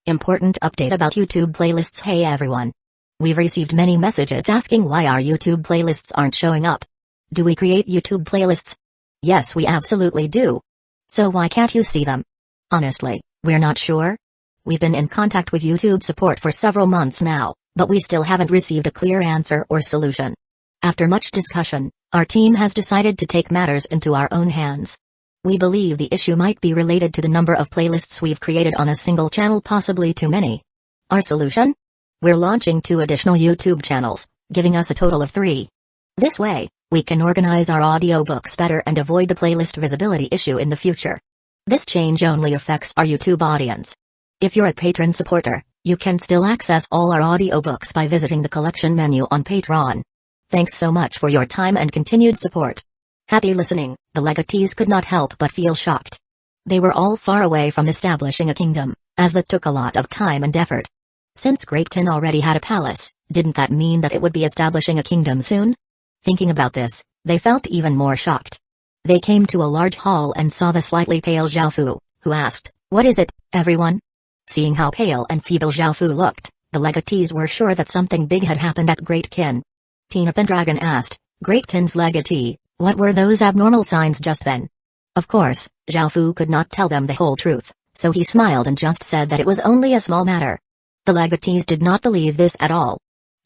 Important update about YouTube playlists. Hey everyone. We've received many messages asking why our YouTube playlists aren't showing up. Do we create YouTube playlists? Yes, we absolutely do. So why can't you see them? Honestly, we're not sure. We've been in contact with YouTube support for several months now, but we still haven't received a clear answer or solution. After much discussion, our team has decided to take matters into our own hands. We believe the issue might be related to the number of playlists we've created on a single channel, possibly too many. Our solution? We're launching 2 additional YouTube channels, giving us a total of 3. This way, we can organize our audiobooks better and avoid the playlist visibility issue in the future. This change only affects our YouTube audience. If you're a patron supporter, you can still access all our audiobooks by visiting the collection menu on Patreon. Thanks so much for your time and continued support. Happy listening. The legatees could not help but feel shocked. They were all far away from establishing a kingdom, as that took a lot of time and effort. Since Great Kin already had a palace, didn't that mean that it would be establishing a kingdom soon? Thinking about this, they felt even more shocked. They came to a large hall and saw the slightly pale Xiaofu, who asked, "What is it, everyone?" Seeing how pale and feeble Xiaofu looked, the legatees were sure that something big had happened at Great Kin. Tina Pendragon asked, "Great Kin's legatee, what were those abnormal signs just then?" Of course, Xiaofu could not tell them the whole truth, so he smiled and just said that it was only a small matter. The legatees did not believe this at all.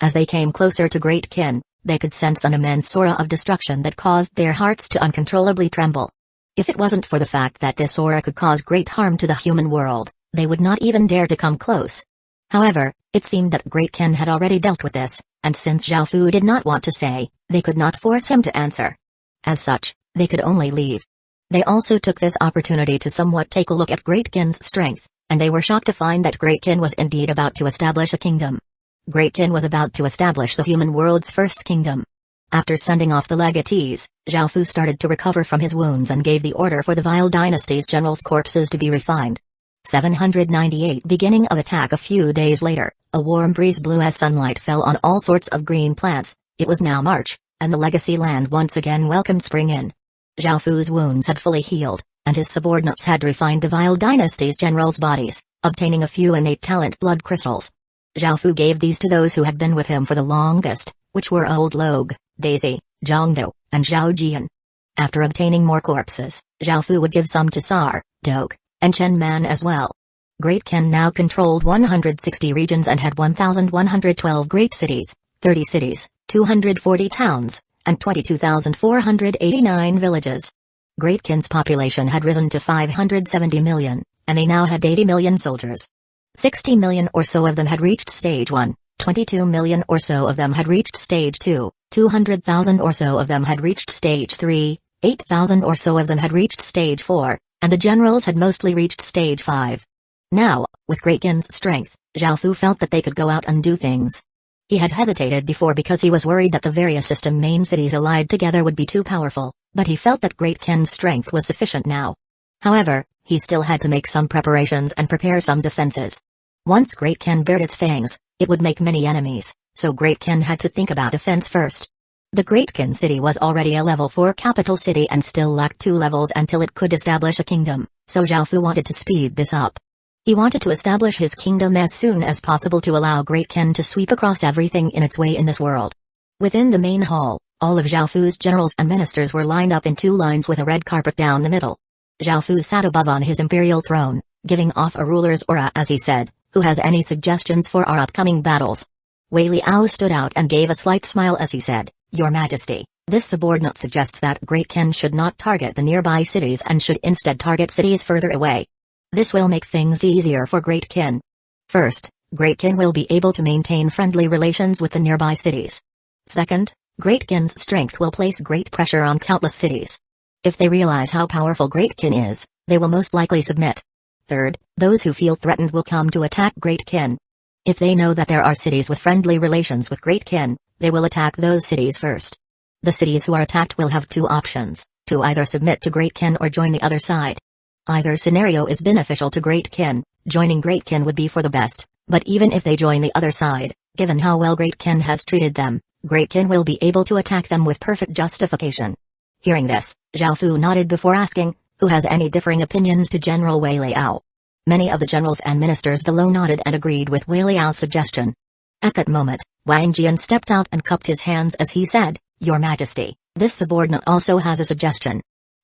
As they came closer to Great Kin, they could sense an immense aura of destruction that caused their hearts to uncontrollably tremble. If it wasn't for the fact that this aura could cause great harm to the human world, they would not even dare to come close. However, it seemed that Great Kin had already dealt with this, and since Xiaofu did not want to say, they could not force him to answer. As such, they could only leave. They also took this opportunity to somewhat take a look at Great Kin's strength, and they were shocked to find that Great Kin was indeed about to establish a kingdom. Great Kin was about to establish the human world's first kingdom. After sending off the legatees, Xiaofu started to recover from his wounds and gave the order for the Vile Dynasty's generals' corpses to be refined. 798 Beginning of attack. A few days later, a warm breeze blew as sunlight fell on all sorts of green plants. It was now March, and the legacy land once again welcomed spring in. Xiaofu's wounds had fully healed, and his subordinates had refined the Vile Dynasty's generals' bodies, obtaining a few innate talent blood crystals. Xiaofu gave these to those who had been with him for the longest, which were Old Logue, Daisy, Zhongdo, and Zhao Jian. After obtaining more corpses, Xiaofu would give some to Sar, Doge, and Chen Man as well. Great Kin now controlled 160 regions and had 1,112 great cities, 30 cities, 240 towns, and 22,489 villages. Great Kin's population had risen to 570 million, and they now had 80 million soldiers. 60 million or so of them had reached stage 1, 22 million or so of them had reached stage 2, 200,000 or so of them had reached stage 3, 8,000 or so of them had reached stage 4, and the generals had mostly reached stage 5. Now, with Great Kin's strength, Xiaofu felt that they could go out and do things. He had hesitated before because he was worried that the various system main cities allied together would be too powerful, but he felt that Great Kin's strength was sufficient now. However, he still had to make some preparations and prepare some defenses. Once Great Kin bared its fangs, it would make many enemies, so Great Kin had to think about defense first. The Great Kin city was already a level 4 capital city and still lacked 2 levels until it could establish a kingdom, so Xiaofu wanted to speed this up. He wanted to establish his kingdom as soon as possible to allow Great Kin to sweep across everything in its way in this world. Within the main hall, all of Xiaofu's generals and ministers were lined up in 2 lines with a red carpet down the middle. Xiaofu sat above on his imperial throne, giving off a ruler's aura as he said, "Who has any suggestions for our upcoming battles?" Wei Liao stood out and gave a slight smile as he said, "Your Majesty, this subordinate suggests that Great Kin should not target the nearby cities and should instead target cities further away. This will make things easier for Great Kin. First, Great Kin will be able to maintain friendly relations with the nearby cities. Second, Great Kin's strength will place great pressure on countless cities. If they realize how powerful Great Kin is, they will most likely submit. Third, those who feel threatened will come to attack Great Kin. If they know that there are cities with friendly relations with Great Kin, they will attack those cities first. The cities who are attacked will have 2 options, to either submit to Great Kin or join the other side. Either scenario is beneficial to Great Kin. Joining Great Kin would be for the best, but even if they join the other side, given how well Great Kin has treated them, Great Kin will be able to attack them with perfect justification. Hearing this, Xiaofu nodded before asking, "Who has any differing opinions to General Wei Liao?" Many of the generals and ministers below nodded and agreed with Wei Liao's suggestion. At that moment, Wang Jian stepped out and cupped his hands as he said, "Your Majesty, this subordinate also has a suggestion.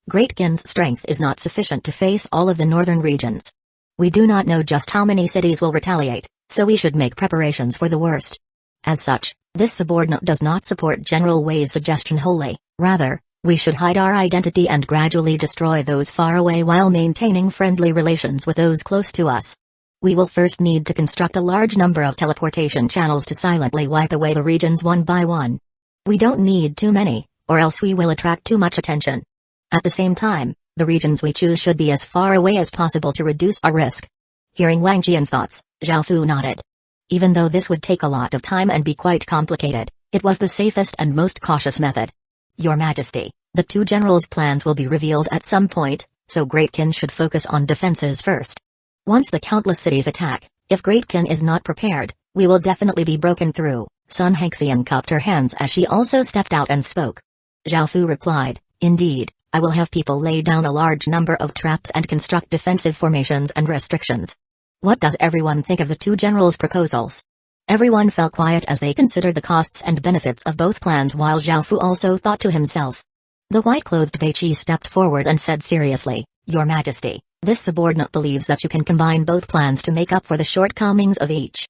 Great Qin's strength is not sufficient to face all of the northern regions. We do not know just how many cities will retaliate, so we should make preparations for the worst." As such, this subordinate does not support General Wei's suggestion wholly, rather, we should hide our identity and gradually destroy those far away while maintaining friendly relations with those close to us. We will first need to construct a large number of teleportation channels to silently wipe away the regions one by one. We don't need too many, or else we will attract too much attention. At the same time, the regions we choose should be as far away as possible to reduce our risk. Hearing Wang Jian's thoughts, Zhao Fu nodded. Even though this would take a lot of time and be quite complicated, it was the safest and most cautious method. Your Majesty, the two generals' plans will be revealed at some point, so Great Qin should focus on defenses first. Once the countless cities attack, if Great Qin is not prepared, we will definitely be broken through. Sun Hengxian cupped her hands as she also stepped out and spoke. Zhao Fu replied, "Indeed, I will have people lay down a large number of traps and construct defensive formations and restrictions." What does everyone think of the two generals' proposals? Everyone fell quiet as they considered the costs and benefits of both plans, while Zhao Fu also thought to himself. The white-clothed Beiqi stepped forward and said seriously, "Your Majesty, this subordinate believes that you can combine both plans to make up for the shortcomings of each.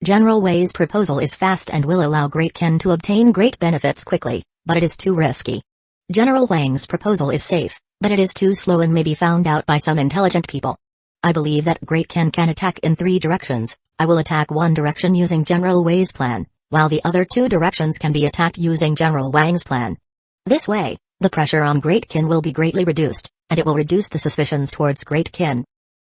General Wei's proposal is fast and will allow Great Qin to obtain great benefits quickly, but it is too risky. General Wang's proposal is safe, but it is too slow and may be found out by some intelligent people. I believe that Great Qin can attack in 3 directions. I will attack one direction using General Wei's plan, while the other 2 directions can be attacked using General Wang's plan. This way, the pressure on Great Qin will be greatly reduced, and it will reduce the suspicions towards Great Qin.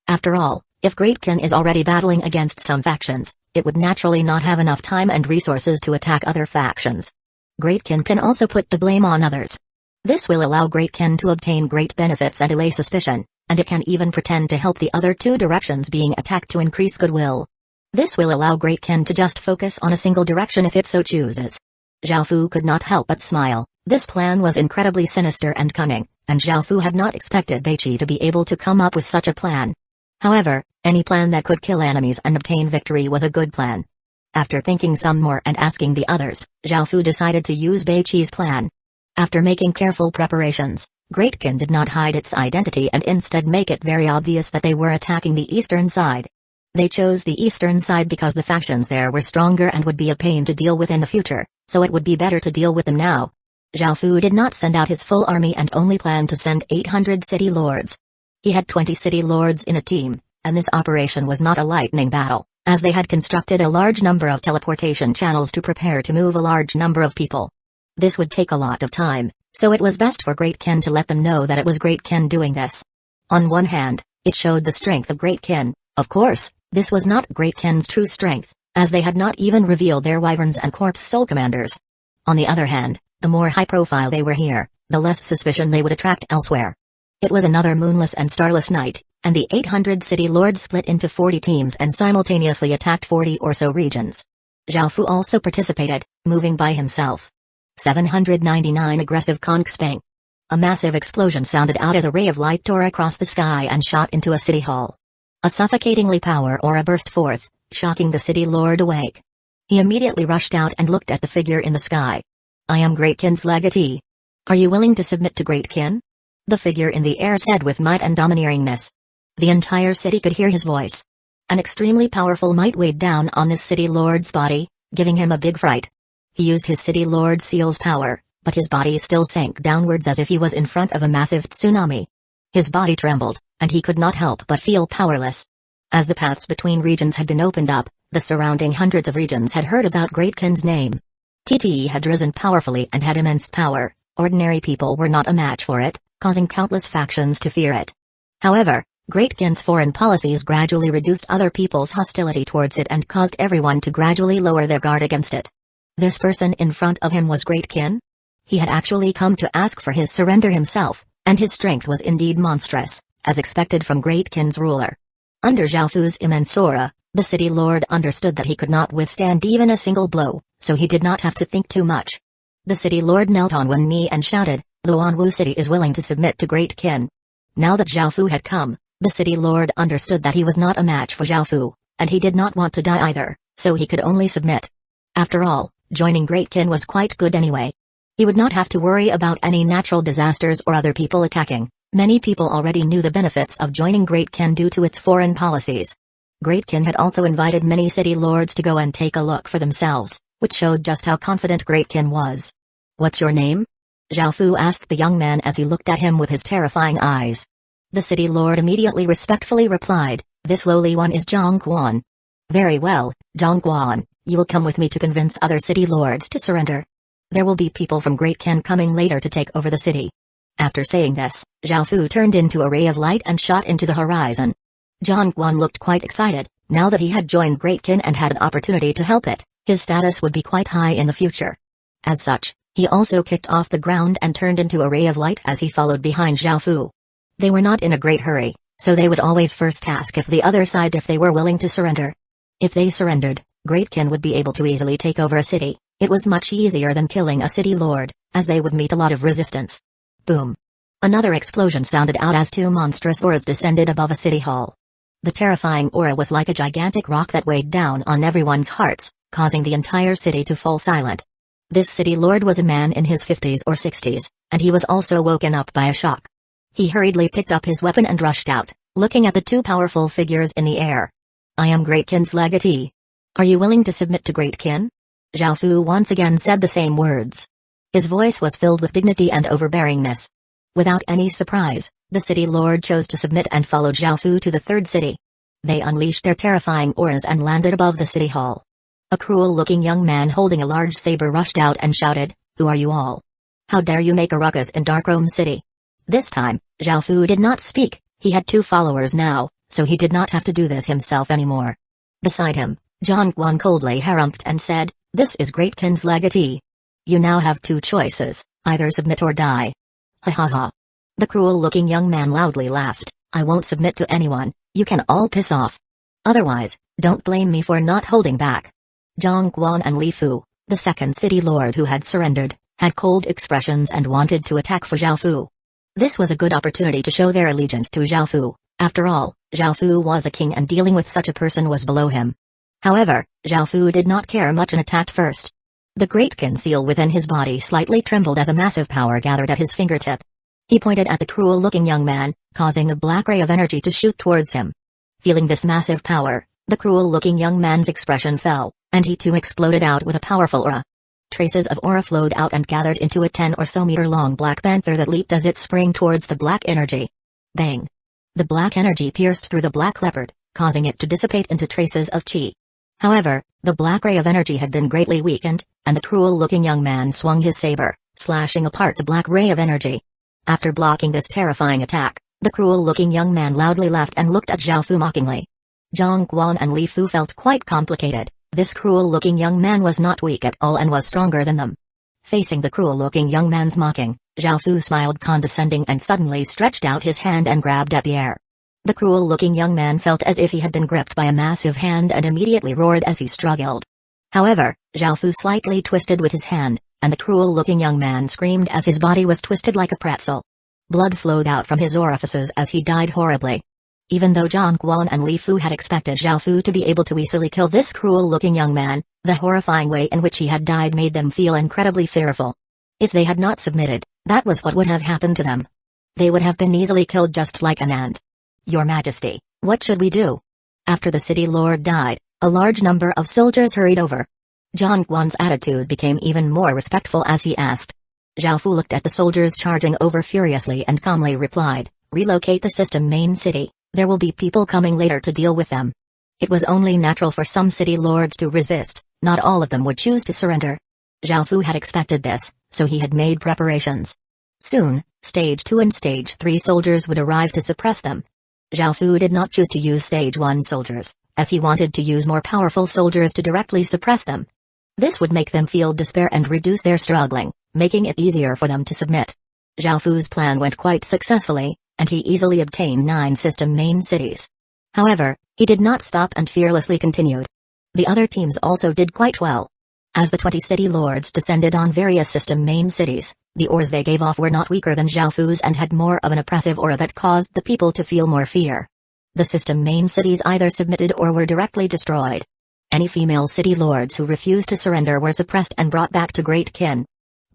After all, if Great Qin is already battling against some factions, it would naturally not have enough time and resources to attack other factions. Great Qin can also put the blame on others. This will allow Great Qin to obtain great benefits and allay suspicion, and it can even pretend to help the other 2 directions being attacked to increase goodwill. This will allow Great Qin to just focus on a single direction if it so chooses. Zhao Fu could not help but smile. This plan was incredibly sinister and cunning, and Zhao Fu had not expected Beiqi to be able to come up with such a plan. However, any plan that could kill enemies and obtain victory was a good plan. After thinking some more and asking the others, Zhao Fu decided to use Beiqi's plan. After making careful preparations, Great Qin did not hide its identity and instead make it very obvious that they were attacking the eastern side. They chose the eastern side because the factions there were stronger and would be a pain to deal with in the future, so it would be better to deal with them now. Zhao Fu did not send out his full army and only planned to send 800 city lords. He had 20 city lords in a team, and this operation was not a lightning battle, as they had constructed a large number of teleportation channels to prepare to move a large number of people. This would take a lot of time, so it was best for Great Qin to let them know that it was Great Qin doing this. On one hand, it showed the strength of Great Qin. Of course, this was not Great Qin's true strength, as they had not even revealed their wyverns and corpse soul commanders. On the other hand, the more high-profile they were here, the less suspicion they would attract elsewhere. It was another moonless and starless night, and the 800 city lords split into 40 teams and simultaneously attacked 40 or so regions. Zhao Fu also participated, moving by himself. 799 Aggressive Conquest. A massive explosion sounded out as a ray of light tore across the sky and shot into a city hall. A suffocatingly power aura burst forth, shocking the city lord awake. He immediately rushed out and looked at the figure in the sky. "I am Great Qin's legatee. Are you willing to submit to Great Qin?" the figure in the air said with might and domineeringness. The entire city could hear his voice. An extremely powerful might weighed down on this city lord's body, giving him a big fright. He used his city lord seal's power, but his body still sank downwards as if he was in front of a massive tsunami. His body trembled, and he could not help but feel powerless. As the paths between regions had been opened up, the surrounding hundreds of regions had heard about Great Qin's name. TTE had risen powerfully and had immense power. Ordinary people were not a match for it, causing countless factions to fear it. However, Great Qin's foreign policies gradually reduced other people's hostility towards it and caused everyone to gradually lower their guard against it. This person in front of him was Great Qin? He had actually come to ask for his surrender himself, and his strength was indeed monstrous, as expected from Great Qin's ruler. Under Zhao Fu's immense aura, the city lord understood that he could not withstand even a single blow, so he did not have to think too much. The city lord knelt on one knee and shouted, "Luanwu City is willing to submit to Great Qin." Now that Zhao Fu had come, The city lord understood that he was not a match for Zhao Fu, and he did not want to die either, so he could only submit. After all, joining Great Kin was quite good anyway. He would not have to worry about any natural disasters or other people attacking. Many people already knew the benefits of joining Great Kin due to its foreign policies. Great Kin had also invited many city lords to go and take a look for themselves, which showed just how confident Great Kin was. "What's your name?" Zhao Fu asked the young man as he looked at him with his terrifying eyes. The city lord immediately respectfully replied, "This lowly one is Zhang Quan." "Very well, Zhang Quan, you will come with me to convince other city lords to surrender. There will be people from Great Kin coming later to take over the city." After saying this, Zhao Fu turned into a ray of light and shot into the horizon. Zhang Quan looked quite excited. Now that he had joined Great Kin and had an opportunity to help it, his status would be quite high in the future. As such, he also kicked off the ground and turned into a ray of light as he followed behind Zhao Fu. They were not in a great hurry, so they would always first ask if the other side if they were willing to surrender. If they surrendered, Great Kin would be able to easily take over a city. It was much easier than killing a city lord, as they would meet a lot of resistance. Boom. Another explosion sounded out as two monstrous auras descended above a city hall. The terrifying aura was like a gigantic rock that weighed down on everyone's hearts, causing the entire city to fall silent. This city lord was a man in his 50s or 60s, and he was also woken up by a shock. He hurriedly picked up his weapon and rushed out, looking at the two powerful figures in the air. "I am Great Kin's legatee. Are you willing to submit to Great Kin?" Zhao Fu once again said the same words. His voice was filled with dignity and overbearingness. Without any surprise, the city lord chose to submit and followed Zhao Fu to the third city. They unleashed their terrifying auras and landed above the city hall. A cruel-looking young man holding a large saber rushed out and shouted, "Who are you all? How dare you make a ruckus in Darkroom City?" This time, Zhao Fu did not speak. He had 2 followers now, so he did not have to do this himself anymore. Beside him, Zhang Guan coldly harumphed and said, "This is Great Kin's legatee. You now have 2 choices, either submit or die." "Ha ha ha." The cruel-looking young man loudly laughed, "I won't submit to anyone, you can all piss off. Otherwise, don't blame me for not holding back." Zhang Guan and Li Fu, the second city lord who had surrendered, had cold expressions and wanted to attack for Zhao Fu. This was a good opportunity to show their allegiance to Zhao Fu. After all, Zhao Fu was a king and dealing with such a person was below him. However, Zhao Fu did not care much and attacked first. The Great Kin seal within his body slightly trembled as a massive power gathered at his fingertip. He pointed at the cruel-looking young man, causing a black ray of energy to shoot towards him. Feeling this massive power, the cruel-looking young man's expression fell, and he too exploded out with a powerful aura. Traces of aura flowed out and gathered into a 10 or so meter long black panther that leaped as it sprang towards the black energy. Bang! The black energy pierced through the black leopard, causing it to dissipate into traces of chi. However, the black ray of energy had been greatly weakened, and the cruel-looking young man swung his saber, slashing apart the black ray of energy. After blocking this terrifying attack, the cruel-looking young man loudly laughed and looked at Zhao Fu mockingly. Zhang Guan and Li Fu felt quite complicated. This cruel-looking young man was not weak at all and was stronger than them. Facing the cruel-looking young man's mocking, Zhao Fu smiled condescending and suddenly stretched out his hand and grabbed at the air. The cruel-looking young man felt as if he had been gripped by a massive hand and immediately roared as he struggled. However, Zhao Fu slightly twisted with his hand, and the cruel-looking young man screamed as his body was twisted like a pretzel. Blood flowed out from his orifices as he died horribly. Even though Zhang Guan and Li Fu had expected Zhao Fu to be able to easily kill this cruel-looking young man, the horrifying way in which he had died made them feel incredibly fearful. If they had not submitted, that was what would have happened to them. They would have been easily killed just like an ant. "Your Majesty, what should we do?" After the city lord died, a large number of soldiers hurried over. Zhang Guan's attitude became even more respectful as he asked. Zhao Fu looked at the soldiers charging over furiously and calmly replied, "Relocate the system main city. There will be people coming later to deal with them." It was only natural for some city lords to resist, not all of them would choose to surrender. Zhao Fu had expected this, so he had made preparations. Soon, Stage 2 and Stage 3 soldiers would arrive to suppress them. Zhao Fu did not choose to use Stage 1 soldiers, as he wanted to use more powerful soldiers to directly suppress them. This would make them feel despair and reduce their struggling, making it easier for them to submit. Zhao Fu's plan went quite successfully, and he easily obtained 9 system main cities. However, he did not stop and fearlessly continued. The other teams also did quite well. As the 20 city lords descended on various system main cities, the auras they gave off were not weaker than Zhaofu's and had more of an oppressive aura that caused the people to feel more fear. The system main cities either submitted or were directly destroyed. Any female city lords who refused to surrender were suppressed and brought back to Great Qin.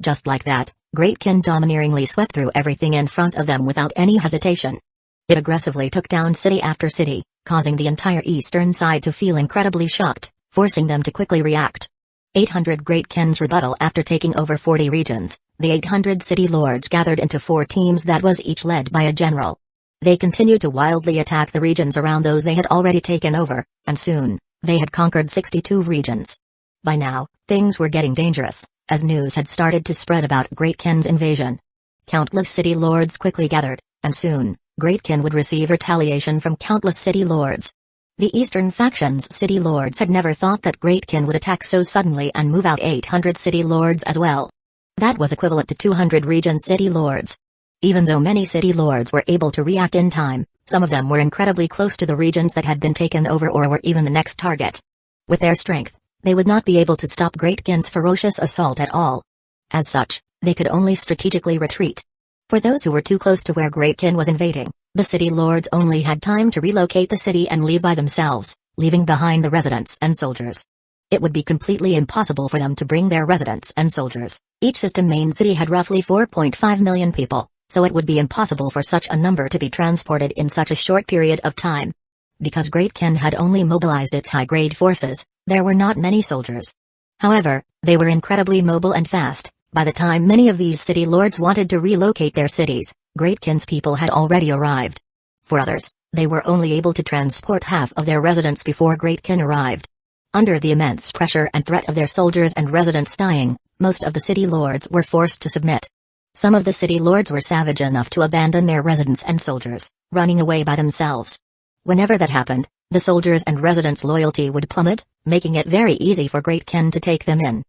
Just like that, Great Qin domineeringly swept through everything in front of them without any hesitation. It aggressively took down city after city, causing the entire eastern side to feel incredibly shocked, forcing them to quickly react. 800 Great Qin's rebuttal. After taking over 40 regions, the 800 city lords gathered into 4 teams that was each led by a general. They continued to wildly attack the regions around those they had already taken over, and soon, they had conquered 62 regions. By now, things were getting dangerous, as news had started to spread about Great Qin's invasion. Countless city lords quickly gathered, and soon, Great Qin would receive retaliation from countless city lords. The eastern faction's city lords had never thought that Great Qin would attack so suddenly and move out 800 city lords as well. That was equivalent to 200 region city lords. Even though many city lords were able to react in time, some of them were incredibly close to the regions that had been taken over or were even the next target. With their strength, they would not be able to stop Great Qin's ferocious assault at all. As such, they could only strategically retreat. For those who were too close to where Great Qin was invading, the city lords only had time to relocate the city and leave by themselves, leaving behind the residents and soldiers. It would be completely impossible for them to bring their residents and soldiers. Each system main city had roughly 4.5 million people, so it would be impossible for such a number to be transported in such a short period of time. Because Great Qin had only mobilized its high-grade forces, there were not many soldiers. However, they were incredibly mobile and fast. By the time many of these city lords wanted to relocate their cities, Great Qin's people had already arrived. For others, they were only able to transport half of their residents before Great Qin arrived. Under the immense pressure and threat of their soldiers and residents dying, most of the city lords were forced to submit. Some of the city lords were savage enough to abandon their residents and soldiers, running away by themselves. Whenever that happened, the soldiers' and residents' loyalty would plummet, making it very easy for Great Qin to take them in.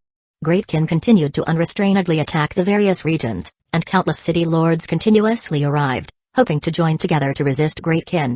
Great Qin continued to unrestrainedly attack the various regions, and countless city lords continuously arrived, hoping to join together to resist Great Qin.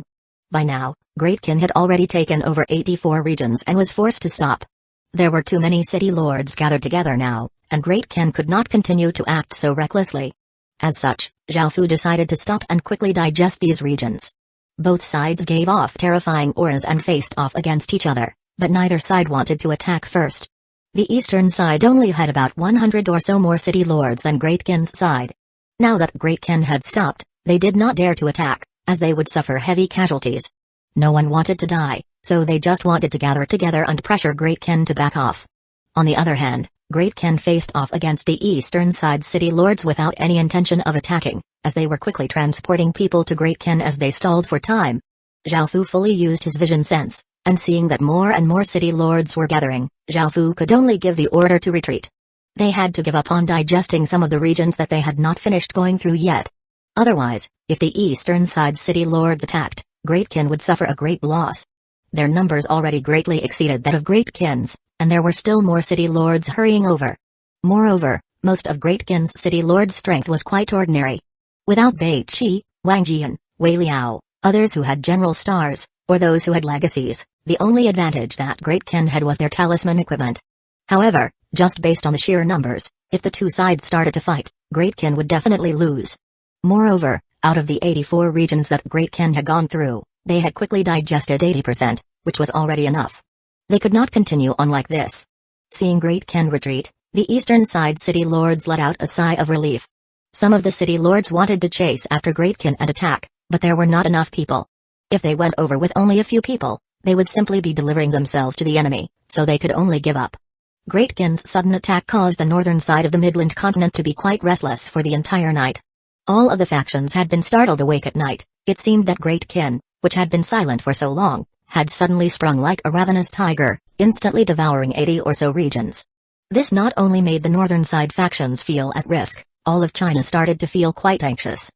By now, Great Qin had already taken over 84 regions and was forced to stop. There were too many city lords gathered together now, and Great Qin could not continue to act so recklessly. As such, Zhaofu decided to stop and quickly digest these regions. Both sides gave off terrifying auras and faced off against each other, but neither side wanted to attack first. The eastern side only had about 100 or so more city lords than Great Qin's side. Now that Great Qin had stopped, they did not dare to attack, as they would suffer heavy casualties. No one wanted to die, so they just wanted to gather together and pressure Great Qin to back off. On the other hand, Great Qin faced off against the eastern side city lords without any intention of attacking, as they were quickly transporting people to Great Qin as they stalled for time. Zhaofu fully used his vision sense, and seeing that more and more city lords were gathering, Zhaofu could only give the order to retreat. They had to give up on digesting some of the regions that they had not finished going through yet. Otherwise, if the eastern side city lords attacked, Great Qin would suffer a great loss. Their numbers already greatly exceeded that of Great Qin's, and there were still more city lords hurrying over. Moreover, most of Great Qin's city lords' strength was quite ordinary. Without Bai Qi, Wang Jian, Wei Liao, others who had general stars, or those who had legacies, the only advantage that Great Qin had was their talisman equipment. However, just based on the sheer numbers, if the two sides started to fight, Great Qin would definitely lose. Moreover, out of the 84 regions that Great Qin had gone through, they had quickly digested 80%, which was already enough. They could not continue on like this. Seeing Great Qin retreat, the eastern side city lords let out a sigh of relief. Some of the city lords wanted to chase after Great Qin and attack, but there were not enough people. If they went over with only a few people, they would simply be delivering themselves to the enemy, so they could only give up. Great Qin's sudden attack caused the northern side of the Midland continent to be quite restless for the entire night. All of the factions had been startled awake at night. It seemed that Great Qin, which had been silent for so long, had suddenly sprung like a ravenous tiger, instantly devouring 80 or so regions. This not only made the northern side factions feel at risk, all of China started to feel quite anxious.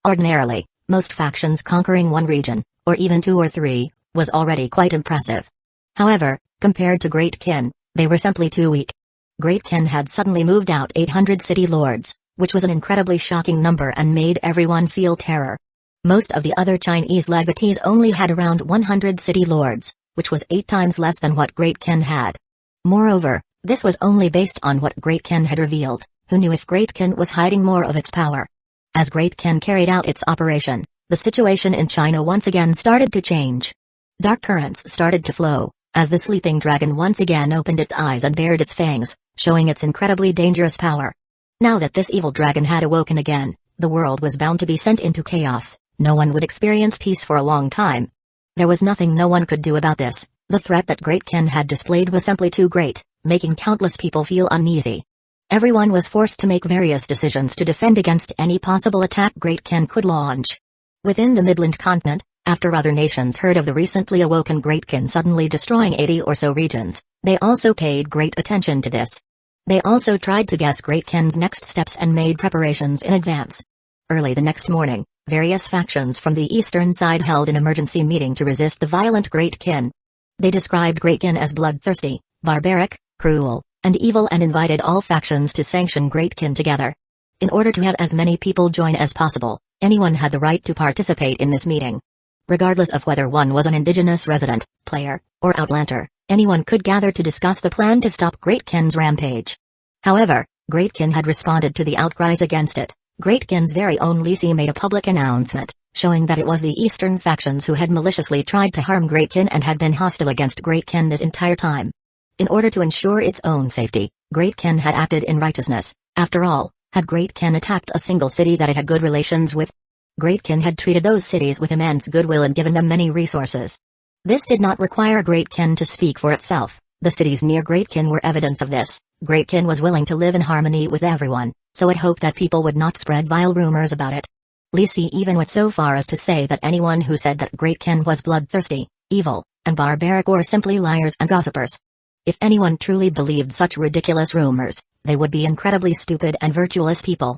Ordinarily, most factions conquering one region, or even 2 or 3, was already quite impressive. However, compared to Great Qin, they were simply too weak. Great Qin had suddenly moved out 800 city lords, which was an incredibly shocking number and made everyone feel terror. Most of the other Chinese legatees only had around 100 city lords, which was 8 times less than what Great Qin had. Moreover, This was only based on what Great Ken had revealed. Who knew if Great Ken was hiding more of its power? As Great Ken carried out its operation, the situation in China once again started to change. Dark currents started to flow, as the sleeping dragon once again opened its eyes and bared its fangs, showing its incredibly dangerous power. Now that this evil dragon had awoken again, the world was bound to be sent into chaos. No one would experience peace for a long time. There was nothing no one could do about this. The threat that Great Ken had displayed was simply too great, making countless people feel uneasy. Everyone was forced to make various decisions to defend against any possible attack Great Ken could launch. Within the Midland continent, after other nations heard of the recently awoken Great Ken suddenly destroying 80 or so regions, they also paid great attention to this. They also tried to guess Great Ken's next steps and made preparations in advance. Early the next morning, various factions from the eastern side held an emergency meeting to resist the violent Great Ken. They described Great Ken as bloodthirsty, barbaric, cruel, and evil and invited all factions to sanction Great Ken together. In order to have as many people join as possible, anyone had the right to participate in this meeting. Regardless of whether one was an indigenous resident, player, or outlander, anyone could gather to discuss the plan to stop Great Ken's rampage. However, Great Ken had responded to the outcries against it. Great Ken's very own Lisi made a public announcement, showing that it was the eastern factions who had maliciously tried to harm Great Ken and had been hostile against Great Ken this entire time. In order to ensure its own safety, Great Ken had acted in righteousness. After all, had Great Ken attacked a single city that it had good relations with? Great Ken had treated those cities with immense goodwill and given them many resources. This did not require Great Ken to speak for itself. The cities near Great Ken were evidence of this. Great Ken was willing to live in harmony with everyone, so it hoped that people would not spread vile rumors about it. Lisi even went so far as to say that anyone who said that Great Ken was bloodthirsty, evil, and barbaric were simply liars and gossipers. If anyone truly believed such ridiculous rumors, they would be incredibly stupid and virtuous people.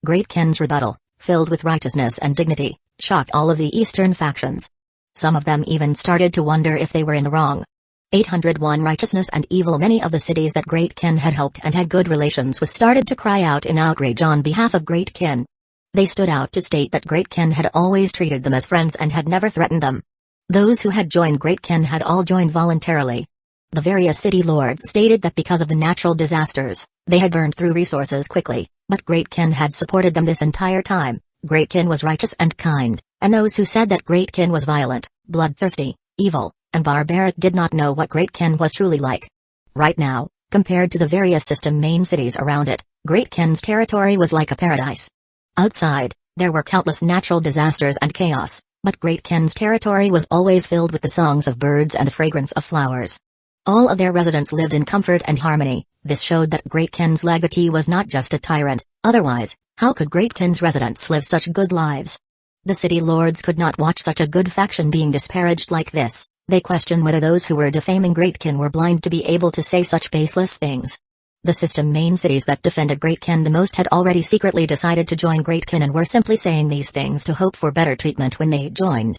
Great Ken's rebuttal, filled with righteousness and dignity, shocked all of the eastern factions. Some of them even started to wonder if they were in the wrong. 801 Righteousness and evil. Many of the cities that Great Ken had helped and had good relations with started to cry out in outrage on behalf of Great Ken. They stood out to state that Great Ken had always treated them as friends and had never threatened them. Those who had joined Great Ken had all joined voluntarily. The various city lords stated that because of the natural disasters, they had burned through resources quickly, but Great Ken had supported them this entire time. Great Ken was righteous and kind, and those who said that Great Ken was violent, bloodthirsty, evil, and barbaric did not know what Great Ken was truly like. Right now, compared to the various system main cities around it, Great Ken's territory was like a paradise. Outside, there were countless natural disasters and chaos, but Great Ken's territory was always filled with the songs of birds and the fragrance of flowers. All of their residents lived in comfort and harmony. This showed that Great Ken's legatee was not just a tyrant. Otherwise, how could Great Ken's residents live such good lives? The city lords could not watch such a good faction being disparaged like this. They questioned whether those who were defaming Great Ken were blind to be able to say such baseless things. The system main cities that defended Great Ken the most had already secretly decided to join Great Ken and were simply saying these things to hope for better treatment when they joined.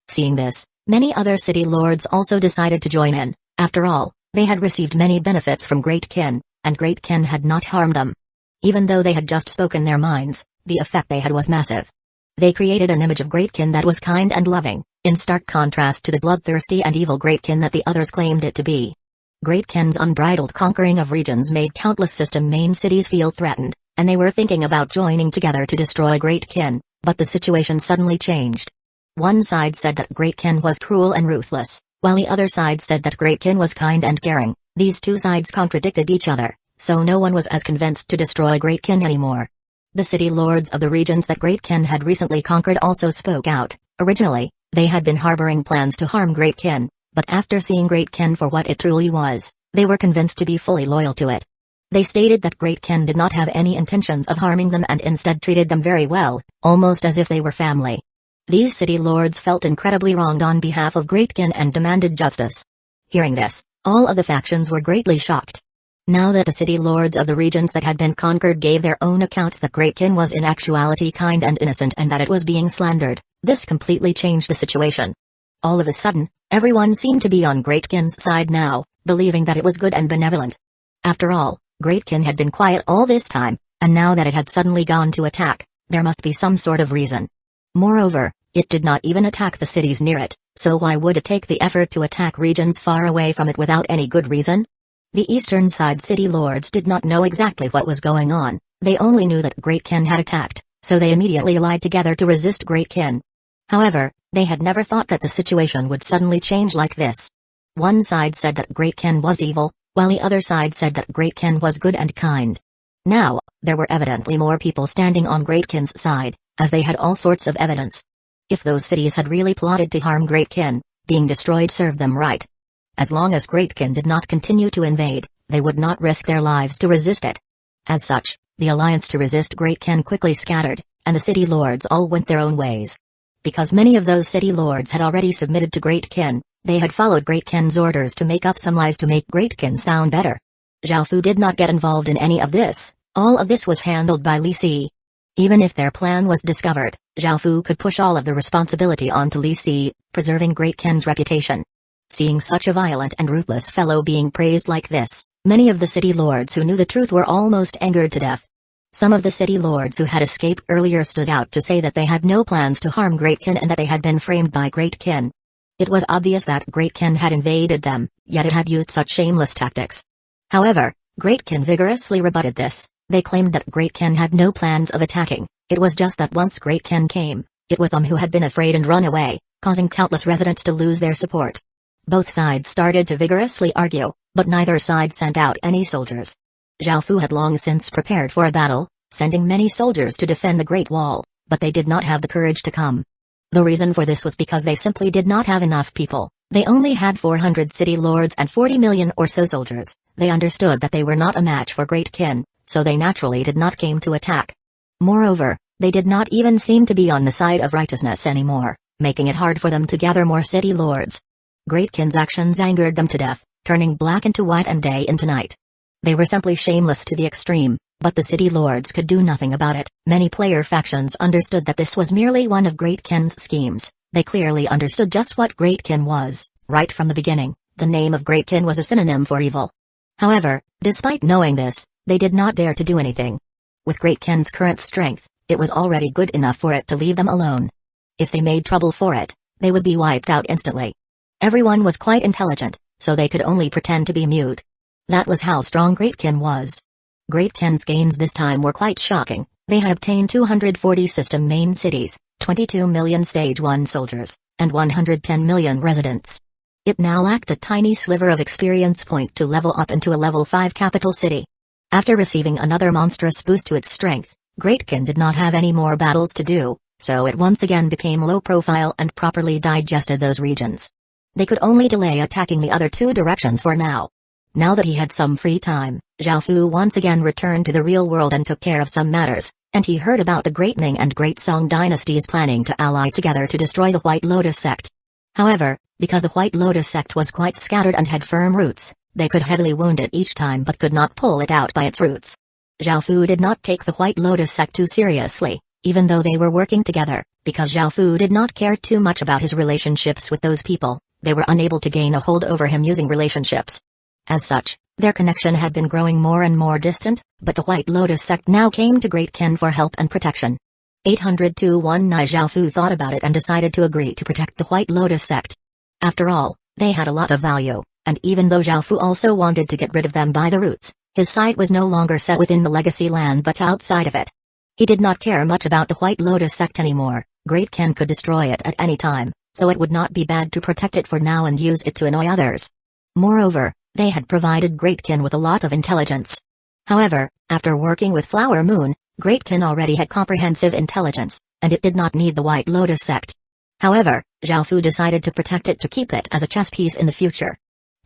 Seeing this, many other city lords also decided to join in. After all, they had received many benefits from Great Ken, and Great Ken had not harmed them. Even though they had just spoken their minds, the effect they had was massive. They created an image of Great Ken that was kind and loving, in stark contrast to the bloodthirsty and evil Great Ken that the others claimed it to be. Great Ken's unbridled conquering of regions made countless system main cities feel threatened, and they were thinking about joining together to destroy Great Ken, but the situation suddenly changed. One side said that Great Ken was cruel and ruthless, while the other side said that Great Ken was kind and caring. These two sides contradicted each other, so no one was as convinced to destroy Great Ken anymore. The city lords of the regions that Great Ken had recently conquered also spoke out. Originally, they had been harboring plans to harm Great Ken, but after seeing Great Ken for what it truly was, they were convinced to be fully loyal to it. They stated that Great Ken did not have any intentions of harming them and instead treated them very well, almost as if they were family. These city lords felt incredibly wronged on behalf of Great Ken and demanded justice. Hearing this, all of the factions were greatly shocked. Now that the city lords of the regions that had been conquered gave their own accounts that Great Ken was in actuality kind and innocent and that it was being slandered, this completely changed the situation. All of a sudden, everyone seemed to be on Great Ken's side now, believing that it was good and benevolent. After all, Great Ken had been quiet all this time, and now that it had suddenly gone to attack, there must be some sort of reason. Moreover, it did not even attack the cities near it, so why would it take the effort to attack regions far away from it without any good reason? The eastern side city lords did not know exactly what was going on, they only knew that Great Kin had attacked, so they immediately allied together to resist Great Kin. However, they had never thought that the situation would suddenly change like this. One side said that Great Kin was evil, while the other side said that Great Kin was good and kind. Now, there were evidently more people standing on Great Kin's side, as they had all sorts of evidence. If those cities had really plotted to harm Great Kin, being destroyed served them right. As long as Great Kin did not continue to invade, they would not risk their lives to resist it. As such, the alliance to resist Great Kin quickly scattered, and the city lords all went their own ways. Because many of those city lords had already submitted to Great Kin, they had followed Great Kin's orders to make up some lies to make Great Kin sound better. Zhao Fu did not get involved in any of this, all of this was handled by Li Si. Even if their plan was discovered, Zhao Fu could push all of the responsibility onto Li Si, preserving Great Kin's reputation. Seeing such a violent and ruthless fellow being praised like this, many of the city lords who knew the truth were almost angered to death. Some of the city lords who had escaped earlier stood out to say that they had no plans to harm Great Kin and that they had been framed by Great Kin. It was obvious that Great Kin had invaded them, yet it had used such shameless tactics. However, Great Kin vigorously rebutted this. They claimed that Great Kin had no plans of attacking, it was just that once Great Kin came, it was them who had been afraid and run away, causing countless residents to lose their support. Both sides started to vigorously argue, but neither side sent out any soldiers. Zhao Fu had long since prepared for a battle, sending many soldiers to defend the Great Wall, but they did not have the courage to come. The reason for this was because they simply did not have enough people. They only had 400 city lords and 40 million or so soldiers. They understood that they were not a match for Great Kin, so they naturally did not came to attack. Moreover, they did not even seem to be on the side of righteousness anymore, making it hard for them to gather more city lords. Great Kin's actions angered them to death, turning black into white and day into night. They were simply shameless to the extreme, but the city lords could do nothing about it. Many player factions understood that this was merely one of Great Kin's schemes. They clearly understood just what Great Kin was. Right from the beginning, the name of Great Kin was a synonym for evil. However, despite knowing this, they did not dare to do anything. With Great Kin's current strength, it was already good enough for it to leave them alone. If they made trouble for it, they would be wiped out instantly. Everyone was quite intelligent, so they could only pretend to be mute. That was how strong Great Kin was. Great Kin's gains this time were quite shocking. They had obtained 240 system main cities, 22 million Stage 1 soldiers, and 110 million residents. It now lacked a tiny sliver of experience point to level up into a level 5 capital city. After receiving another monstrous boost to its strength, Great Kin did not have any more battles to do, so it once again became low profile and properly digested those regions. They could only delay attacking the other two directions for now. Now that he had some free time, Zhao Fu once again returned to the real world and took care of some matters, and he heard about the Great Ming and Great Song dynasties planning to ally together to destroy the White Lotus sect. However, because the White Lotus sect was quite scattered and had firm roots, they could heavily wound it each time but could not pull it out by its roots. Zhao Fu did not take the White Lotus sect too seriously, even though they were working together, because Zhao Fu did not care too much about his relationships with those people. They were unable to gain a hold over him using relationships. As such, their connection had been growing more and more distant, but the White Lotus sect now came to Great Kin for help and protection. 802-19 Zhao Fu thought about it and decided to agree to protect the White Lotus sect. After all, they had a lot of value, and even though Zhao Fu also wanted to get rid of them by the roots, his sight was no longer set within the legacy land but outside of it. He did not care much about the White Lotus sect anymore. Great Kin could destroy it at any time, so it would not be bad to protect it for now and use it to annoy others. Moreover, they had provided Great Kin with a lot of intelligence. However, after working with Flower Moon, Great Kin already had comprehensive intelligence, and it did not need the White Lotus sect. However, Zhao Fu decided to protect it to keep it as a chess piece in the future.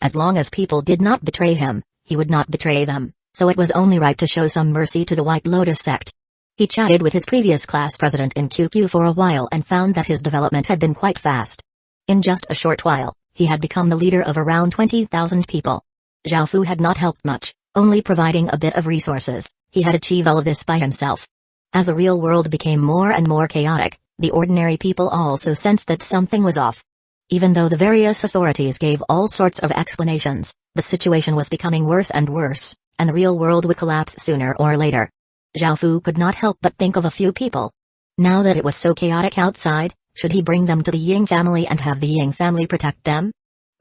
As long as people did not betray him, he would not betray them, so it was only right to show some mercy to the White Lotus sect. He chatted with his previous class president in QQ for a while and found that his development had been quite fast. In just a short while, he had become the leader of around 20,000 people. Zhao Fu had not helped much, only providing a bit of resources. He had achieved all of this by himself. As the real world became more and more chaotic, the ordinary people also sensed that something was off. Even though the various authorities gave all sorts of explanations, the situation was becoming worse and worse, and the real world would collapse sooner or later. Zhao Fu could not help but think of a few people. Now that it was so chaotic outside, should he bring them to the Ying family and have the Ying family protect them?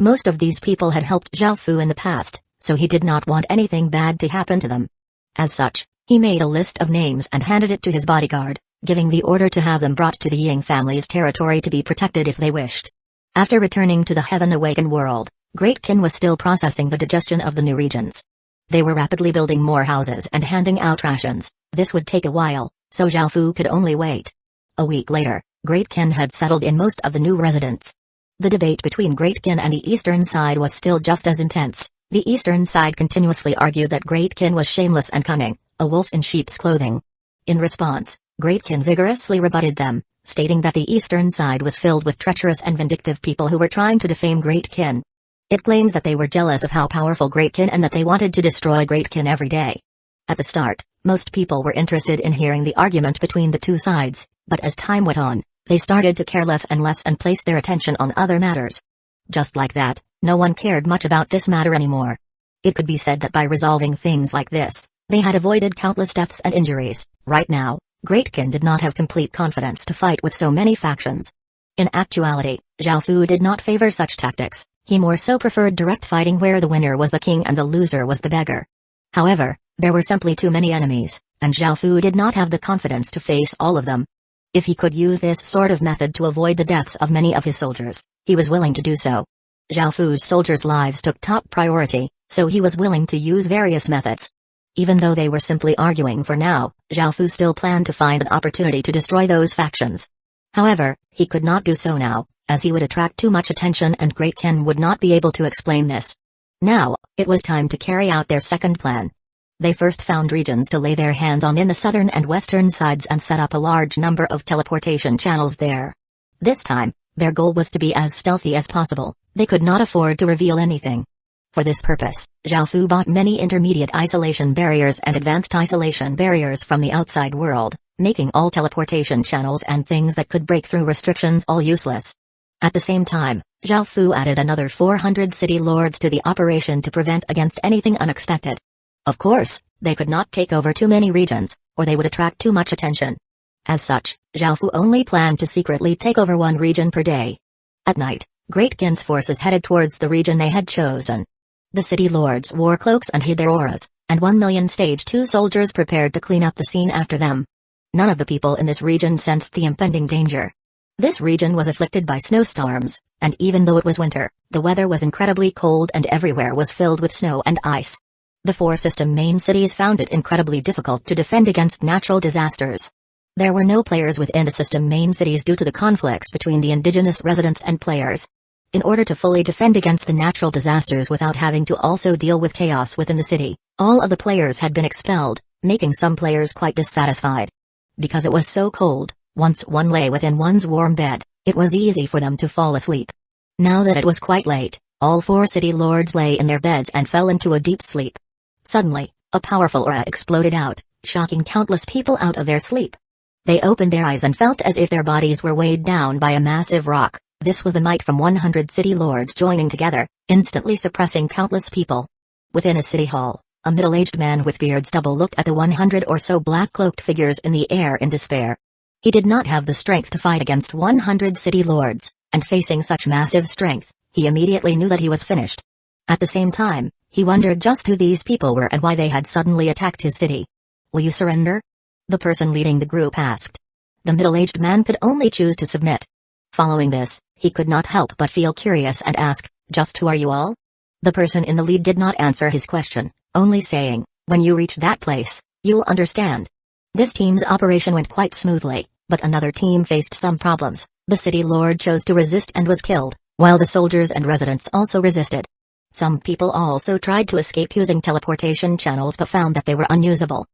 Most of these people had helped Zhao Fu in the past, so he did not want anything bad to happen to them. As such, he made a list of names and handed it to his bodyguard, giving the order to have them brought to the Ying family's territory to be protected if they wished. After returning to the Heaven-Awakened world, Great Kin was still processing the digestion of the new regions. They were rapidly building more houses and handing out rations. This would take a while, so Zhao Fu could only wait. A week later, Great Kin had settled in most of the new residents. The debate between Great Kin and the eastern side was still just as intense. The eastern side continuously argued that Great Kin was shameless and cunning, a wolf in sheep's clothing. In response, Great Kin vigorously rebutted them, stating that the eastern side was filled with treacherous and vindictive people who were trying to defame Great Kin. It claimed that they were jealous of how powerful Great Kin and that they wanted to destroy Great Kin every day. At the start, most people were interested in hearing the argument between the two sides, but as time went on, they started to care less and placed their attention on other matters. Just like that, no one cared much about this matter anymore. It could be said that by resolving things like this, they had avoided countless deaths and injuries. Right now, Great Kin did not have complete confidence to fight with so many factions. In actuality, Zhao Fu did not favor such tactics. He more so preferred direct fighting where the winner was the king and the loser was the beggar. However, there were simply too many enemies, and Zhao Fu did not have the confidence to face all of them. If he could use this sort of method to avoid the deaths of many of his soldiers, he was willing to do so. Zhao Fu's soldiers' lives took top priority, so he was willing to use various methods. Even though they were simply arguing for now, Zhao Fu still planned to find an opportunity to destroy those factions. However, he could not do so now, as he would attract too much attention and Great Kin would not be able to explain this. Now, it was time to carry out their second plan. They first found regions to lay their hands on in the southern and western sides and set up a large number of teleportation channels there. This time, their goal was to be as stealthy as possible. They could not afford to reveal anything. For this purpose, Zhao Fu bought many intermediate isolation barriers and advanced isolation barriers from the outside world, making all teleportation channels and things that could break through restrictions all useless. At the same time, Zhao Fu added another 400 city lords to the operation to prevent against anything unexpected. Of course, they could not take over too many regions, or they would attract too much attention. As such, Zhao Fu only planned to secretly take over one region per day. At night, Great Kin's forces headed towards the region they had chosen. The city lords wore cloaks and hid their auras, and 1 million Stage 2 soldiers prepared to clean up the scene after them. None of the people in this region sensed the impending danger. This region was afflicted by snowstorms, and even though it was winter, the weather was incredibly cold and everywhere was filled with snow and ice. The 4 system main cities found it incredibly difficult to defend against natural disasters. There were no players within the system main cities due to the conflicts between the indigenous residents and players. In order to fully defend against the natural disasters without having to also deal with chaos within the city, all of the players had been expelled, making some players quite dissatisfied. Because it was so cold, once one lay within one's warm bed, it was easy for them to fall asleep. Now that it was quite late, all 4 city lords lay in their beds and fell into a deep sleep. Suddenly, a powerful aura exploded out, shocking countless people out of their sleep. They opened their eyes and felt as if their bodies were weighed down by a massive rock. This was the might from 100 city lords joining together, instantly suppressing countless people. Within a city hall, a middle-aged man with beard stubble looked at the 100 or so black-cloaked figures in the air in despair. He did not have the strength to fight against 100 city lords, and facing such massive strength, he immediately knew that he was finished. At the same time, he wondered just who these people were and why they had suddenly attacked his city. "Will you surrender?" the person leading the group asked. The middle-aged man could only choose to submit. Following this, he could not help but feel curious and ask, "Just who are you all?" The person in the lead did not answer his question, only saying, "When you reach that place, you'll understand." This team's operation went quite smoothly, but another team faced some problems. The city lord chose to resist and was killed, while the soldiers and residents also resisted. Some people also tried to escape using teleportation channels but found that they were unusable.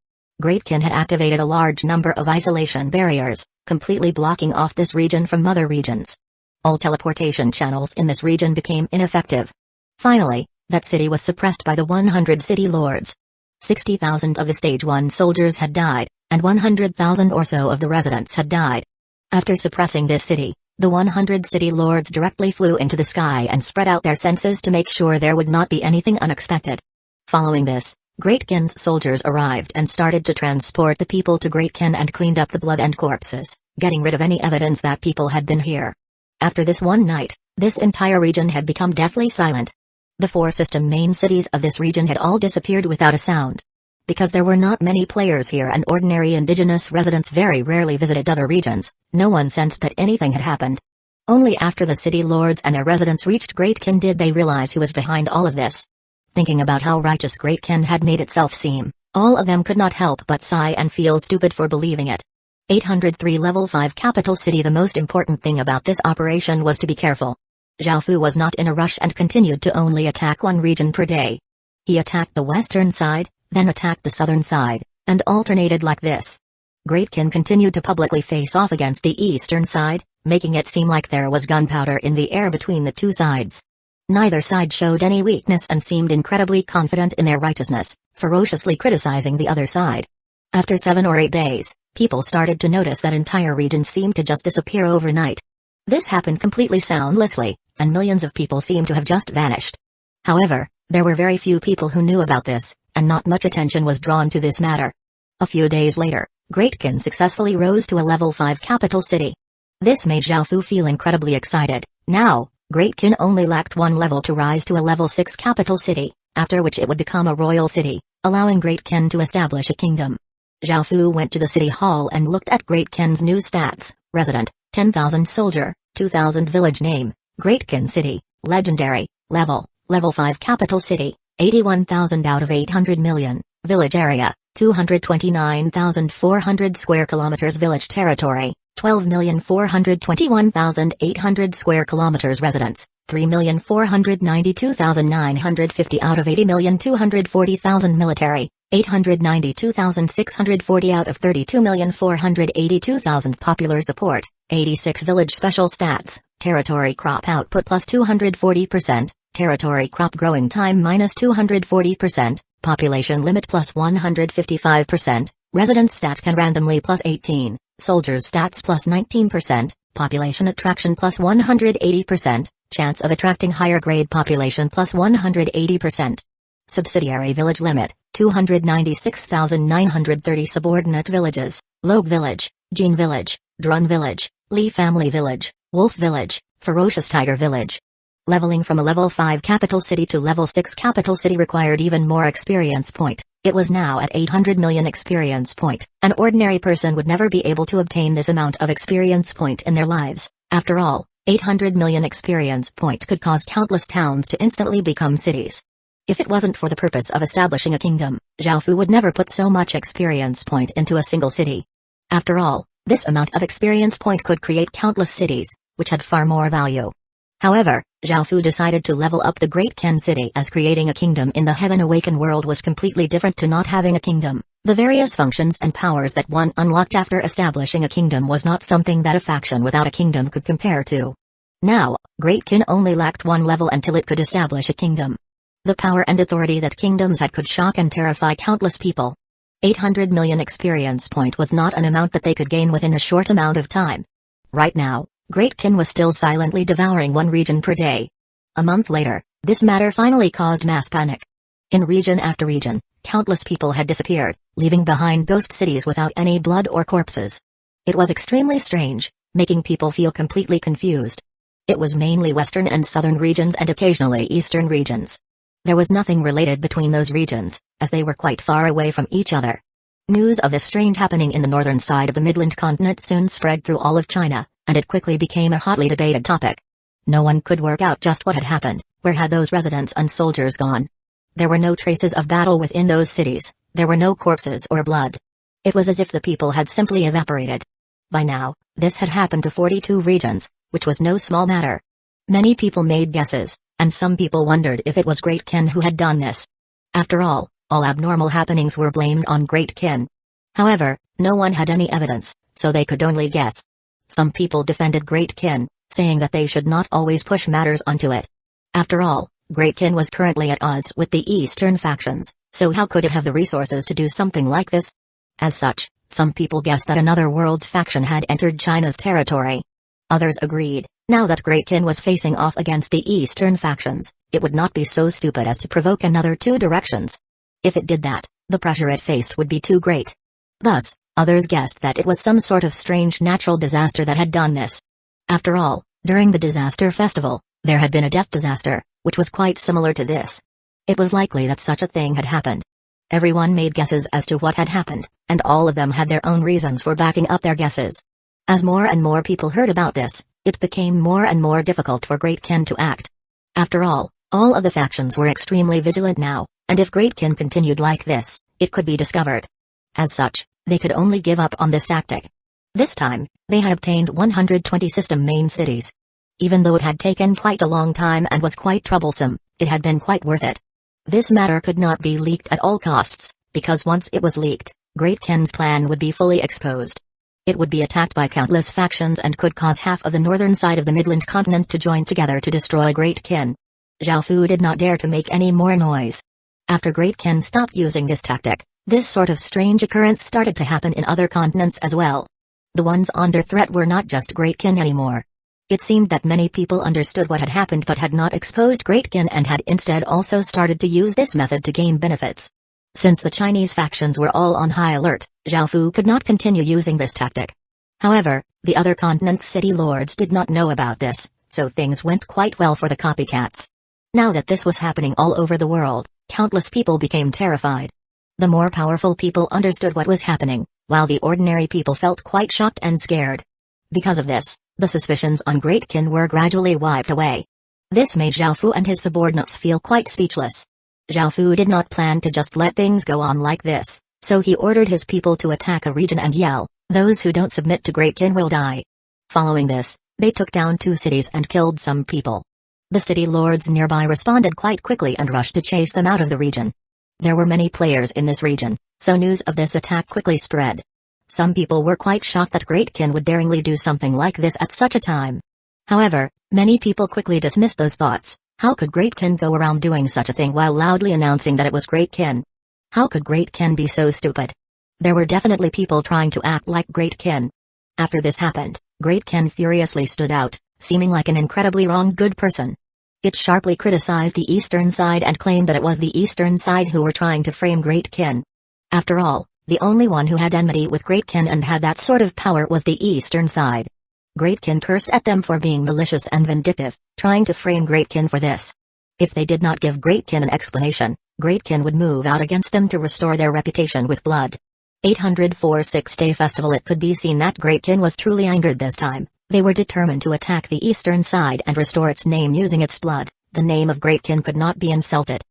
Great Kin had activated a large number of isolation barriers, completely blocking off this region from other regions. All teleportation channels in this region became ineffective. Finally, that city was suppressed by the 100 city lords. 60,000 of the Stage 1 soldiers had died, and 100,000 or so of the residents had died. After suppressing this city, the 100 city lords directly flew into the sky and spread out their senses to make sure there would not be anything unexpected. Following this, Great Kin's soldiers arrived and started to transport the people to Great Kin and cleaned up the blood and corpses, getting rid of any evidence that people had been here. After this one night, this entire region had become deathly silent. The 4 system main cities of this region had all disappeared without a sound. Because there were not many players here and ordinary indigenous residents very rarely visited other regions, no one sensed that anything had happened. Only after the city lords and their residents reached Great Kin did they realize who was behind all of this. Thinking about how righteous Great Kin had made itself seem, all of them could not help but sigh and feel stupid for believing it. 803 Level 5 Capital City. The most important thing about this operation was to be careful. Zhao was not in a rush and continued to only attack one region per day. He attacked the western side, then attacked the southern side, and alternated like this. Great Kin continued to publicly face off against the eastern side, making it seem like there was gunpowder in the air between the two sides. Neither side showed any weakness and seemed incredibly confident in their righteousness, ferociously criticizing the other side. After 7 or 8 days, people started to notice that entire regions seemed to just disappear overnight. This happened completely soundlessly, and millions of people seemed to have just vanished. However, there were very few people who knew about this, and not much attention was drawn to this matter. A few days later, Great Kin successfully rose to a level 5 capital city. This made Zhao feel incredibly excited. Now, Great Kin only lacked 1 level to rise to a level 6 capital city, after which it would become a royal city, allowing Great Kin to establish a kingdom. Zhao went to the city hall and looked at Great Kin's new stats: resident, 10,000 soldier, 2,000 village name, Great Kin city, legendary, level 5 capital city, 81,000 out of 800 million, village area, 229,400 square kilometers, village territory, 12,421,800 square kilometers, residents, 3,492,950 out of 80,240,000, military, 892,640 out of 32,482,000, popular support, 86, village special stats, territory crop output plus 240%, territory crop growing time minus 240%, population limit plus 155%, residence stats can randomly plus 18, soldiers stats plus 19%, population attraction plus 180%, chance of attracting higher grade population plus 180%. Subsidiary village limit, 296,930, subordinate villages, Logue village, Jin village, Drun village, Li family village, Wolf village, Ferocious tiger village. Leveling from a level 5 capital city to level 6 capital city required even more experience point. It was now at 800 million experience point. An ordinary person would never be able to obtain this amount of experience point in their lives. After all, 800 million experience point could cause countless towns to instantly become cities. If it wasn't for the purpose of establishing a kingdom, Zhao would never put so much experience point into a single city. After all, this amount of experience point could create countless cities, which had far more value. However, Zhao decided to level up the Great Kin city, as creating a kingdom in the Heaven Awakened world was completely different to not having a kingdom. The various functions and powers that one unlocked after establishing a kingdom was not something that a faction without a kingdom could compare to. Now, Great Kin only lacked 1 level until it could establish a kingdom. The power and authority that kingdoms had could shock and terrify countless people. 800 million experience point was not an amount that they could gain within a short amount of time. Right now, Great Kin was still silently devouring 1 region per day. A month later, this matter finally caused mass panic. In region after region, countless people had disappeared, leaving behind ghost cities without any blood or corpses. It was extremely strange, making people feel completely confused. It was mainly western and southern regions and occasionally eastern regions. There was nothing related between those regions, as they were quite far away from each other. News of this strange happening in the northern side of the Midland continent soon spread through all of China, and it quickly became a hotly debated topic. No one could work out just what had happened. Where had those residents and soldiers gone? There were no traces of battle within those cities, there were no corpses or blood. It was as if the people had simply evaporated. By now, this had happened to 42 regions, which was no small matter. Many people made guesses, and some people wondered if it was Great Kin who had done this. After all abnormal happenings were blamed on Great Kin. However, no one had any evidence, so they could only guess. Some people defended Great Kin, saying that they should not always push matters onto it. After all, Great Kin was currently at odds with the Eastern factions, so how could it have the resources to do something like this? As such, some people guessed that another world's faction had entered China's territory. Others agreed, now that Great Kin was facing off against the Eastern factions, it would not be so stupid as to provoke another 2 directions. If it did that, the pressure it faced would be too great. Thus, others guessed that it was some sort of strange natural disaster that had done this. After all, during the disaster festival, there had been a death disaster, which was quite similar to this. It was likely that such a thing had happened. Everyone made guesses as to what had happened, and all of them had their own reasons for backing up their guesses. As more and more people heard about this, it became more and more difficult for Great Kin to act. After all of the factions were extremely vigilant now, and if Great Kin continued like this, it could be discovered. As such, they could only give up on this tactic. This time, they had obtained 120 system main cities. Even though it had taken quite a long time and was quite troublesome, it had been quite worth it. This matter could not be leaked at all costs, because once it was leaked, Great Kin's plan would be fully exposed. It would be attacked by countless factions and could cause half of the northern side of the Midland continent to join together to destroy Great Kin. Zhao Fu did not dare to make any more noise. After Great Kin stopped using this tactic, this sort of strange occurrence started to happen in other continents as well. The ones under threat were not just Great Kin anymore. It seemed that many people understood what had happened but had not exposed Great Kin and had instead also started to use this method to gain benefits. Since the Chinese factions were all on high alert, Zhao Fu could not continue using this tactic. However, the other continents' city lords did not know about this, so things went quite well for the copycats. Now that this was happening all over the world, countless people became terrified. The more powerful people understood what was happening, while the ordinary people felt quite shocked and scared. Because of this, the suspicions on Great Kin were gradually wiped away. This made Zhao Fu and his subordinates feel quite speechless. Zhao Fu did not plan to just let things go on like this, so he ordered his people to attack a region and yell, "Those who don't submit to Great Kin will die." Following this, they took down 2 cities and killed some people. The city lords nearby responded quite quickly and rushed to chase them out of the region. There were many players in this region, so news of this attack quickly spread. Some people were quite shocked that Great Kin would daringly do something like this at such a time. However, many people quickly dismissed those thoughts. How could Great Kin go around doing such a thing while loudly announcing that it was Great Kin? How could Great Kin be so stupid? There were definitely people trying to act like Great Kin. After this happened, Great Kin furiously stood out, seeming like an incredibly wrong good person. It sharply criticized the Eastern side and claimed that it was the Eastern side who were trying to frame Great Kin. After all, the only one who had enmity with Great Kin and had that sort of power was the Eastern side. Great Kin cursed at them for being malicious and vindictive, trying to frame Great Kin for this. If they did not give Great Kin an explanation, Great Kin would move out against them to restore their reputation with blood. 804 Six-Day Festival. It could be seen that Great Kin was truly angered this time. They were determined to attack the Eastern side and restore its name using its blood. The name of Great Kin could not be insulted.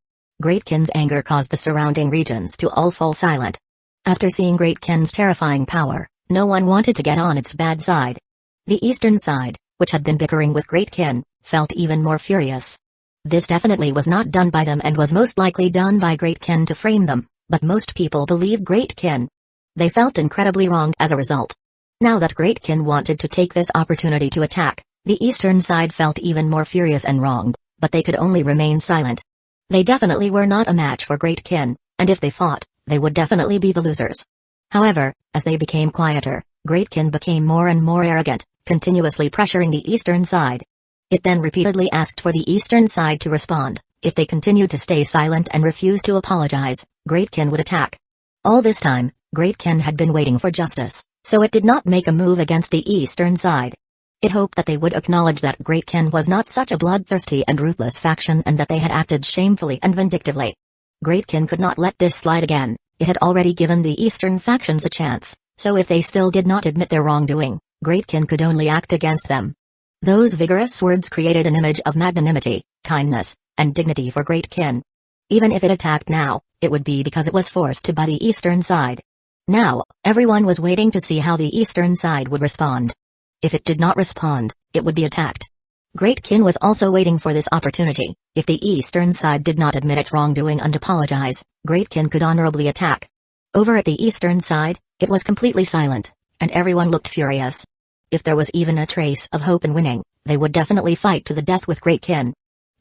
Great Kin's anger caused the surrounding regions to all fall silent. After seeing Great Kin's terrifying power, no one wanted to get on its bad side. The Eastern side, which had been bickering with Great Kin, felt even more furious. This definitely was not done by them and was most likely done by Great Kin to frame them, but most people believed Great Kin. They felt incredibly wronged as a result. Now that Great Kin wanted to take this opportunity to attack, the Eastern side felt even more furious and wronged, but they could only remain silent. They definitely were not a match for Great Kin, and if they fought, they would definitely be the losers. However, as they became quieter, Great Kin became more and more arrogant, continuously pressuring the Eastern side. It then repeatedly asked for the Eastern side to respond. If they continued to stay silent and refuse to apologize, Great Kin would attack. All this time, Great Kin had been waiting for justice, so it did not make a move against the Eastern side. It hoped that they would acknowledge that Great Kin was not such a bloodthirsty and ruthless faction and that they had acted shamefully and vindictively. Great Kin could not let this slide again. It had already given the Eastern factions a chance, so if they still did not admit their wrongdoing, Great Kin could only act against them. Those vigorous words created an image of magnanimity, kindness, and dignity for Great Kin. Even if it attacked now, it would be because it was forced to by the Eastern side. Now, everyone was waiting to see how the Eastern side would respond. If it did not respond, it would be attacked. Great Kin was also waiting for this opportunity. If the Eastern side did not admit its wrongdoing and apologize, Great Kin could honorably attack. Over at the Eastern side, it was completely silent, and everyone looked furious. If there was even a trace of hope in winning, they would definitely fight to the death with Great Kin.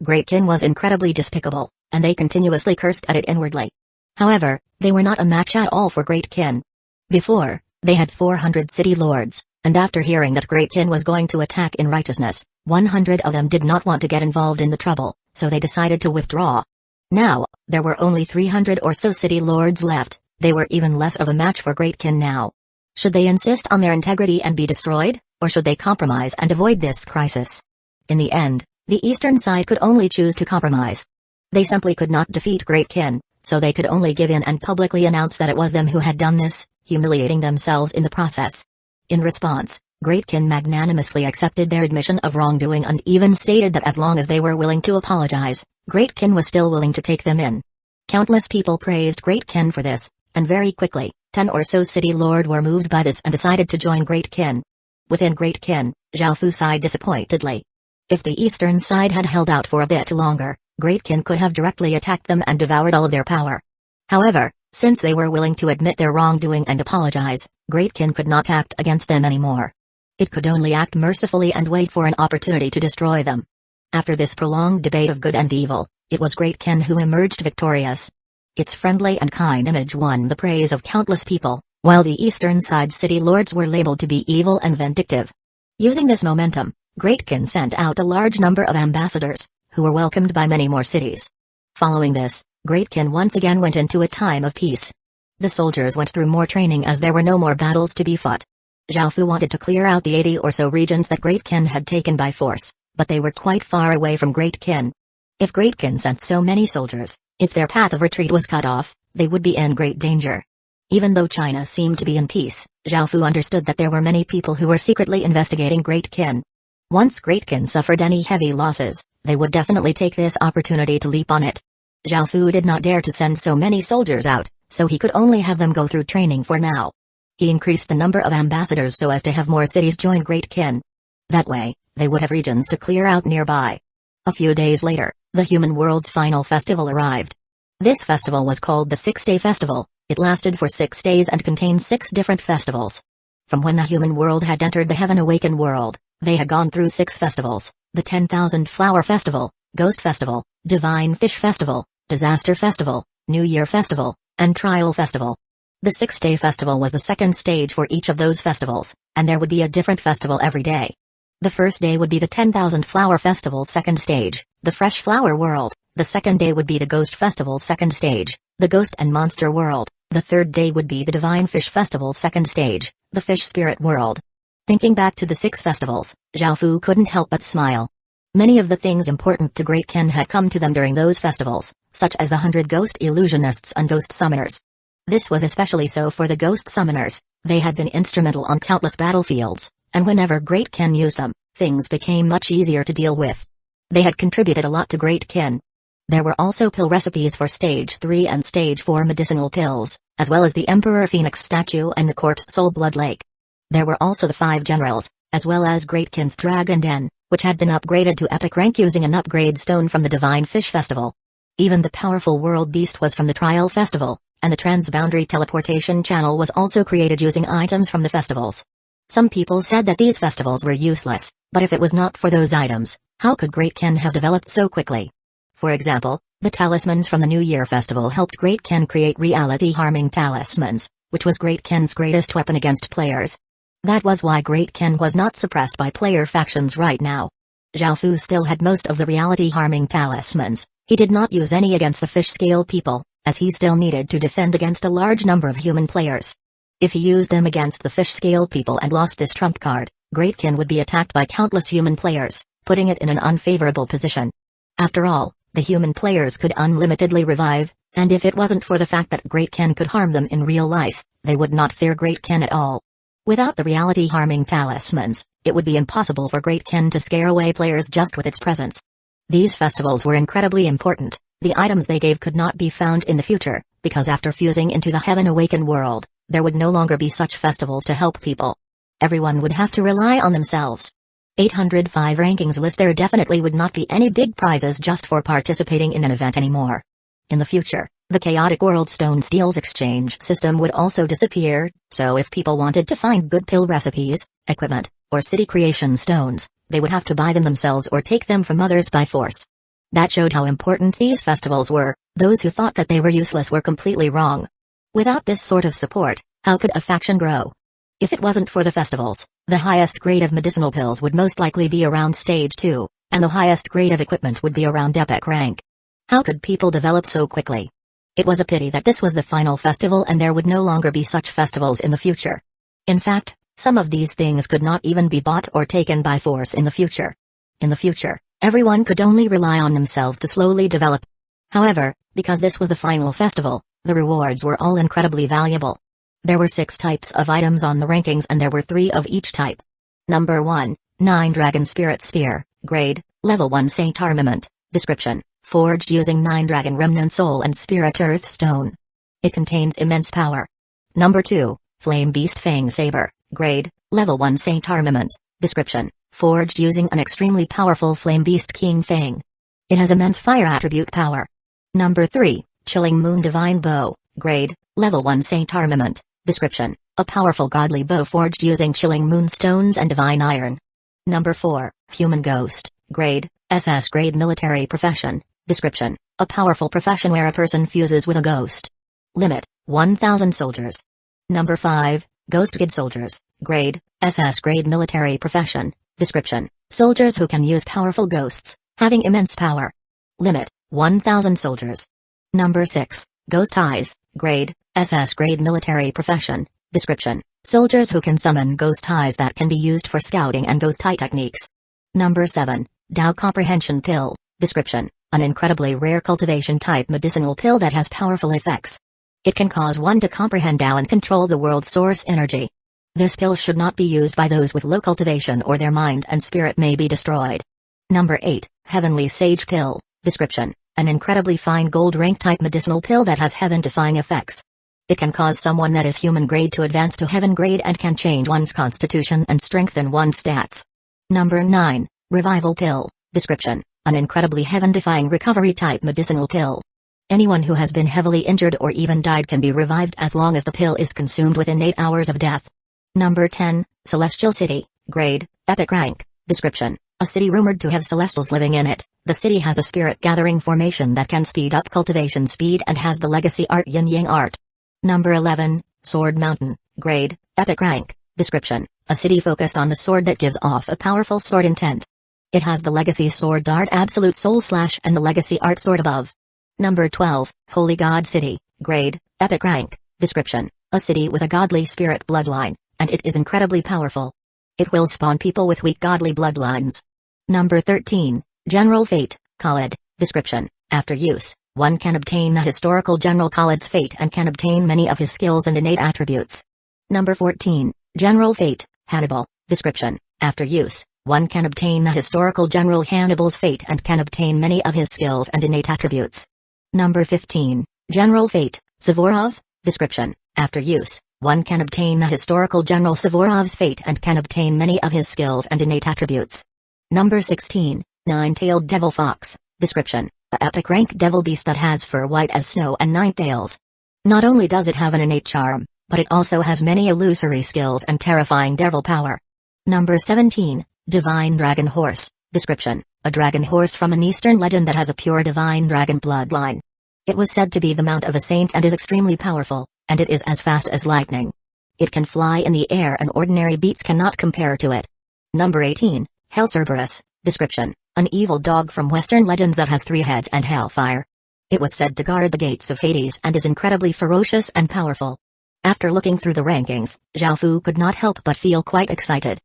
Great Kin was incredibly despicable, and they continuously cursed at it inwardly. However, they were not a match at all for Great Kin. Before, they had 400 city lords, and after hearing that Great Kin was going to attack in righteousness, 100 of them did not want to get involved in the trouble, so they decided to withdraw. Now, there were only 300 or so city lords left. They were even less of a match for Great Kin now. Should they insist on their integrity and be destroyed, or should they compromise and avoid this crisis? In the end, The eastern side could only choose to compromise. They simply could not defeat Great Kin, so they could only give in and publicly announce that it was them who had done this, humiliating themselves in the process. In response, Great Kin magnanimously accepted their admission of wrongdoing and even stated that as long as they were willing to apologize, Great Kin was still willing to take them in. Countless people praised Great Kin for this, and very quickly, 10 or so city lords were moved by this and decided to join Great Kin. Within Great Kin, Zhao Fu sighed disappointedly. If the eastern side had held out for a bit longer, Great Kin could have directly attacked them and devoured all of their power. However, since they were willing to admit their wrongdoing and apologize, Great Kin could not act against them anymore. It could only act mercifully and wait for an opportunity to destroy them. After this prolonged debate of good and evil, it was Great Kin who emerged victorious. Its friendly and kind image won the praise of countless people, while the eastern side city lords were labeled to be evil and vindictive. Using this momentum, Great Kin sent out a large number of ambassadors, who were welcomed by many more cities. Following this, Great Kin once again went into a time of peace. The soldiers went through more training as there were no more battles to be fought. Zhao Fu wanted to clear out the 80 or so regions that Great Kin had taken by force, but they were quite far away from Great Kin. If Great Kin sent so many soldiers, if their path of retreat was cut off, they would be in great danger. Even though China seemed to be in peace, Zhao Fu understood that there were many people who were secretly investigating Great Kin. Once Great Kin suffered any heavy losses, they would definitely take this opportunity to leap on it. Zhao Fu did not dare to send so many soldiers out, so he could only have them go through training for now. He increased the number of ambassadors so as to have more cities join Great Kin. That way, they would have regions to clear out nearby. A few days later, the human world's final festival arrived. This festival was called the 6-Day Festival. It lasted for 6 days and contained 6 different festivals. From when the human world had entered the Heaven Awakened world, they had gone through 6 festivals: the 10,000 Flower Festival, Ghost Festival, Divine Fish Festival, Disaster Festival, New Year Festival, and Trial Festival. The 6-Day Festival was the second stage for each of those festivals, and there would be a different festival every day. The first day would be the 10,000 Flower Festival's second stage, the Fresh Flower World. The second day would be the Ghost Festival's second stage, the Ghost and Monster World. The third day would be the Divine Fish Festival's second stage, the Fish Spirit World. Thinking back to the 6 festivals, Zhao Fu couldn't help but smile. Many of the things important to Great Kin had come to them during those festivals, such as the 100 ghost illusionists and ghost summoners. This was especially so for the ghost summoners. They had been instrumental on countless battlefields, and whenever Great Kin used them, things became much easier to deal with. They had contributed a lot to Great Kin. There were also pill recipes for Stage 3 and Stage 4 medicinal pills, as well as the Emperor Phoenix statue and the Corpse Soul Blood Lake. There were also the 5 generals, as well as Great Kin's Dragon Den, which had been upgraded to epic rank using an upgrade stone from the Divine Fish Festival. Even the powerful World Beast was from the Trial Festival, and the Transboundary Teleportation Channel was also created using items from the festivals. Some people said that these festivals were useless, but if it was not for those items, how could Great Kin have developed so quickly? For example, the talismans from the New Year Festival helped Great Kin create reality-harming talismans, which was Great Kin's greatest weapon against players. That was why Great Kin was not suppressed by player factions right now. Zhao Fu still had most of the reality-harming talismans. He did not use any against the fish-scale people, as he still needed to defend against a large number of human players. If he used them against the fish-scale people and lost this trump card, Great Kin would be attacked by countless human players, putting it in an unfavorable position. After all, the human players could unlimitedly revive, and if it wasn't for the fact that Great Kin could harm them in real life, they would not fear Great Kin at all. Without the reality-harming talismans, it would be impossible for Great Kin to scare away players just with its presence. These festivals were incredibly important. The items they gave could not be found in the future, because after fusing into the Heaven Awakened world, there would no longer be such festivals to help people. Everyone would have to rely on themselves. 805 rankings list. There definitely would not be any big prizes just for participating in an event anymore. In the future, the Chaotic World Stone Steals exchange system would also disappear, so if people wanted to find good pill recipes, equipment, or city creation stones, they would have to buy them themselves or take them from others by force. That showed how important these festivals were. Those who thought that they were useless were completely wrong. Without this sort of support, how could a faction grow? If it wasn't for the festivals, the highest grade of medicinal pills would most likely be around Stage 2, and the highest grade of equipment would be around Epic rank. How could people develop so quickly? It was a pity that this was the final festival and there would no longer be such festivals in the future. In fact, some of these things could not even be bought or taken by force in the future. In the future, Everyone could only rely on themselves to slowly develop. However, because this was the final festival, the rewards were all incredibly valuable. There were 6 types of items on the rankings and there were 3 of each type. Number 1, 9 Dragon Spirit Spear, Grade, Level 1 Saint Armament, Description, forged using 9 Dragon Remnant Soul and Spirit Earth Stone. It contains immense power. Number 2, Flame Beast Fang Saber, Grade, Level 1 Saint Armament, Description, forged using an extremely powerful Flame Beast King Fang. It has immense fire attribute power. Number 3, Chilling Moon Divine Bow, Grade, Level 1 Saint Armament, Description, a powerful godly bow forged using Chilling Moon Stones and Divine Iron. Number 4, Human Ghost, Grade, SS Grade Military Profession, Description, a powerful profession where a person fuses with a ghost. Limit, 1,000 soldiers. Number 5, Ghost Kid Soldiers, Grade, SS Grade Military Profession, Description, soldiers who can use powerful ghosts, having immense power. Limit, 1,000 soldiers. Number 6, Ghost Eyes, Grade, SS Grade Military Profession, Description, soldiers who can summon ghost eyes that can be used for scouting and ghost eye techniques. Number 7, Tao Comprehension Pill, Description, an incredibly rare cultivation type medicinal pill that has powerful effects. It can cause one to comprehend Tao and control the world's source energy. This pill should not be used by those with low cultivation or their mind and spirit may be destroyed. Number 8, Heavenly Sage Pill, Description, an incredibly fine gold rank type medicinal pill that has heaven-defying effects. It can cause someone that is human grade to advance to heaven grade and can change one's constitution and strengthen one's stats. Number 9, Revival Pill, Description, an incredibly heaven-defying recovery type medicinal pill. Anyone who has been heavily injured or even died can be revived as long as the pill is consumed within 8 hours of death. Number 10, Celestial City, Grade, Epic Rank, Description, a city rumored to have celestials living in it. The city has a spirit-gathering formation that can speed up cultivation speed and has the legacy art Yin-Yang art. Number 11, Sword Mountain, Grade, Epic Rank, Description, a city focused on the sword that gives off a powerful sword intent. It has the legacy sword Dart Absolute Soul Slash and the legacy art sword above. Number 12, Holy God City, Grade, Epic Rank, Description, a city with a godly spirit bloodline, and it is incredibly powerful. It will spawn people with weak godly bloodlines. Number 13, General Fate, Khalid, Description, after use, one can obtain the historical General Khalid's fate and can obtain many of his skills and innate attributes. Number 14, General Fate, Hannibal, Description, after use, one can obtain the historical General Hannibal's fate and can obtain many of his skills and innate attributes. Number 15, General Fate, Suvorov, Description, after use, one can obtain the historical General Suvorov's fate and can obtain many of his skills and innate attributes. Number 16, Nine-Tailed Devil Fox, Description, a epic rank devil beast that has fur white as snow and 9 tails. Not only does it have an innate charm, but it also has many illusory skills and terrifying devil power. Number 17, Divine Dragon Horse, Description, a dragon horse from an Eastern legend that has a pure divine dragon bloodline. It was said to be the mount of a saint and is extremely powerful, and it is as fast as lightning. It can fly in the air and ordinary beasts cannot compare to it. Number 18, Hellcerberus, Description, an evil dog from Western legends that has 3 heads and hellfire. It was said to guard the gates of Hades and is incredibly ferocious and powerful. After looking through the rankings, Zhao Fu could not help but feel quite excited.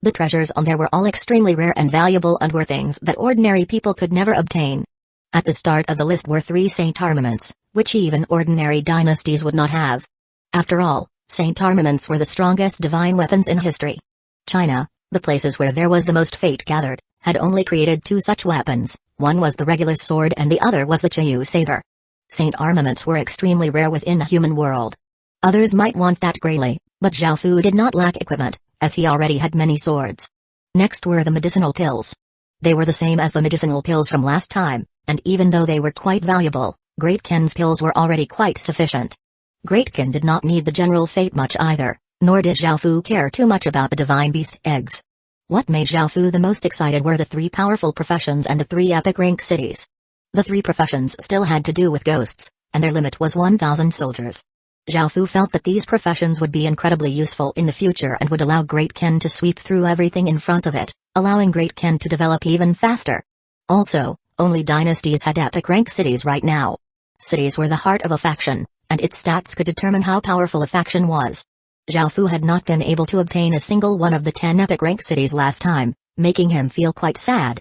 The treasures on there were all extremely rare and valuable and were things that ordinary people could never obtain. At the start of the list were 3 saint armaments, which even ordinary dynasties would not have. After all, saint armaments were the strongest divine weapons in history. China, the places where there was the most fate gathered, had only created 2 such weapons, one was the regular sword and the other was the Chiyu saber. Saint armaments were extremely rare within the human world. Others might want that greatly, but Zhao Fu did not lack equipment, as he already had many swords. Next were the medicinal pills. They were the same as the medicinal pills from last time, and even though they were quite valuable, Great Kin's pills were already quite sufficient. Great Kin did not need the general fate much either, nor did Zhao Fu care too much about the divine beast eggs. What made Zhao Fu the most excited were the 3 powerful professions and the 3 epic rank cities. The 3 professions still had to do with ghosts, and their limit was 1,000 soldiers. Zhao Fu felt that these professions would be incredibly useful in the future and would allow Great Kin to sweep through everything in front of it, allowing Great Kin to develop even faster. Also, only dynasties had epic rank cities right now. Cities were the heart of a faction, and its stats could determine how powerful a faction was. Zhao Fu had not been able to obtain a single one of the 10 epic rank cities last time, making him feel quite sad.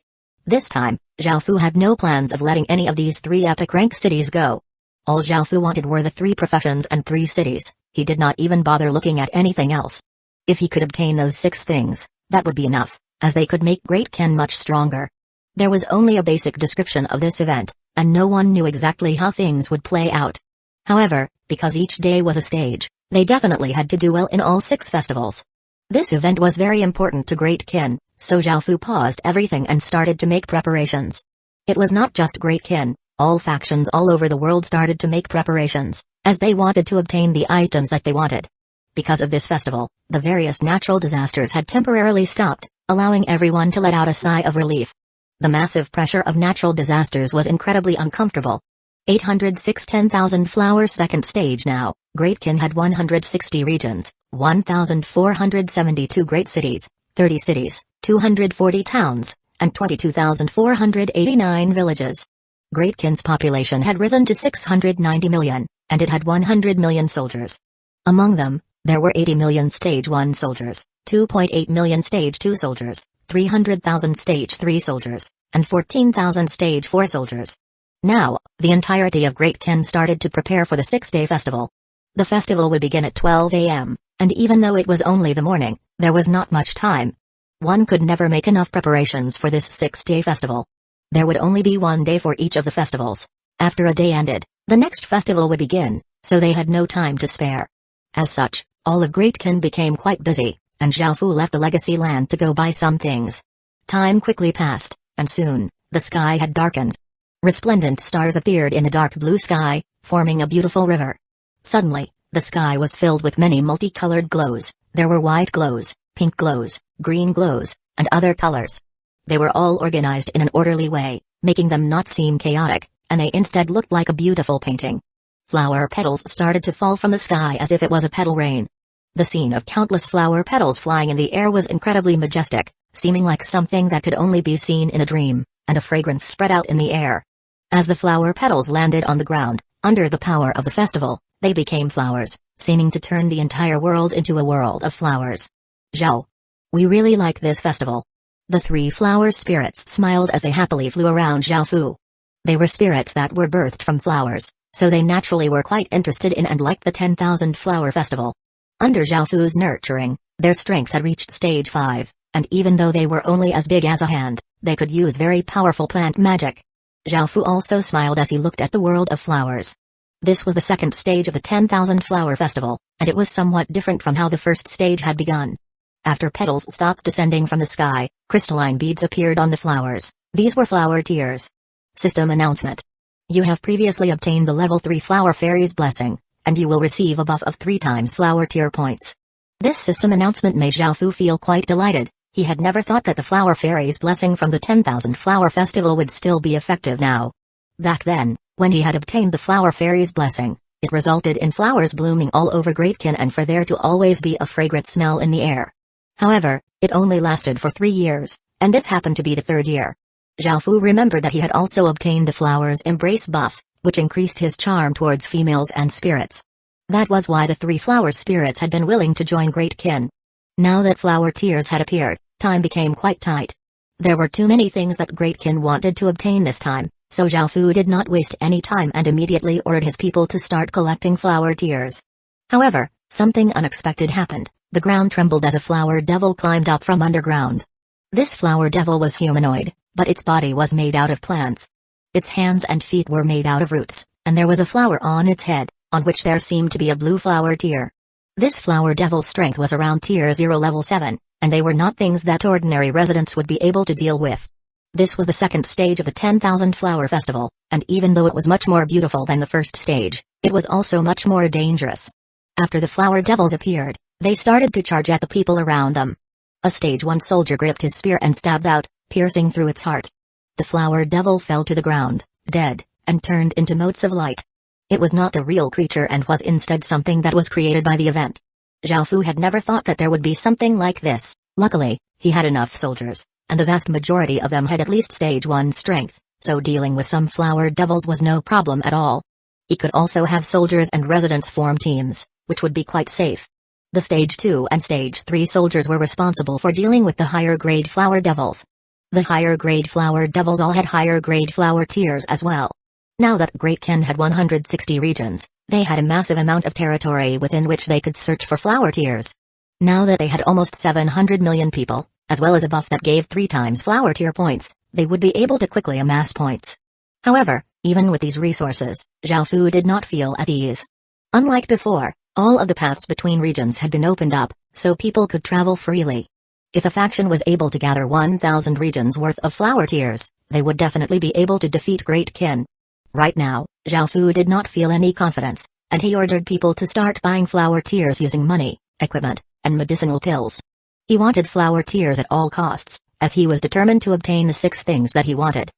This time, Xiaofu had no plans of letting any of these 3 epic rank cities go. All Xiaofu wanted were the 3 professions and 3 cities. He did not even bother looking at anything else. If he could obtain those 6 things, that would be enough, as they could make Great Kin much stronger. There was only a basic description of this event, and no one knew exactly how things would play out. However, because each day was a stage, they definitely had to do well in all 6 festivals. This event was very important to Great Kin, so Xiaofu paused everything and started to make preparations. It was not just Great Kin, all factions all over the world started to make preparations, as they wanted to obtain the items that they wanted. Because of this festival, the various natural disasters had temporarily stopped, allowing everyone to let out a sigh of relief. The massive pressure of natural disasters was incredibly uncomfortable. 806 10,000 flowers second stage now, Great Kin had 160 regions, 1,472 great cities, 30 cities, 240 towns, and 22,489 villages. Great Kin's population had risen to 690 million, and it had 100 million soldiers. Among them, there were 80 million Stage 1 soldiers, 2.8 million Stage 2 soldiers, 300,000 Stage 3 soldiers, and 14,000 Stage 4 soldiers. Now, the entirety of Great Kin started to prepare for the 6-day festival. The festival would begin at 12 a.m., and even though it was only the morning, there was not much time. One could never make enough preparations for this 6-day festival. There would only be 1 day for each of the festivals. After a day ended, the next festival would begin, so they had no time to spare. As such, all of Great Kin became quite busy, and Xiaofu left the legacy land to go buy some things. Time quickly passed, and soon, the sky had darkened. Resplendent stars appeared in the dark blue sky, forming a beautiful river. Suddenly, the sky was filled with many multicolored glows. There were white glows, pink glows, green glows, and other colors. They were all organized in an orderly way, making them not seem chaotic, and they instead looked like a beautiful painting. Flower petals started to fall from the sky as if it was a petal rain. The scene of countless flower petals flying in the air was incredibly majestic, seeming like something that could only be seen in a dream, and a fragrance spread out in the air. As the flower petals landed on the ground, under the power of the festival, they became flowers, seeming to turn the entire world into a world of flowers. Zhao. We really like this festival. The 3 flower spirits smiled as they happily flew around Xiaofu. They were spirits that were birthed from flowers, so they naturally were quite interested in and liked the 10,000 flower festival. Under Xiaofu's nurturing, their strength had reached stage 5, and even though they were only as big as a hand, they could use very powerful plant magic. Xiaofu also smiled as he looked at the world of flowers. This was the 2nd stage of the 10,000 flower festival, and it was somewhat different from how the first stage had begun. After petals stopped descending from the sky, crystalline beads appeared on the flowers. These were flower tears. System announcement. You have previously obtained the level 3 Flower Fairy's blessing, and you will receive a buff of 3 times flower tier points. This system announcement made Xiaofu feel quite delighted. He had never thought that the Flower Fairy's blessing from the 10,000 Flower Festival would still be effective now. Back then, when he had obtained the Flower Fairy's blessing, it resulted in flowers blooming all over Great Kin and for there to always be a fragrant smell in the air. However, it only lasted for 3 years, and this happened to be the 3rd year. Xiaofu remembered that he had also obtained the Flower's Embrace buff, which increased his charm towards females and spirits. That was why the 3 flower spirits had been willing to join Great Kin. Now that flower tears had appeared, time became quite tight. There were too many things that Great Kin wanted to obtain this time, so Xiaofu did not waste any time and immediately ordered his people to start collecting flower tears. However, something unexpected happened. The ground trembled as a flower devil climbed up from underground. This flower devil was humanoid, but its body was made out of plants. Its hands and feet were made out of roots, and there was a flower on its head, on which there seemed to be a blue flower tear. This flower devil's strength was around tier 0 level 7, and they were not things that ordinary residents would be able to deal with. This was the 2nd stage of the 10,000 Flower Festival, and even though it was much more beautiful than the first stage, it was also much more dangerous. After the flower devils appeared, they started to charge at the people around them. A stage 1 soldier gripped his spear and stabbed out, piercing through its heart. The flower devil fell to the ground, dead, and turned into motes of light. It was not a real creature and was instead something that was created by the event. Xiaofu had never thought that there would be something like this. Luckily, he had enough soldiers, and the vast majority of them had at least stage 1 strength, so dealing with some flower devils was no problem at all. He could also have soldiers and residents form teams, which would be quite safe. The stage 2 and stage 3 soldiers were responsible for dealing with the higher grade flower devils. The higher grade flower devils all had higher grade flower tiers as well. Now that Great Kin had 160 regions, they had a massive amount of territory within which they could search for flower tiers. Now that they had almost 700 million people, as well as a buff that gave 3 times flower tier points, they would be able to quickly amass points. However, even with these resources, Zhao Fu did not feel at ease. Unlike before, all of the paths between regions had been opened up, so people could travel freely. If a faction was able to gather 1,000 regions worth of flower tiers, they would definitely be able to defeat Great Kin. Right now, Zhao Fu did not feel any confidence, and he ordered people to start buying flower tiers using money, equipment, and medicinal pills. He wanted flower tiers at all costs, as he was determined to obtain the 6 things that he wanted.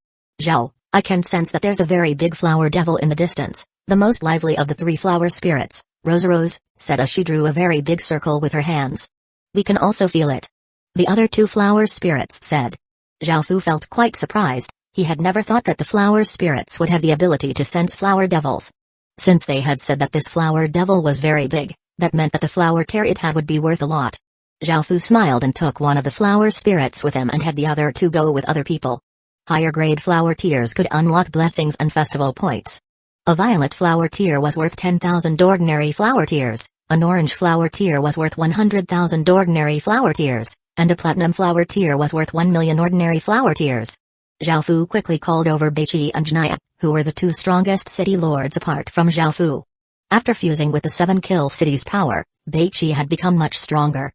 Zhao, I can sense that there's a very big flower devil in the distance, the most lively of the 3 flower spirits, Rose said as she drew a very big circle with her hands. We can also feel it. The other 2 flower spirits said. Zhao Fu felt quite surprised. He had never thought that the flower spirits would have the ability to sense flower devils. Since they had said that this flower devil was very big, that meant that the flower tier it had would be worth a lot. Zhao Fu smiled and took one of the flower spirits with him and had the other 2 go with other people. Higher grade flower tiers could unlock blessings and festival points. A violet flower tier was worth 10,000 ordinary flower tiers, an orange flower tier was worth 100,000 ordinary flower tiers, and a platinum flower tier was worth 1 million ordinary flower tiers. Zhao Fu quickly called over Beiqi and Jnaya, who were the 2 strongest city lords apart from Zhao Fu. After fusing with the 7 kill cities power, Beiqi had become much stronger.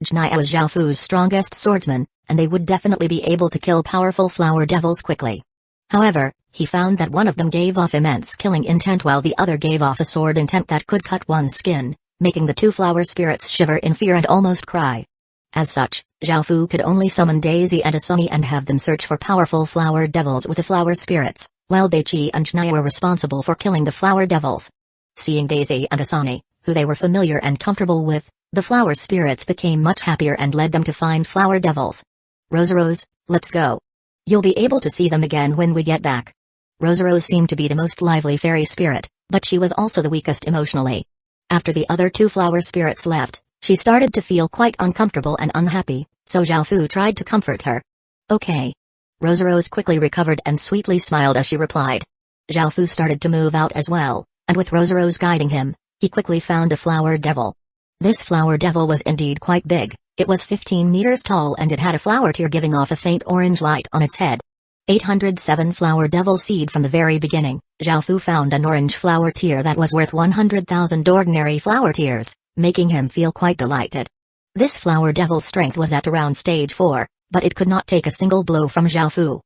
Jnaya was Zhao Fu's strongest swordsman, and they would definitely be able to kill powerful flower devils quickly. However, he found that one of them gave off immense killing intent while the other gave off a sword intent that could cut one's skin, making the 2 flower spirits shiver in fear and almost cry. As such, Zhao Fu could only summon Daisy and Asami and have them search for powerful flower devils with the flower spirits, while Beiqi and Jnaya were responsible for killing the flower devils. Seeing Daisy and Asami, who they were familiar and comfortable with, the flower spirits became much happier and led them to find flower devils. Rose, let's go. You'll be able to see them again when we get back. Rose seemed to be the most lively fairy spirit, but she was also the weakest emotionally. After the other 2 flower spirits left, she started to feel quite uncomfortable and unhappy, so Zhao Fu tried to comfort her. Okay. Rose quickly recovered and sweetly smiled as she replied. Zhao Fu started to move out as well, and with Rose guiding him, he quickly found a flower devil. This flower devil was indeed quite big. It was 15 meters tall and it had a flower tier giving off a faint orange light on its head. 807 flower devil seed. From the very beginning, Zhao Fu found an orange flower tier that was worth 100,000 ordinary flower tiers, making him feel quite delighted. This flower devil's strength was at around stage 4, but it could not take a single blow from Zhao Fu.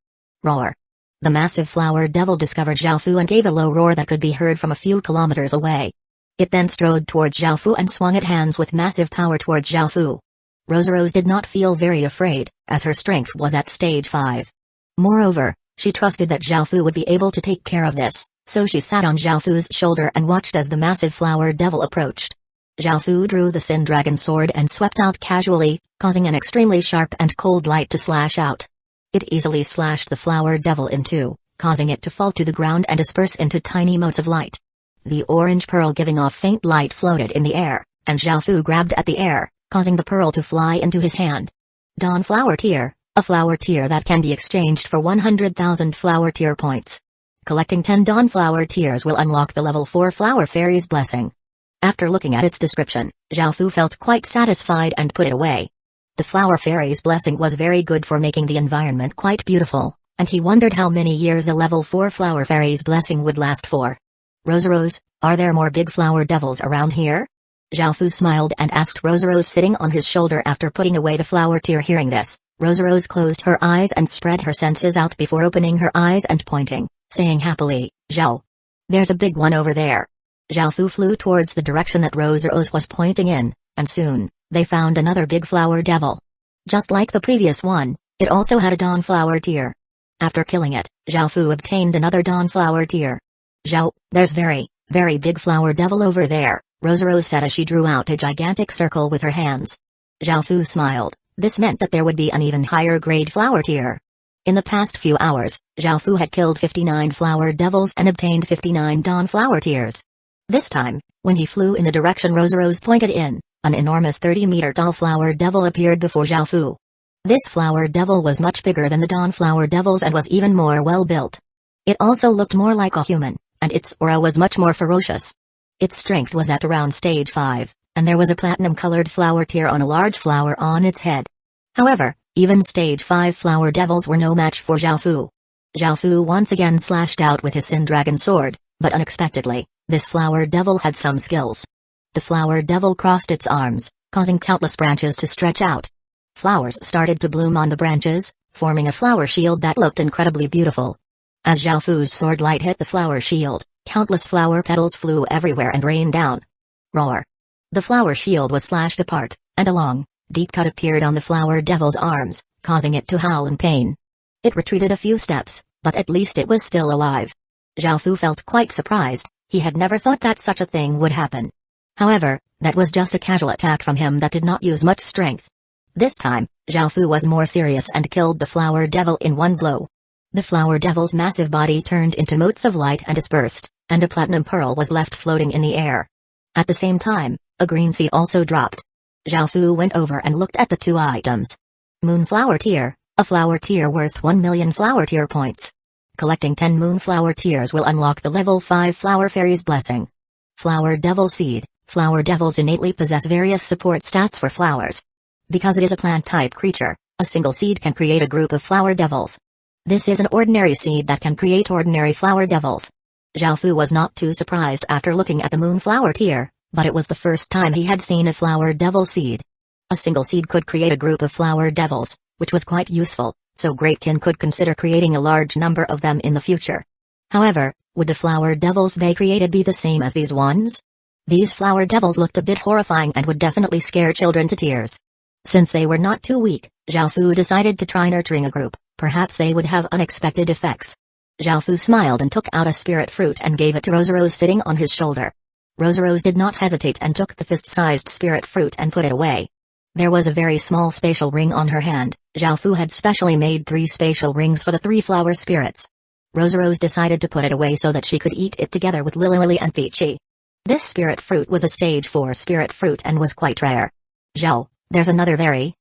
Roar. The massive flower devil discovered Zhao Fu and gave a low roar that could be heard from a few kilometers away. It then strode towards Zhao Fu and swung its hands with massive power towards Zhao Fu. Rose did not feel very afraid, as her strength was at stage 5. Moreover, she trusted that Zhao Fu would be able to take care of this, so she sat on Zhao Fu's shoulder and watched as the massive flower devil approached. Zhao Fu drew the Sin Dragon sword and swept out casually, causing an extremely sharp and cold light to slash out. It easily slashed the flower devil in 2, causing it to fall to the ground and disperse into tiny motes of light. The orange pearl giving off faint light floated in the air, and Zhao Fu grabbed at the air, causing the pearl to fly into his hand. Dawn Flower Tier, a flower tier that can be exchanged for 100,000 flower tier points. Collecting 10 Dawn Flower Tiers will unlock the level 4 Flower Fairy's Blessing. After looking at its description, Zhao Fu felt quite satisfied and put it away. The Flower Fairy's Blessing was very good for making the environment quite beautiful, and he wondered how many years the level 4 Flower Fairy's Blessing would last for. Rose, are there more big flower devils around here? Zhao Fu smiled and asked Rose sitting on his shoulder after putting away the flower tier. Hearing this, Rose closed her eyes and spread her senses out before opening her eyes and pointing, saying happily, Zhao. There's a big one over there. Zhao Fu flew towards the direction that Rose was pointing in, and soon, they found another big flower devil. Just like the previous one, it also had a Dawn Flower Tier. After killing it, Zhao Fu obtained another Dawn Flower Tier. Zhao, there's very big flower devil over there, Rose said as she drew out a gigantic circle with her hands. Zhao Fu smiled. This meant that there would be an even higher grade flower tier. In the past few hours, Zhao Fu had killed 59 flower devils and obtained 59 Dawn Flower Tiers. This time, when he flew in the direction Rose pointed in, an enormous 30-meter tall flower devil appeared before Zhao Fu. This flower devil was much bigger than the dawn flower devils and was even more well built. It also looked more like a human, and its aura was much more ferocious. Its strength was at around stage 5, and there was a platinum-colored flower tear on a large flower on its head. However, even stage 5 flower devils were no match for Xiaofu. Xiaofu once again slashed out with his Sin Dragon sword, but unexpectedly, this flower devil had some skills. The flower devil crossed its arms, causing countless branches to stretch out. Flowers started to bloom on the branches, forming a flower shield that looked incredibly beautiful. As Xiaofu's sword light hit the flower shield, countless flower petals flew everywhere and rained down. Roar! The flower shield was slashed apart, and a long, deep cut appeared on the flower devil's arms, causing it to howl in pain. It retreated a few steps, but at least it was still alive. Xiaofu felt quite surprised. He had never thought that such a thing would happen. However, that was just a casual attack from him that did not use much strength. This time, Xiaofu was more serious and killed the flower devil in one blow. The flower devil's massive body turned into motes of light and dispersed, and a platinum pearl was left floating in the air. At the same time, a green seed also dropped. Xiaofu went over and looked at the two items. Moonflower Tear, a flower tear worth 1 million flower tear points. Collecting 10 moonflower tears will unlock the level 5 flower fairy's blessing. Flower devil seed. Flower devils innately possess various support stats for flowers. Because it is a plant-type creature, a single seed can create a group of flower devils. This is an ordinary seed that can create ordinary flower devils. Xiaofu was not too surprised after looking at the moonflower tear, but it was the first time he had seen a flower devil seed. A single seed could create a group of flower devils, which was quite useful, so Greatkin could consider creating a large number of them in the future. However, would the flower devils they created be the same as these ones? These flower devils looked a bit horrifying and would definitely scare children to tears. Since they were not too weak, Xiaofu decided to try nurturing a group. Perhaps they would have unexpected effects. Xiaofu smiled and took out a spirit fruit and gave it to Rose sitting on his shoulder. Rose did not hesitate and took the fist-sized spirit fruit and put it away. There was a very small spatial ring on her hand. Xiaofu had specially made 3 spatial rings for the 3 flower spirits. Rose decided to put it away so that she could eat it together with Lily and Peachy. This spirit fruit was a stage 4 spirit fruit and was quite rare. Zhao, there's another very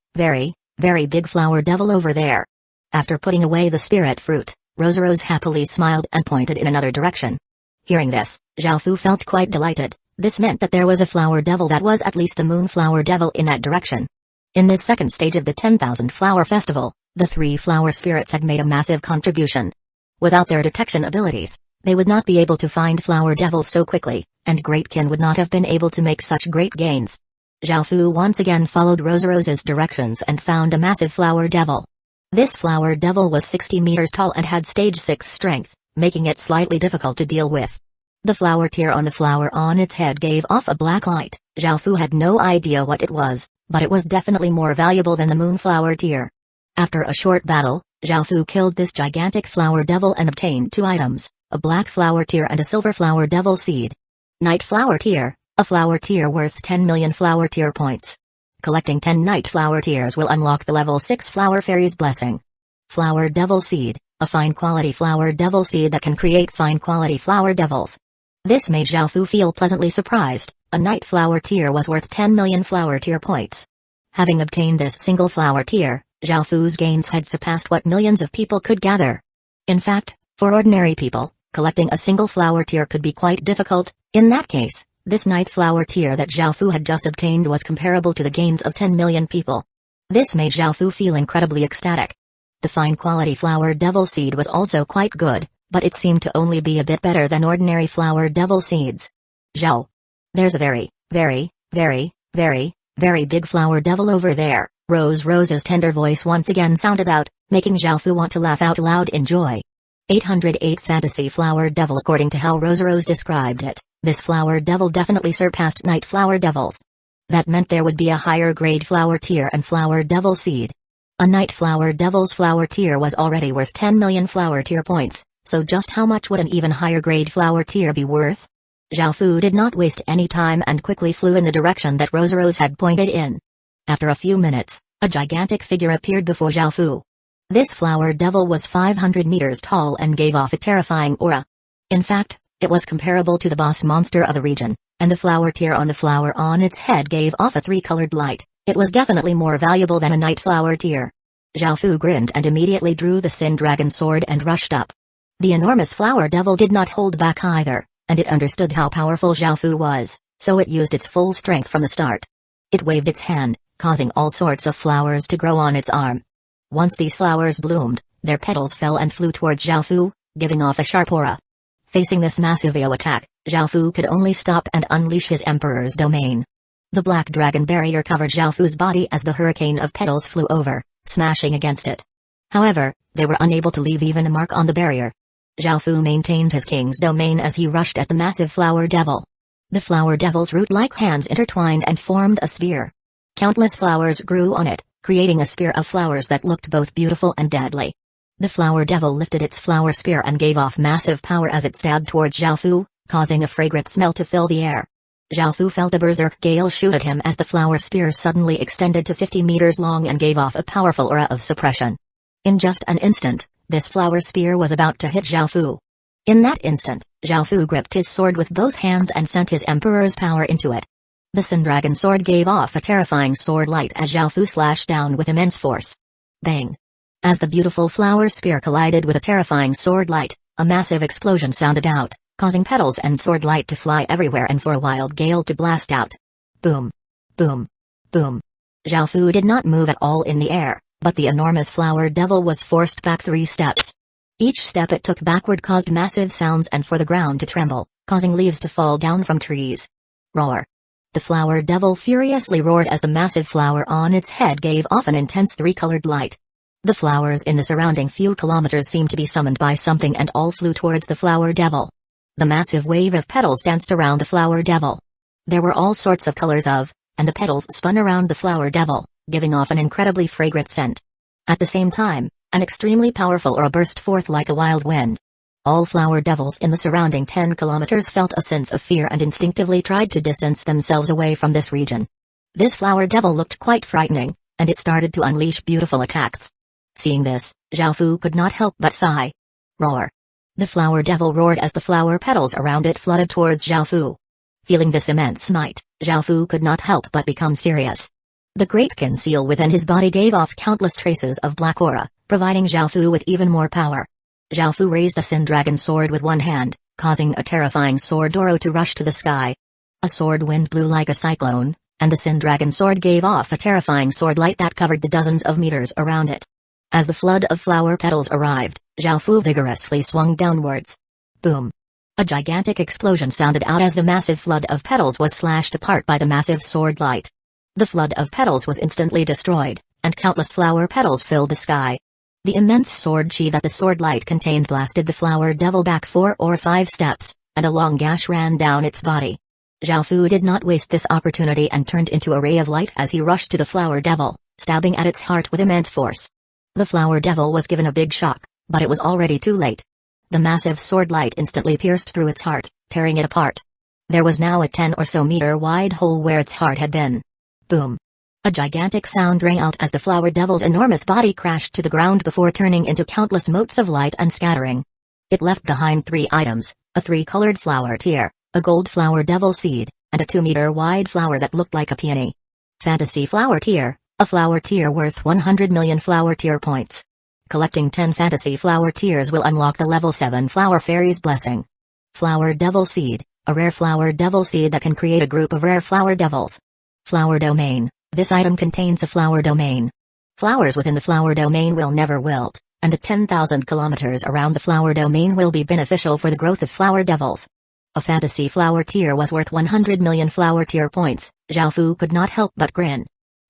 big flower devil over there. After putting away the spirit fruit, Rose happily smiled and pointed in another direction. Hearing this, Xiaofu felt quite delighted. This meant that there was a flower devil that was at least a moonflower devil in that direction. In this second stage of the 10,000 flower festival, the 3 flower spirits had made a massive contribution. Without their detection abilities, they would not be able to find flower devils so quickly, and Greatkin would not have been able to make such great gains. Xiaofu once again followed Rose's directions and found a massive flower devil. This flower devil was 60 meters tall and had stage 6 strength, making it slightly difficult to deal with. The flower tear on the flower on its head gave off a black light. Xiaofu had no idea what it was, but it was definitely more valuable than the moonflower tear. After a short battle, Xiaofu killed this gigantic flower devil and obtained 2 items, a black flower tear and a silver flower devil seed. Night flower tear, a flower tear worth 10 million flower tear points. Collecting 10 night flower tears will unlock the level 6 flower fairy's blessing. Flower devil seed, a fine quality flower devil seed that can create fine quality flower devils. This made Xiaofu feel pleasantly surprised. A night flower tear was worth 10 million flower tear points. Having obtained this single flower tear, Xiaofu's gains had surpassed what millions of people could gather. In fact, for ordinary people, collecting a single flower tear could be quite difficult. In that case, this night flower tear that Xiaofu had just obtained was comparable to the gains of 10 million people. This made Xiaofu feel incredibly ecstatic. The fine quality flower devil seed was also quite good, but it seemed to only be a bit better than ordinary flower devil seeds. Zhao. There's a very big flower devil over there. Rose's tender voice once again sounded out, making Xiaofu want to laugh out loud in joy. 808 Fantasy Flower Devil. According to how Rose described it, this flower devil definitely surpassed night flower devils. That meant there would be a higher grade flower tear and flower devil seed. A night flower devil's flower tear was already worth 10 million flower tear points, so just how much would an even higher grade flower tear be worth? Xiaofu did not waste any time and quickly flew in the direction that Rose had pointed in. After a few minutes, a gigantic figure appeared before Xiaofu. This flower devil was 500 meters tall and gave off a terrifying aura. In fact, it was comparable to the boss monster of the region, and the flower tear on the flower on its head gave off a 3-colored light. It was definitely more valuable than a night flower tear. Zhao Fu grinned and immediately drew the Sin Dragon sword and rushed up. The enormous flower devil did not hold back either, and it understood how powerful Zhao Fu was, so it used its full strength from the start. It waved its hand, causing all sorts of flowers to grow on its arm. Once these flowers bloomed, their petals fell and flew towards Zhao Fu, giving off a sharp aura. Facing this massive AO attack, Zhao Fu could only stop and unleash his Emperor's domain. The black dragon barrier covered Zhao Fu's body as the hurricane of petals flew over, smashing against it. However, they were unable to leave even a mark on the barrier. Zhao Fu maintained his king's domain as he rushed at the massive flower devil. The flower devil's root-like hands intertwined and formed a sphere. Countless flowers grew on it, creating a sphere of flowers that looked both beautiful and deadly. The flower devil lifted its flower spear and gave off massive power as it stabbed towards Zhao Fu, causing a fragrant smell to fill the air. Zhao Fu felt a berserk gale shoot at him as the flower spear suddenly extended to 50 meters long and gave off a powerful aura of suppression. In just an instant, this flower spear was about to hit Zhao Fu. In that instant, Zhao Fu gripped his sword with both hands and sent his Emperor's power into it. The Sin Dragon sword gave off a terrifying sword light as Zhao Fu slashed down with immense force. Bang! As the beautiful flower spear collided with a terrifying sword light, a massive explosion sounded out, causing petals and sword light to fly everywhere and for a wild gale to blast out. Boom! Boom! Boom! Zhao Fu did not move at all in the air, but the enormous flower devil was forced back 3 steps. Each step it took backward caused massive sounds and for the ground to tremble, causing leaves to fall down from trees. Roar! The flower devil furiously roared as the massive flower on its head gave off an intense 3-colored light. The flowers in the surrounding few kilometers seemed to be summoned by something and all flew towards the flower devil. The massive wave of petals danced around the flower devil. There were all sorts of colors of, and the petals spun around the flower devil, giving off an incredibly fragrant scent. At the same time, an extremely powerful aura burst forth like a wild wind. All flower devils in the surrounding 10 kilometers felt a sense of fear and instinctively tried to distance themselves away from this region. This flower devil looked quite frightening, and it started to unleash beautiful attacks. Seeing this, Zhao Fu could not help but sigh. Roar! The flower devil roared as the flower petals around it flooded towards Zhao Fu. Feeling this immense might, Zhao Fu could not help but become serious. The great kin seal within his body gave off countless traces of black aura, providing Zhao Fu with even more power. Zhao Fu raised the Sin Dragon sword with one hand, causing a terrifying sword arrow to rush to the sky. A sword wind blew like a cyclone, and the Sin Dragon sword gave off a terrifying sword light that covered the dozens of meters around it. As the flood of flower petals arrived, Zhao Fu vigorously swung downwards. Boom! A gigantic explosion sounded out as the massive flood of petals was slashed apart by the massive sword light. The flood of petals was instantly destroyed, and countless flower petals filled the sky. The immense sword chi that the sword light contained blasted the flower devil back 4 or 5 steps, and a long gash ran down its body. Zhao Fu did not waste this opportunity and turned into a ray of light as he rushed to the flower devil, stabbing at its heart with immense force. The flower devil was given a big shock, but it was already too late. The massive sword light instantly pierced through its heart, tearing it apart. There was now a 10 or so meter wide hole where its heart had been. Boom! A gigantic sound rang out as the flower devil's enormous body crashed to the ground before turning into countless motes of light and scattering. It left behind 3 items, a 3-colored flower tear, a gold flower devil seed, and a 2-meter wide flower that looked like a peony. Fantasy flower tear. A flower tier worth 100 million flower tier points. Collecting 10 fantasy flower tiers will unlock the level 7 flower fairy's blessing. Flower devil seed, a rare flower devil seed that can create a group of rare flower devils. Flower domain, this item contains a flower domain. Flowers within the flower domain will never wilt, and the 10,000 kilometers around the flower domain will be beneficial for the growth of flower devils. A fantasy flower tier was worth 100 million flower tier points. Zhao Fu could not help but grin.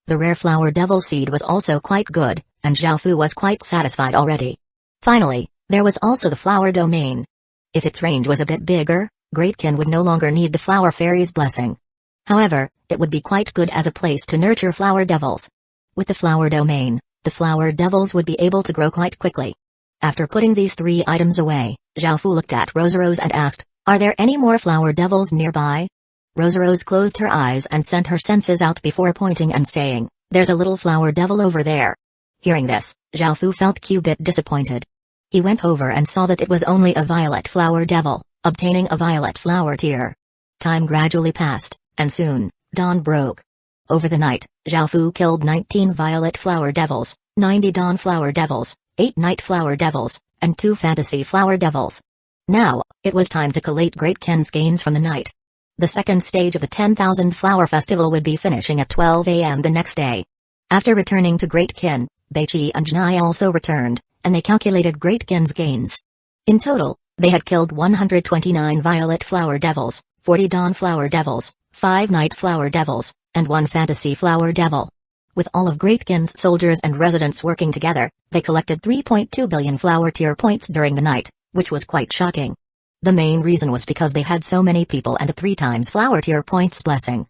The rare flower devil seed was also quite good, and Zhao Fu was quite satisfied already. Finally, there was also the flower domain. If its range was a bit bigger, Greatkin would no longer need the flower fairy's blessing. However, it would be quite good as a place to nurture flower devils. With the flower domain, the flower devils would be able to grow quite quickly. After putting these 3 items away, Zhao Fu looked at Rose and asked, "Are there any more flower devils nearby?" Rose closed her eyes and sent her senses out before pointing and saying, "There's a little flower devil over there." Hearing this, Zhao Fu felt a bit disappointed. He went over and saw that it was only a violet flower devil, obtaining a violet flower tier. Time gradually passed, and soon, dawn broke. Over the night, Zhao Fu killed 19 violet flower devils, 90 Dawn Flower Devils, 8 Night Flower Devils, and 2 Fantasy Flower Devils. Now, it was time to collate Great Ken's gains from the night. The second stage of the 10,000 Flower Festival would be finishing at 12 a.m. the next day. After returning to Great Ken, Beichi and Janai also returned, and they calculated Great Ken's gains. In total, they had killed 129 Violet Flower Devils, 40 Dawn Flower Devils, 5 Night Flower Devils, and 1 Fantasy Flower Devil. With all of Great Ken's soldiers and residents working together, they collected 3.2 billion flower tier points during the night, which was quite shocking. The main reason was because they had so many people and a 3 times flower tier points blessing.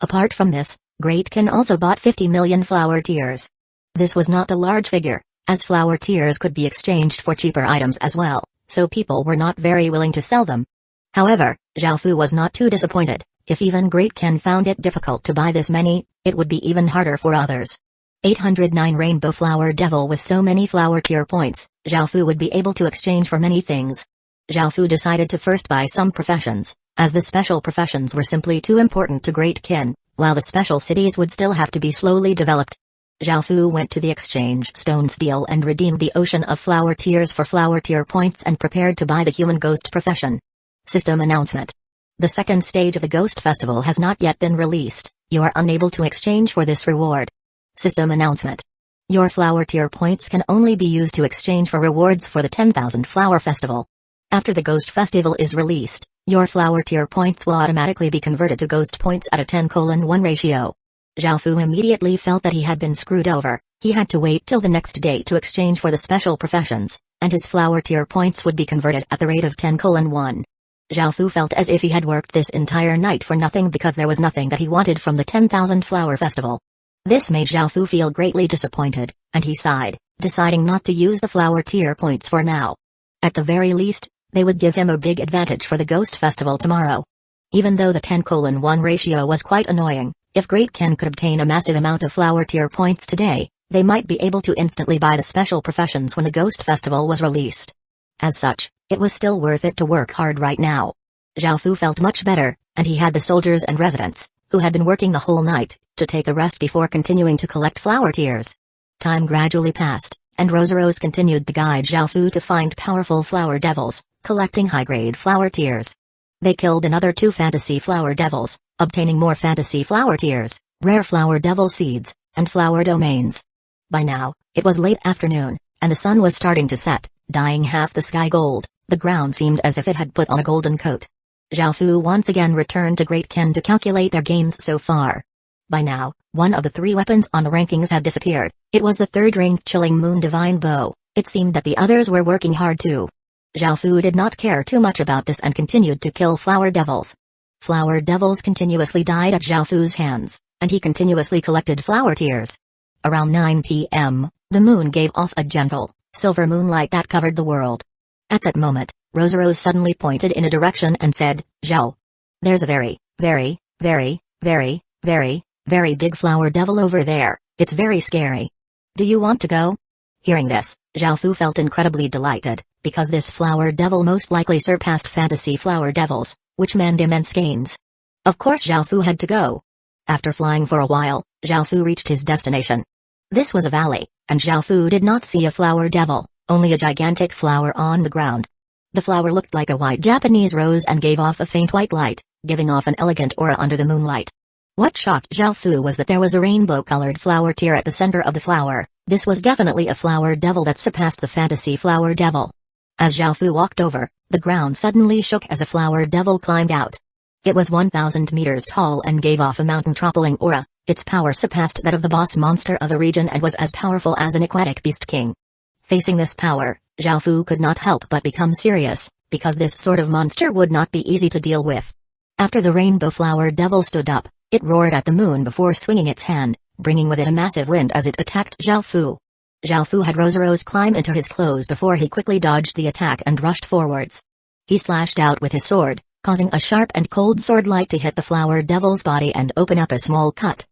Apart from this, Great Ken also bought 50 million flower tiers. This was not a large figure, as flower tiers could be exchanged for cheaper items as well, so people were not very willing to sell them. However, Zhao Fu was not too disappointed. If even Great Ken found it difficult to buy this many, it would be even harder for others. 809 Rainbow Flower Devil. With so many flower tier points, Zhao Fu would be able to exchange for many things. Zhao Fu decided to first buy some professions, as the special professions were simply too important to Great Ken, while the special cities would still have to be slowly developed. Zhao Fu went to the exchange stone steel and redeemed the ocean of flower tiers for flower tier points and prepared to buy the human ghost profession. System announcement. The second stage of the Ghost Festival has not yet been released. You are unable to exchange for this reward. System announcement. Your flower tier points can only be used to exchange for rewards for the 10,000 Flower Festival. After the Ghost Festival is released, your flower tier points will automatically be converted to ghost points at a 10:1 ratio. Zhao Fu immediately felt that he had been screwed over. He had to wait till the next day to exchange for the special professions, and his flower tier points would be converted at the rate of 10:1. Zhao Fu felt as if he had worked this entire night for nothing because there was nothing that he wanted from the 10,000 Flower Festival. This made Zhao Fu feel greatly disappointed, and he sighed, deciding not to use the flower tier points for now. At the very least, they would give him a big advantage for the Ghost Festival tomorrow. Even though the 10:1 ratio was quite annoying, if Great Ken could obtain a massive amount of flower tier points today, they might be able to instantly buy the special professions when the Ghost Festival was released. As such, it was still worth it to work hard right now. Zhao Fu felt much better, and he had the soldiers and residents, who had been working the whole night, to take a rest before continuing to collect flower tiers. Time gradually passed, and Rose continued to guide Zhao Fu to find powerful flower devils, collecting high-grade flower tiers. They killed another 2 fantasy flower devils, obtaining more fantasy flower tiers, rare flower devil seeds, and flower domains. By now, it was late afternoon, and the sun was starting to set, dyeing half the sky gold. The ground seemed as if it had put on a golden coat. Zhao Fu once again returned to Great Ken to calculate their gains so far. By now, one of the 3 weapons on the rankings had disappeared. It was the 3rd-ranked Chilling Moon Divine Bow. It seemed that the others were working hard too. Zhao Fu did not care too much about this and continued to kill flower devils. Flower devils continuously died at Zhao Fu's hands, and he continuously collected flower tiers. Around 9 p.m., the moon gave off a gentle, silver moonlight that covered the world. At that moment, Rose suddenly pointed in a direction and said, "Zhao, there's a very, very, very, very, very, very big flower devil over there. It's very scary. Do you want to go?" Hearing this, Zhao Fu felt incredibly delighted, because this flower devil most likely surpassed fantasy flower devils, which meant immense gains. Of course Zhao Fu had to go. After flying for a while, Zhao Fu reached his destination. This was a valley, and Zhao Fu did not see a flower devil, only a gigantic flower on the ground. The flower looked like a white Japanese rose and gave off a faint white light, giving off an elegant aura under the moonlight. What shocked Zhao Fu was that there was a rainbow-colored flower tier at the center of the flower. This was definitely a flower devil that surpassed the fantasy flower devil. As Zhao Fu walked over, the ground suddenly shook as a flower devil climbed out. It was 1,000 meters tall and gave off a mountain-toppling aura. Its power surpassed that of the boss monster of a region and was as powerful as an aquatic beast king. Facing this power, Zhao Fu could not help but become serious, because this sort of monster would not be easy to deal with. After the rainbow flower devil stood up, it roared at the moon before swinging its hand, bringing with it a massive wind as it attacked Zhao Fu. Zhao Fu had Rose climb into his clothes before he quickly dodged the attack and rushed forwards. He slashed out with his sword, causing a sharp and cold sword light to hit the flower devil's body and open up a small cut.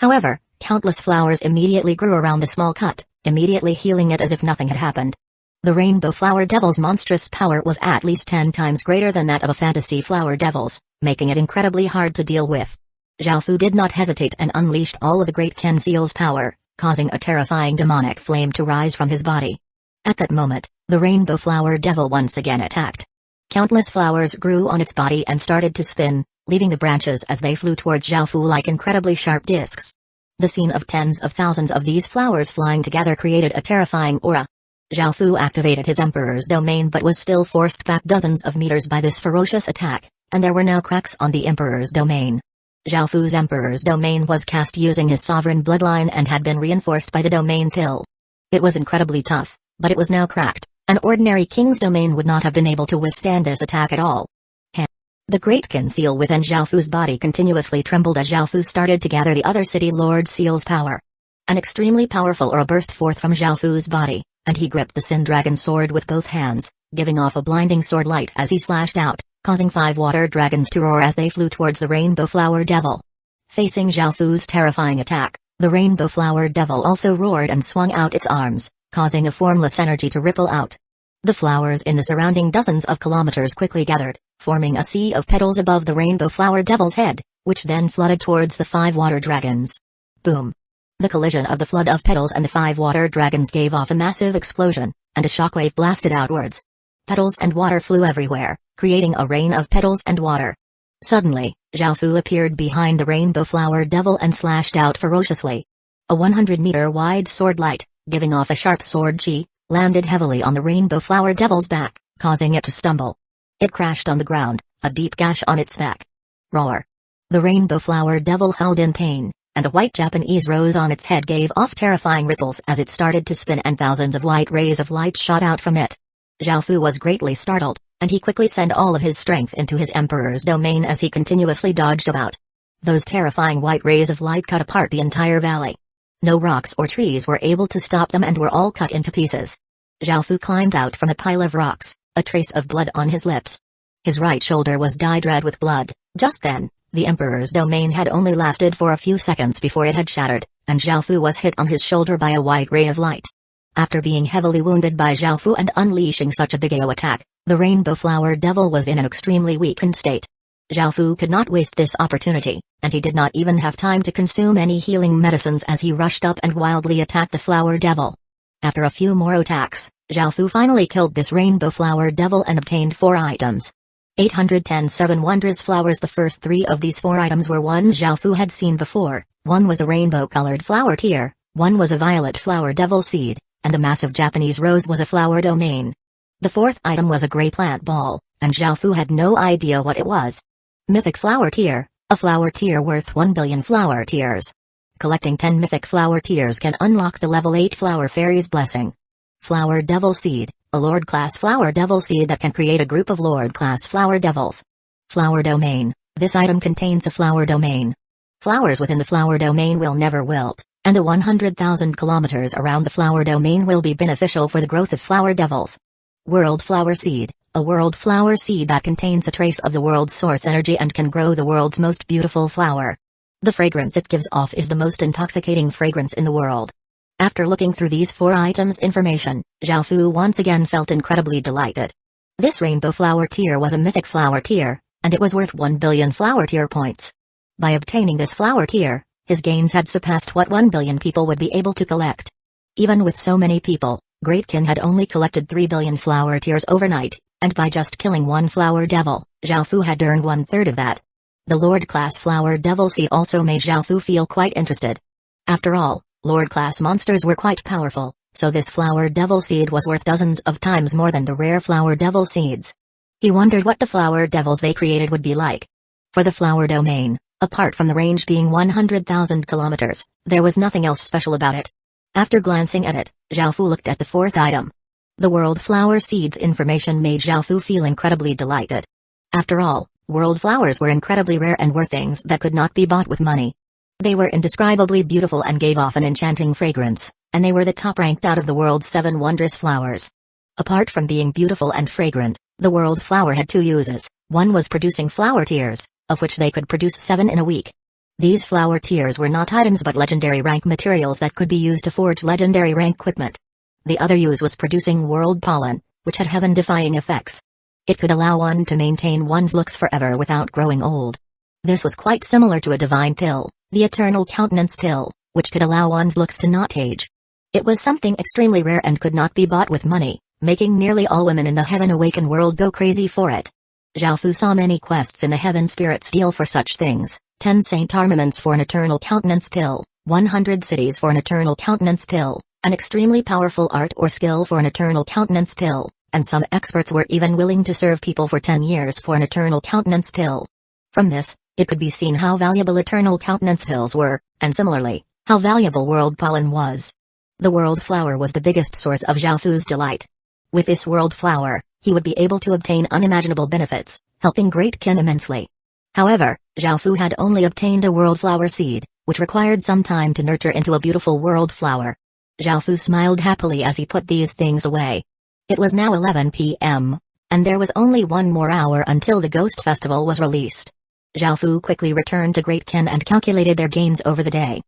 However, countless flowers immediately grew around the small cut, immediately healing it as if nothing had happened. The rainbow flower devil's monstrous power was at least 10 times greater than that of a fantasy flower devil's, making it incredibly hard to deal with. Zhao Fu did not hesitate and unleashed all of the Great Ken Seal's power, causing a terrifying demonic flame to rise from his body. At that moment, the Rainbow Flower Devil once again attacked. Countless flowers grew on its body and started to spin, leaving the branches as they flew towards Xiaofu like incredibly sharp discs. The scene of tens of thousands of these flowers flying together created a terrifying aura. Xiaofu activated his Emperor's domain but was still forced back dozens of meters by this ferocious attack, and there were now cracks on the Emperor's domain. Xiaofu's Emperor's domain was cast using his sovereign bloodline and had been reinforced by the domain pill. It was incredibly tough, but it was now cracked. An ordinary king's domain would not have been able to withstand this attack at all. The great Qin seal within Xiaofu's body continuously trembled as Xiaofu started to gather the other city lord seal's power. An extremely powerful aura burst forth from Xiaofu's body, and he gripped the Sin Dragon sword with both hands, giving off a blinding sword light as he slashed out, causing 5 water dragons to roar as they flew towards the Rainbow Flower Devil. Facing Xiaofu's terrifying attack, the Rainbow Flower Devil also roared and swung out its arms, causing a formless energy to ripple out. The flowers in the surrounding dozens of kilometers quickly gathered, forming a sea of petals above the Rainbow Flower Devil's head, which then flooded towards the 5 water dragons. Boom! The collision of the flood of petals and the 5 water dragons gave off a massive explosion, and a shockwave blasted outwards. Petals and water flew everywhere, creating a rain of petals and water. Suddenly, Xiaofu appeared behind the Rainbow Flower Devil and slashed out ferociously. A 100-meter wide sword light, giving off a sharp sword chi, landed heavily on the Rainbow Flower Devil's back, causing it to stumble. It crashed on the ground, a deep gash on its back. Roar! The Rainbow Flower Devil howled in pain, and the white Japanese rose on its head gave off terrifying ripples as it started to spin and thousands of white rays of light shot out from it. Xiaofu was greatly startled, and he quickly sent all of his strength into his Emperor's domain as he continuously dodged about. Those terrifying white rays of light cut apart the entire valley. No rocks or trees were able to stop them and were all cut into pieces. Xiaofu climbed out from a pile of rocks, a trace of blood on his lips. His right shoulder was dyed red with blood. Just then, the Emperor's domain had only lasted for a few seconds before it had shattered, and Xiaofu was hit on his shoulder by a white ray of light. After being heavily wounded by Xiaofu and unleashing such a big AO attack, the Rainbow Flower Devil was in an extremely weakened state. Xiaofu could not waste this opportunity, and he did not even have time to consume any healing medicines as he rushed up and wildly attacked the Flower Devil. After a few more attacks, Xiaofu finally killed this Rainbow Flower Devil and obtained 4 items. 810 7 wondrous flowers. The first 3 of these 4 items were ones Xiaofu had seen before. One was a rainbow-colored flower tear, one was a violet flower devil seed, and the massive Japanese rose was a flower domain. The 4th item was a gray plant ball, and Xiaofu had no idea what it was. Mythic flower tear, a flower tear worth 1 billion flower tears. Collecting 10 mythic flower tears can unlock the level 8 flower fairy's blessing. Flower devil seed, a lord-class flower devil seed that can create a group of lord-class flower devils. Flower domain, this item contains a flower domain. Flowers within the flower domain will never wilt, and the 100,000 kilometers around the flower domain will be beneficial for the growth of flower devils. World flower seed, a world flower seed that contains a trace of the world's source energy and can grow the world's most beautiful flower. The fragrance it gives off is the most intoxicating fragrance in the world. After looking through these 4 items' information, Xiaofu once again felt incredibly delighted. This rainbow flower tear was a mythic flower tear, and it was worth 1 billion flower tear points. By obtaining this flower tear, his gains had surpassed what 1 billion people would be able to collect. Even with so many people, Great Qin had only collected 3 billion flower tears overnight, and by just killing 1 flower devil, Xiaofu had earned 1/3 of that. The Lord-class flower devil seed also made Xiaofu feel quite interested. After all, Lord-class monsters were quite powerful, so this flower devil seed was worth dozens of times more than the rare flower devil seeds. He wondered what the flower devils they created would be like. For the flower domain, apart from the range being 100,000 kilometers, there was nothing else special about it. After glancing at it, Xiaofu looked at the 4th item. The world flower seeds information made Xiaofu feel incredibly delighted. After all, world flowers were incredibly rare and were things that could not be bought with money. They were indescribably beautiful and gave off an enchanting fragrance, and they were the top ranked out of the world's 7 wondrous flowers. Apart from being beautiful and fragrant, the world flower had 2 uses. One was producing flower tears, of which they could produce 7 in a week. These flower tears were not items but legendary rank materials that could be used to forge legendary rank equipment. The other use was producing world pollen, which had heaven-defying effects. It could allow one to maintain one's looks forever without growing old. This was quite similar to a divine pill, the eternal countenance pill, which could allow one's looks to not age. It was something extremely rare and could not be bought with money, making nearly all women in the Heaven Awaken world go crazy for it. Xiaofu saw many quests in the Heaven Spirits deal for such things: 10 saint armaments for an eternal countenance pill, 100 cities for an eternal countenance pill, an extremely powerful art or skill for an eternal countenance pill, and some experts were even willing to serve people for 10 years for an eternal countenance pill. From this, it could be seen how valuable eternal countenance pills were, and similarly, how valuable world pollen was. The world flower was the biggest source of Xiaofu's delight. With this world flower, he would be able to obtain unimaginable benefits, helping Great Kin immensely. However, Xiaofu had only obtained a world flower seed, which required some time to nurture into a beautiful world flower. Xiaofu smiled happily as he put these things away. It was now 11 p.m., and there was only one more hour until the Ghost Festival was released. Xiaofu quickly returned to Great Kin and calculated their gains over the day.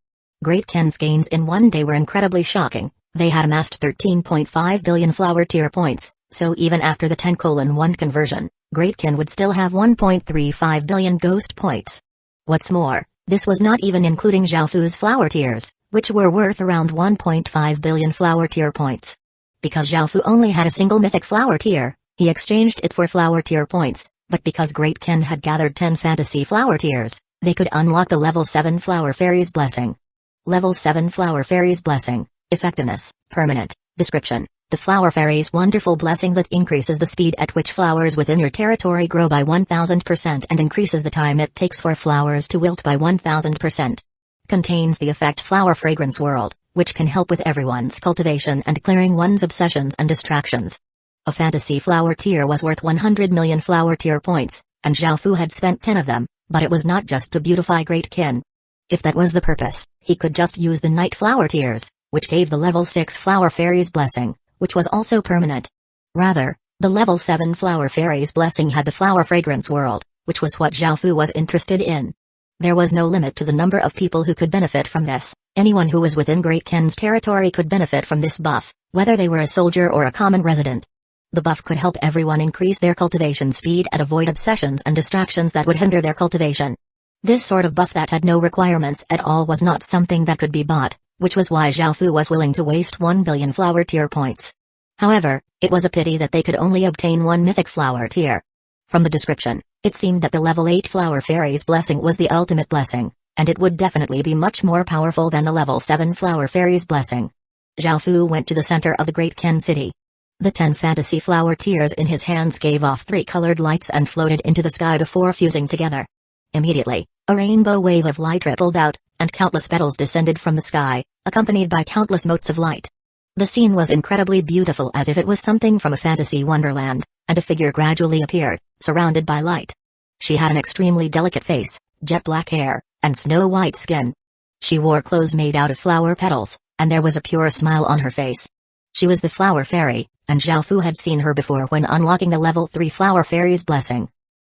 Great Kin's gains in one day were incredibly shocking. They had amassed 13.5 billion flower tier points, so even after the 10:1 conversion, Great Kin would still have 1.35 billion ghost points. What's more, this was not even including Xiaofu's flower tiers, which were worth around 1.5 billion flower tier points. Because Xiaofu only had a single mythic flower tier, he exchanged it for flower tier points, but because Great Kin had gathered 10 fantasy flower tiers, they could unlock the level 7 Flower Fairy's Blessing. Level 7 Flower Fairy's Blessing. Effectiveness, permanent. Description: the Flower Fairy's wonderful blessing that increases the speed at which flowers within your territory grow by 1000% and increases the time it takes for flowers to wilt by 1000%. Contains the effect Flower Fragrance World, which can help with everyone's cultivation and clearing one's obsessions and distractions. A fantasy flower tier was worth 100 million flower tier points, and Xiaofu had spent 10 of them, but it was not just to beautify Great Kin. If that was the purpose, he could just use the night flower tiers, which gave the level 6 Flower Fairy's Blessing, which was also permanent. Rather, the level 7 Flower Fairy's Blessing had the Flower Fragrance World, which was what Xiaofu was interested in. There was no limit to the number of people who could benefit from this. Anyone who was within Great Kin's territory could benefit from this buff, whether they were a soldier or a common resident. The buff could help everyone increase their cultivation speed and avoid obsessions and distractions that would hinder their cultivation. This sort of buff that had no requirements at all was not something that could be bought, which was why Xiaofu was willing to waste 1 billion flower tier points. However, it was a pity that they could only obtain one mythic flower tier. From the description, it seemed that the level 8 Flower Fairy's Blessing was the ultimate blessing, and it would definitely be much more powerful than the level 7 Flower Fairy's Blessing. Xiaofu went to the center of the Great Kin city. The 10 fantasy flower tiers in his hands gave off 3 colored lights and floated into the sky before fusing together. Immediately, a rainbow wave of light rippled out, and countless petals descended from the sky, accompanied by countless motes of light. The scene was incredibly beautiful, as if it was something from a fantasy wonderland, and a figure gradually appeared, surrounded by light. She had an extremely delicate face, jet black hair, and snow-white skin. She wore clothes made out of flower petals, and there was a pure smile on her face. She was the Flower Fairy, and Xiaofu had seen her before when unlocking the level 3 Flower Fairy's Blessing.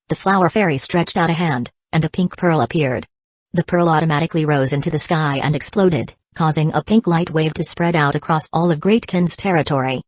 The Flower Fairy stretched out a hand, and a pink pearl appeared. The pearl automatically rose into the sky and exploded, causing a pink light wave to spread out across all of Great Kin's territory.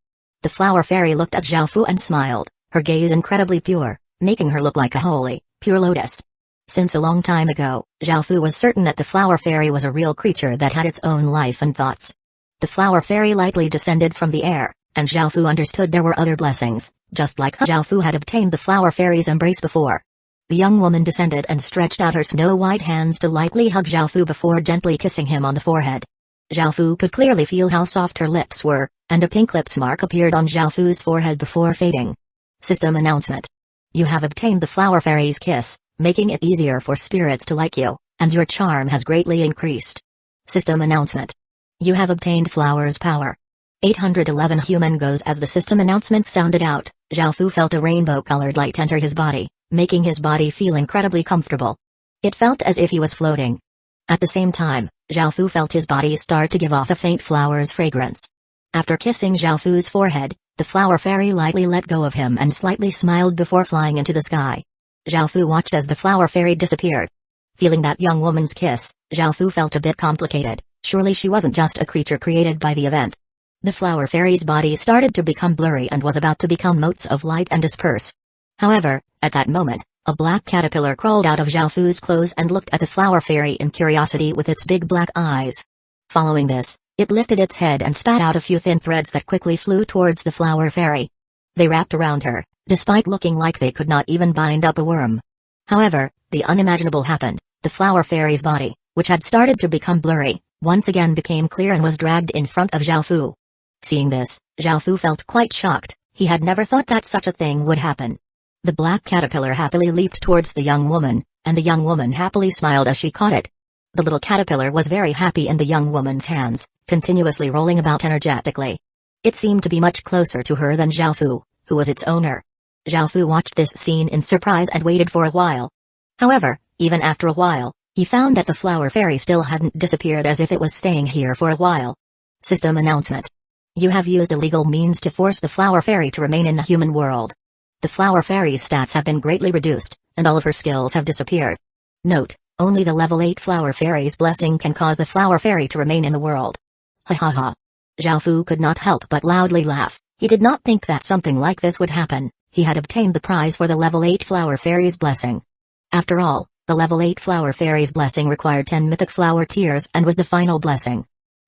The Flower Fairy looked at Xiaofu and smiled, her gaze incredibly pure, making her look like a holy, pure lotus. Since a long time ago, Xiaofu was certain that the Flower Fairy was a real creature that had its own life and thoughts. The Flower Fairy lightly descended from the air, and Xiaofu understood there were other blessings, just like Xiaofu had obtained the Flower Fairy's embrace before. The young woman descended and stretched out her snow-white hands to lightly hug Xiaofu before gently kissing him on the forehead. Xiaofu could clearly feel how soft her lips were, and a pink lips mark appeared on Xiaofu's forehead before fading. System announcement. You have obtained the Flower Fairy's kiss, making it easier for spirits to like you, and your charm has greatly increased. System announcement. You have obtained Flower's power. 811 human goes. As the system announcement sounded out, Xiaofu felt a rainbow-colored light enter his body, making his body feel incredibly comfortable. It felt as if he was floating. At the same time, Xiaofu felt his body start to give off a faint flower's fragrance. After kissing Xiaofu's forehead, the Flower Fairy lightly let go of him and slightly smiled before flying into the sky. Xiaofu watched as the Flower Fairy disappeared. Feeling that young woman's kiss, Xiaofu felt a bit complicated. Surely she wasn't just a creature created by the event. The Flower Fairy's body started to become blurry and was about to become motes of light and disperse. However, at that moment, a black caterpillar crawled out of Xiaofu's clothes and looked at the Flower Fairy in curiosity with its big black eyes. Following this, it lifted its head and spat out a few thin threads that quickly flew towards the flower fairy. They wrapped around her, despite looking like they could not even bind up a worm. However, the unimaginable happened. The flower fairy's body, which had started to become blurry, once again became clear and was dragged in front of Zhao Fu. Seeing this, Zhao Fu felt quite shocked. He had never thought that such a thing would happen. The black caterpillar happily leaped towards the young woman, and the young woman happily smiled as she caught it. The little caterpillar was very happy in the young woman's hands, continuously rolling about energetically. It seemed to be much closer to her than Zhao Fu, who was its owner. Zhao Fu watched this scene in surprise and waited for a while. However, even after a while, he found that the flower fairy still hadn't disappeared, as if it was staying here for a while. System announcement. You have used illegal means to force the flower fairy to remain in the human world. The flower fairy's stats have been greatly reduced, and all of her skills have disappeared. Note, only the level 8 flower fairy's blessing can cause the flower fairy to remain in the world. Ha ha ha. Zhao Fu could not help but loudly laugh. He did not think that something like this would happen. He had obtained the prize for the level 8 flower fairy's blessing. After all, the level 8 flower fairy's blessing required 10 mythic flower tears and was the final blessing.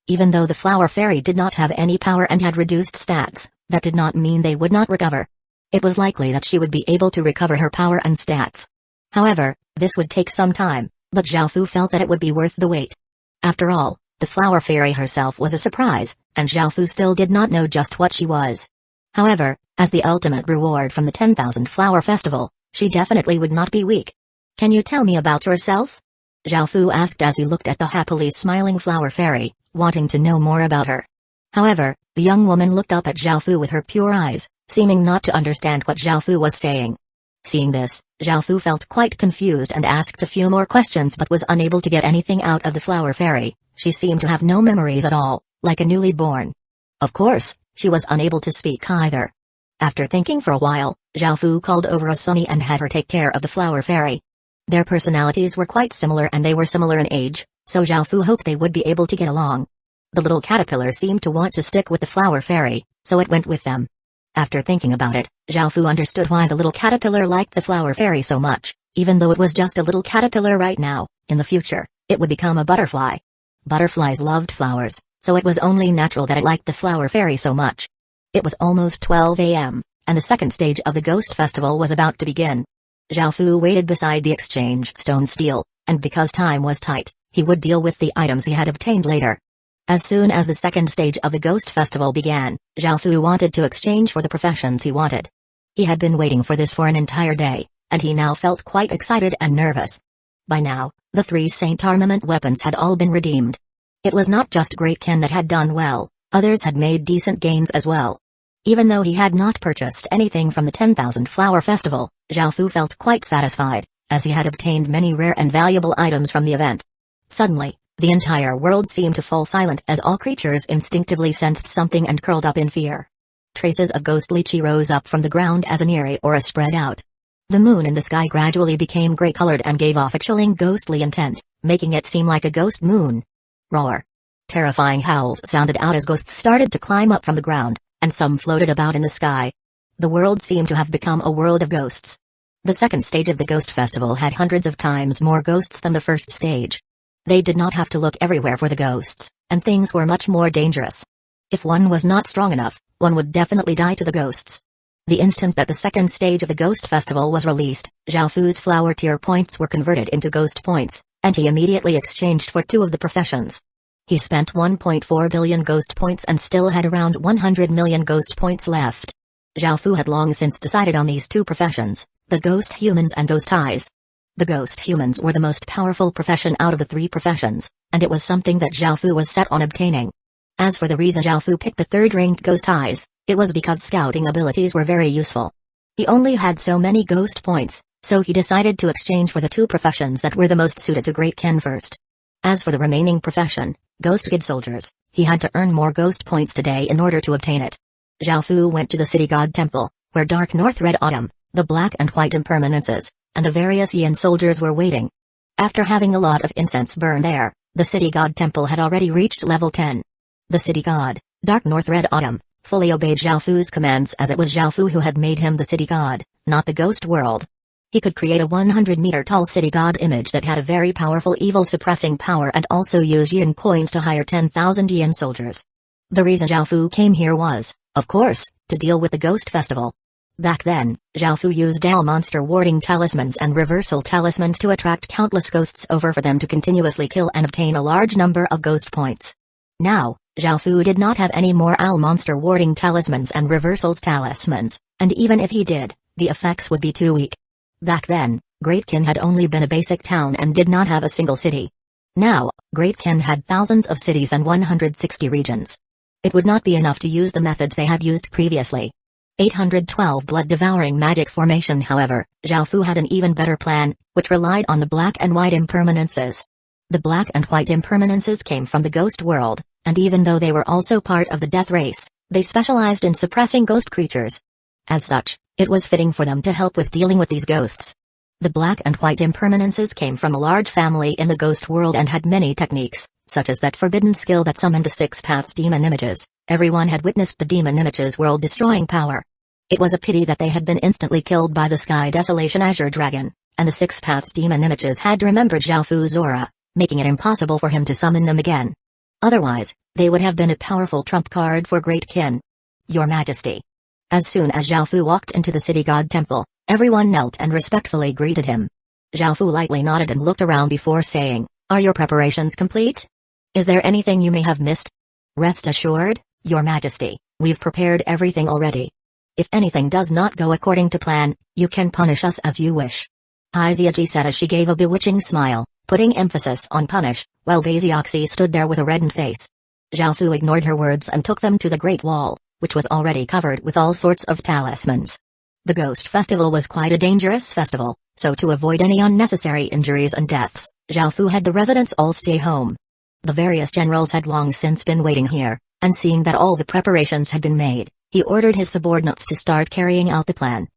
Even though the flower fairy did not have any power and had reduced stats, that did not mean they would not recover. It was likely that she would be able to recover her power and stats. However, this would take some time, but Zhao Fu felt that it would be worth the wait. After all, the flower fairy herself was a surprise, and Zhao Fu still did not know just what she was. However, as the ultimate reward from the 10,000 Flower Festival, she definitely would not be weak. Can you tell me about yourself? Zhao Fu asked as he looked at the happily smiling flower fairy, wanting to know more about her. However, the young woman looked up at Zhao Fu with her pure eyes, seeming not to understand what Zhao Fu was saying. Seeing this, Zhao Fu felt quite confused and asked a few more questions but was unable to get anything out of the flower fairy. She seemed to have no memories at all, like a newly born. Of course, she was unable to speak either. After thinking for a while, Zhao Fu called over a Sunny and had her take care of the flower fairy. Their personalities were quite similar and they were similar in age, so Zhao Fu hoped they would be able to get along. The little caterpillar seemed to want to stick with the flower fairy, so it went with them. After thinking about it, Zhao Fu understood why the little caterpillar liked the flower fairy so much. Even though it was just a little caterpillar right now, in the future, it would become a butterfly. Butterflies loved flowers, so it was only natural that it liked the flower fairy so much. It was almost 12 a.m., and the second stage of the Ghost Festival was about to begin. Zhao Fu waited beside the exchange stone steel, and because time was tight, he would deal with the items he had obtained later. As soon as the second stage of the Ghost Festival began, Zhao Fu wanted to exchange for the professions he wanted. He had been waiting for this for an entire day, and he now felt quite excited and nervous. By now, the 3 Saint Armament weapons had all been redeemed. It was not just Great Ken that had done well, others had made decent gains as well. Even though he had not purchased anything from the 10,000 Flower Festival, Zhao Fu felt quite satisfied, as he had obtained many rare and valuable items from the event. Suddenly, the entire world seemed to fall silent as all creatures instinctively sensed something and curled up in fear. Traces of ghostly chi rose up from the ground as an eerie aura spread out. The moon in the sky gradually became gray-colored and gave off a chilling ghostly intent, making it seem like a ghost moon. Roar! Terrifying howls sounded out as ghosts started to climb up from the ground, and some floated about in the sky. The world seemed to have become a world of ghosts. The second stage of the Ghost Festival had hundreds of times more ghosts than the first stage. They did not have to look everywhere for the ghosts, and things were much more dangerous. If one was not strong enough, one would definitely die to the ghosts. The instant that the second stage of the Ghost Festival was released, Zhao Fu's flower tier points were converted into ghost points, and he immediately exchanged for 2 of the professions. He spent 1.4 billion ghost points and still had around 100 million ghost points left. Zhao Fu had long since decided on these 2 professions, the ghost humans and ghost eyes. The ghost humans were the most powerful profession out of the 3 professions, and it was something that Zhao Fu was set on obtaining. As for the reason Zhao Fu picked the 3rd-ranked ghost eyes, it was because scouting abilities were very useful. He only had so many ghost points, so he decided to exchange for the 2 professions that were the most suited to Great Ken first. As for the remaining profession, Ghost Kid Soldiers, he had to earn more ghost points today in order to obtain it. Zhao Fu went to the City God Temple, where Dark North Red Autumn, the Black and White Impermanences, and the various Yin soldiers were waiting. After having a lot of incense burned there, the City God Temple had already reached level 10. The City God, Dark North Red Autumn, fully obeyed Zhao Fu's commands as it was Zhao Fu who had made him the City God, not the Ghost World. He could create a 100-meter-tall city god image that had a very powerful evil-suppressing power and also use yin coins to hire 10,000 yin soldiers. The reason Zhao Fu came here was, of course, to deal with the Ghost Festival. Back then, Zhao Fu used Dao monster warding talismans and reversal talismans to attract countless ghosts over for them to continuously kill and obtain a large number of ghost points. Now, Zhao Fu did not have any more Owl monster warding talismans and reversals talismans, and even if he did, the effects would be too weak. Back then, Great Qin had only been a basic town and did not have a single city. Now, Great Qin had thousands of cities and 160 regions. It would not be enough to use the methods they had used previously. 812 blood-devouring magic formation. However, Zhao Fu had an even better plan, which relied on the black and white impermanences. The black and white impermanences came from the ghost world, and even though they were also part of the death race, they specialized in suppressing ghost creatures. As such, it was fitting for them to help with dealing with these ghosts. The black and white impermanences came from a large family in the ghost world and had many techniques, such as that forbidden skill that summoned the Six Paths demon images. Everyone had witnessed the demon images' world-destroying power. It was a pity that they had been instantly killed by the Sky Desolation Azure Dragon, and the Six Paths demon images had remembered Zhao Fu's aura, making it impossible for him to summon them again. Otherwise, they would have been a powerful trump card for Great Qin. Your Majesty. As soon as Zhao Fu walked into the city god temple, everyone knelt and respectfully greeted him. Zhao Fu lightly nodded and looked around before saying, "Are your preparations complete? Is there anything you may have missed?" "Rest assured, Your Majesty, we've prepared everything already. If anything does not go according to plan, you can punish us as you wish." Hyuga said as she gave a bewitching smile, putting emphasis on punish, while Basioxi stood there with a reddened face. Zhao Fu ignored her words and took them to the Great Wall, which was already covered with all sorts of talismans. The Ghost Festival was quite a dangerous festival, so to avoid any unnecessary injuries and deaths, Zhao Fu had the residents all stay home. The various generals had long since been waiting here, and seeing that all the preparations had been made, he ordered his subordinates to start carrying out the plan.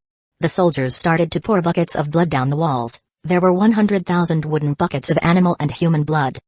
The soldiers started to pour buckets of blood down the walls. There were 100,000 wooden buckets of animal and human blood.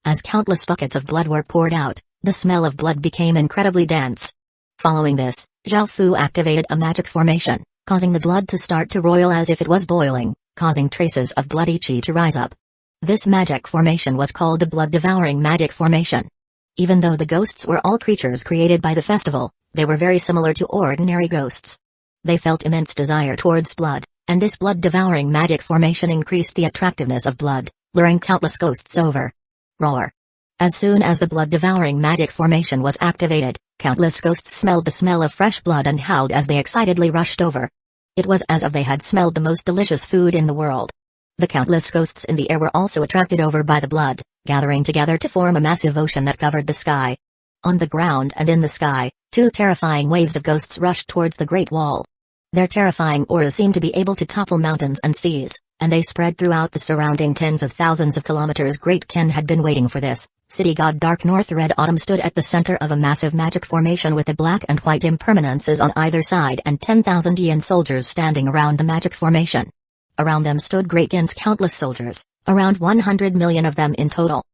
As countless buckets of blood were poured out, the smell of blood became incredibly dense. Following this, Zhao Fu activated a magic formation, causing the blood to start to roil as if it was boiling, causing traces of bloody chi to rise up. This magic formation was called the blood-devouring magic formation. Even though the ghosts were all creatures created by the festival, they were very similar to ordinary ghosts. They felt immense desire towards blood, and this blood-devouring magic formation increased the attractiveness of blood, luring countless ghosts over. Roar! As soon as the blood-devouring magic formation was activated, countless ghosts smelled the smell of fresh blood and howled as they excitedly rushed over. It was as if they had smelled the most delicious food in the world. The countless ghosts in the air were also attracted over by the blood, gathering together to form a massive ocean that covered the sky. On the ground and in the sky, two terrifying waves of ghosts rushed towards the Great Wall. Their terrifying auras seemed to be able to topple mountains and seas, and they spread throughout the surrounding tens of thousands of kilometers. Great Qin had been waiting for this. City god Dark North Red Autumn stood at the center of a massive magic formation with the black and white impermanences on either side and 10,000 yin soldiers standing around the magic formation. Around them stood Great Qin's countless soldiers, around 100 million of them in total.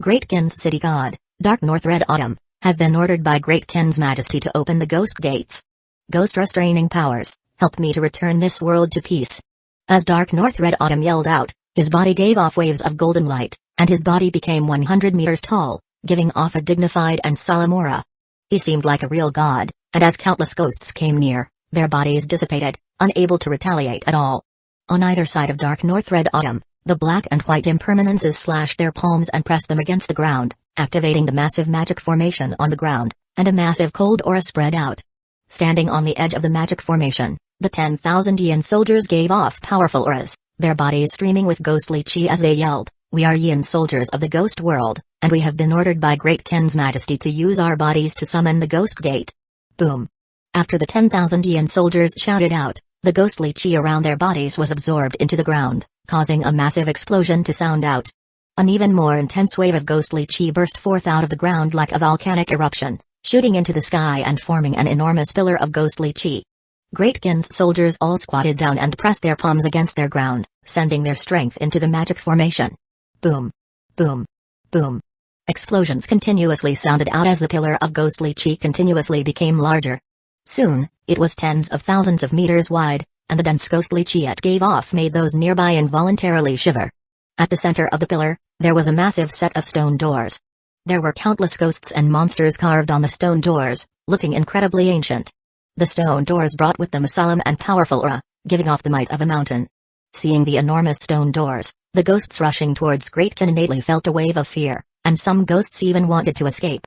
Great Qin's city god, Dark North Red Autumn, have been ordered by Great Qin's Majesty to open the ghost gates. Ghost restraining powers, help me to return this world to peace. As Dark North Red Autumn yelled out, his body gave off waves of golden light, and his body became 100 meters tall, giving off a dignified and solemn aura. He seemed like a real god, and as countless ghosts came near, their bodies dissipated, unable to retaliate at all. On either side of Dark North Red Autumn, the black and white impermanences slashed their palms and pressed them against the ground, activating the massive magic formation on the ground, and a massive cold aura spread out. Standing on the edge of the magic formation, the 10,000 yin soldiers gave off powerful auras, their bodies streaming with ghostly chi as they yelled, "We are yin soldiers of the ghost world, and we have been ordered by Great Qin's Majesty to use our bodies to summon the ghost gate." Boom! After the 10,000 yin soldiers shouted out, the ghostly chi around their bodies was absorbed into the ground, causing a massive explosion to sound out. An even more intense wave of ghostly chi burst forth out of the ground like a volcanic eruption, shooting into the sky and forming an enormous pillar of ghostly chi. Great Qin's soldiers all squatted down and pressed their palms against their ground, sending their strength into the magic formation. Boom! Boom! Boom! Explosions continuously sounded out as the pillar of ghostly chi continuously became larger. Soon, it was tens of thousands of meters wide, and the dense ghostly chi it gave off made those nearby involuntarily shiver. At the center of the pillar, there was a massive set of stone doors. There were countless ghosts and monsters carved on the stone doors, looking incredibly ancient. The stone doors brought with them a solemn and powerful aura, giving off the might of a mountain. Seeing the enormous stone doors, the ghosts rushing towards Great Kin innately felt a wave of fear, and some ghosts even wanted to escape.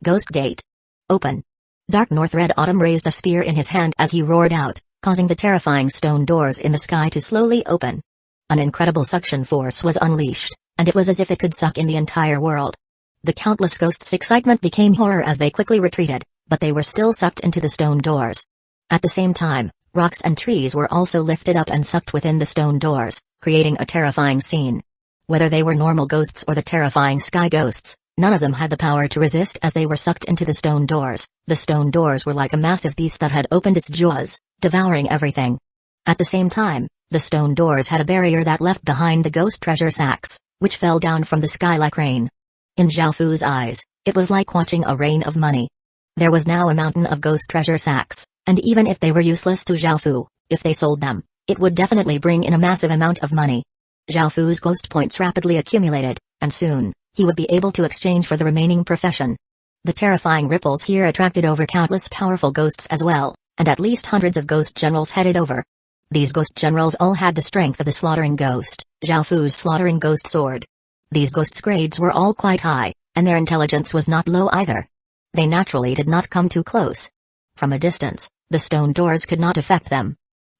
Ghost Gate. Open. Dark North Red Autumn raised a spear in his hand as he roared out, causing the terrifying stone doors in the sky to slowly open. An incredible suction force was unleashed, and it was as if it could suck in the entire world. The countless ghosts' excitement became horror as they quickly retreated, but they were still sucked into the stone doors. At the same time, rocks and trees were also lifted up and sucked within the stone doors, creating a terrifying scene. Whether they were normal ghosts or the terrifying sky ghosts, none of them had the power to resist as they were sucked into the stone doors. The stone doors were like a massive beast that had opened its jaws, devouring everything. At the same time, the stone doors had a barrier that left behind the ghost treasure sacks, which fell down from the sky like rain. In Zhaofu's eyes, it was like watching a rain of money. There was now a mountain of ghost treasure sacks, and even if they were useless to Zhaofu, if they sold them, it would definitely bring in a massive amount of money. Zhaofu's ghost points rapidly accumulated, and soon, he would be able to exchange for the remaining profession. The terrifying ripples here attracted over countless powerful ghosts as well, and at least hundreds of ghost generals headed over. These ghost generals all had the strength of the slaughtering ghost, Zhaofu's slaughtering ghost sword. These ghosts' grades were all quite high, and their intelligence was not low either. They naturally did not come too close. From a distance, the stone doors could not affect them.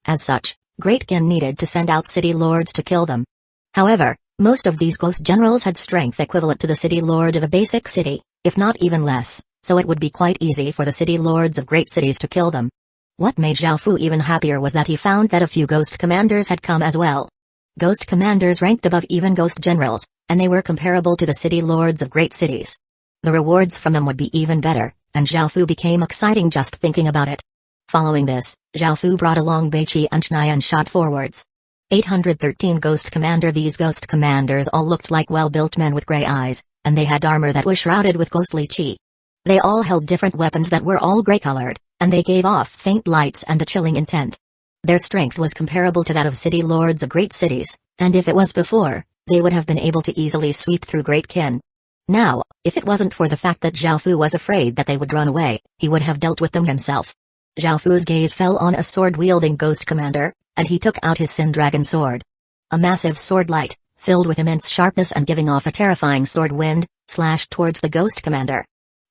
As such, Great Kin needed to send out city lords to kill them. However, most of these ghost generals had strength equivalent to the city lord of a basic city, if not even less, so it would be quite easy for the city lords of great cities to kill them. What made Zhaofu even happier was that he found that a few ghost commanders had come as well. Ghost commanders ranked above even ghost generals, and they were comparable to the city lords of great cities. The rewards from them would be even better, and Zhaofu became exciting just thinking about it. Following this, Zhaofu brought along Beiqi and Shnai and shot forwards. 813 Ghost Commander. These ghost commanders all looked like well-built men with gray eyes, and they had armor that was shrouded with ghostly chi. They all held different weapons that were all gray-colored, and they gave off faint lights and a chilling intent. Their strength was comparable to that of city lords of great cities, and if it was before, they would have been able to easily sweep through Great Kin. Now, if it wasn't for the fact that Zhaofu was afraid that they would run away, he would have dealt with them himself. Zhaofu's gaze fell on a sword-wielding ghost commander, and he took out his Sin Dragon sword. A massive sword light, filled with immense sharpness and giving off a terrifying sword wind, slashed towards the ghost commander.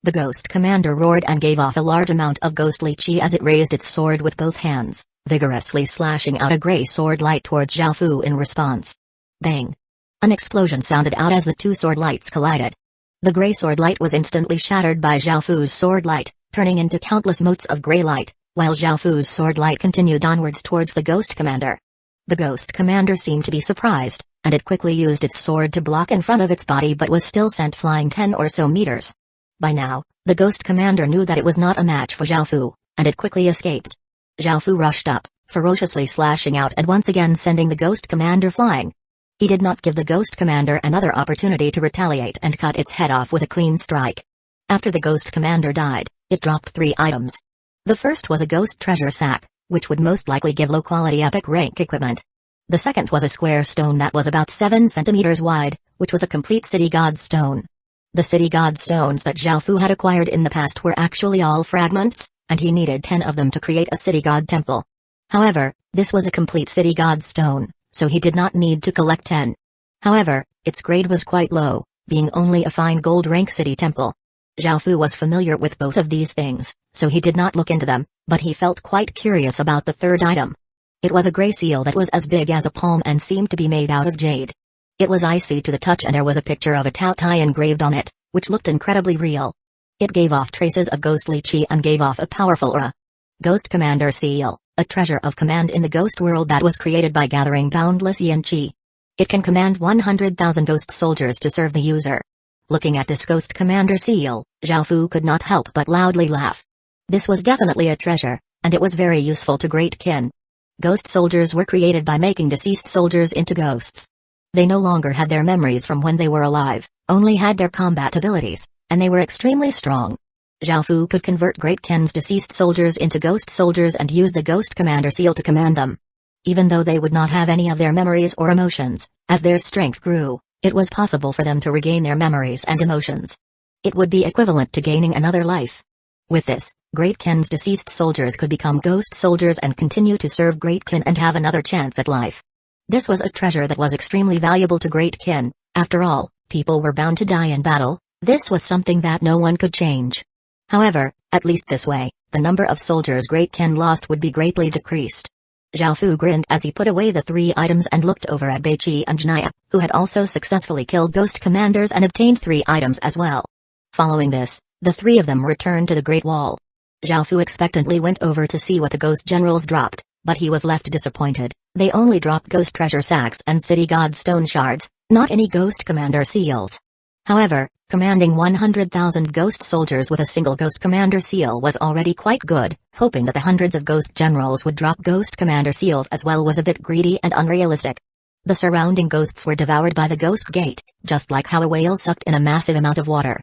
The ghost commander roared and gave off a large amount of ghostly chi as it raised its sword with both hands, vigorously slashing out a gray sword light towards Zhaofu in response. Bang! An explosion sounded out as the two sword lights collided. The gray sword light was instantly shattered by Zhaofu's sword light, turning into countless motes of gray light, while Zhaofu's sword light continued onwards towards the ghost commander. The ghost commander seemed to be surprised, and it quickly used its sword to block in front of its body but was still sent flying 10 or so meters. By now, the ghost commander knew that it was not a match for Zhaofu, and it quickly escaped. Zhaofu rushed up, ferociously slashing out and once again sending the ghost commander flying. He did not give the ghost commander another opportunity to retaliate and cut its head off with a clean strike. After the ghost commander died, it dropped 3 items. The first was a ghost treasure sack, which would most likely give low-quality epic rank equipment. The second was a square stone that was about 7 centimeters wide, which was a complete city god stone. The city god stones that Zhaofu had acquired in the past were actually all fragments, and he needed 10 of them to create a city god temple. However, this was a complete city god stone, so he did not need to collect 10. However, its grade was quite low, being only a fine gold rank city temple. Zhaofu was familiar with both of these things, so he did not look into them, but he felt quite curious about the third item. It was a gray seal that was as big as a palm and seemed to be made out of jade. It was icy to the touch and there was a picture of a Tao Tai engraved on it, which looked incredibly real. It gave off traces of ghostly chi and gave off a powerful aura. Ghost Commander Seal, a treasure of command in the ghost world that was created by gathering boundless yin chi. It can command 100,000 ghost soldiers to serve the user. Looking at this Ghost Commander Seal, Zhaofu could not help but loudly laugh. This was definitely a treasure, and it was very useful to Great Kin. Ghost soldiers were created by making deceased soldiers into ghosts. They no longer had their memories from when they were alive, only had their combat abilities, and they were extremely strong. Zhaofu could convert Great Kin's deceased soldiers into ghost soldiers and use the Ghost Commander Seal to command them. Even though they would not have any of their memories or emotions, as their strength grew, it was possible for them to regain their memories and emotions. It would be equivalent to gaining another life. With this, Great Kin's deceased soldiers could become ghost soldiers and continue to serve Great Kin and have another chance at life. This was a treasure that was extremely valuable to Great Kin. After all, people were bound to die in battle. This was something that no one could change. However, at least this way, the number of soldiers Great Kin lost would be greatly decreased. Zhao Fu grinned as he put away the 3 items and looked over at Beiqi and Jnaya, who had also successfully killed ghost commanders and obtained 3 items as well. Following this, the 3 of them returned to the Great Wall. Zhao Fu expectantly went over to see what the ghost generals dropped, but he was left disappointed. They only dropped ghost treasure sacks and city god stone shards, not any ghost commander seals. However, commanding 100,000 ghost soldiers with a single ghost commander seal was already quite good. Hoping that the hundreds of ghost generals would drop ghost commander seals as well was a bit greedy and unrealistic. The surrounding ghosts were devoured by the ghost gate, just like how a whale sucked in a massive amount of water.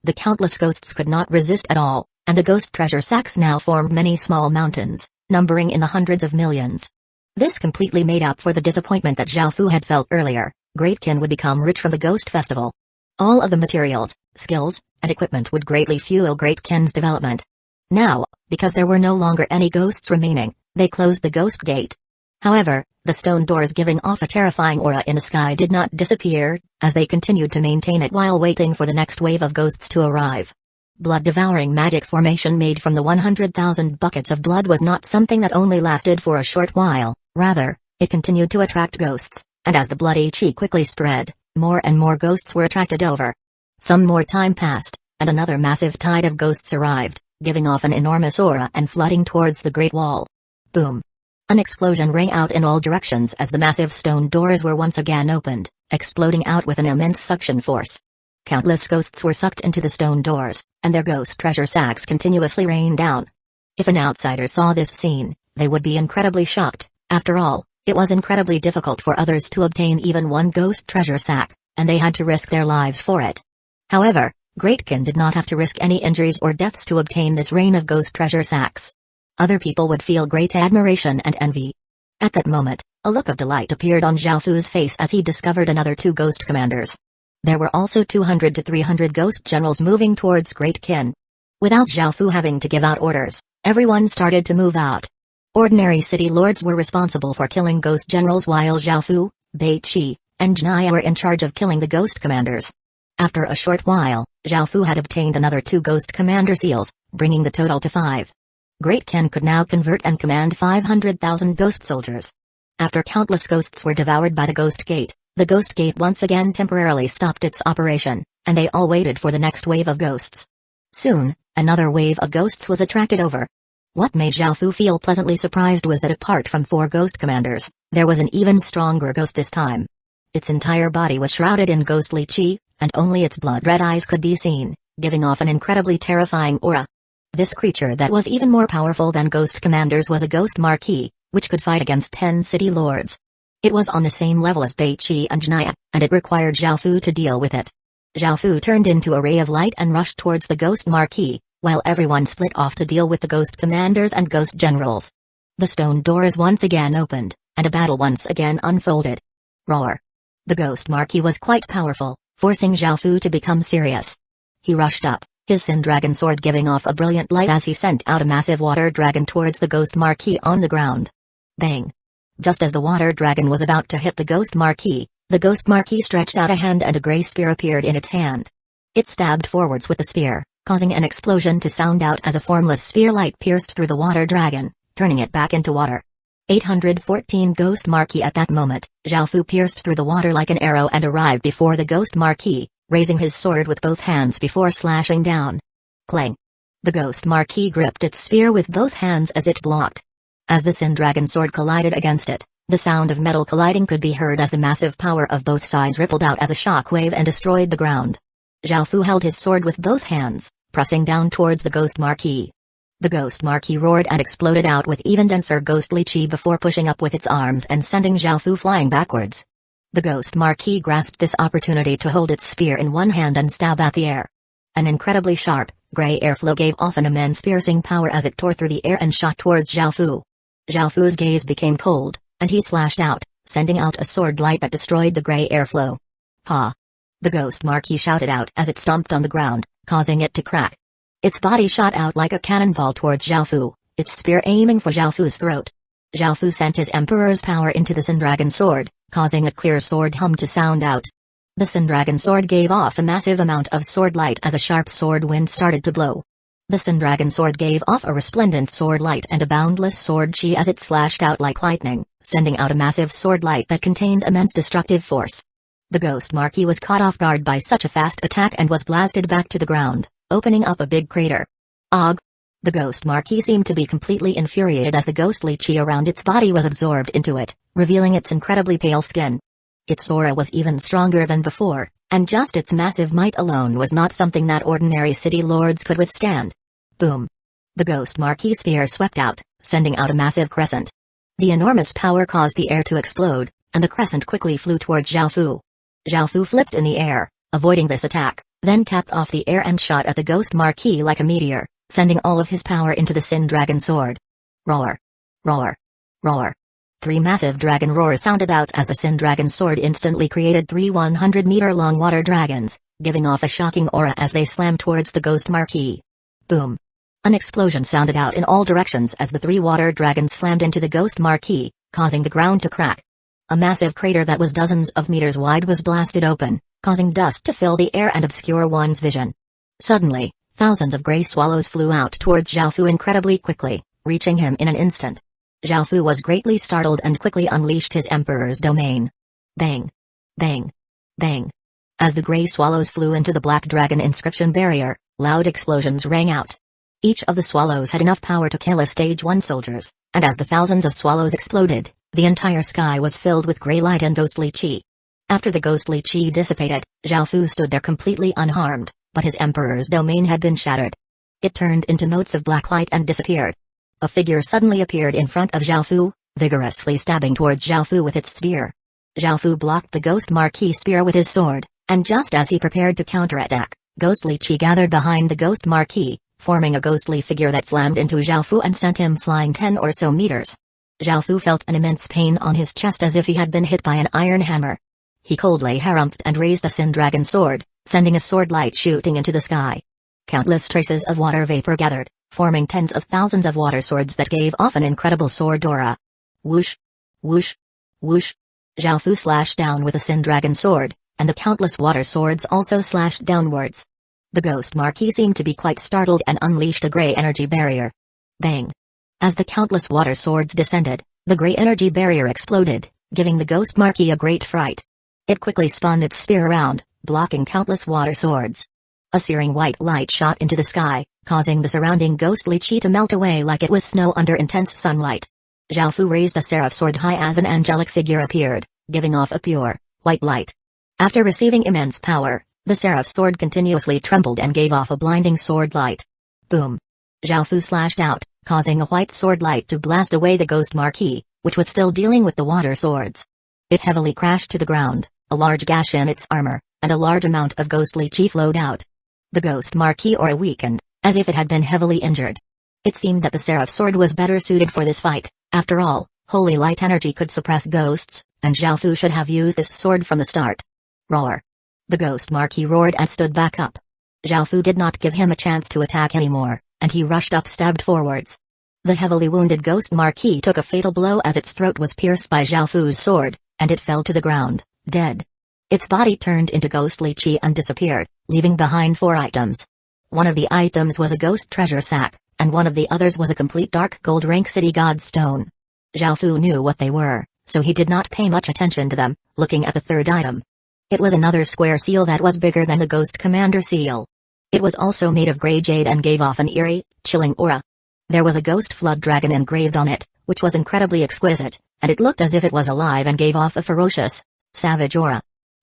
The countless ghosts could not resist at all, and the ghost treasure sacks now formed many small mountains, numbering in the hundreds of millions. This completely made up for the disappointment that Zhao Fu had felt earlier. Great Kin would become rich from the ghost festival. All of the materials, skills, and equipment would greatly fuel Great Kin's development. Now, because there were no longer any ghosts remaining, they closed the ghost gate. However, the stone doors giving off a terrifying aura in the sky did not disappear, as they continued to maintain it while waiting for the next wave of ghosts to arrive. Blood-devouring magic formation made from the 100,000 buckets of blood was not something that only lasted for a short while, rather, it continued to attract ghosts, and as the bloody chi quickly spread, more and more ghosts were attracted over. Some more time passed, and another massive tide of ghosts arrived, giving off an enormous aura and flooding towards the Great Wall. Boom! An explosion rang out in all directions as the massive stone doors were once again opened, exploding out with an immense suction force. Countless ghosts were sucked into the stone doors, and their ghost treasure sacks continuously rained down. If an outsider saw this scene, they would be incredibly shocked. After all, it was incredibly difficult for others to obtain even one ghost treasure sack, and they had to risk their lives for it. However, Great Kin did not have to risk any injuries or deaths to obtain this rain of ghost treasure sacks. Other people would feel great admiration and envy. At that moment, a look of delight appeared on Zhao Fu's face as he discovered another 2 ghost commanders. There were also 200 to 300 ghost generals moving towards Great Kin. Without Zhao Fu having to give out orders, everyone started to move out. Ordinary city lords were responsible for killing ghost generals while Zhao Fu, Beiqi, and Jnaya were in charge of killing the ghost commanders. After a short while, Zhao Fu had obtained another 2 ghost commander seals, bringing the total to 5. Great Kin could now convert and command 500,000 ghost soldiers. After countless ghosts were devoured by the ghost gate once again temporarily stopped its operation, and they all waited for the next wave of ghosts. Soon, another wave of ghosts was attracted over. What made Zhao Fu feel pleasantly surprised was that apart from 4 ghost commanders, there was an even stronger ghost this time. Its entire body was shrouded in ghostly chi, and only its blood-red eyes could be seen, giving off an incredibly terrifying aura. This creature that was even more powerful than ghost commanders was a ghost marquis, which could fight against 10 city lords. It was on the same level as Beiqi and Jnaya, and it required Zhao Fu to deal with it. Zhao Fu turned into a ray of light and rushed towards the ghost marquis, while everyone split off to deal with the ghost commanders and ghost generals. The stone doors once again opened, and a battle once again unfolded. Roar! The ghost marquis was quite powerful, forcing Zhao Fu to become serious. He rushed up, his Sin Dragon sword giving off a brilliant light as he sent out a massive water dragon towards the ghost marquis on the ground. Bang! Just as the water dragon was about to hit the ghost marquis stretched out a hand and a grey spear appeared in its hand. It stabbed forwards with the spear, causing an explosion to sound out as a formless spear light pierced through the water dragon, turning it back into water. 814 Ghost Marquis. At that moment, Zhao Fu pierced through the water like an arrow and arrived before the Ghost Marquis, raising his sword with both hands before slashing down. Clang! The Ghost Marquis gripped its spear with both hands as it blocked. As the Sin Dragon sword collided against it, the sound of metal colliding could be heard as the massive power of both sides rippled out as a shockwave and destroyed the ground. Zhao Fu held his sword with both hands, pressing down towards the Ghost Marquis. The Ghost Marquis roared and exploded out with even denser ghostly chi before pushing up with its arms and sending Zhao Fu flying backwards. The Ghost Marquis grasped this opportunity to hold its spear in one hand and stab at the air. An incredibly sharp, gray airflow gave off an immense piercing power as it tore through the air and shot towards Zhao Fu. Zhao Fu's gaze became cold, and he slashed out, sending out a sword light that destroyed the gray airflow. Ha! The ghost Marquis shouted out as it stomped on the ground, causing it to crack. Its body shot out like a cannonball towards Xiaofu, its spear aiming for Xiaofu's throat. Xiaofu sent his Emperor's power into the Sin Dragon Sword, causing a clear sword hum to sound out. The Sin Dragon Sword gave off a massive amount of sword light as a sharp sword wind started to blow. The Sin Dragon Sword gave off a resplendent sword light and a boundless sword chi as it slashed out like lightning, sending out a massive sword light that contained immense destructive force. The Ghost Marquis was caught off guard by such a fast attack and was blasted back to the ground, opening up a big crater. Og! The Ghost Marquis seemed to be completely infuriated as the ghostly chi around its body was absorbed into it, revealing its incredibly pale skin. Its aura was even stronger than before, and just its massive might alone was not something that ordinary city lords could withstand. Boom! The Ghost Marquis spear swept out, sending out a massive crescent. The enormous power caused the air to explode, and the crescent quickly flew towards Xiaofu. Xiaofu flipped in the air, avoiding this attack, then tapped off the air and shot at the Ghost Marquis like a meteor, sending all of his power into the Sin Dragon Sword. Roar! Roar! Roar! 3 massive dragon roars sounded out as the Sin Dragon Sword instantly created 3 100-meter-long water dragons, giving off a shocking aura as they slammed towards the Ghost Marquis. Boom! An explosion sounded out in all directions as the 3 water dragons slammed into the Ghost Marquis, causing the ground to crack. A massive crater that was dozens of meters wide was blasted open, causing dust to fill the air and obscure one's vision. Suddenly, thousands of gray swallows flew out towards Xiaofu incredibly quickly, reaching him in an instant. Xiaofu was greatly startled and quickly unleashed his Emperor's domain. Bang! Bang! Bang! As the gray swallows flew into the black dragon inscription barrier, loud explosions rang out. Each of the swallows had enough power to kill a stage 1 soldiers, and as the thousands of swallows exploded, the entire sky was filled with gray light and ghostly chi. After the ghostly chi dissipated, Xiaofu stood there completely unharmed, but his Emperor's domain had been shattered. It turned into motes of black light and disappeared. A figure suddenly appeared in front of Xiaofu, vigorously stabbing towards Xiaofu with its spear. Xiaofu blocked the Ghost Marquis spear with his sword, and just as he prepared to counterattack, ghostly chi gathered behind the Ghost Marquis, forming a ghostly figure that slammed into Xiaofu and sent him flying 10 or so meters. Xiaofu felt an immense pain on his chest as if he had been hit by an iron hammer. He coldly harumphed and raised the Sin Dragon Sword, sending a sword light shooting into the sky. Countless traces of water vapor gathered, forming tens of thousands of water swords that gave off an incredible sword aura. Whoosh! Whoosh! Whoosh! Xiaofu slashed down with a Sin Dragon Sword, and the countless water swords also slashed downwards. The Ghost Marquis seemed to be quite startled and unleashed a gray energy barrier. Bang! As the countless water swords descended, the gray energy barrier exploded, giving the Ghost Marquis a great fright. It quickly spun its spear around, blocking countless water swords. A searing white light shot into the sky, causing the surrounding ghostly chi to melt away like it was snow under intense sunlight. Xiaofu raised the seraph sword high as an angelic figure appeared, giving off a pure, white light. After receiving immense power, the seraph sword continuously trembled and gave off a blinding sword light. Boom! Xiaofu slashed out, causing a white sword light to blast away the Ghost Marquis, which was still dealing with the water swords. It heavily crashed to the ground, a large gash in its armor, and a large amount of ghostly chi flowed out. The Ghost Marquis aura weakened, as if it had been heavily injured. It seemed that the seraph sword was better suited for this fight. After all, holy light energy could suppress ghosts, and Xiaofu should have used this sword from the start. Roar! The Ghost Marquis roared and stood back up. Xiaofu did not give him a chance to attack anymore, and he rushed up stabbed forwards. The heavily wounded Ghost Marquis took a fatal blow as its throat was pierced by Xiaofu's sword, and it fell to the ground, dead. Its body turned into ghostly chi and disappeared, leaving behind 4 items. One of the items was a ghost treasure sack, and one of the others was a complete dark gold rank city god stone. Xiaofu knew what they were, so he did not pay much attention to them, looking at the third item. It was another square seal that was bigger than the Ghost Commander seal. It was also made of gray jade and gave off an eerie, chilling aura. There was a ghost flood dragon engraved on it, which was incredibly exquisite, and it looked as if it was alive and gave off a ferocious, savage aura.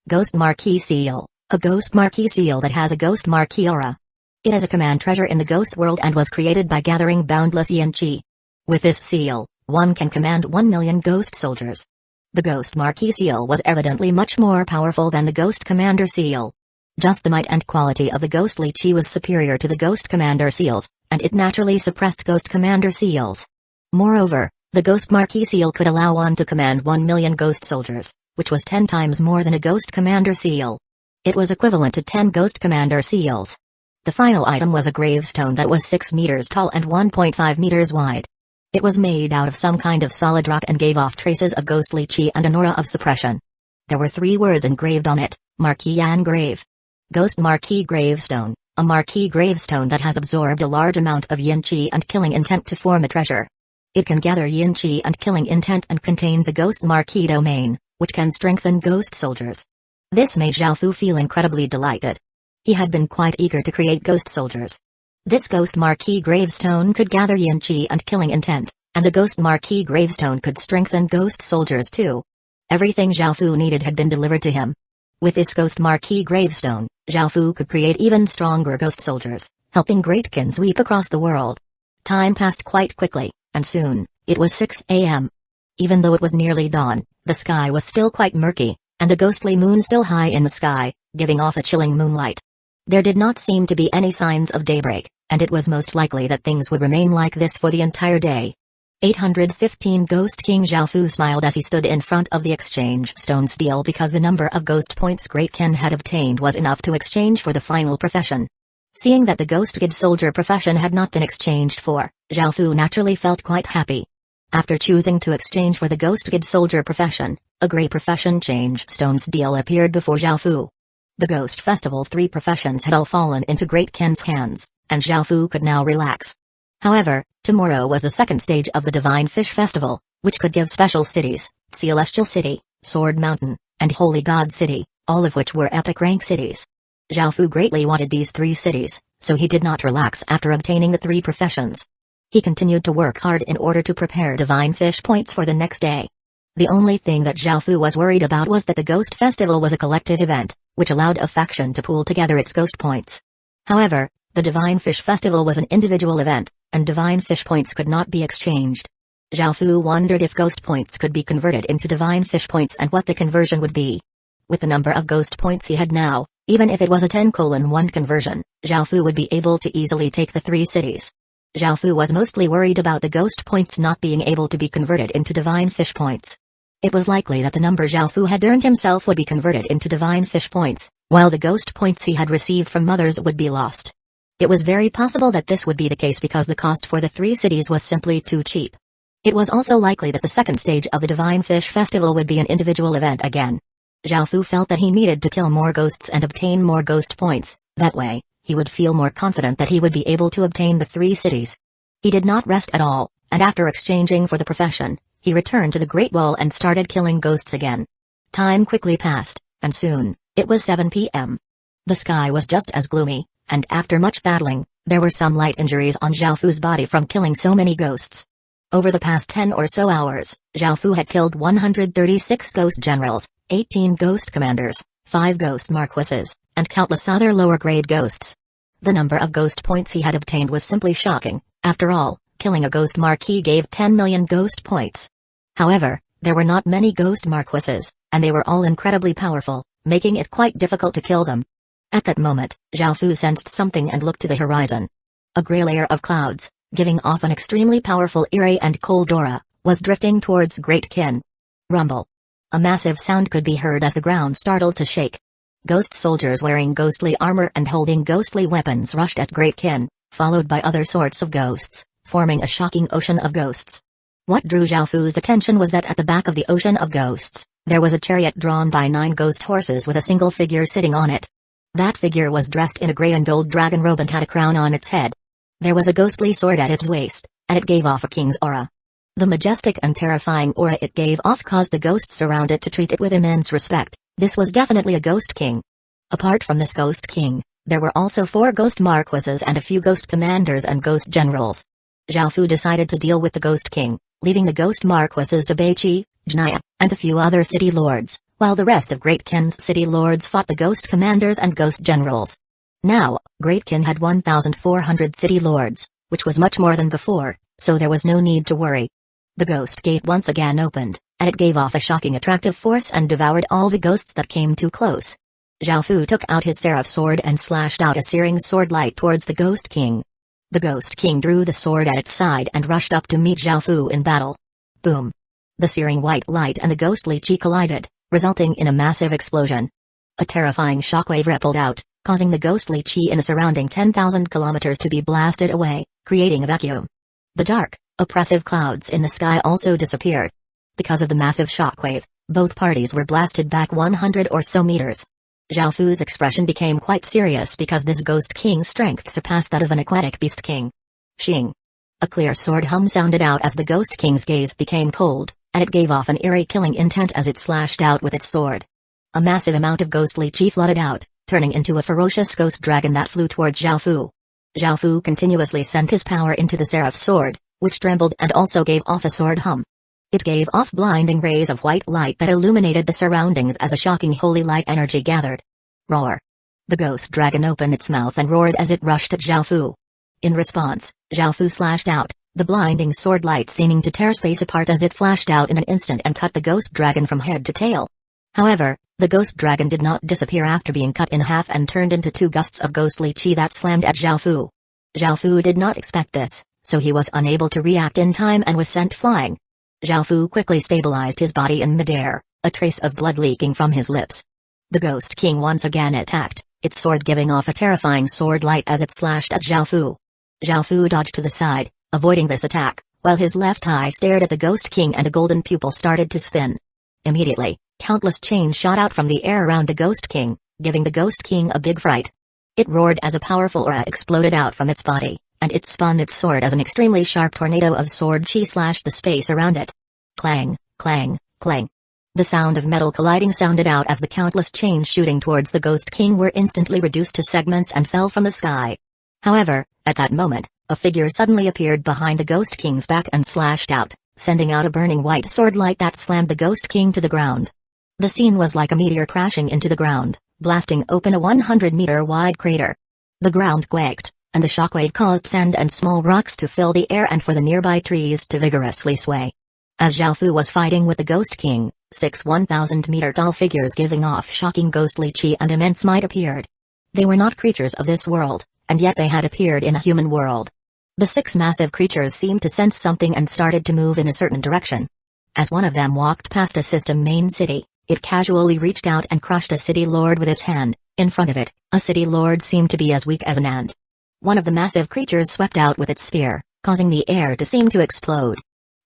Ghost Marquis seal, a Ghost Marquis seal that has a Ghost Marquis aura. It is a command treasure in the ghost world and was created by gathering boundless yin chi. With this seal, one can command 1 million ghost soldiers. The Ghost Marquis seal was evidently much more powerful than the Ghost Commander seal. Just the might and quality of the ghostly chi was superior to the Ghost Commander seals, and it naturally suppressed Ghost Commander seals. Moreover, The Ghost Marquee Seal could allow one to command 1,000,000 ghost soldiers, which was 10 times more than a Ghost Commander Seal. It was equivalent to 10 Ghost Commander Seals. The final item was a gravestone that was 6 meters tall and 1.5 meters wide. It was made out of some kind of solid rock and gave off traces of ghostly chi and an aura of suppression. There were 3 words engraved on it: Marquee and Grave. Ghost Marquee Gravestone, a marquee gravestone that has absorbed a large amount of yin chi and killing intent to form a treasure. It can gather yin chi and killing intent and contains a ghost marquee domain, which can strengthen ghost soldiers. This made Xiaofu feel incredibly delighted. He had been quite eager to create ghost soldiers. This Ghost Marquee Gravestone could gather yin chi and killing intent, and the Ghost Marquee Gravestone could strengthen ghost soldiers too. Everything Xiaofu needed had been delivered to him. With this Ghost Marquee Gravestone, Xiaofu could create even stronger ghost soldiers, helping great kin sweep across the world. Time passed quite quickly, and soon, it was 6 a.m. Even though it was nearly dawn, the sky was still quite murky, and the ghostly moon still high in the sky, giving off a chilling moonlight. There did not seem to be any signs of daybreak, and it was most likely that things would remain like this for the entire day. 815 Ghost King Xiaofu smiled as he stood in front of the exchange stone stele because the number of ghost points Great Ken had obtained was enough to exchange for the final profession. Seeing that the Ghost Kid Soldier profession had not been exchanged for, Xiaofu naturally felt quite happy. After choosing to exchange for the Ghost Kid Soldier profession, a grey profession change stone stele appeared before Xiaofu. The Ghost Festival's 3 professions had all fallen into Great Ken's hands, and Xiaofu could now relax. However, tomorrow was the second stage of the Divine Fish Festival, which could give special cities: Celestial City, Sword Mountain, and Holy God City, all of which were epic rank cities. Xiaofu greatly wanted these 3 cities, so he did not relax after obtaining the 3 professions. He continued to work hard in order to prepare Divine Fish points for the next day. The only thing that Xiaofu was worried about was that the Ghost Festival was a collective event, which allowed a faction to pool together its ghost points. However, the Divine Fish Festival was an individual event, and Divine Fish points could not be exchanged. Xiaofu wondered if ghost points could be converted into Divine Fish points and what the conversion would be. With the number of ghost points he had now, even if it was a 10:1 conversion, Xiaofu would be able to easily take the 3 cities. Xiaofu was mostly worried about the ghost points not being able to be converted into Divine Fish points. It was likely that the number Xiaofu had earned himself would be converted into Divine Fish points, while the ghost points he had received from mothers would be lost. It was very possible that this would be the case because the cost for the 3 cities was simply too cheap. It was also likely that the second stage of the Divine Fish Festival would be an individual event again. Xiaofu felt that he needed to kill more ghosts and obtain more ghost points. That way, he would feel more confident that he would be able to obtain the 3 cities. He did not rest at all, and after exchanging for the profession, he returned to the Great Wall and started killing ghosts again. Time quickly passed, and soon, it was 7 p.m. The sky was just as gloomy, and after much battling, there were some light injuries on Xiaofu's body from killing so many ghosts. Over the past 10 or so hours, Xiaofu had killed 136 ghost generals, 18 ghost commanders, 5 ghost marquises, and countless other lower-grade ghosts. The number of ghost points he had obtained was simply shocking. After all, killing a ghost marquis gave 10 million ghost points. However, there were not many ghost marquises, and they were all incredibly powerful, making it quite difficult to kill them. At that moment, Xiaofu sensed something and looked to the horizon. A grey layer of clouds, giving off an extremely powerful eerie and cold aura, was drifting towards Great Kin. Rumble. A massive sound could be heard as the ground startled to shake. Ghost soldiers wearing ghostly armor and holding ghostly weapons rushed at Great Kin, followed by other sorts of ghosts, forming a shocking ocean of ghosts. What drew Xiaofu's attention was that at the back of the ocean of ghosts, there was a chariot drawn by 9 ghost horses with a single figure sitting on it. That figure was dressed in a grey and gold dragon robe and had a crown on its head. There was a ghostly sword at its waist, and it gave off a king's aura. The majestic and terrifying aura it gave off caused the ghosts around it to treat it with immense respect. This was definitely a ghost king. Apart from this ghost king, there were also 4 ghost marquises and a few ghost commanders and ghost generals. Xiaofu decided to deal with the ghost king, leaving the ghost marquises to Beiqi, Jnaya, and a few other city lords, while the rest of Great Kin's city lords fought the ghost commanders and ghost generals. Now, Great Kin had 1,400 city lords, which was much more than before, so there was no need to worry. The ghost gate once again opened, and it gave off a shocking attractive force and devoured all the ghosts that came too close. Xiaofu took out his seraph sword and slashed out a searing sword light towards the ghost king. The ghost king drew the sword at its side and rushed up to meet Xiaofu in battle. Boom. The searing white light and the ghostly chi collided, resulting in a massive explosion. A terrifying shockwave rippled out, causing the ghostly chi in a surrounding 10,000 kilometers to be blasted away, creating a vacuum. The dark, oppressive clouds in the sky also disappeared. Because of the massive shockwave, both parties were blasted back 100 or so meters. Zhao Fu's expression became quite serious because this Ghost King's strength surpassed that of an aquatic beast king. Shing. A clear sword hum sounded out as the Ghost King's gaze became cold, and it gave off an eerie killing intent as it slashed out with its sword. A massive amount of ghostly chi flooded out, turning into a ferocious ghost dragon that flew towards Zhao Fu. Zhao Fu continuously sent his power into the Seraph's sword, which trembled and also gave off a sword hum. It gave off blinding rays of white light that illuminated the surroundings as a shocking holy light energy gathered. Roar. The ghost dragon opened its mouth and roared as it rushed at Zhao Fu. In response, Zhao Fu slashed out, the blinding sword light seeming to tear space apart as it flashed out in an instant and cut the ghost dragon from head to tail. However, the ghost dragon did not disappear after being cut in half and turned into two gusts of ghostly chi that slammed at Zhao Fu. Zhao Fu did not expect this, so he was unable to react in time and was sent flying. Zhao Fu quickly stabilized his body in midair, a trace of blood leaking from his lips. The Ghost King once again attacked, its sword giving off a terrifying sword light as it slashed at Zhao Fu. Zhao Fu dodged to the side, avoiding this attack, while his left eye stared at the Ghost King and a golden pupil started to spin. Immediately, countless chains shot out from the air around the Ghost King, giving the Ghost King a big fright. It roared as a powerful aura exploded out from its body, and it spun its sword as an extremely sharp tornado of sword chi slashed the space around it. Clang, clang, clang. The sound of metal colliding sounded out as the countless chains shooting towards the Ghost King were instantly reduced to segments and fell from the sky. However, at that moment, a figure suddenly appeared behind the Ghost King's back and slashed out, sending out a burning white sword light that slammed the Ghost King to the ground. The scene was like a meteor crashing into the ground, blasting open a 100-meter-wide crater. The ground quaked, and the shockwave caused sand and small rocks to fill the air and for the nearby trees to vigorously sway. As Zhao Fu was fighting with the Ghost King, 6 1,000-meter tall figures giving off shocking ghostly chi and immense might appeared. They were not creatures of this world, and yet they had appeared in a human world. The 6 massive creatures seemed to sense something and started to move in a certain direction. As one of them walked past a system main city, it casually reached out and crushed a city lord with its hand. In front of it, a city lord seemed to be as weak as an ant. One of the massive creatures swept out with its spear, causing the air to seem to explode.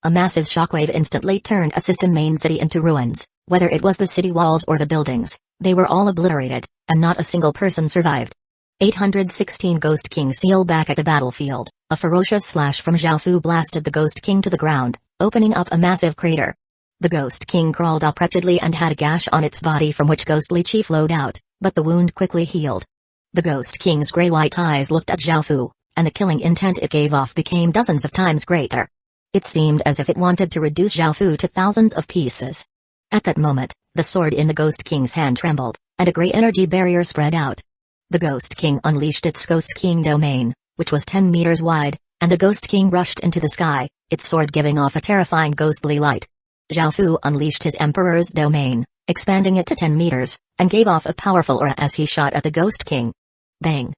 A massive shockwave instantly turned a system main city into ruins. Whether it was the city walls or the buildings, they were all obliterated, and not a single person survived. 816 Ghost King seal back at the battlefield. A ferocious slash from Zhao Fu blasted the Ghost King to the ground, opening up a massive crater. The Ghost King crawled up wretchedly and had a gash on its body from which ghostly chi flowed out, but the wound quickly healed. The Ghost King's gray-white eyes looked at Zhao Fu, and the killing intent it gave off became dozens of times greater. It seemed as if it wanted to reduce Zhao Fu to thousands of pieces. At that moment, the sword in the Ghost King's hand trembled, and a gray energy barrier spread out. The Ghost King unleashed its Ghost King domain, which was 10 meters wide, and the Ghost King rushed into the sky, its sword giving off a terrifying ghostly light. Zhao Fu unleashed his Emperor's domain, expanding it to 10 meters, and gave off a powerful aura as he shot at the Ghost King. Bang!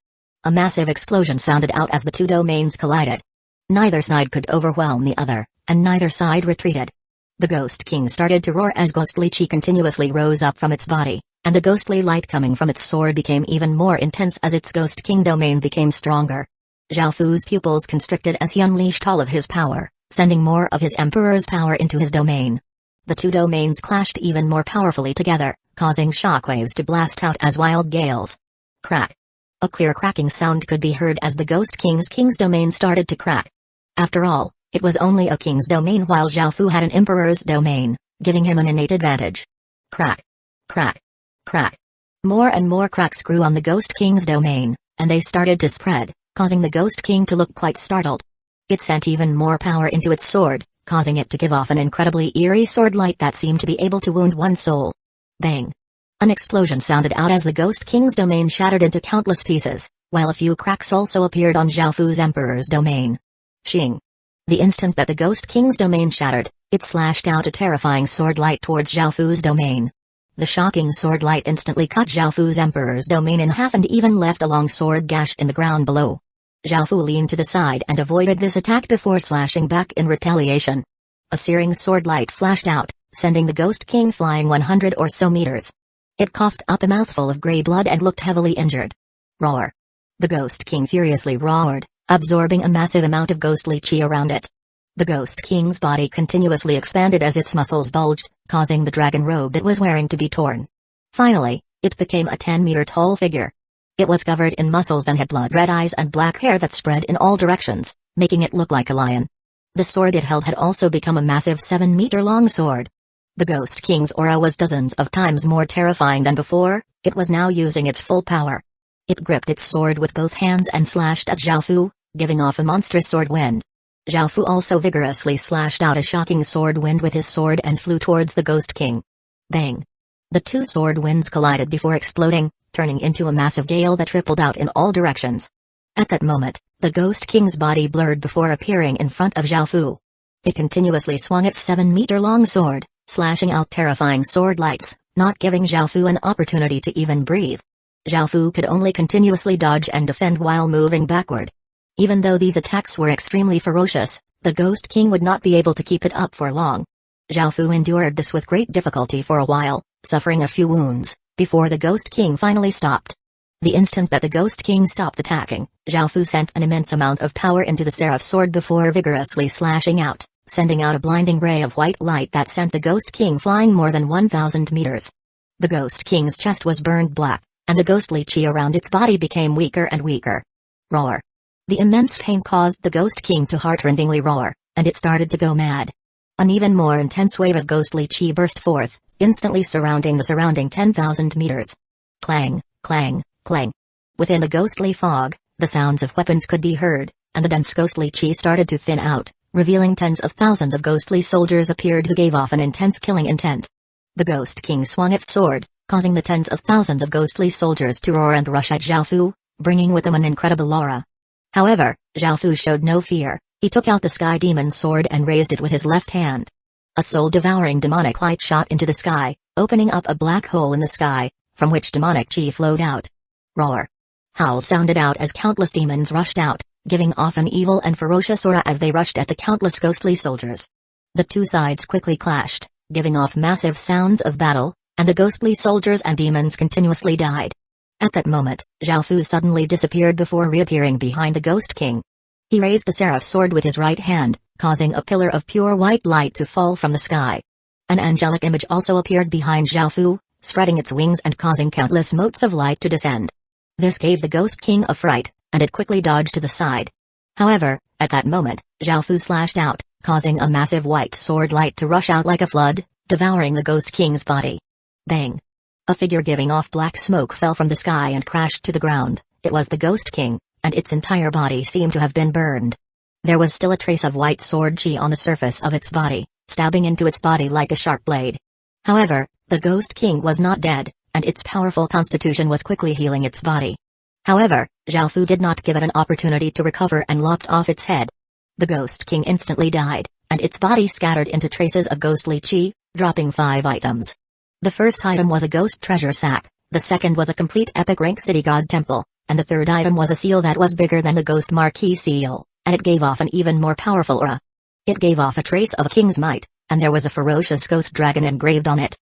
A massive explosion sounded out as the two domains collided. Neither side could overwhelm the other, and neither side retreated. The Ghost King started to roar as ghostly chi continuously rose up from its body, and the ghostly light coming from its sword became even more intense as its Ghost King domain became stronger. Zhao Fu's pupils constricted as he unleashed all of his power, sending more of his Emperor's power into his domain. The two domains clashed even more powerfully together, causing shockwaves to blast out as wild gales. Crack! A clear cracking sound could be heard as the Ghost King's domain started to crack. After all, it was only a king's domain while Zhao Fu had an emperor's domain, giving him an innate advantage. Crack! Crack! Crack! More and more cracks grew on the Ghost King's domain, and they started to spread, causing the Ghost King to look quite startled. It sent even more power into its sword, causing it to give off an incredibly eerie sword light that seemed to be able to wound one's soul. Bang! An explosion sounded out as the Ghost King's domain shattered into countless pieces, while a few cracks also appeared on Zhao Fu's emperor's domain. Shing! The instant that the Ghost King's domain shattered, it slashed out a terrifying sword light towards Zhao Fu's domain. The shocking sword light instantly cut Zhao Fu's emperor's domain in half and even left a long sword gash in the ground below. Zhao Fu leaned to the side and avoided this attack before slashing back in retaliation. A searing sword light flashed out, sending the Ghost King flying 100 or so meters. It coughed up a mouthful of gray blood and looked heavily injured. Roar! The Ghost King furiously roared, absorbing a massive amount of ghostly chi around it. The Ghost King's body continuously expanded as its muscles bulged, causing the dragon robe it was wearing to be torn. Finally, it became a 10-meter-tall figure. It was covered in muscles and had blood-red eyes and black hair that spread in all directions, making it look like a lion. The sword it held had also become a massive 7-meter-long sword. The Ghost King's aura was dozens of times more terrifying than before. It was now using its full power. It gripped its sword with both hands and slashed at Xiaofu, giving off a monstrous sword wind. Xiaofu also vigorously slashed out a shocking sword wind with his sword and flew towards the Ghost King. Bang! The two sword winds collided before exploding, turning into a massive gale that rippled out in all directions. At that moment, the Ghost King's body blurred before appearing in front of Xiaofu. It continuously swung its 7-meter-long sword, slashing out terrifying sword lights, not giving Xiaofu an opportunity to even breathe. Xiaofu could only continuously dodge and defend while moving backward. Even though these attacks were extremely ferocious, the Ghost King would not be able to keep it up for long. Xiaofu endured this with great difficulty for a while, suffering a few wounds, before the Ghost King finally stopped. The instant that the Ghost King stopped attacking, Xiaofu sent an immense amount of power into the Seraph Sword before vigorously slashing out, sending out a blinding ray of white light that sent the Ghost King flying more than 1,000 meters. The Ghost King's chest was burned black, and the ghostly chi around its body became weaker and weaker. Roar! The immense pain caused the Ghost King to heartrendingly roar, and it started to go mad. An even more intense wave of ghostly chi burst forth, instantly surrounding the surrounding 10,000 meters. Clang, clang, clang. Within the ghostly fog, the sounds of weapons could be heard, and the dense ghostly chi started to thin out, revealing tens of thousands of ghostly soldiers appeared who gave off an intense killing intent. The Ghost King swung its sword, causing the tens of thousands of ghostly soldiers to roar and rush at Xiaofu, bringing with them an incredible aura. However, Xiaofu showed no fear. He took out the Sky Demon's sword and raised it with his left hand. A soul-devouring demonic light shot into the sky, opening up a black hole in the sky, from which demonic chi flowed out. Roar! Howls sounded out as countless demons rushed out, giving off an evil and ferocious aura as they rushed at the countless ghostly soldiers. The two sides quickly clashed, giving off massive sounds of battle, and the ghostly soldiers and demons continuously died. At that moment, Xiaofu suddenly disappeared before reappearing behind the Ghost King. He raised the Seraph Sword with his right hand, causing a pillar of pure white light to fall from the sky. An angelic image also appeared behind Xiaofu, spreading its wings and causing countless motes of light to descend. This gave the Ghost King a fright, and it quickly dodged to the side. However, at that moment, Xiaofu slashed out, causing a massive white sword light to rush out like a flood, devouring the Ghost King's body. Bang! A figure giving off black smoke fell from the sky and crashed to the ground. It was the Ghost King, and its entire body seemed to have been burned. There was still a trace of white sword chi on the surface of its body, stabbing into its body like a sharp blade. However, the Ghost King was not dead, and its powerful constitution was quickly healing its body. However, Xiaofu did not give it an opportunity to recover and lopped off its head. The Ghost King instantly died, and its body scattered into traces of ghostly chi, dropping 5 items. The first item was a ghost treasure sack, the second was a complete epic rank city god temple, and the third item was a seal that was bigger than the Ghost Marquee seal, and it gave off an even more powerful aura. It gave off a trace of a king's might, and there was a ferocious ghost dragon engraved on it.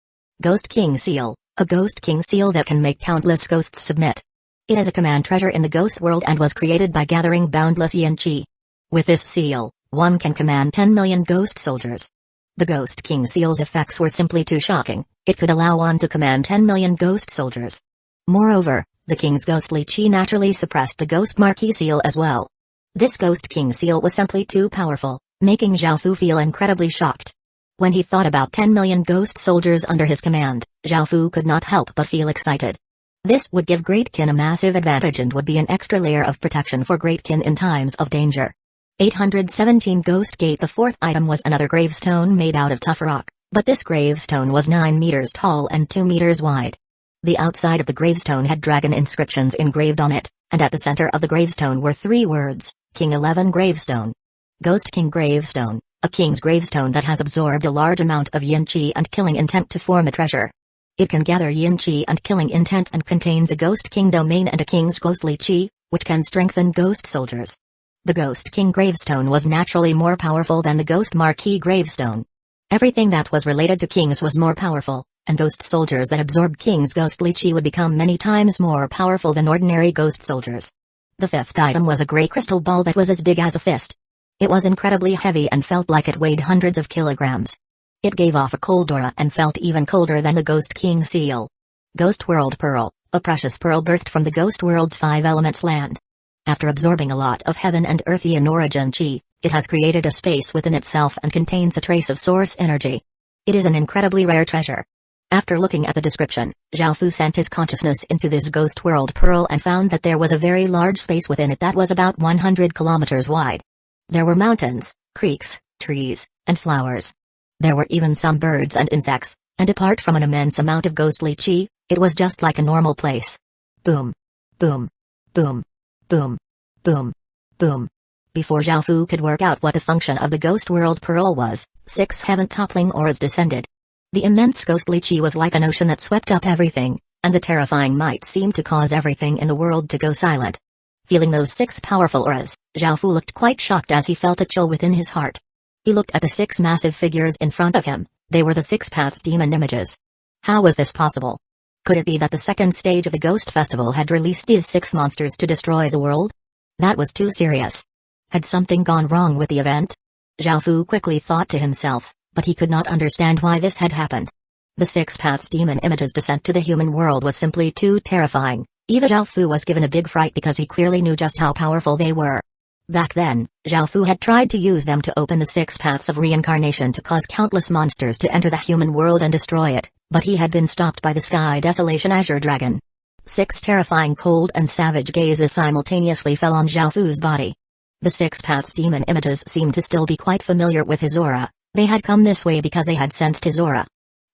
Ghost King Seal, a Ghost King seal that can make countless ghosts submit. It is a command treasure in the ghost world and was created by gathering boundless yin chi. With this seal, one can command 10 million ghost soldiers. The Ghost King seal's effects were simply too shocking. It could allow one to command 10 million ghost soldiers. Moreover, the king's ghostly chi naturally suppressed the Ghost Marquee seal as well. This Ghost King seal was simply too powerful, making Xiaofu feel incredibly shocked. When he thought about 10 million ghost soldiers under his command, Xiaofu could not help but feel excited. This would give Great Qin a massive advantage and would be an extra layer of protection for Great Qin in times of danger. 817 Ghost Gate. The fourth item was another gravestone made out of tough rock, but this gravestone was 9 meters tall and 2 meters wide. The outside of the gravestone had dragon inscriptions engraved on it, and at the center of the gravestone were 3 words, King 11 Gravestone. Ghost King Gravestone, a king's gravestone that has absorbed a large amount of yin chi and killing intent to form a treasure. It can gather yin chi and killing intent and contains a Ghost King domain and a king's ghostly chi, which can strengthen ghost soldiers. The Ghost King gravestone was naturally more powerful than the Ghost Marquis gravestone. Everything that was related to kings was more powerful, and ghost soldiers that absorbed king's ghostly chi would become many times more powerful than ordinary ghost soldiers. The fifth item was a gray crystal ball that was as big as a fist. It was incredibly heavy and felt like it weighed hundreds of kilograms. It gave off a cold aura and felt even colder than the Ghost King seal. Ghost World Pearl, a precious pearl birthed from the Ghost World's 5 elements land. After absorbing a lot of heaven and earthy in origin chi, it has created a space within itself and contains a trace of source energy. It is an incredibly rare treasure. After looking at the description, Zhao Fu sent his consciousness into this Ghost World Pearl and found that there was a very large space within it that was about 100 kilometers wide. There were mountains, creeks, trees, and flowers. There were even some birds and insects, and apart from an immense amount of ghostly chi, it was just like a normal place. Boom. Boom. Boom. Boom. Boom. Boom. Before Zhao Fu could work out what the function of the Ghost World Pearl was, 6 heaven-toppling auras descended. The immense ghostly chi was like an ocean that swept up everything, and the terrifying might seemed to cause everything in the world to go silent. Feeling those 6 powerful auras, Zhao Fu looked quite shocked as he felt a chill within his heart. He looked at the 6 massive figures in front of him. They were the 6 paths demon images. How was this possible? Could it be that the second stage of the Ghost Festival had released these 6 monsters to destroy the world? That was too serious. Had something gone wrong with the event? Zhao Fu quickly thought to himself, but he could not understand why this had happened. The 6 paths demon images' descent to the human world was simply too terrifying. Even Zhao Fu was given a big fright because he clearly knew just how powerful they were. Back then, Zhao Fu had tried to use them to open the 6 paths of reincarnation to cause countless monsters to enter the human world and destroy it, but he had been stopped by the Sky Desolation Azure Dragon. 6 terrifying cold and savage gazes simultaneously fell on Zhao Fu's body. The 6 paths demon images seemed to still be quite familiar with his aura. They had come this way because they had sensed his aura.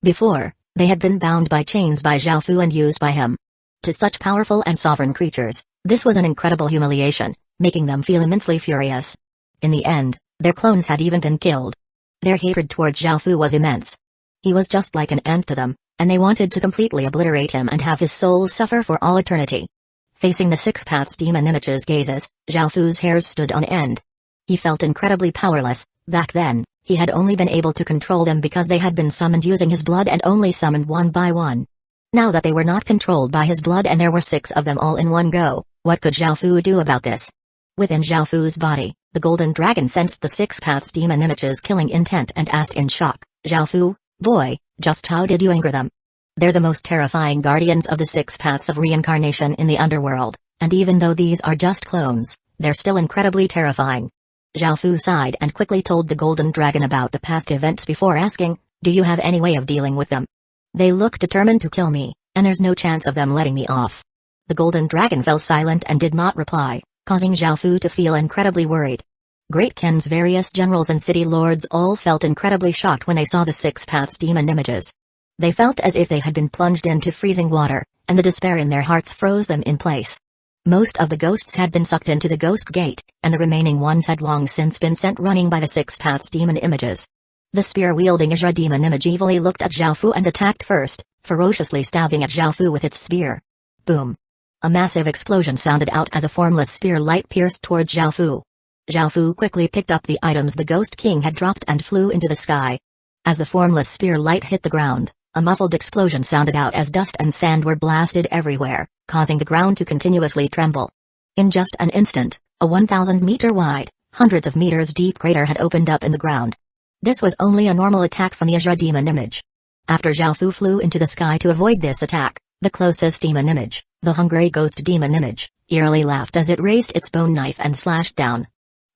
Before, they had been bound by chains by Zhao Fu and used by him. To such powerful and sovereign creatures, this was an incredible humiliation, making them feel immensely furious. In the end, their clones had even been killed. Their hatred towards Zhao Fu was immense. He was just like an ant to them, and they wanted to completely obliterate him and have his soul suffer for all eternity. Facing the 6 paths demon images' gazes, Zhao Fu's hairs stood on end. He felt incredibly powerless. Back then, he had only been able to control them because they had been summoned using his blood and only summoned one by one. Now that they were not controlled by his blood and there were 6 of them all in one go, what could Zhao Fu do about this? Within Zhao Fu's body, the golden dragon sensed the 6 paths demon images' killing intent and asked in shock, "Zhao Fu, boy, just how did you anger them? They're the most terrifying guardians of the 6 paths of reincarnation in the underworld, and even though these are just clones, they're still incredibly terrifying." Zhao Fu sighed and quickly told the golden dragon about the past events before asking, "Do you have any way of dealing with them? They look determined to kill me, and there's no chance of them letting me off." The golden dragon fell silent and did not reply, causing Zhao Fu to feel incredibly worried. Great Ken's various generals and city lords all felt incredibly shocked when they saw the 6 paths demon images. They felt as if they had been plunged into freezing water, and the despair in their hearts froze them in place. Most of the ghosts had been sucked into the ghost gate, and the remaining ones had long since been sent running by the 6 paths demon images. The spear-wielding Azure demon image evilly looked at Zhao Fu and attacked first, ferociously stabbing at Zhao Fu with its spear. Boom! A massive explosion sounded out as a formless spear light pierced towards Zhao Fu. Zhao Fu quickly picked up the items the Ghost King had dropped and flew into the sky. As the formless spear light hit the ground, a muffled explosion sounded out as dust and sand were blasted everywhere, causing the ground to continuously tremble. In just an instant, a 1,000-meter wide, hundreds of meters deep crater had opened up in the ground. This was only a normal attack from the Azure demon image. After Zhao Fu flew into the sky to avoid this attack, the closest demon image, the hungry ghost demon image, eerily laughed as it raised its bone knife and slashed down.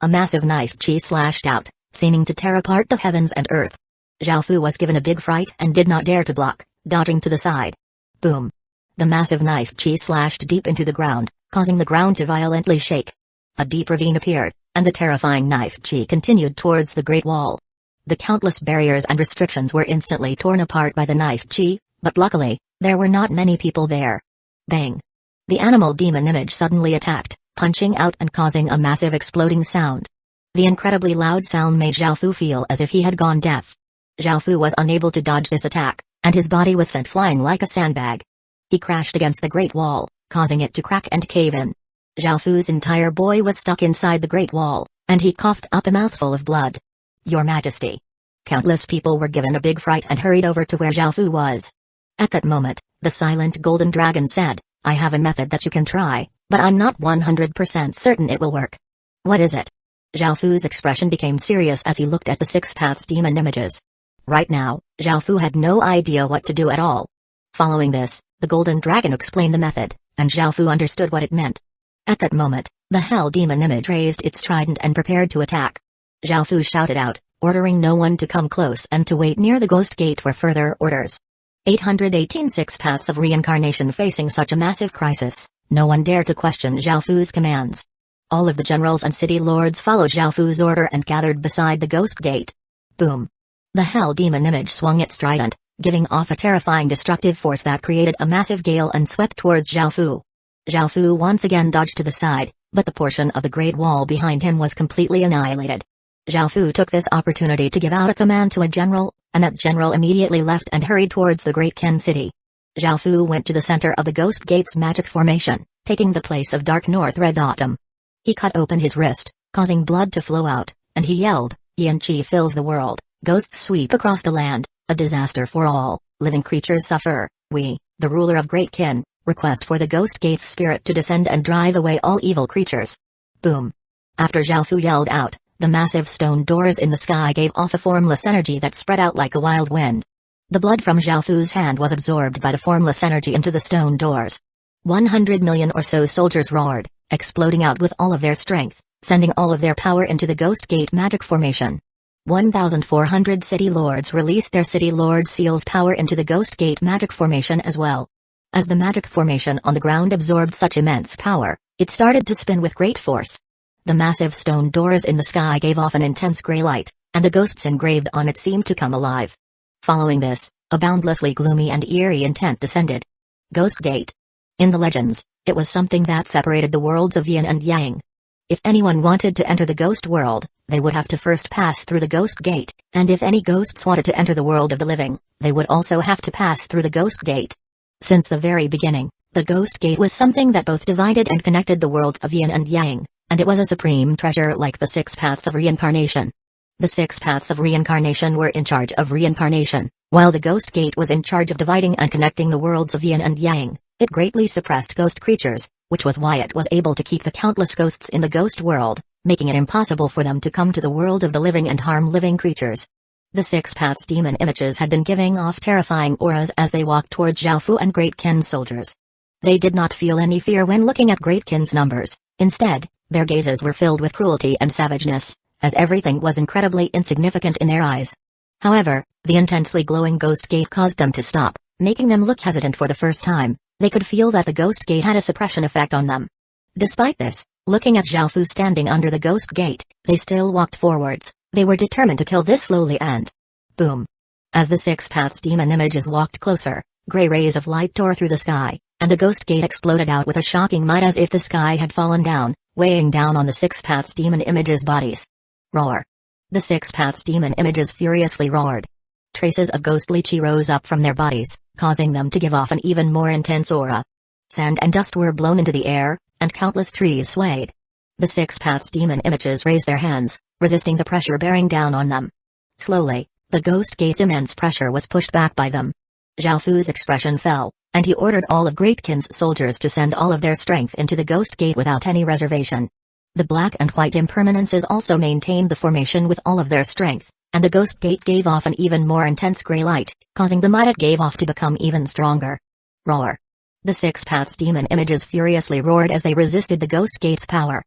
A massive knife chi slashed out, seeming to tear apart the heavens and earth. Zhao Fu was given a big fright and did not dare to block, dodging to the side. Boom! The massive knife chi slashed deep into the ground, causing the ground to violently shake. A deep ravine appeared, and the terrifying knife chi continued towards the Great Wall. The countless barriers and restrictions were instantly torn apart by the knife chi, but luckily, there were not many people there. Bang! The animal demon image suddenly attacked, punching out and causing a massive exploding sound. The incredibly loud sound made Zhao Fu feel as if he had gone deaf. Zhao Fu was unable to dodge this attack, and his body was sent flying like a sandbag. He crashed against the Great Wall, causing it to crack and cave in. Zhao Fu's entire body was stuck inside the Great Wall, and he coughed up a mouthful of blood. Your Majesty. Countless people were given a big fright and hurried over to where Zhao Fu was. At that moment, the silent golden dragon said, I have a method that you can try, but I'm not 100% certain it will work. What is it? Zhao Fu's expression became serious as he looked at the six paths demon images. Right now, Zhao Fu had no idea what to do at all. Following this, the golden dragon explained the method, and Zhao Fu understood what it meant. At that moment, the hell demon image raised its trident and prepared to attack. Zhao Fu shouted out, ordering no one to come close and to wait near the ghost gate for further orders. 818 Six Paths of Reincarnation. Facing such a massive crisis, no one dared to question Zhao Fu's commands. All of the generals and city lords followed Zhao Fu's order and gathered beside the ghost gate. Boom! The hell demon image swung its trident, giving off a terrifying destructive force that created a massive gale and swept towards Zhao Fu. Zhao Fu once again dodged to the side, but the portion of the Great Wall behind him was completely annihilated. Zhao Fu took this opportunity to give out a command to a general, and that general immediately left and hurried towards the Great Ken City. Zhao Fu went to the center of the Ghost Gate's magic formation, taking the place of Dark North Red Autumn. He cut open his wrist, causing blood to flow out, and he yelled, Yin Qi fills the world, ghosts sweep across the land, a disaster for all, living creatures suffer, we, the ruler of Great Kin, request for the Ghost Gate's spirit to descend and drive away all evil creatures. Boom! After Zhao Fu yelled out, the massive stone doors in the sky gave off a formless energy that spread out like a wild wind. The blood from Zhao Fu's hand was absorbed by the formless energy into the stone doors. 100 million or so soldiers roared, exploding out with all of their strength, sending all of their power into the Ghost Gate magic formation. 1,400 city lords released their city lord seals power into the Ghost Gate magic formation as well. As the magic formation on the ground absorbed such immense power, it started to spin with great force. The massive stone doors in the sky gave off an intense gray light, and the ghosts engraved on it seemed to come alive. Following this, a boundlessly gloomy and eerie intent descended. Ghost Gate. In the legends, it was something that separated the worlds of yin and yang. If anyone wanted to enter the ghost world, they would have to first pass through the Ghost Gate, and if any ghosts wanted to enter the world of the living, they would also have to pass through the Ghost Gate. Since the very beginning, the Ghost Gate was something that both divided and connected the worlds of yin and yang, and it was a supreme treasure like the six paths of reincarnation. The six paths of reincarnation were in charge of reincarnation, while the Ghost Gate was in charge of dividing and connecting the worlds of yin and yang. It greatly suppressed ghost creatures, which was why it was able to keep the countless ghosts in the ghost world, making it impossible for them to come to the world of the living and harm living creatures. The six paths demon images had been giving off terrifying auras as they walked towards Zhao Fu and Great Kin's soldiers. They did not feel any fear when looking at Great Kin's numbers. Instead, their gazes were filled with cruelty and savageness, as everything was incredibly insignificant in their eyes. However, the intensely glowing Ghost Gate caused them to stop, making them look hesitant for the first time. They could feel that the Ghost Gate had a suppression effect on them. Despite this, looking at Zhao Fu standing under the Ghost Gate, they still walked forwards. They were determined to kill this slowly and... Boom! As the six paths demon images walked closer, gray rays of light tore through the sky, and the Ghost Gate exploded out with a shocking might as if the sky had fallen down, weighing down on the six paths demon images' bodies. Roar! The six paths demon images furiously roared. Traces of ghostly chi rose up from their bodies, causing them to give off an even more intense aura. Sand and dust were blown into the air, and countless trees swayed. The six paths demon images raised their hands, resisting the pressure bearing down on them. Slowly, the Ghost Gate's immense pressure was pushed back by them. Zhao Fu's expression fell, and he ordered all of Great Kin's soldiers to send all of their strength into the Ghost Gate without any reservation. The black and white impermanences also maintained the formation with all of their strength, and the Ghost Gate gave off an even more intense gray light, causing the might it gave off to become even stronger. Roar! The six paths demon images furiously roared as they resisted the Ghost Gate's power.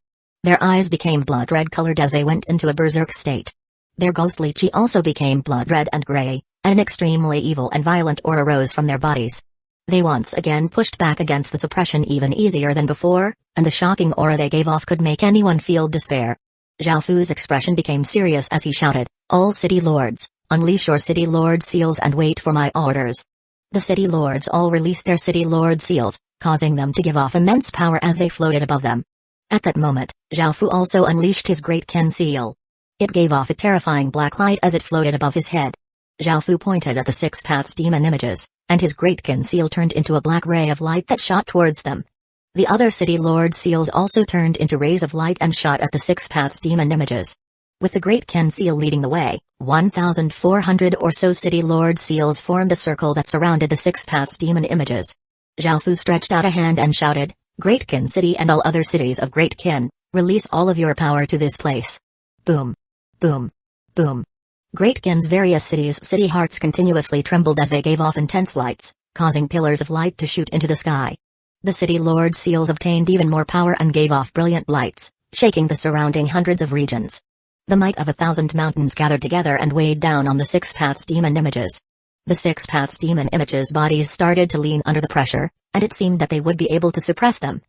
Their eyes became blood red colored as they went into a berserk state. Their ghostly chi also became blood red and gray, and an extremely evil and violent aura rose from their bodies. They once again pushed back against the suppression even easier than before, and the shocking aura they gave off could make anyone feel despair. Zhao Fu's expression became serious as he shouted, "All city lords, unleash your city lord seals and wait for my orders." The city lords all released their city lord seals, causing them to give off immense power as they floated above them. At that moment, Zhao Fu also unleashed his Great Ken seal. It gave off a terrifying black light as it floated above his head. Zhao Fu pointed at the six paths demon images, and his Great Ken seal turned into a black ray of light that shot towards them. The other city lord seals also turned into rays of light and shot at the six paths demon images. With the Great Ken seal leading the way, 1,400 or so city lord seals formed a circle that surrounded the six paths demon images. Zhaofu stretched out a hand and shouted, "Great Ken City and all other cities of Great Ken, release all of your power to this place." Boom. Boom. Boom. Great Ken's various cities' city hearts continuously trembled as they gave off intense lights, causing pillars of light to shoot into the sky. The city lord seals obtained even more power and gave off brilliant lights, shaking the surrounding hundreds of regions. The might of 1,000 mountains gathered together and weighed down on the six paths demon images. The six paths demon images' bodies started to lean under the pressure, and it seemed that they would be able to suppress them.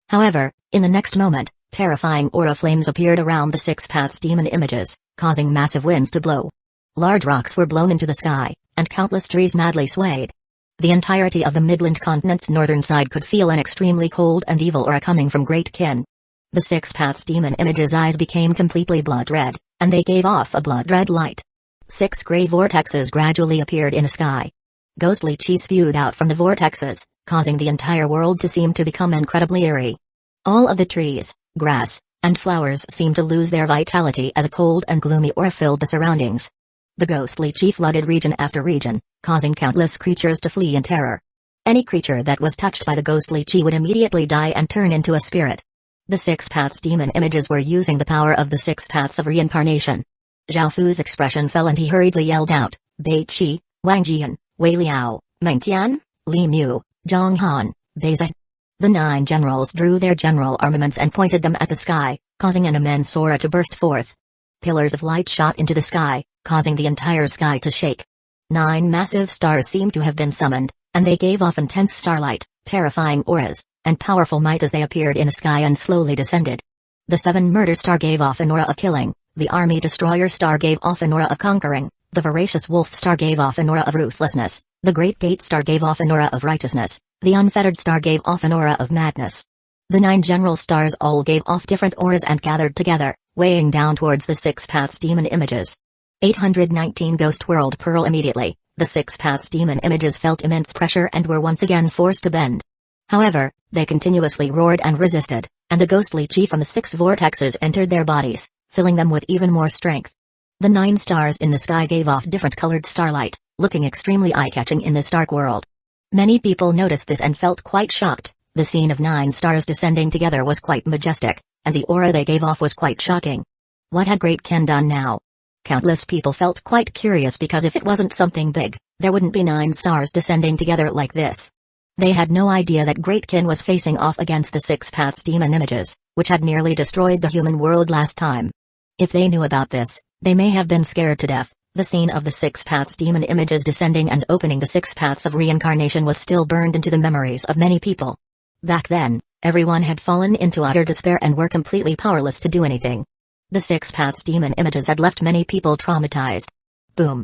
However, in the next moment, terrifying aura flames appeared around the six paths demon images, causing massive winds to blow. Large rocks were blown into the sky, and countless trees madly swayed. The entirety of the Midland continent's northern side could feel an extremely cold and evil aura coming from Great Ken. The six paths demon images' eyes became completely blood red, and they gave off a blood red light. 6 gray vortexes gradually appeared in the sky. Ghostly chi spewed out from the vortexes, causing the entire world to seem to become incredibly eerie. All of the trees, grass, and flowers seemed to lose their vitality as a cold and gloomy aura filled the surroundings. The ghostly chi flooded region after region, causing countless creatures to flee in terror. Any creature that was touched by the ghostly chi would immediately die and turn into a spirit. The six paths demon images were using the power of the six paths of reincarnation. Zhaofu's expression fell and he hurriedly yelled out, "Bei Qi, Wang Jian, Wei Liao, Meng Tian, Li Mu, Zhang Han, Beizai." The 9 generals drew their general armaments and pointed them at the sky, causing an immense aura to burst forth. Pillars of light shot into the sky, causing the entire sky to shake. 9 massive stars seemed to have been summoned, and they gave off intense starlight, terrifying auras, and powerful might as they appeared in the sky and slowly descended. The 7 murder star gave off an aura of killing, the army destroyer star gave off an aura of conquering, the voracious wolf star gave off an aura of ruthlessness, the great gate star gave off an aura of righteousness, the unfettered star gave off an aura of madness. The 9 general stars all gave off different auras and gathered together, weighing down towards the six paths demon images. 819 Ghost World Pearl. Immediately, the six paths demon images felt immense pressure and were once again forced to bend. However, they continuously roared and resisted, and the ghostly chi from the 6 vortexes entered their bodies, filling them with even more strength. The 9 stars in the sky gave off different colored starlight, looking extremely eye-catching in this dark world. Many people noticed this and felt quite shocked. The scene of 9 stars descending together was quite majestic, and the aura they gave off was quite shocking. What had Great Ken done now? Countless people felt quite curious because if it wasn't something big, there wouldn't be 9 stars descending together like this. They had no idea that Great Ken was facing off against the six paths demon images, which had nearly destroyed the human world last time. If they knew about this, they may have been scared to death. The scene of the six paths demon images descending and opening the 6 paths of reincarnation was still burned into the memories of many people. Back then, everyone had fallen into utter despair and were completely powerless to do anything. The 6 paths demon images had left many people traumatized. Boom.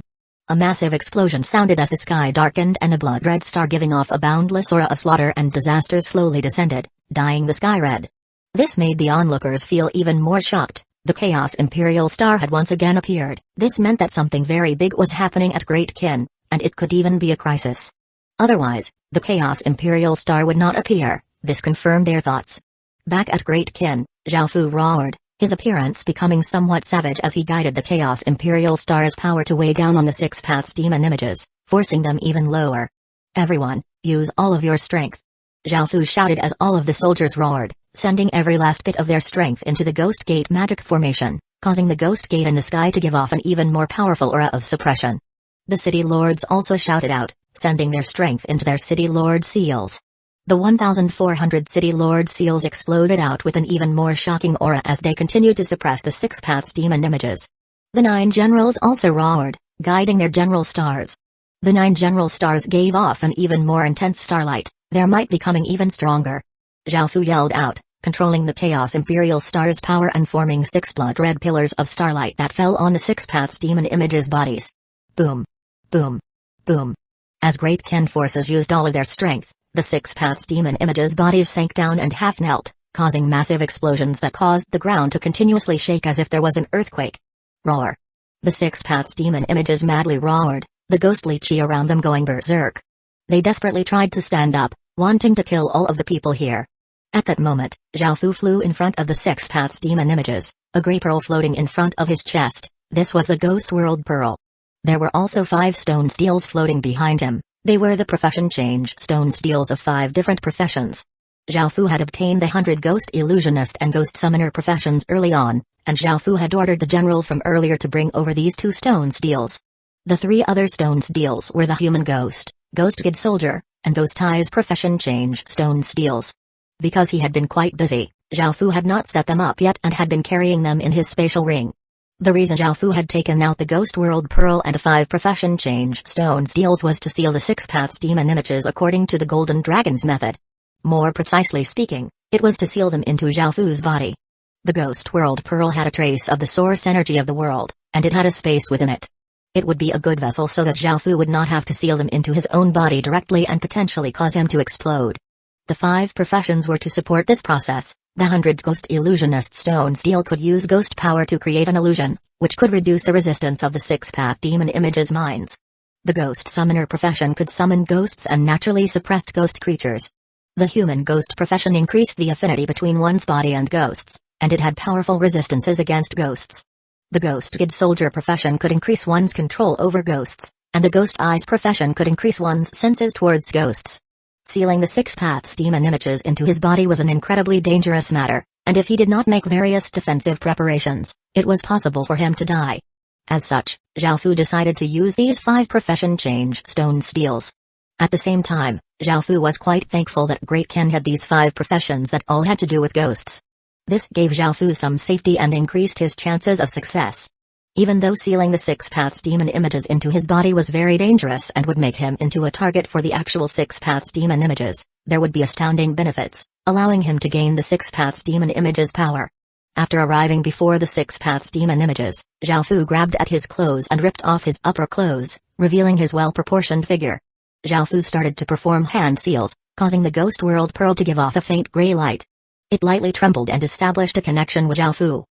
A massive explosion sounded as the sky darkened and a blood-red star giving off a boundless aura of slaughter and disaster slowly descended, dyeing the sky red. This made the onlookers feel even more shocked. The Chaos Imperial Star had once again appeared. This meant that something very big was happening at Great Ken, and it could even be a crisis. Otherwise, the Chaos Imperial Star would not appear. This confirmed their thoughts. Back at Great Ken, Zhaofu roared, his appearance becoming somewhat savage as he guided the Chaos Imperial Star's power to weigh down on the 6 paths demon images, forcing them even lower. "Everyone, use all of your strength." Zhaofu shouted as all of the soldiers roared, sending every last bit of their strength into the Ghost Gate magic formation, causing the Ghost Gate in the sky to give off an even more powerful aura of suppression. The city lords also shouted out, sending their strength into their city lord seals. The 1,400 city lord seals exploded out with an even more shocking aura as they continued to suppress the 6 paths demon images. The 9 generals also roared, guiding their general stars. The 9 general stars gave off an even more intense starlight, their might becoming even stronger. Zhaofu yelled out, controlling the Chaos Imperial Star's power and forming 6 blood-red pillars of starlight that fell on the 6 paths demon images' bodies. Boom. Boom. Boom. As Great Ken forces used all of their strength, the 6 paths demon images' bodies sank down and half-knelt, causing massive explosions that caused the ground to continuously shake as if there was an earthquake. Roar. The 6 paths demon images madly roared, the ghostly chi around them going berserk. They desperately tried to stand up, wanting to kill all of the people here. At that moment, Zhao Fu flew in front of the six paths demon images, a grey pearl floating in front of his chest. This was the Ghost World Pearl. There were also 5 stone steels floating behind him. They were the profession change stone steels of 5 different professions. Zhao Fu had obtained the 100 Ghost Illusionist and Ghost Summoner professions early on, and Zhao Fu had ordered the general from earlier to bring over these 2 stone steels. The 3 other stone steels were the Human Ghost, Ghost Kid Soldier, and Ghost Eye's profession change stone steels. Because he had been quite busy, Zhao Fu had not set them up yet and had been carrying them in his spatial ring. The reason Zhao Fu had taken out the Ghost World Pearl and the 5 profession change stone steels was to seal the 6 paths demon images according to the Golden Dragon's method. More precisely speaking, it was to seal them into Zhao Fu's body. The Ghost World Pearl had a trace of the source energy of the world, and it had a space within it. It would be a good vessel so that Zhao Fu would not have to seal them into his own body directly and potentially cause him to explode. The 5 professions were to support this process. The 100 Ghost Illusionist stone steel could use ghost power to create an illusion, which could reduce the resistance of the 6-path demon images' minds. The Ghost Summoner profession could summon ghosts and naturally suppressed ghost creatures. The Human Ghost profession increased the affinity between one's body and ghosts, and it had powerful resistances against ghosts. The Ghost Kid Soldier profession could increase one's control over ghosts, and the Ghost Eyes profession could increase one's senses towards ghosts. Sealing the 6 paths demon images into his body was an incredibly dangerous matter, and if he did not make various defensive preparations, it was possible for him to die. As such, Zhao Fu decided to use these 5 profession change stone steels. At the same time, Zhao Fu was quite thankful that Great Ken had these 5 professions that all had to do with ghosts. This gave Zhao Fu some safety and increased his chances of success. Even though sealing the 6 paths demon images into his body was very dangerous and would make him into a target for the actual 6 paths demon images, there would be astounding benefits, allowing him to gain the 6 paths demon images' power. After arriving before the 6 paths demon images, Zhao Fu grabbed at his clothes and ripped off his upper clothes, revealing his well-proportioned figure. Zhao Fu started to perform hand seals, causing the Ghost World Pearl to give off a faint gray light. It lightly trembled and established a connection with Zhao Fu.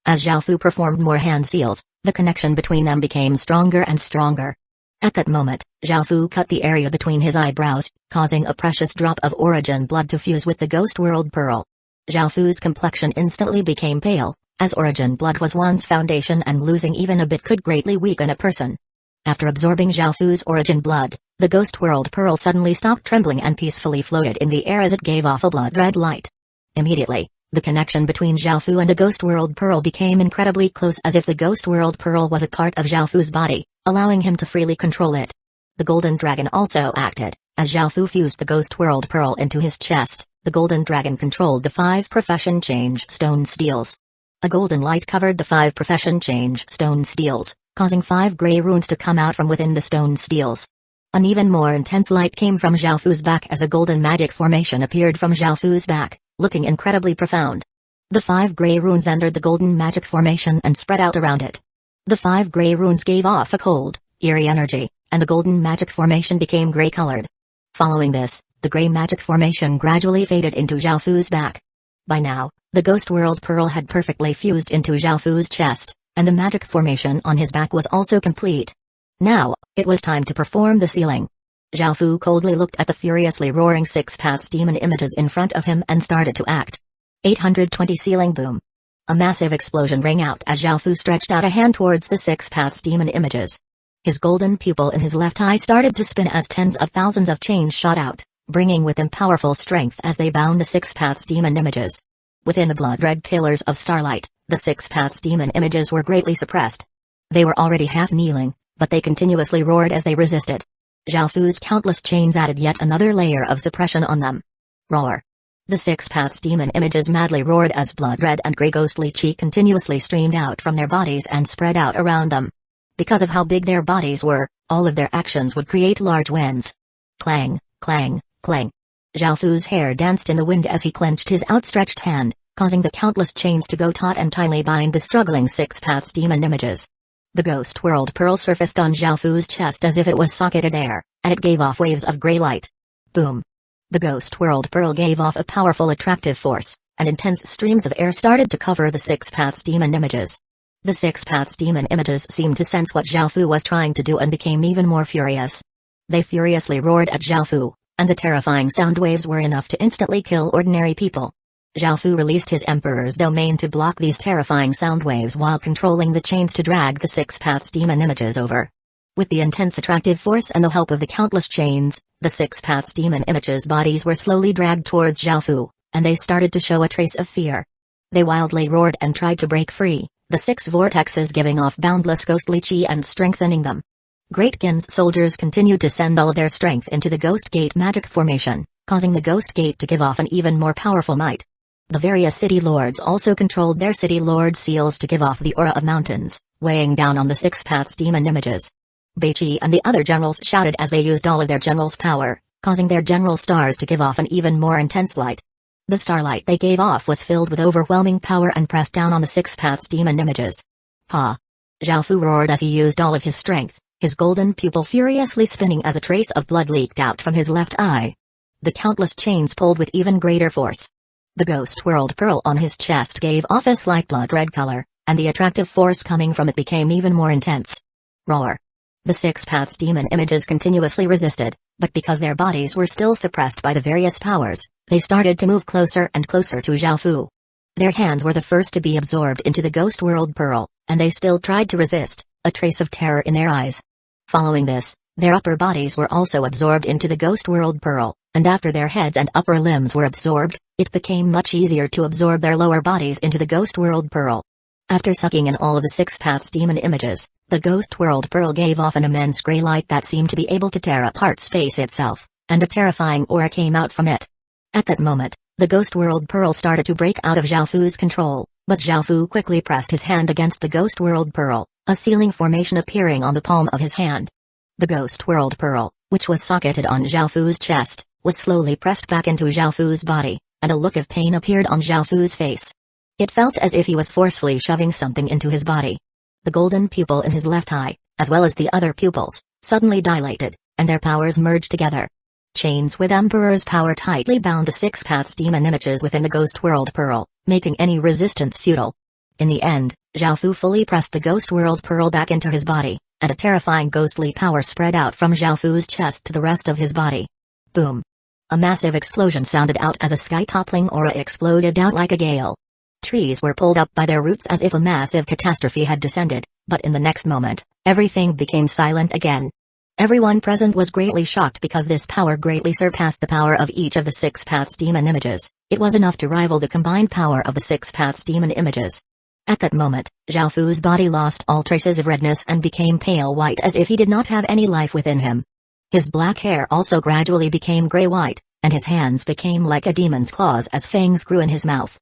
As Zhao Fu performed more hand seals, the connection between them became stronger and stronger. At that moment, Zhao Fu cut the area between his eyebrows, causing a precious drop of origin blood to fuse with the Ghost World Pearl. Zhao Fu's complexion instantly became pale, as origin blood was one's foundation and losing even a bit could greatly weaken a person. After absorbing Zhao Fu's origin blood, the Ghost World Pearl suddenly stopped trembling and peacefully floated in the air as it gave off a blood-red light. Immediately, the connection between Zhao Fu and the Ghost World Pearl became incredibly close, as if the Ghost World Pearl was a part of Zhao Fu's body, allowing him to freely control it. The Golden Dragon also acted, as Zhao Fu fused the Ghost World Pearl into his chest. The Golden Dragon controlled the 5 profession change stone steels. A golden light covered the 5 profession change stone steels, causing 5 gray runes to come out from within the stone steels. An even more intense light came from Zhao Fu's back as a golden magic formation appeared from Zhao Fu's back, looking incredibly profound. The 5 gray runes entered the golden magic formation and spread out around it. The 5 gray runes gave off a cold, eerie energy, and the golden magic formation became gray-colored. Following this, the gray magic formation gradually faded into Zhao Fu's back. By now, the Ghost World Pearl had perfectly fused into Zhao Fu's chest, and the magic formation on his back was also complete. Now, it was time to perform the sealing. Zhao Fu coldly looked at the furiously roaring 6 paths demon images in front of him and started to act. 820 sealing boom. A massive explosion rang out as Zhao Fu stretched out a hand towards the 6 paths demon images. His golden pupil in his left eye started to spin as tens of thousands of chains shot out, bringing with them powerful strength as they bound the 6 paths demon images. Within the blood-red pillars of starlight, the 6 paths demon images were greatly suppressed. They were already half kneeling, but they continuously roared as they resisted. Zhao Fu's countless chains added yet another layer of suppression on them. Roar. The 6 paths demon images madly roared as blood-red and grey ghostly chi continuously streamed out from their bodies and spread out around them. Because of how big their bodies were, all of their actions would create large winds. Clang, clang, clang. Zhao Fu's hair danced in the wind as he clenched his outstretched hand, causing the countless chains to go taut and tightly bind the struggling 6 paths demon images. The Ghost World Pearl surfaced on Zhao Fu's chest as if it was socketed air, and it gave off waves of grey light. Boom. The Ghost World Pearl gave off a powerful attractive force, and intense streams of air started to cover the 6 paths demon images. The 6 paths demon images seemed to sense what Zhao Fu was trying to do and became even more furious. They furiously roared at Zhao Fu, and the terrifying sound waves were enough to instantly kill ordinary people. Zhao Fu released his Emperor's domain to block these terrifying sound waves while controlling the chains to drag the six paths demon images over. With the intense attractive force and the help of the countless chains, the six paths demon images' bodies were slowly dragged towards Zhao Fu, and they started to show a trace of fear. They wildly roared and tried to break free, the six vortexes giving off boundless ghostly chi and strengthening them. Great Gin's soldiers continued to send all of their strength into the Ghost Gate magic formation, causing the Ghost Gate to give off an even more powerful might. The various city lords also controlled their city lord seals to give off the aura of mountains, weighing down on the six paths demon images. Beichi and the other generals shouted as they used all of their generals' power, causing their general stars to give off an even more intense light. The starlight they gave off was filled with overwhelming power and pressed down on the six paths demon images. Ha! Zhao Fu roared as he used all of his strength, his golden pupil furiously spinning as a trace of blood leaked out from his left eye. The countless chains pulled with even greater force. The ghost world pearl on his chest gave off a slight blood red color, and the attractive force coming from it became even more intense. Roar! The six paths demon images continuously resisted, but because their bodies were still suppressed by the various powers, they started to move closer and closer to Zhao Fu. Their hands were the first to be absorbed into the ghost world pearl, and they still tried to resist, a trace of terror in their eyes. Following this, their upper bodies were also absorbed into the ghost world pearl, and after their heads and upper limbs were absorbed, it became much easier to absorb their lower bodies into the ghost world pearl. After sucking in all of the six paths demon images, the ghost world pearl gave off an immense gray light that seemed to be able to tear apart space itself, and a terrifying aura came out from it. At that moment, the ghost world pearl started to break out of Zhao Fu's control, but Zhao Fu quickly pressed his hand against the ghost world pearl, a sealing formation appearing on the palm of his hand. The ghost world pearl, which was socketed on Zhao Fu's chest, was slowly pressed back into Zhao Fu's body, and a look of pain appeared on Zhao Fu's face. It felt as if he was forcefully shoving something into his body. The golden pupil in his left eye, as well as the other pupils, suddenly dilated, and their powers merged together. Chains with Emperor's power tightly bound the six paths demon images within the ghost world pearl, making any resistance futile. In the end, Zhao Fu fully pressed the ghost world pearl back into his body, and a terrifying ghostly power spread out from Zhao Fu's chest to the rest of his body. Boom! A massive explosion sounded out as a sky-toppling aura exploded out like a gale. Trees were pulled up by their roots as if a massive catastrophe had descended, but in the next moment, everything became silent again. Everyone present was greatly shocked because this power greatly surpassed the power of each of the six paths demon images. It was enough to rival the combined power of the six paths demon images. At that moment, Zhao Fu's body lost all traces of redness and became pale white as if he did not have any life within him. His black hair also gradually became gray-white, and his hands became like a demon's claws as fangs grew in his mouth.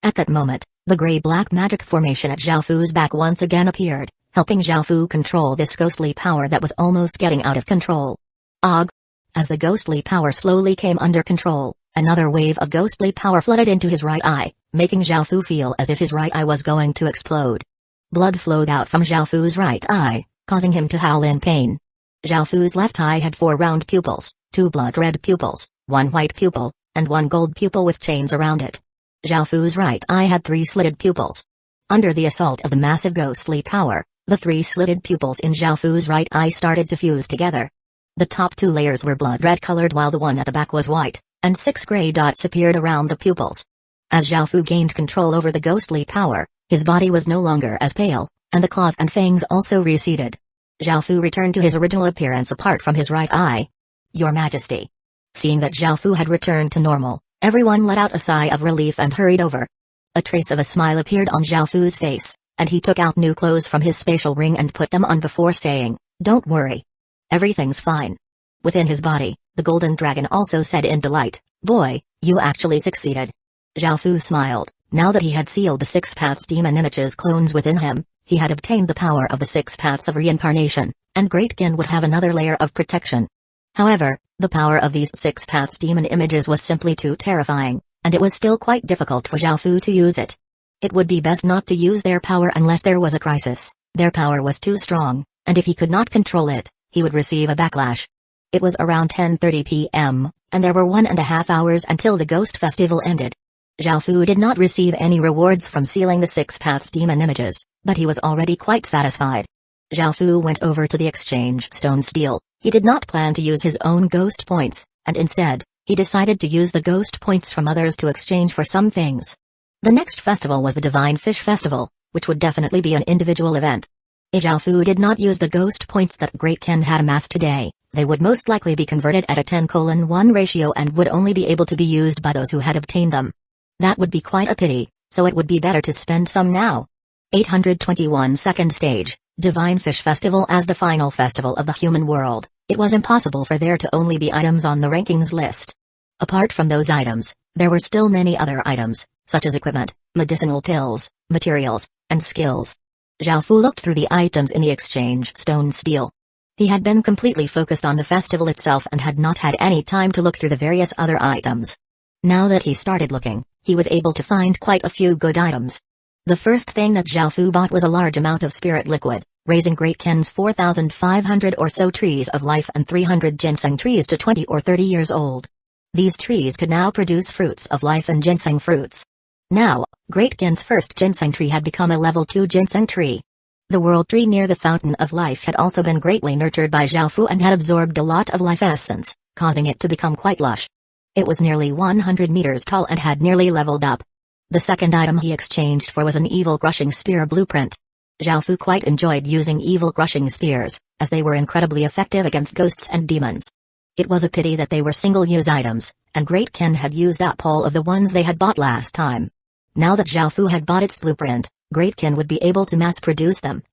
At that moment, the gray-black magic formation at Zhao Fu's back once again appeared, helping Zhao Fu control this ghostly power that was almost getting out of control. Og! As the ghostly power slowly came under control, another wave of ghostly power flooded into his right eye, making Zhao Fu feel as if his right eye was going to explode. Blood flowed out from Zhao Fu's right eye, causing him to howl in pain. Zhao Fu's left eye had 4 round pupils, 2 blood-red pupils, 1 white pupil, and 1 gold pupil with chains around it. Zhao Fu's right eye had 3 slitted pupils. Under the assault of the massive ghostly power, the 3 slitted pupils in Zhao Fu's right eye started to fuse together. The top 2 layers were blood-red colored while the one at the back was white, and 6 gray dots appeared around the pupils. As Zhao Fu gained control over the ghostly power, his body was no longer as pale, and the claws and fangs also receded. Zhao Fu returned to his original appearance apart from his right eye. Your Majesty. Seeing that Zhao Fu had returned to normal, everyone let out a sigh of relief and hurried over. A trace of a smile appeared on Zhao Fu's face, and he took out new clothes from his spatial ring and put them on before saying, "Don't worry. Everything's fine." Within his body, the golden dragon also said in delight, "Boy, you actually succeeded." Zhao Fu smiled. Now that he had sealed the 6 paths demon images clones within him, he had obtained the power of the 6 paths of reincarnation, and Great Gin would have another layer of protection. However, the power of these 6 paths demon images was simply too terrifying, and it was still quite difficult for Zhao Fu to use it. It would be best not to use their power unless there was a crisis. Their power was too strong, and if he could not control it, he would receive a backlash. It was around 10:30 p.m., and there were 1.5 hours until the Ghost Festival ended. Zhao Fu did not receive any rewards from sealing the 6 paths demon images, but he was already quite satisfied. Zhao Fu went over to the exchange stone steel, He did not plan to use his own ghost points, and instead, he decided to use the ghost points from others to exchange for some things. The next festival was the Divine Fish Festival, which would definitely be an individual event. If Zhao Fu did not use the ghost points that Great Ken had amassed today, they would most likely be converted at a 10:1 ratio and would only be able to be used by those who had obtained them. That would be quite a pity, so it would be better to spend some now. 821 Second Stage, Divine Fish Festival. As the final festival of the human world, it was impossible for there to only be items on the rankings list. Apart from those items, there were still many other items, such as equipment, medicinal pills, materials, and skills. Zhao Fu looked through the items in the exchange stone steel. He had been completely focused on the festival itself and had not had any time to look through the various other items. Now that he started looking, he was able to find quite a few good items. The first thing that Zhao Fu bought was a large amount of spirit liquid, raising Great Ken's 4,500 or so trees of life and 300 ginseng trees to 20 or 30 years old. These trees could now produce fruits of life and ginseng fruits. Now, Great Ken's first ginseng tree had become a level 2 ginseng tree. The world tree near the Fountain of Life had also been greatly nurtured by Zhao Fu and had absorbed a lot of life essence, causing it to become quite lush. It was nearly 100 meters tall and had nearly leveled up. The second item he exchanged for was an evil crushing spear blueprint. Zhao Fu quite enjoyed using evil crushing spears, as they were incredibly effective against ghosts and demons. It was a pity that they were single-use items, and Great Ken had used up all of the ones they had bought last time. Now that Zhao Fu had bought its blueprint, Great Ken would be able to mass-produce them.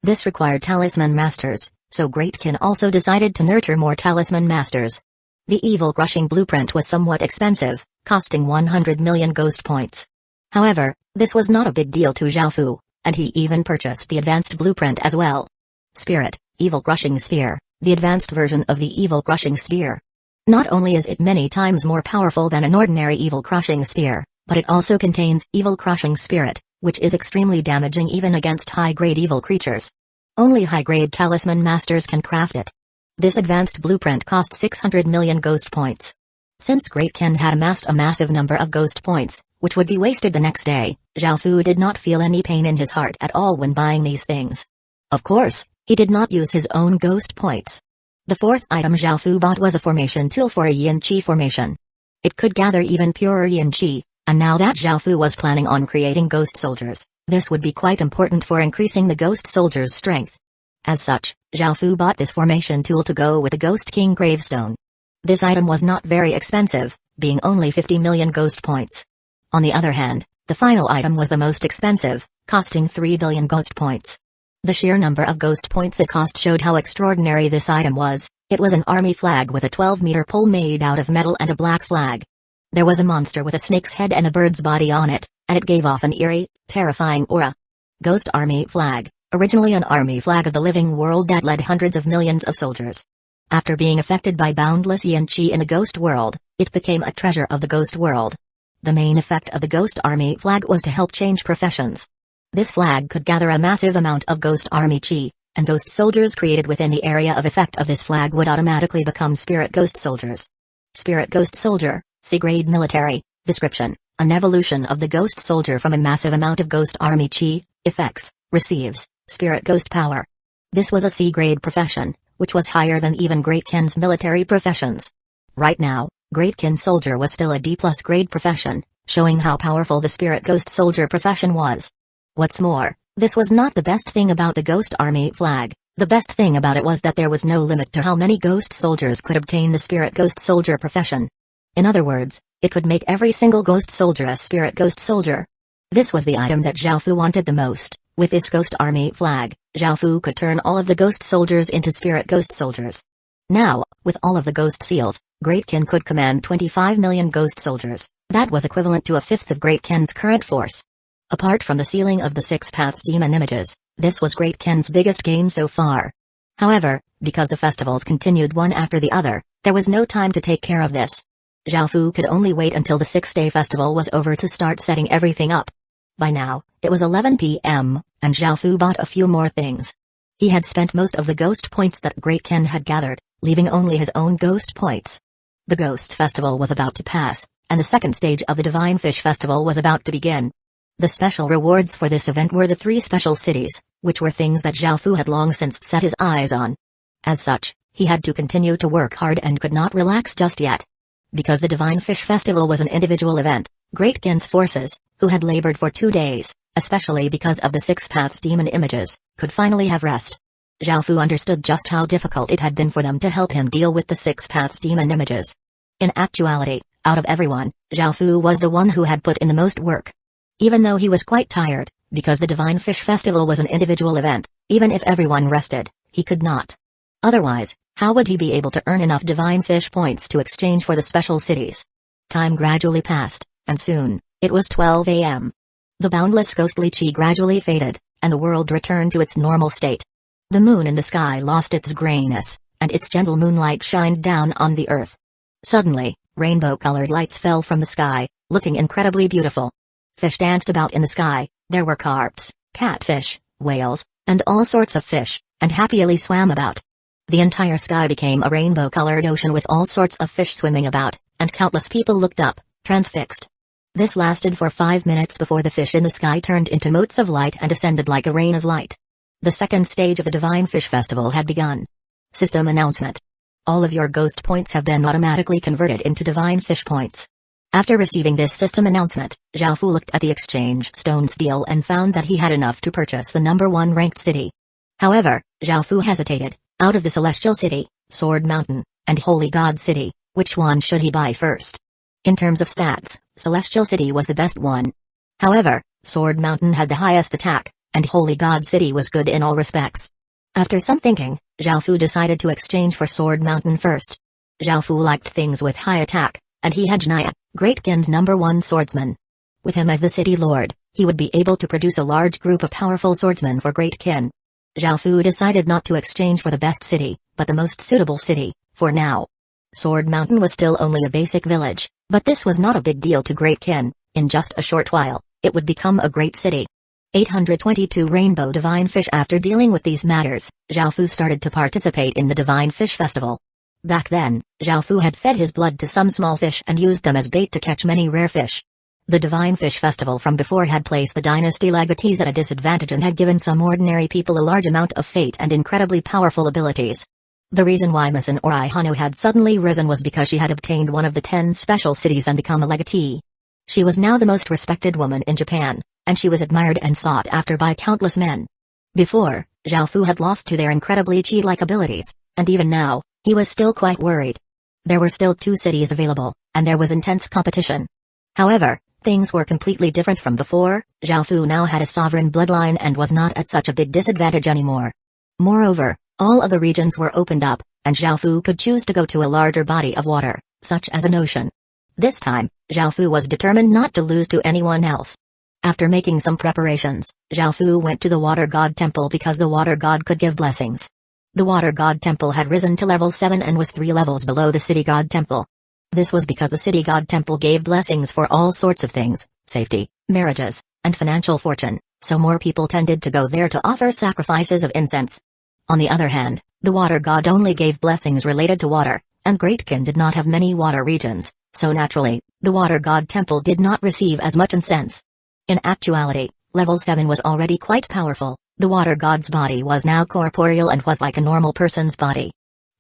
This required talisman masters, so Great Ken also decided to nurture more talisman masters. The evil crushing blueprint was somewhat expensive, costing 100 million ghost points. However, this was not a big deal to Zhao Fu, and he even purchased the advanced blueprint as well. Spirit, Evil Crushing Spear, the advanced version of the Evil Crushing Spear. Not only is it many times more powerful than an ordinary Evil Crushing Spear, but it also contains Evil Crushing Spirit, which is extremely damaging even against high-grade evil creatures. Only high-grade talisman masters can craft it. This advanced blueprint cost 600 million ghost points. Since Great Ken had amassed a massive number of ghost points, which would be wasted the next day, Zhao Fu did not feel any pain in his heart at all when buying these things. Of course, he did not use his own ghost points. The fourth item Zhao Fu bought was a formation tool for a Yin Qi formation. It could gather even pure Yin Qi, and now that Zhao Fu was planning on creating ghost soldiers, this would be quite important for increasing the ghost soldiers' strength. As such, Zhao Fu bought this formation tool to go with the Ghost King gravestone. This item was not very expensive, being only 50 million ghost points. On the other hand, the final item was the most expensive, costing 3 billion ghost points. The sheer number of ghost points it cost showed how extraordinary this item was. It was an army flag with a 12-meter pole made out of metal and a black flag. There was a monster with a snake's head and a bird's body on it, and it gave off an eerie, terrifying aura. Ghost Army Flag, originally an army flag of the living world that led hundreds of millions of soldiers. After being affected by boundless Yin Qi in the ghost world, it became a treasure of the ghost world. The main effect of the Ghost Army flag was to help change professions. This flag could gather a massive amount of Ghost Army Qi, and ghost soldiers created within the area of effect of this flag would automatically become Spirit Ghost Soldiers. Spirit Ghost Soldier, C-grade military, description, an evolution of the Ghost Soldier from a massive amount of Ghost Army Qi, effects, receives, Spirit Ghost Power. This was a C-grade profession, which was higher than even Great Ken's military professions. Right now, Great Ken Soldier was still a D+ grade profession, showing how powerful the Spirit Ghost Soldier profession was. What's more, this was not the best thing about the Ghost Army flag. The best thing about it was that there was no limit to how many ghost soldiers could obtain the Spirit Ghost Soldier profession. In other words, it could make every single ghost soldier a Spirit Ghost Soldier. This was the item that Zhao Fu wanted the most. With this Ghost Army flag, Zhao Fu could turn all of the ghost soldiers into Spirit Ghost Soldiers. Now, with all of the ghost seals, Great Ken could command 25 million ghost soldiers. That was equivalent to a fifth of Great Ken's current force. Apart from the sealing of the 6 Paths demon images, this was Great Ken's biggest gain so far. However, because the festivals continued one after the other, there was no time to take care of this. Zhao Fu could only wait until the 6-day festival was over to start setting everything up. By now, it was 11 p.m., and Zhao Fu bought a few more things. He had spent most of the ghost points that Great Ken had gathered, leaving only his own ghost points. The Ghost Festival was about to pass, and the second stage of the Divine Fish Festival was about to begin. The special rewards for this event were the 3 special cities, which were things that Zhao Fu had long since set his eyes on. As such, he had to continue to work hard and could not relax just yet. Because the Divine Fish Festival was an individual event, Great Kin's forces, who had labored for 2 days, especially because of the Six Paths demon images, could finally have rest. Zhao Fu understood just how difficult it had been for them to help him deal with the Six Paths demon images. In actuality, out of everyone, Zhao Fu was the one who had put in the most work. Even though he was quite tired, because the Divine Fish Festival was an individual event, even if everyone rested, he could not. Otherwise, how would he be able to earn enough Divine Fish points to exchange for the special cities? Time gradually passed, and soon, it was 12 a.m. The boundless ghostly chi gradually faded, and the world returned to its normal state. The moon in the sky lost its grayness, and its gentle moonlight shined down on the earth. Suddenly, rainbow-colored lights fell from the sky, looking incredibly beautiful. Fish danced about in the sky. There were carps, catfish, whales, and all sorts of fish, and happily swam about. The entire sky became a rainbow-colored ocean with all sorts of fish swimming about, and countless people looked up, transfixed. This lasted for 5 minutes before the fish in the sky turned into motes of light and ascended like a rain of light. The second stage of the Divine Fish Festival had begun. System announcement. All of your ghost points have been automatically converted into Divine Fish points. After receiving this system announcement, Zhao Fu looked at the exchange stones deal and found that he had enough to purchase the number 1 ranked city. However, Zhao Fu hesitated. Out of the Celestial City, Sword Mountain, and Holy God City, which one should he buy first? In terms of stats, Celestial City was the best one. However, Sword Mountain had the highest attack, and Holy God City was good in all respects. After some thinking, Zhao Fu decided to exchange for Sword Mountain first. Zhao Fu liked things with high attack, and he had Jinaya, Great Kin's number 1 swordsman. With him as the city lord, he would be able to produce a large group of powerful swordsmen for Great Kin. Zhao Fu decided not to exchange for the best city, but the most suitable city, for now. Sword Mountain was still only a basic village, but this was not a big deal to Great Kin. In just a short while, it would become a great city. 822 Rainbow Divine Fish. After dealing with these matters, Zhao Fu started to participate in the Divine Fish Festival. Back then, Zhao Fu had fed his blood to some small fish and used them as bait to catch many rare fish. The Divine Fish Festival from before had placed the dynasty legatees at a disadvantage and had given some ordinary people a large amount of fate and incredibly powerful abilities. The reason why Misan Ori Hano had suddenly risen was because she had obtained one of the 10 special cities and become a legatee. She was now the most respected woman in Japan, and she was admired and sought after by countless men. Before, Zhao Fu had lost to their incredibly chi-like abilities, and even now, he was still quite worried. There were still 2 cities available, and there was intense competition. However, things were completely different from before. Zhao Fu now had a sovereign bloodline and was not at such a big disadvantage anymore. Moreover, all of the regions were opened up, and Zhao Fu could choose to go to a larger body of water, such as an ocean. This time, Zhao Fu was determined not to lose to anyone else. After making some preparations, Zhao Fu went to the Water God Temple because the Water God could give blessings. The Water God Temple had risen to level 7 and was 3 levels below the City God Temple. This was because the City God Temple gave blessings for all sorts of things, safety, marriages, and financial fortune, so more people tended to go there to offer sacrifices of incense. On the other hand, the Water God only gave blessings related to water, and Great Kin did not have many water regions, so naturally, the Water God Temple did not receive as much incense. In actuality, level 7 was already quite powerful. The Water God's body was now corporeal and was like a normal person's body.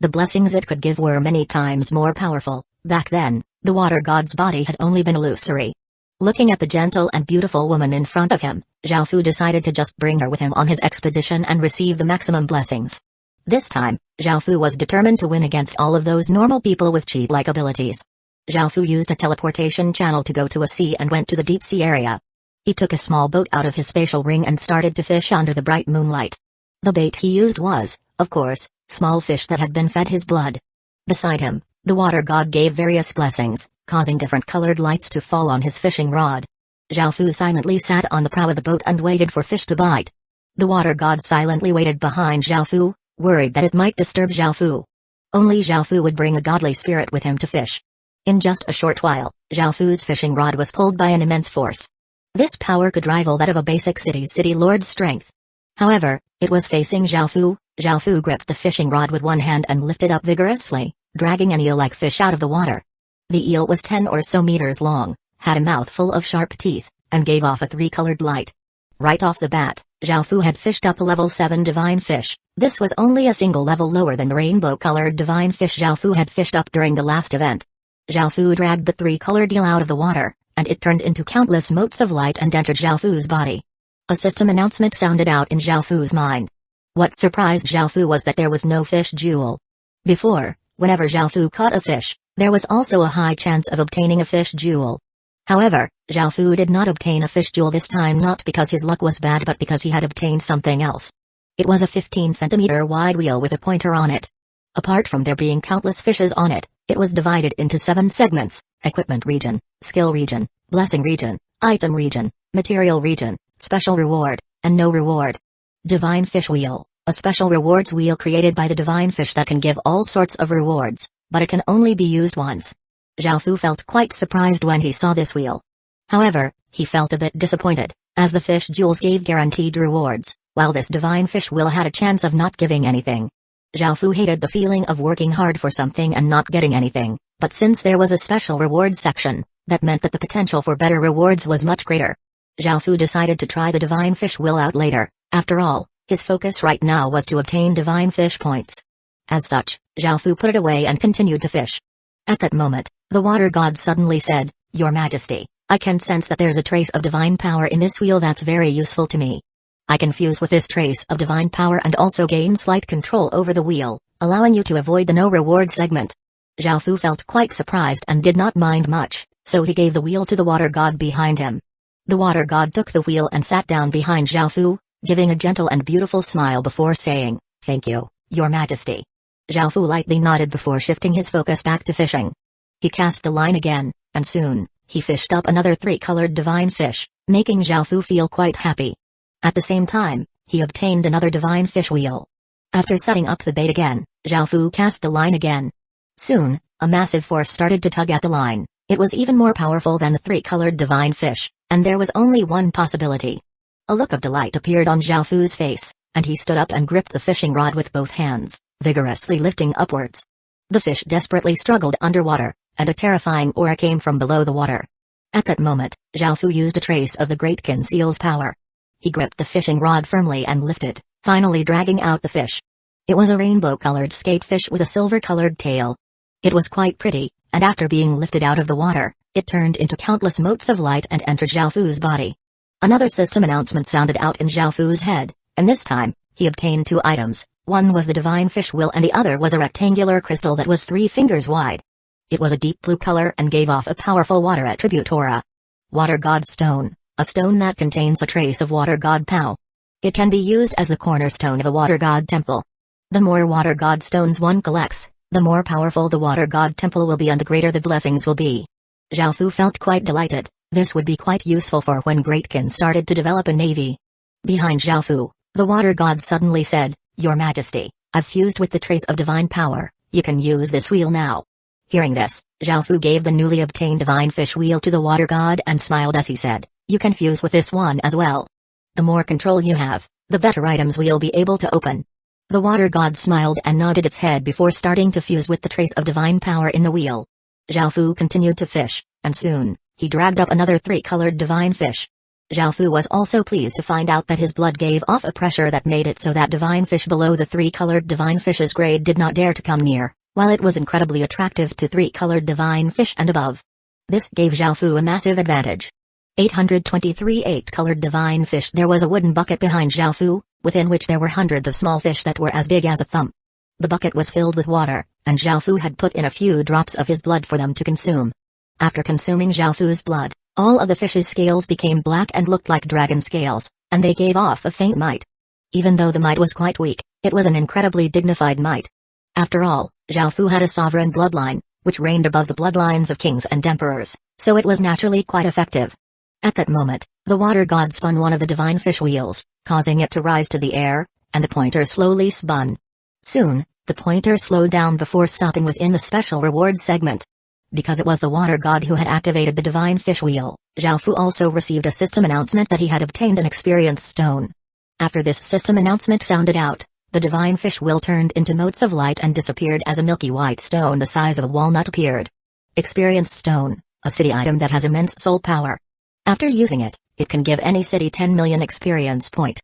The blessings it could give were many times more powerful. Back then, the Water God's body had only been illusory. Looking at the gentle and beautiful woman in front of him, Zhao Fu decided to just bring her with him on his expedition and receive the maximum blessings. This time, Zhao Fu was determined to win against all of those normal people with chi-like abilities. Zhao Fu used a teleportation channel to go to a sea and went to the deep sea area. He took a small boat out of his spatial ring and started to fish under the bright moonlight. The bait he used was, of course, small fish that had been fed his blood. Beside him, the Water God gave various blessings, causing different colored lights to fall on his fishing rod. Zhao Fu silently sat on the prow of the boat and waited for fish to bite. The Water God silently waited behind Zhao Fu, worried that it might disturb Zhao Fu. Only Zhao Fu would bring a godly spirit with him to fish. In just a short while, Zhao Fu's fishing rod was pulled by an immense force. This power could rival that of a basic city's city lord's strength. However, it was facing Zhao Fu. Zhao Fu gripped the fishing rod with one hand and lifted up vigorously, dragging an eel-like fish out of the water. The eel was 10 or so meters long, had a mouth full of sharp teeth, and gave off a 3-colored light. Right off the bat, Zhao Fu had fished up a level 7 divine fish. This was only a single level lower than the rainbow-colored divine fish Zhao Fu had fished up during the last event. Zhao Fu dragged the 3-colored eel out of the water, and it turned into countless motes of light and entered Zhao Fu's body. A system announcement sounded out in Zhao Fu's mind. What surprised Zhao Fu was that there was no fish jewel. Before, whenever Zhao Fu caught a fish, there was also a high chance of obtaining a fish jewel. However, Zhao Fu did not obtain a fish jewel this time, not because his luck was bad but because he had obtained something else. It was a 15-centimeter wide wheel with a pointer on it. Apart from there being countless fishes on it, it was divided into 7 segments: equipment region, skill region, blessing region, item region, material region, special reward, and no reward. Divine Fish Wheel, a special rewards wheel created by the divine fish that can give all sorts of rewards, but it can only be used once. Zhao Fu felt quite surprised when he saw this wheel. However, he felt a bit disappointed, as the fish jewels gave guaranteed rewards, while this divine fish wheel had a chance of not giving anything. Zhao Fu hated the feeling of working hard for something and not getting anything, but since there was a special rewards section, that meant that the potential for better rewards was much greater. Zhao Fu decided to try the divine fish wheel out later. After all, his focus right now was to obtain divine fish points. As such, Zhao Fu put it away and continued to fish. At that moment, the water god suddenly said, "Your Majesty, I can sense that there's a trace of divine power in this wheel that's very useful to me. I can fuse with this trace of divine power and also gain slight control over the wheel, allowing you to avoid the no reward segment." Zhao Fu felt quite surprised and did not mind much, so he gave the wheel to the water god behind him. The water god took the wheel and sat down behind Zhao Fu, giving a gentle and beautiful smile before saying, "Thank you, Your Majesty." Zhao Fu lightly nodded before shifting his focus back to fishing. He cast the line again, and soon, he fished up another 3-colored divine fish, making Zhao Fu feel quite happy. At the same time, he obtained another divine fish wheel. After setting up the bait again, Zhao Fu cast the line again. Soon, a massive force started to tug at the line. It was even more powerful than the 3-colored divine fish, and there was only one possibility. A look of delight appeared on Zhao Fu's face, and he stood up and gripped the fishing rod with both hands, vigorously lifting upwards. The fish desperately struggled underwater, and a terrifying aura came from below the water. At that moment, Zhao Fu used a trace of the Great Kin Seal's power. He gripped the fishing rod firmly and lifted, finally dragging out the fish. It was a rainbow-colored skatefish with a silver-colored tail. It was quite pretty, and after being lifted out of the water, it turned into countless motes of light and entered Zhao Fu's body. Another system announcement sounded out in Zhao Fu's head, and this time, he obtained 2 items. One was the divine fish wheel and the other was a rectangular crystal that was 3 fingers wide. It was a deep blue color and gave off a powerful water attribute aura. Water God Stone, a stone that contains a trace of Water God Pow. It can be used as the cornerstone of a Water God Temple. The more Water God Stones one collects, the more powerful the Water God Temple will be and the greater the blessings will be. Zhao Fu felt quite delighted. This would be quite useful for when Greatkin started to develop a navy. Behind Zhao Fu, the water god suddenly said, "Your Majesty, I've fused with the trace of divine power, you can use this wheel now." Hearing this, Zhao Fu gave the newly obtained divine fish wheel to the water god and smiled as he said, "You can fuse with this one as well. The more control you have, the better items we'll be able to open." The water god smiled and nodded its head before starting to fuse with the trace of divine power in the wheel. Zhao Fu continued to fish, and soon, he dragged up another 3-colored divine fish. Zhao Fu was also pleased to find out that his blood gave off a pressure that made it so that divine fish below the 3-colored divine fish's grade did not dare to come near, while it was incredibly attractive to 3-colored divine fish and above. This gave Zhao Fu a massive advantage. 823 8-colored divine fish. There was a wooden bucket behind Zhao Fu, within which there were hundreds of small fish that were as big as a thumb. The bucket was filled with water, and Zhao Fu had put in a few drops of his blood for them to consume. After consuming Zhao Fu's blood, all of the fish's scales became black and looked like dragon scales, and they gave off a faint might. Even though the might was quite weak, it was an incredibly dignified might. After all, Zhao Fu had a sovereign bloodline, which reigned above the bloodlines of kings and emperors, so it was naturally quite effective. At that moment, the water god spun one of the divine fish wheels, causing it to rise to the air, and the pointer slowly spun. Soon, the pointer slowed down before stopping within the special rewards segment. Because it was the water god who had activated the divine fish wheel, Zhao Fu also received a system announcement that he had obtained an experience stone. After this system announcement sounded out, the divine fish wheel turned into motes of light and disappeared as a milky white stone the size of a walnut appeared. Experience stone, a city item that has immense soul power. After using it, it can give any city 10 million experience point.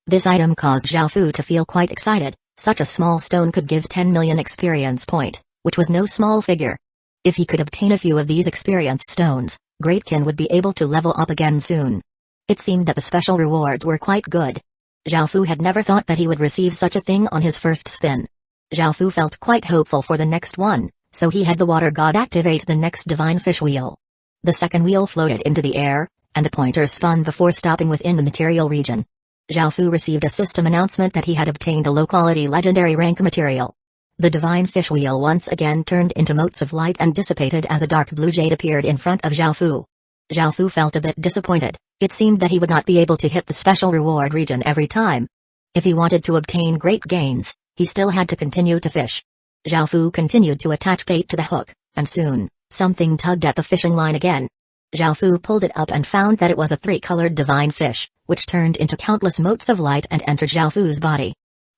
This item caused Zhao Fu to feel quite excited. Such a small stone could give 10 million experience point, which was no small figure. If he could obtain a few of these experience stones, Greatkin would be able to level up again soon. It seemed that the special rewards were quite good. Zhao Fu had never thought that he would receive such a thing on his first spin. Zhao Fu felt quite hopeful for the next one, so he had the water god activate the next divine fish wheel. The second wheel floated into the air, and the pointer spun before stopping within the material region. Zhao Fu received a system announcement that he had obtained a low-quality legendary rank material. The divine fish wheel once again turned into motes of light and dissipated as a dark blue jade appeared in front of Zhao Fu. Zhao Fu felt a bit disappointed. It seemed that he would not be able to hit the special reward region every time. If he wanted to obtain great gains, he still had to continue to fish. Zhao Fu continued to attach bait to the hook, and soon, something tugged at the fishing line again. Zhao Fu pulled it up and found that it was a three-colored divine fish, which turned into countless motes of light and entered Zhao Fu's body.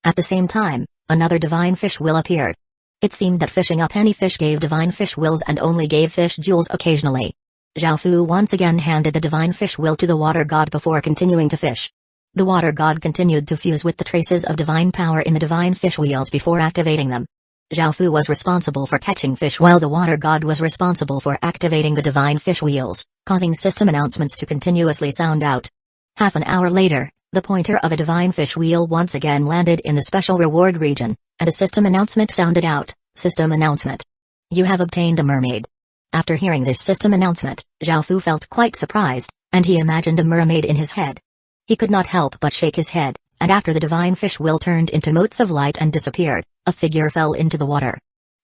At the same time, another divine fish will appeared. It seemed that fishing up any fish gave divine fish wills and only gave fish jewels occasionally. Zhao Fu once again handed the divine fish will to the water god before continuing to fish. The water god continued to fuse with the traces of divine power in the divine fish wheels before activating them. Zhao Fu was responsible for catching fish while the water god was responsible for activating the divine fish wheels, causing system announcements to continuously sound out. Half an hour later, the pointer of a divine fish wheel once again landed in the special reward region, and a system announcement sounded out. System announcement. You have obtained a mermaid. After hearing this system announcement, Zhao Fu felt quite surprised, and he imagined a mermaid in his head. He could not help but shake his head, and after the divine fish wheel turned into motes of light and disappeared, a figure fell into the water.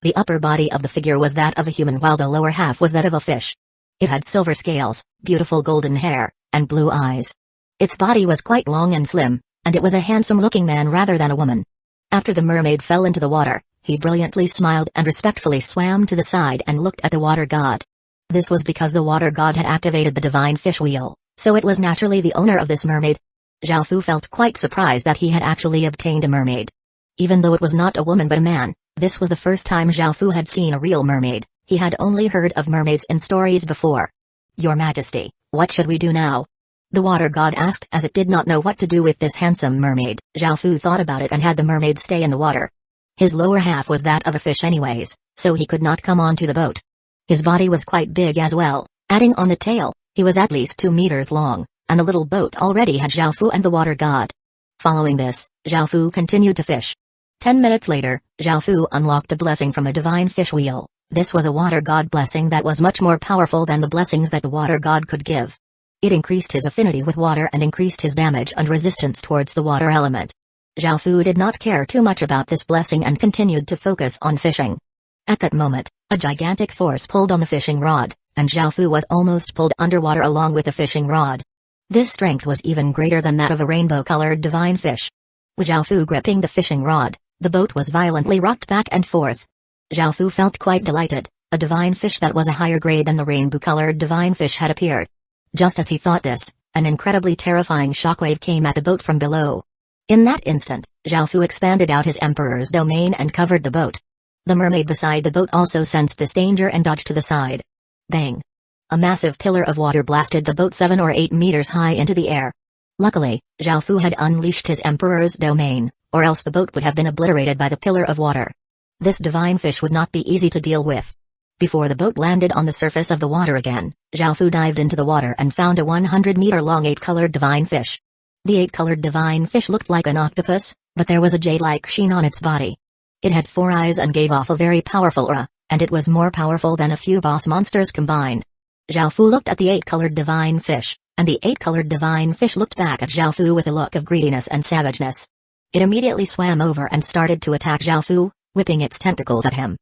The upper body of the figure was that of a human while the lower half was that of a fish. It had silver scales, beautiful golden hair, and blue eyes. Its body was quite long and slim, and it was a handsome-looking man rather than a woman. After the mermaid fell into the water, he brilliantly smiled and respectfully swam to the side and looked at the water god. This was because the water god had activated the divine fish wheel, so it was naturally the owner of this mermaid. Zhao Fu felt quite surprised that he had actually obtained a mermaid. Even though it was not a woman but a man, this was the first time Zhao Fu had seen a real mermaid. He had only heard of mermaids in stories before. Your Majesty, what should we do now? The water god asked as it did not know what to do with this handsome mermaid. Zhao Fu thought about it and had the mermaid stay in the water. His lower half was that of a fish anyways, so he could not come onto the boat. His body was quite big as well, adding on the tail, he was at least 2 meters long, and the little boat already had Zhao Fu and the water god. Following this, Zhao Fu continued to fish. 10 minutes later, Zhao Fu unlocked a blessing from the divine fish wheel. This was a water god blessing that was much more powerful than the blessings that the water god could give. It increased his affinity with water and increased his damage and resistance towards the water element. Zhao Fu did not care too much about this blessing and continued to focus on fishing. At that moment, a gigantic force pulled on the fishing rod, and Zhao Fu was almost pulled underwater along with the fishing rod. This strength was even greater than that of a rainbow-colored divine fish. With Zhao Fu gripping the fishing rod, the boat was violently rocked back and forth. Zhao Fu felt quite delighted. A divine fish that was a higher grade than the rainbow-colored divine fish had appeared. Just as he thought this, an incredibly terrifying shockwave came at the boat from below. In that instant, Zhao Fu expanded out his emperor's domain and covered the boat. The mermaid beside the boat also sensed this danger and dodged to the side. Bang! A massive pillar of water blasted the boat 7 or 8 meters high into the air. Luckily, Zhao Fu had unleashed his emperor's domain, or else the boat would have been obliterated by the pillar of water. This divine fish would not be easy to deal with. Before the boat landed on the surface of the water again, Zhao Fu dived into the water and found a 100-meter-long 8-colored divine fish. The 8-colored divine fish looked like an octopus, but there was a jade-like sheen on its body. It had 4 eyes and gave off a very powerful aura, and it was more powerful than a few boss monsters combined. Zhao Fu looked at the 8-colored divine fish, and the 8-colored divine fish looked back at Zhao Fu with a look of greediness and savageness. It immediately swam over and started to attack Zhao Fu, whipping its tentacles at him.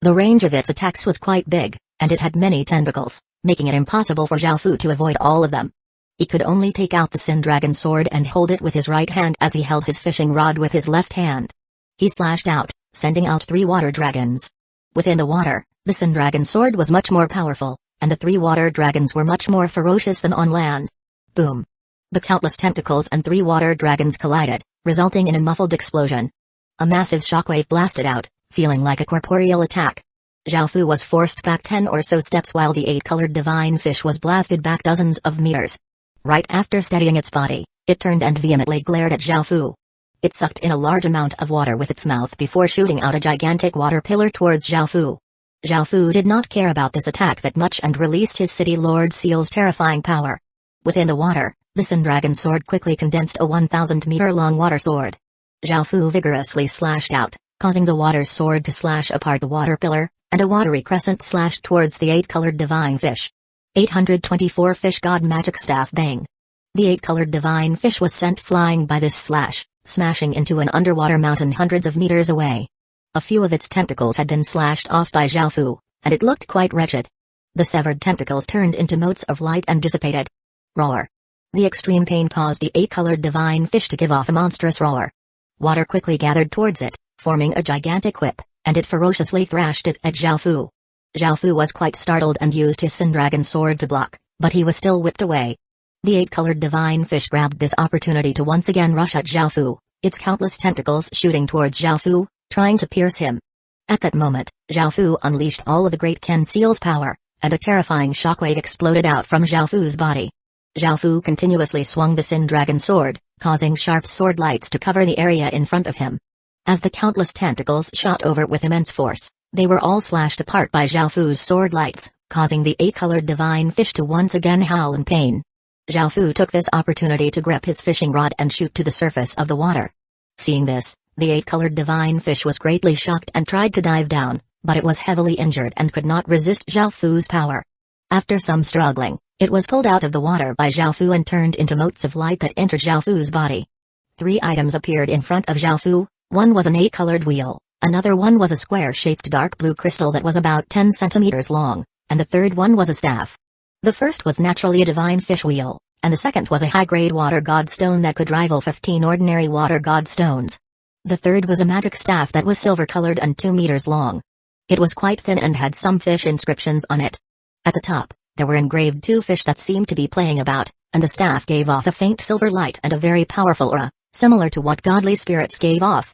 The range of its attacks was quite big, and it had many tentacles, making it impossible for Zhao Fu to avoid all of them. He could only take out the Sin Dragon sword and hold it with his right hand as he held his fishing rod with his left hand. He slashed out, sending out 3 water dragons. Within the water, the Sin Dragon sword was much more powerful, and the 3 water dragons were much more ferocious than on land. Boom! The countless tentacles and 3 water dragons collided, resulting in a muffled explosion. A massive shockwave blasted out, feeling like a corporeal attack. Zhao Fu was forced back 10 or so steps while the 8-colored divine fish was blasted back dozens of meters. Right after steadying its body, It turned and vehemently glared at Xiaofu. It sucked in a large amount of water with its mouth before shooting out a gigantic water pillar towards Xiaofu. Xiaofu did not care about this attack that much and released his City Lord Seal's terrifying power. Within the water, the Sin Dragon sword quickly condensed a 1,000-meter-long water sword. Xiaofu vigorously slashed out, causing the water sword to slash apart the water pillar, and a watery crescent slashed towards the 8-colored divine fish. 824 Fish God Magic Staff Bang. The 8-colored divine fish was sent flying by this slash, smashing into an underwater mountain hundreds of meters away. A few of its tentacles had been slashed off by Xiaofu, and it looked quite wretched. The severed tentacles turned into motes of light and dissipated. Roar. The extreme pain caused the 8-colored divine fish to give off a monstrous roar. Water quickly gathered towards it, forming a gigantic whip, and it ferociously thrashed it at Xiaofu. Xiaofu was quite startled and used his Sin Dragon sword to block, but he was still whipped away. The 8-colored divine fish grabbed this opportunity to once again rush at Xiaofu, its countless tentacles shooting towards Xiaofu, trying to pierce him. At that moment, Xiaofu unleashed all of the Great Ken Seal's power, and a terrifying shockwave exploded out from Xiaofu's body. Xiaofu continuously swung the Sin Dragon sword, causing sharp sword lights to cover the area in front of him. As the countless tentacles shot over with immense force, they were all slashed apart by Xiaofu's sword lights, causing the 8-colored divine fish to once again howl in pain. Xiaofu took this opportunity to grip his fishing rod and shoot to the surface of the water. Seeing this, the 8-colored divine fish was greatly shocked and tried to dive down, but it was heavily injured and could not resist Xiaofu's power. After some struggling, it was pulled out of the water by Xiaofu and turned into motes of light that entered Xiaofu's body. 3 items appeared in front of Xiaofu. One was an 8-colored wheel, another one was a square-shaped dark blue crystal that was about 10 centimeters long, and the third one was a staff. The first was naturally a divine fish wheel, and the second was a high-grade water god stone that could rival 15 ordinary water god stones. The third was a magic staff that was silver-colored and 2 meters long. It was quite thin and had some fish inscriptions on it. At the top, there were engraved 2 fish that seemed to be playing about, and the staff gave off a faint silver light and a very powerful aura, similar to what godly spirits gave off.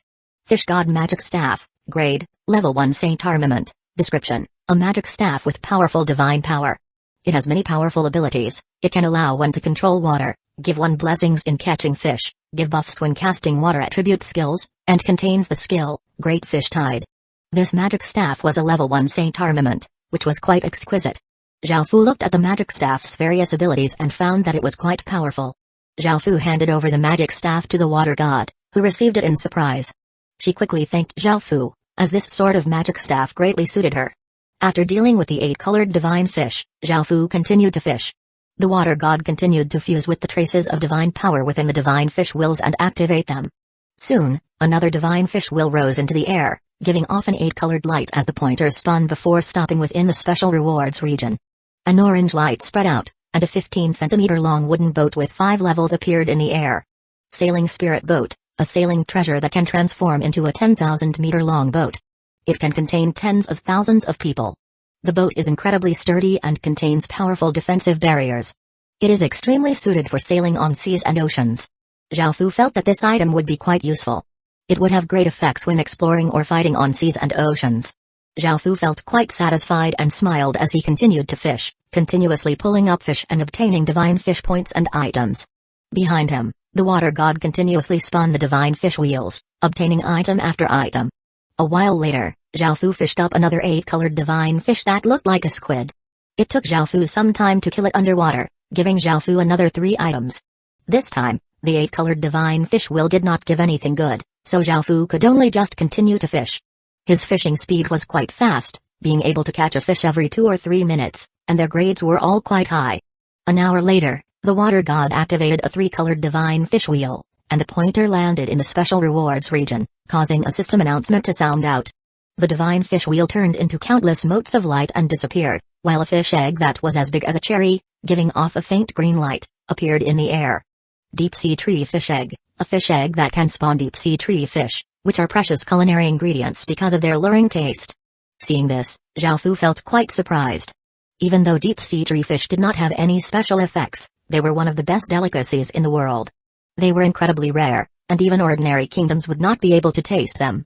Fish God Magic Staff, Grade, Level 1 Saint Armament, Description, a magic staff with powerful divine power. It has many powerful abilities. It can allow one to control water, give one blessings in catching fish, give buffs when casting water attribute skills, and contains the skill, Great Fish Tide. This magic staff was a Level 1 Saint Armament, which was quite exquisite. Xiaofu looked at the magic staff's various abilities and found that it was quite powerful. Xiaofu handed over the magic staff to the water god, who received it in surprise. She quickly thanked Xiaofu, as this sort of magic staff greatly suited her. After dealing with the 8-colored divine fish, Xiaofu continued to fish. The water god continued to fuse with the traces of divine power within the divine fish wills and activate them. Soon, another divine fish will rose into the air, giving off an 8-colored light as the pointers spun before stopping within the special rewards region. An orange light spread out, and a 15-centimeter-long wooden boat with 5 levels appeared in the air. Sailing Spirit Boat, a sailing treasure that can transform into a 10,000-meter-long boat. It can contain tens of thousands of people. The boat is incredibly sturdy and contains powerful defensive barriers. It is extremely suited for sailing on seas and oceans. Xiaofu felt that this item would be quite useful. It would have great effects when exploring or fighting on seas and oceans. Xiaofu felt quite satisfied and smiled as he continued to fish, continuously pulling up fish and obtaining divine fish points and items. Behind him, the water god continuously spun the divine fish wheels, obtaining item after item. A while later, Xiaofu fished up another 8-colored divine fish that looked like a squid. It took Xiaofu some time to kill it underwater, giving Xiaofu another 3 items. This time, the 8-colored divine fish will did not give anything good, so Xiaofu could only just continue to fish. His fishing speed was quite fast, being able to catch a fish every 2 or 3 minutes, and their grades were all quite high. An hour later, the water god activated a 3-colored divine fish wheel, and the pointer landed in the special rewards region, causing a system announcement to sound out. The divine fish wheel turned into countless motes of light and disappeared, while a fish egg that was as big as a cherry, giving off a faint green light, appeared in the air. Deep-sea tree fish egg, a fish egg that can spawn deep-sea tree fish, which are precious culinary ingredients because of their alluring taste. Seeing this, Xiaofu felt quite surprised. Even though deep-sea tree fish did not have any special effects, they were one of the best delicacies in the world. They were incredibly rare, and even ordinary kingdoms would not be able to taste them.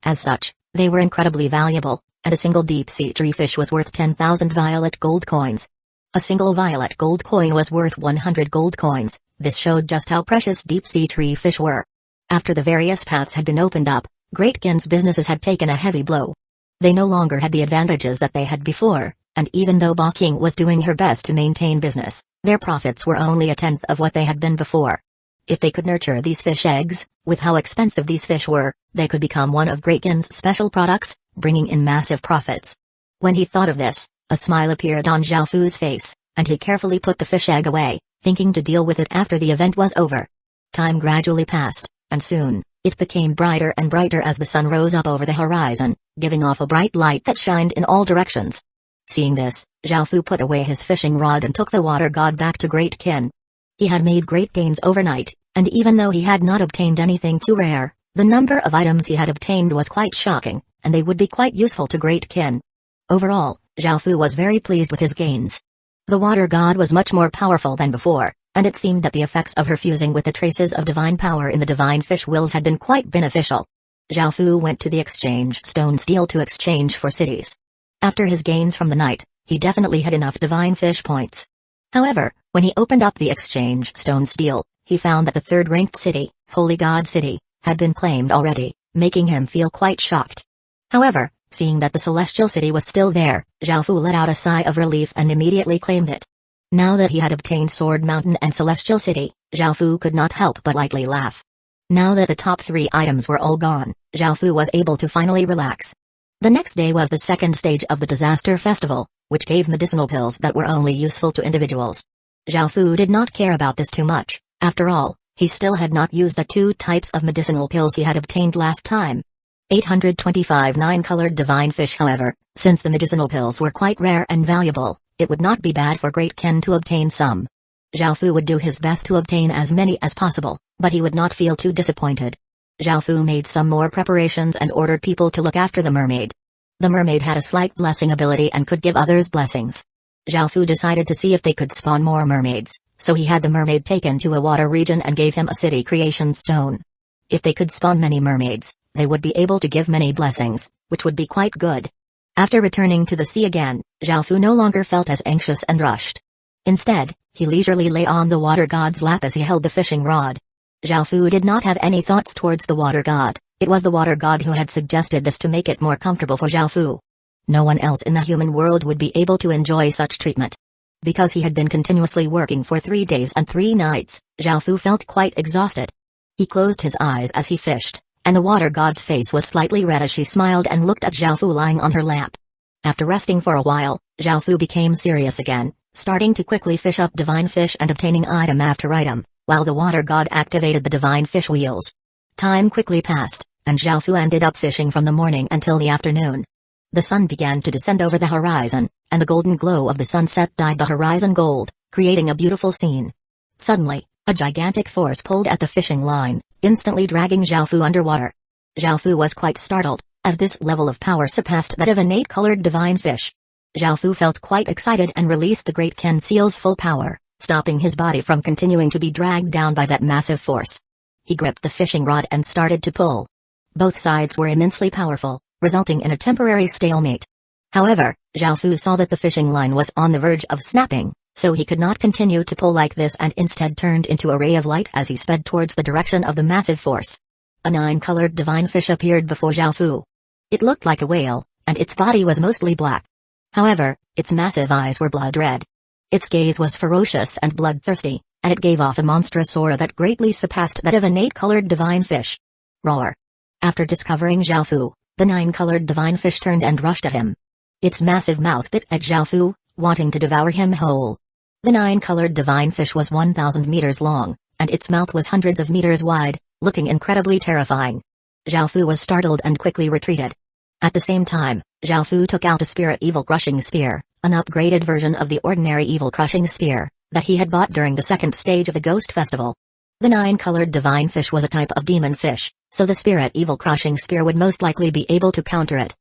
As such, they were incredibly valuable, and a single deep-sea tree fish was worth 10,000 violet gold coins. A single violet gold coin was worth 100 gold coins. This showed just how precious deep-sea tree fish were. After the various paths had been opened up, Great Kin's businesses had taken a heavy blow. They no longer had the advantages that they had before, and even though Ba King was doing her best to maintain business, their profits were only a tenth of what they had been before. If they could nurture these fish eggs, with how expensive these fish were, they could become one of Great Kin's special products, bringing in massive profits. When he thought of this, a smile appeared on Xiaofu's face, and he carefully put the fish egg away, thinking to deal with it after the event was over. Time gradually passed, and soon, it became brighter and brighter as the sun rose up over the horizon, giving off a bright light that shined in all directions. Seeing this, Xiaofu put away his fishing rod and took the water god back to Great Kin. He had made great gains overnight, and even though he had not obtained anything too rare, the number of items he had obtained was quite shocking, and they would be quite useful to Great Kin. Overall, Xiaofu was very pleased with his gains. The water god was much more powerful than before, and it seemed that the effects of her fusing with the traces of divine power in the divine fish wills had been quite beneficial. Xiaofu went to the exchange stone steel to exchange for cities. After his gains from the night, he definitely had enough divine fish points. However, when he opened up the exchange stone steel, he found that the third-ranked city, Holy God City, had been claimed already, making him feel quite shocked. However, seeing that the celestial city was still there, Xiaofu let out a sigh of relief and immediately claimed it. Now that he had obtained Sword Mountain and Celestial City, Xiaofu could not help but lightly laugh. Now that the top 3 items were all gone, Xiaofu was able to finally relax. The next day was the second stage of the Disaster Festival, which gave medicinal pills that were only useful to individuals. Xiaofu did not care about this too much. After all, he still had not used the 2 types of medicinal pills he had obtained last time. 825 9-colored divine fish. However, since the medicinal pills were quite rare and valuable, it would not be bad for Great Kin to obtain some. Xiaofu would do his best to obtain as many as possible, but he would not feel too disappointed. Xiaofu made some more preparations and ordered people to look after the mermaid. The mermaid had a slight blessing ability and could give others blessings. Xiaofu decided to see if they could spawn more mermaids, so he had the mermaid taken to a water region and gave him a city creation stone. If they could spawn many mermaids, they would be able to give many blessings, which would be quite good. After returning to the sea again, Xiaofu no longer felt as anxious and rushed. Instead, he leisurely lay on the water god's lap as he held the fishing rod. Xiaofu did not have any thoughts towards the water god. It was the water god who had suggested this to make it more comfortable for Xiaofu. No one else in the human world would be able to enjoy such treatment. Because he had been continuously working for 3 days and 3 nights, Xiaofu felt quite exhausted. He closed his eyes as he fished, and the water god's face was slightly red as she smiled and looked at Xiaofu lying on her lap. After resting for a while, Xiaofu became serious again, starting to quickly fish up divine fish and obtaining item after item, while the water god activated the divine fish wheels. Time quickly passed, and Xiaofu ended up fishing from the morning until the afternoon. The sun began to descend over the horizon, and the golden glow of the sunset dyed the horizon gold, creating a beautiful scene. Suddenly, a gigantic force pulled at the fishing line, instantly dragging Xiaofu underwater. Xiaofu was quite startled, as this level of power surpassed that of an 8-colored divine fish. Xiaofu felt quite excited and released the Great Ken Seal's full power, stopping his body from continuing to be dragged down by that massive force. He gripped the fishing rod and started to pull. Both sides were immensely powerful, resulting in a temporary stalemate. However, Xiaofu saw that the fishing line was on the verge of snapping, so he could not continue to pull like this and instead turned into a ray of light as he sped towards the direction of the massive force. A 9-colored divine fish appeared before Xiaofu. It looked like a whale, and its body was mostly black. However, its massive eyes were blood red. Its gaze was ferocious and bloodthirsty, and it gave off a monstrous aura that greatly surpassed that of an 8-colored divine fish. Roar! After discovering Xiaofu, the 9-colored divine fish turned and rushed at him. Its massive mouth bit at Xiaofu, wanting to devour him whole. The 9-colored divine fish was 1,000 meters long, and its mouth was hundreds of meters wide, looking incredibly terrifying. Xiaofu was startled and quickly retreated. At the same time, Xiaofu took out a spirit evil crushing spear, an upgraded version of the ordinary evil crushing spear that he had bought during the second stage of the Ghost Festival. The 9-colored divine fish was a type of demon fish, so the spirit evil crushing spear would most likely be able to counter it.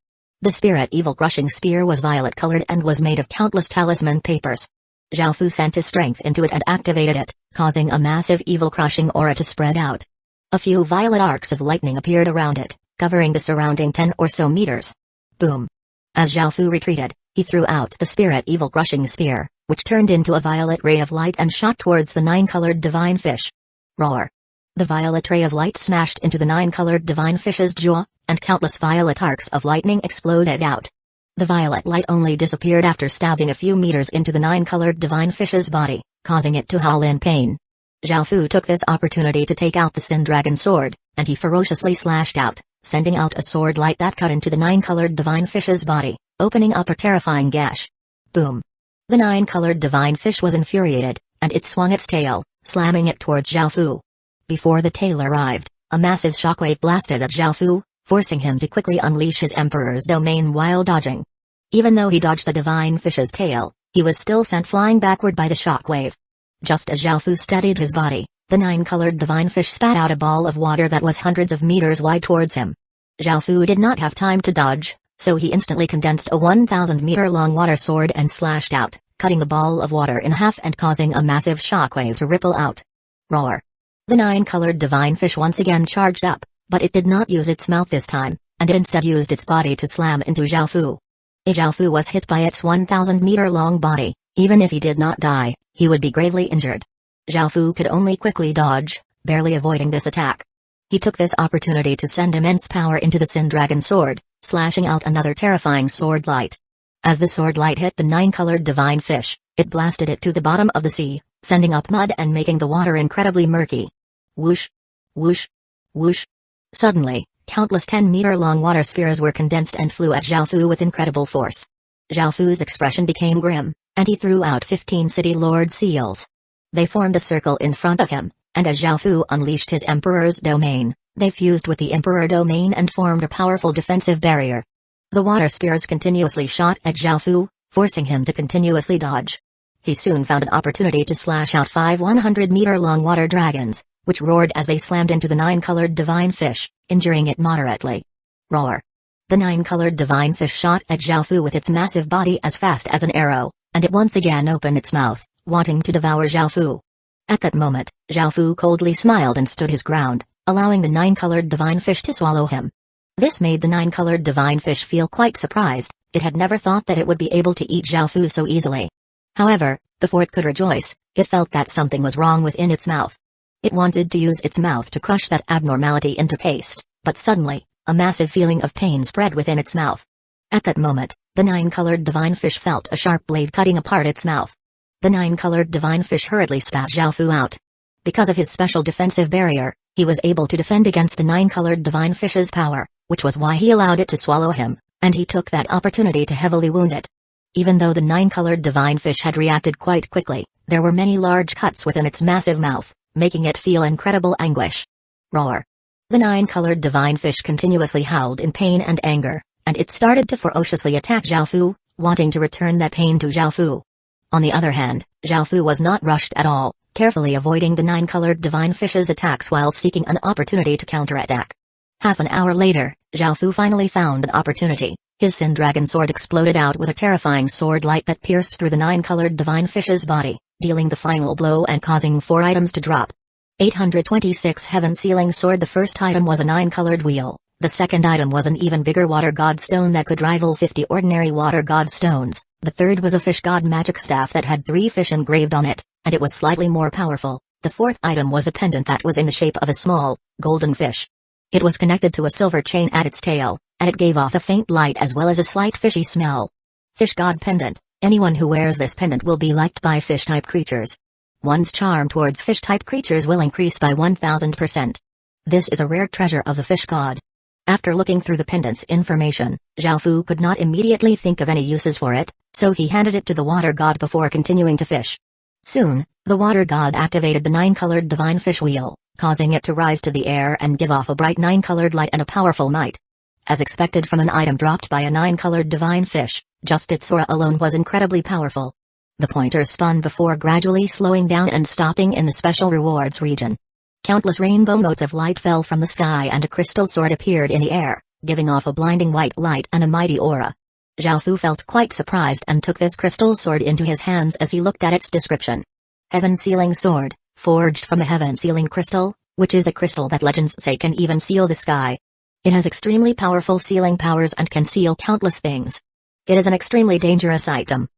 The spirit evil crushing spear was violet-colored and was made of countless talisman papers. Xiaofu sent his strength into it and activated it, causing a massive evil crushing aura to spread out. A few violet arcs of lightning appeared around it, covering the surrounding 10 or so meters. Boom! As Xiaofu retreated, he threw out the spirit evil crushing spear, which turned into a violet ray of light and shot towards the nine-colored divine fish. Roar! The violet ray of light smashed into the nine-colored divine fish's jaw, and countless violet arcs of lightning exploded out. The violet light only disappeared after stabbing a few meters into the nine-colored divine fish's body, causing it to howl in pain. Zhao Fu took this opportunity to take out the Sin Dragon sword, and he ferociously slashed out, sending out a sword light that cut into the nine-colored divine fish's body, opening up a terrifying gash. Boom! The nine-colored divine fish was infuriated, and it swung its tail, slamming it towards Zhao Fu. Before the tail arrived, a massive shockwave blasted at Zhao Fu, forcing him to quickly unleash his Emperor's domain while dodging. Even though he dodged the divine fish's tail, he was still sent flying backward by the shockwave. Just as Zhao Fu steadied his body, the nine-colored divine fish spat out a ball of water that was hundreds of meters wide towards him. Zhao Fu did not have time to dodge, so he instantly condensed a 1,000-meter-long water sword and slashed out, cutting the ball of water in half and causing a massive shockwave to ripple out. Roar! The nine-colored divine fish once again charged up, but it did not use its mouth this time, and it instead used its body to slam into Zhao Fu. If Zhao Fu was hit by its 1,000-meter-long body, even if he did not die, he would be gravely injured. Zhao Fu could only quickly dodge, barely avoiding this attack. He took this opportunity to send immense power into the Sin Dragon sword, slashing out another terrifying sword light. As the sword light hit the nine-colored divine fish, it blasted it to the bottom of the sea, sending up mud and making the water incredibly murky. Whoosh! Whoosh! Whoosh! Suddenly, countless 10-meter-long water spheres were condensed and flew at Zhao Fu with incredible force. Zhao Fu's expression became grim, and he threw out 15 City Lord seals. They formed a circle in front of him, and as Zhao Fu unleashed his Emperor's domain, they fused with the Emperor domain and formed a powerful defensive barrier. The water spheres continuously shot at Zhao Fu, forcing him to continuously dodge. He soon found an opportunity to slash out 5 100-meter-long water dragons, which roared as they slammed into the nine-colored divine fish, injuring it moderately. Roar! The nine-colored divine fish shot at Zhao Fu with its massive body as fast as an arrow, and it once again opened its mouth, wanting to devour Zhao Fu. At that moment, Zhao Fu coldly smiled and stood his ground, allowing the nine-colored divine fish to swallow him. This made the nine-colored divine fish feel quite surprised. It had never thought that it would be able to eat Zhao Fu so easily. However, before it could rejoice, it felt that something was wrong within its mouth. It wanted to use its mouth to crush that abnormality into paste, but suddenly, a massive feeling of pain spread within its mouth. At that moment, the nine-colored divine fish felt a sharp blade cutting apart its mouth. The nine-colored divine fish hurriedly spat Zhao Fu out. Because of his special defensive barrier, he was able to defend against the nine-colored divine fish's power, which was why he allowed it to swallow him, and he took that opportunity to heavily wound it. Even though the nine-colored divine fish had reacted quite quickly, there were many large cuts within its massive mouth, making it feel incredible anguish. Roar! The nine-colored divine fish continuously howled in pain and anger, and it started to ferociously attack Zhao Fu, wanting to return that pain to Zhao Fu. On the other hand, Zhao Fu was not rushed at all, carefully avoiding the nine-colored divine fish's attacks while seeking an opportunity to counterattack. Half an hour later, Zhao Fu finally found an opportunity. His Sin Dragon sword exploded out with a terrifying sword light that pierced through the nine-colored divine fish's body, dealing the final blow and causing 4 items to drop. 826 Heaven Sealing Sword. The first item was a 9-colored wheel. The second item was an even bigger water god stone that could rival 50 ordinary water god stones. The third was a fish god magic staff that had 3 fish engraved on it, and it was slightly more powerful. The fourth item was a pendant that was in the shape of a small, golden fish. It was connected to a silver chain at its tail, and it gave off a faint light as well as a slight fishy smell. Fish god pendant. Anyone who wears this pendant will be liked by fish-type creatures. One's charm towards fish-type creatures will increase by 1000%. This is a rare treasure of the fish god. After looking through the pendant's information, Zhao Fu could not immediately think of any uses for it, so he handed it to the water god before continuing to fish. Soon, the water god activated the 9-colored divine fish wheel, causing it to rise to the air and give off a bright 9-colored light and a powerful might. As expected from an item dropped by a 9-colored divine fish, just its aura alone was incredibly powerful. The pointer spun before gradually slowing down and stopping in the special rewards region. Countless rainbow motes of light fell from the sky and a crystal sword appeared in the air, giving off a blinding white light and a mighty aura. Zhao Fu felt quite surprised and took this crystal sword into his hands as he looked at its description. Heaven Sealing Sword, forged from a heaven sealing crystal, which is a crystal that legends say can even seal the sky. It has extremely powerful sealing powers and can seal countless things. It is an extremely dangerous item.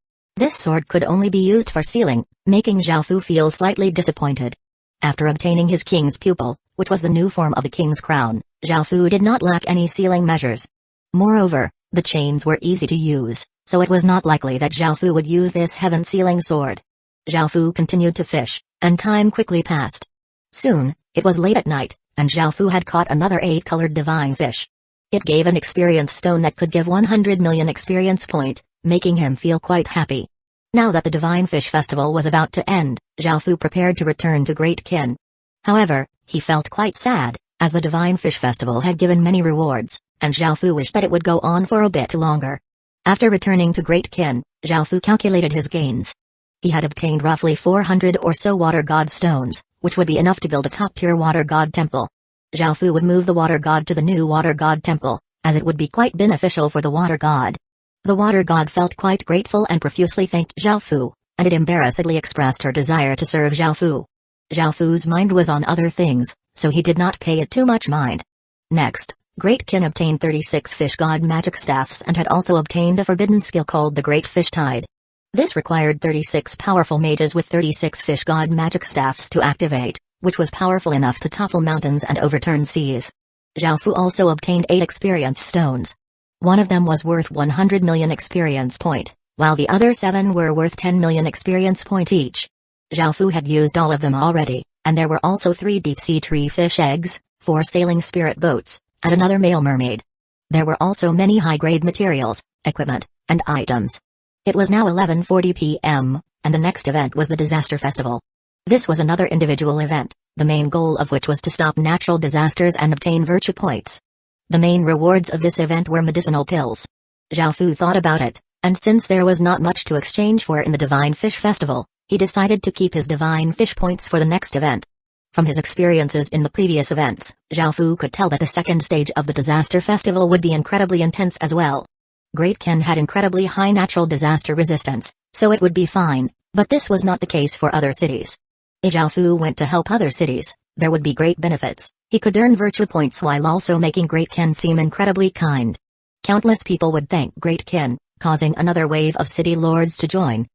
This sword could only be used for sealing, making Zhao Fu feel slightly disappointed. After obtaining his king's pupil, which was the new form of the king's crown, Zhao Fu did not lack any sealing measures. Moreover, the chains were easy to use, so it was not likely that Zhao Fu would use this heaven-sealing sword. Zhao Fu continued to fish, and time quickly passed. Soon, it was late at night, and Zhao Fu had caught another 8-colored divine fish. It gave an experience stone that could give 100 million experience point, making him feel quite happy. Now that the Divine Fish Festival was about to end, Zhao Fu prepared to return to Great Qin. However, he felt quite sad, as the Divine Fish Festival had given many rewards, and Zhao Fu wished that it would go on for a bit longer. After returning to Great Qin, Zhao Fu calculated his gains. He had obtained roughly 400 or so water god stones, which would be enough to build a top-tier water god temple. Zhao Fu would move the water god to the new water god temple, as it would be quite beneficial for the water god. The water god felt quite grateful and profusely thanked Zhao Fu, and it embarrassedly expressed her desire to serve Zhao Fu. Zhao Fu's mind was on other things, so he did not pay it too much mind. Next, Great Qin obtained 36 fish god magic staffs and had also obtained a forbidden skill called the Great Fish Tide. This required 36 powerful mages with 36 fish god magic staffs to activate, which was powerful enough to topple mountains and overturn seas. Zhao Fu also obtained 8 experience stones. One of them was worth 100 million experience point, while the other 7 were worth 10 million experience point each. Zhao Fu had used all of them already, and there were also 3 deep-sea tree fish eggs, 4 sailing spirit boats, and another male mermaid. There were also many high-grade materials, equipment, and items. It was now 11:40 p.m., and the next event was the Disaster Festival. This was another individual event, the main goal of which was to stop natural disasters and obtain virtue points. The main rewards of this event were medicinal pills. Zhao Fu thought about it, and since there was not much to exchange for in the Divine Fish Festival, he decided to keep his divine fish points for the next event. From his experiences in the previous events, Zhao Fu could tell that the second stage of the Disaster Festival would be incredibly intense as well. Great Qin had incredibly high natural disaster resistance, so it would be fine, but this was not the case for other cities. If Zhao Fu went to help other cities, there would be great benefits. He could earn virtue points while also making Great Qin seem incredibly kind. Countless people would thank Great Qin, causing another wave of city lords to join.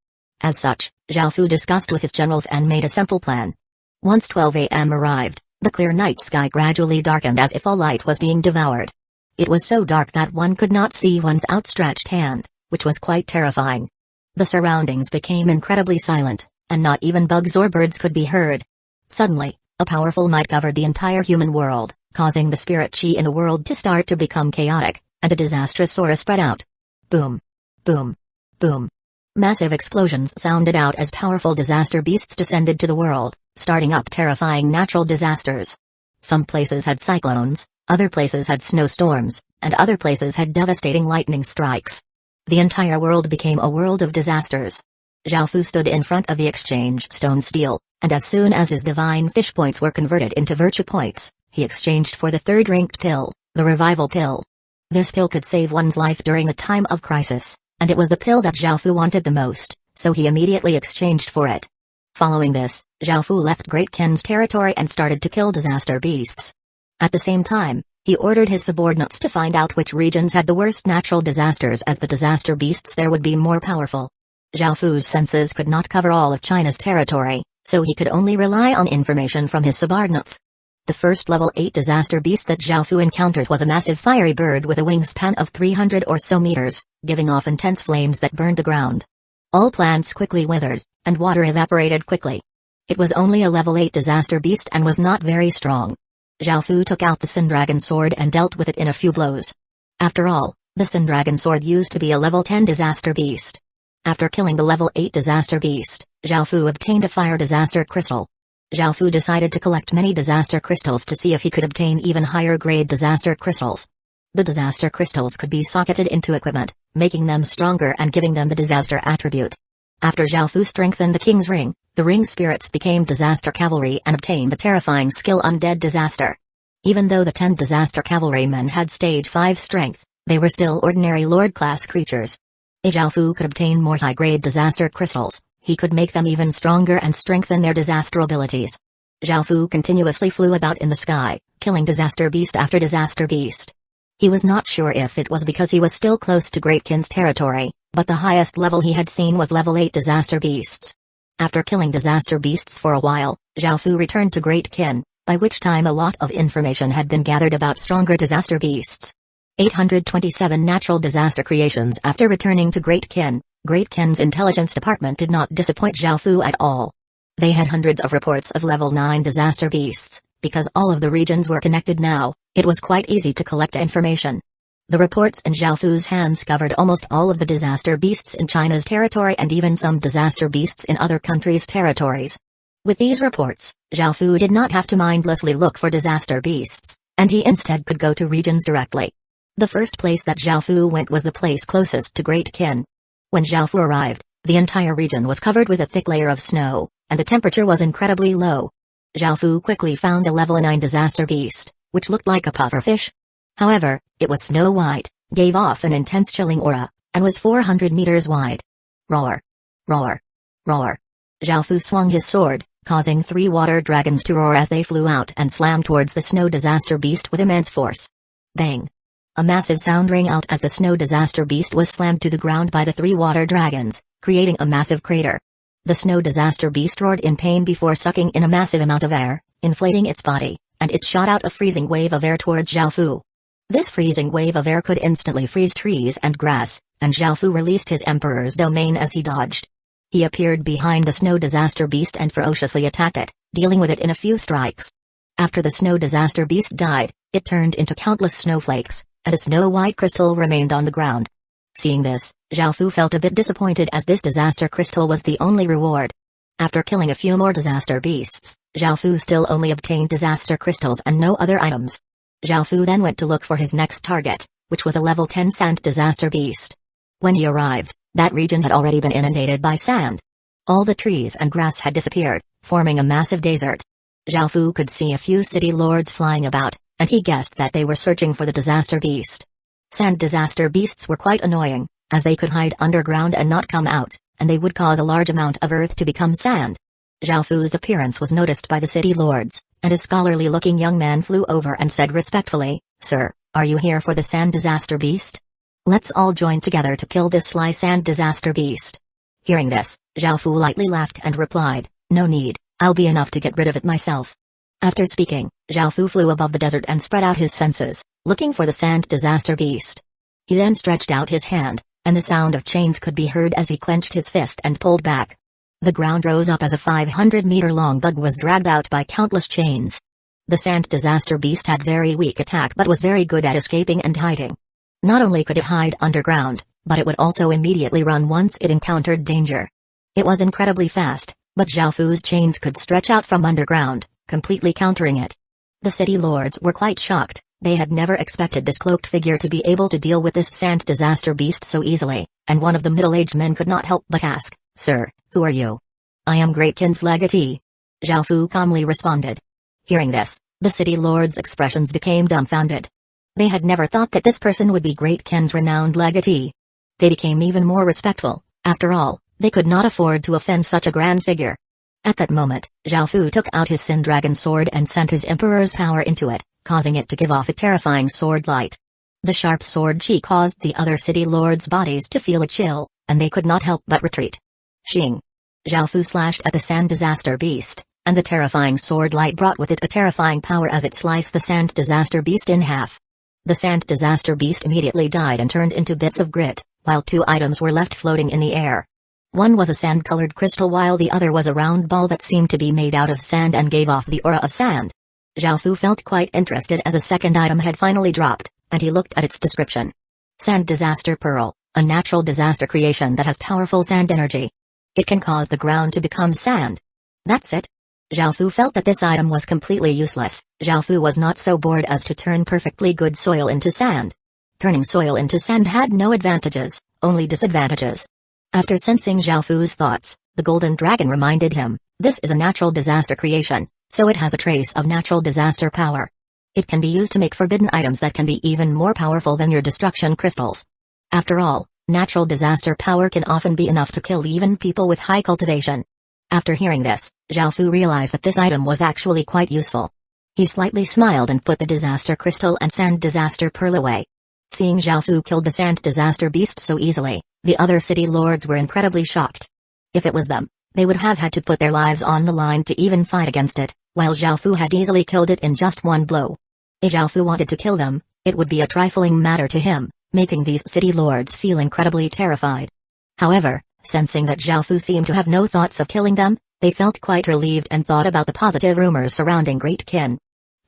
As such, Zhao Fu discussed with his generals and made a simple plan. Once 12 a.m. arrived, the clear night sky gradually darkened as if all light was being devoured. It was so dark that one could not see one's outstretched hand, which was quite terrifying. The surroundings became incredibly silent, and not even bugs or birds could be heard. Suddenly, a powerful night covered the entire human world, causing the spirit chi in the world to start to become chaotic, and a disastrous aura spread out. Boom. Boom. Boom. Massive explosions sounded out as powerful disaster beasts descended to the world, starting up terrifying natural disasters. Some places had cyclones, other places had snowstorms, and other places had devastating lightning strikes. The entire world became a world of disasters. Zhao Fu stood in front of the exchange stone steel, and as soon as his divine fish points were converted into virtue points, he exchanged for the third-ranked pill, the revival pill. This pill could save one's life during a time of crisis, and it was the pill that Zhao Fu wanted the most, so he immediately exchanged for it. Following this, Zhao Fu left Great Qin's territory and started to kill disaster beasts. At the same time, he ordered his subordinates to find out which regions had the worst natural disasters, as the disaster beasts there would be more powerful. Zhao Fu's senses could not cover all of China's territory, so he could only rely on information from his subordinates. The first level 8 disaster beast that Zhao Fu encountered was a massive fiery bird with a wingspan of 300 or so meters, giving off intense flames that burned the ground. All plants quickly withered, and water evaporated quickly. It was only a level 8 disaster beast and was not very strong. Zhao Fu took out the Sin Dragon sword and dealt with it in a few blows. After all, the Sin Dragon sword used to be a level 10 disaster beast. After killing the level 8 disaster beast, Zhao Fu obtained a fire disaster crystal. Zhao Fu decided to collect many disaster crystals to see if he could obtain even higher grade disaster crystals. The disaster crystals could be socketed into equipment, making them stronger and giving them the disaster attribute. After Zhao Fu strengthened the King's Ring, the ring spirits became disaster cavalry and obtained the terrifying skill Undead Disaster. Even though the 10 disaster cavalrymen had stage 5 strength, they were still ordinary lord-class creatures. If Zhao Fu could obtain more high-grade disaster crystals, he could make them even stronger and strengthen their disaster abilities. Zhao Fu continuously flew about in the sky, killing disaster beast after disaster beast. He was not sure if it was because he was still close to Great Qin's territory, but the highest level he had seen was level 8 disaster beasts. After killing disaster beasts for a while, Zhaofu returned to Great Qin, by which time a lot of information had been gathered about stronger disaster beasts. 827 natural disaster creations. After returning to Great Qin's intelligence department did not disappoint Zhaofu at all. They had hundreds of reports of level 9 disaster beasts. Because all of the regions were connected now, it was quite easy to collect information. The reports in Zhaofu's hands covered almost all of the disaster beasts in China's territory and even some disaster beasts in other countries' territories. With these reports, Zhaofu did not have to mindlessly look for disaster beasts, and he instead could go to regions directly. The first place that Zhaofu went was the place closest to Great Qin. When Zhaofu arrived, the entire region was covered with a thick layer of snow, and the temperature was incredibly low. Zhaofu quickly found a level 9 disaster beast, which looked like a pufferfish. However, it was snow-white, gave off an intense chilling aura, and was 400 meters wide. Roar! Roar! Roar! Zhaofu swung his sword, causing 3 water dragons to roar as they flew out and slammed towards the snow disaster beast with immense force. Bang! A massive sound rang out as the snow disaster beast was slammed to the ground by the 3 water dragons, creating a massive crater. The snow disaster beast roared in pain before sucking in a massive amount of air, inflating its body, and it shot out a freezing wave of air towards Zhaofu. This freezing wave of air could instantly freeze trees and grass, and Zhaofu released his Emperor's domain as he dodged. He appeared behind the snow disaster beast and ferociously attacked it, dealing with it in a few strikes. After the snow disaster beast died, it turned into countless snowflakes, and a snow-white crystal remained on the ground. Seeing this, Zhaofu felt a bit disappointed as this disaster crystal was the only reward. After killing a few more disaster beasts, Zhaofu still only obtained disaster crystals and no other items. Zhaofu then went to look for his next target, which was a level 10 sand disaster beast. When he arrived, that region had already been inundated by sand. All the trees and grass had disappeared, forming a massive desert. Zhaofu could see a few city lords flying about, and he guessed that they were searching for the disaster beast. Sand disaster beasts were quite annoying, as they could hide underground and not come out, and they would cause a large amount of earth to become sand. Zhaofu's appearance was noticed by the city lords, and a scholarly-looking young man flew over and said respectfully, "Sir, are you here for the sand disaster beast? Let's all join together to kill this sly sand disaster beast." Hearing this, Zhaofu lightly laughed and replied, "No need, I'll be enough to get rid of it myself." After speaking, Zhaofu flew above the desert and spread out his senses, looking for the sand disaster beast. He then stretched out his hand, and the sound of chains could be heard as he clenched his fist and pulled back. The ground rose up as a 500-meter-long bug was dragged out by countless chains. The sand disaster beast had very weak attack but was very good at escaping and hiding. Not only could it hide underground, but it would also immediately run once it encountered danger. It was incredibly fast, but Zhaofu's chains could stretch out from underground, completely countering it. The city lords were quite shocked. They had never expected this cloaked figure to be able to deal with this sand disaster beast so easily, and one of the middle-aged men could not help but ask, "Sir, who are you?" "I am Great Qin's legatee," Zhaofu calmly responded. Hearing this, the city lords' expressions became dumbfounded. They had never thought that this person would be Great Qin's renowned legatee. They became even more respectful. After all, they could not afford to offend such a grand figure. At that moment, Zhaofu took out his Sin Dragon sword and sent his Emperor's power into it, causing it to give off a terrifying sword light. The sharp sword chi caused the other city lords' bodies to feel a chill, and they could not help but retreat. Xing! Zhaofu slashed at the sand disaster beast, and the terrifying sword light brought with it a terrifying power as it sliced the sand disaster beast in half. The sand disaster beast immediately died and turned into bits of grit, while 2 items were left floating in the air. One was a sand-colored crystal while the other was a round ball that seemed to be made out of sand and gave off the aura of sand. Zhaofu felt quite interested as a second item had finally dropped, and he looked at its description. Sand Disaster Pearl, a natural disaster creation that has powerful sand energy. It can cause the ground to become sand. That's it. Zhaofu felt that this item was completely useless. Zhaofu was not so bored as to turn perfectly good soil into sand. Turning soil into sand had no advantages, only disadvantages. After sensing Zhaofu's thoughts, the golden dragon reminded him, "This is a natural disaster creation, so it has a trace of natural disaster power. It can be used to make forbidden items that can be even more powerful than your destruction crystals. After all, natural disaster power can often be enough to kill even people with high cultivation." After hearing this, Zhaofu realized that this item was actually quite useful. He slightly smiled and put the disaster crystal and sand disaster pearl away. Seeing Zhaofu killed the sand disaster beast so easily, The other city lords were incredibly shocked. If it was them, they would have had to put their lives on the line to even fight against it, while Zhao Fu had easily killed it in just one blow. If Zhao Fu wanted to kill them, it would be a trifling matter to him, making these city lords feel incredibly terrified. However, sensing that Zhao Fu seemed to have no thoughts of killing them, they felt quite relieved and thought about the positive rumors surrounding Great Kin.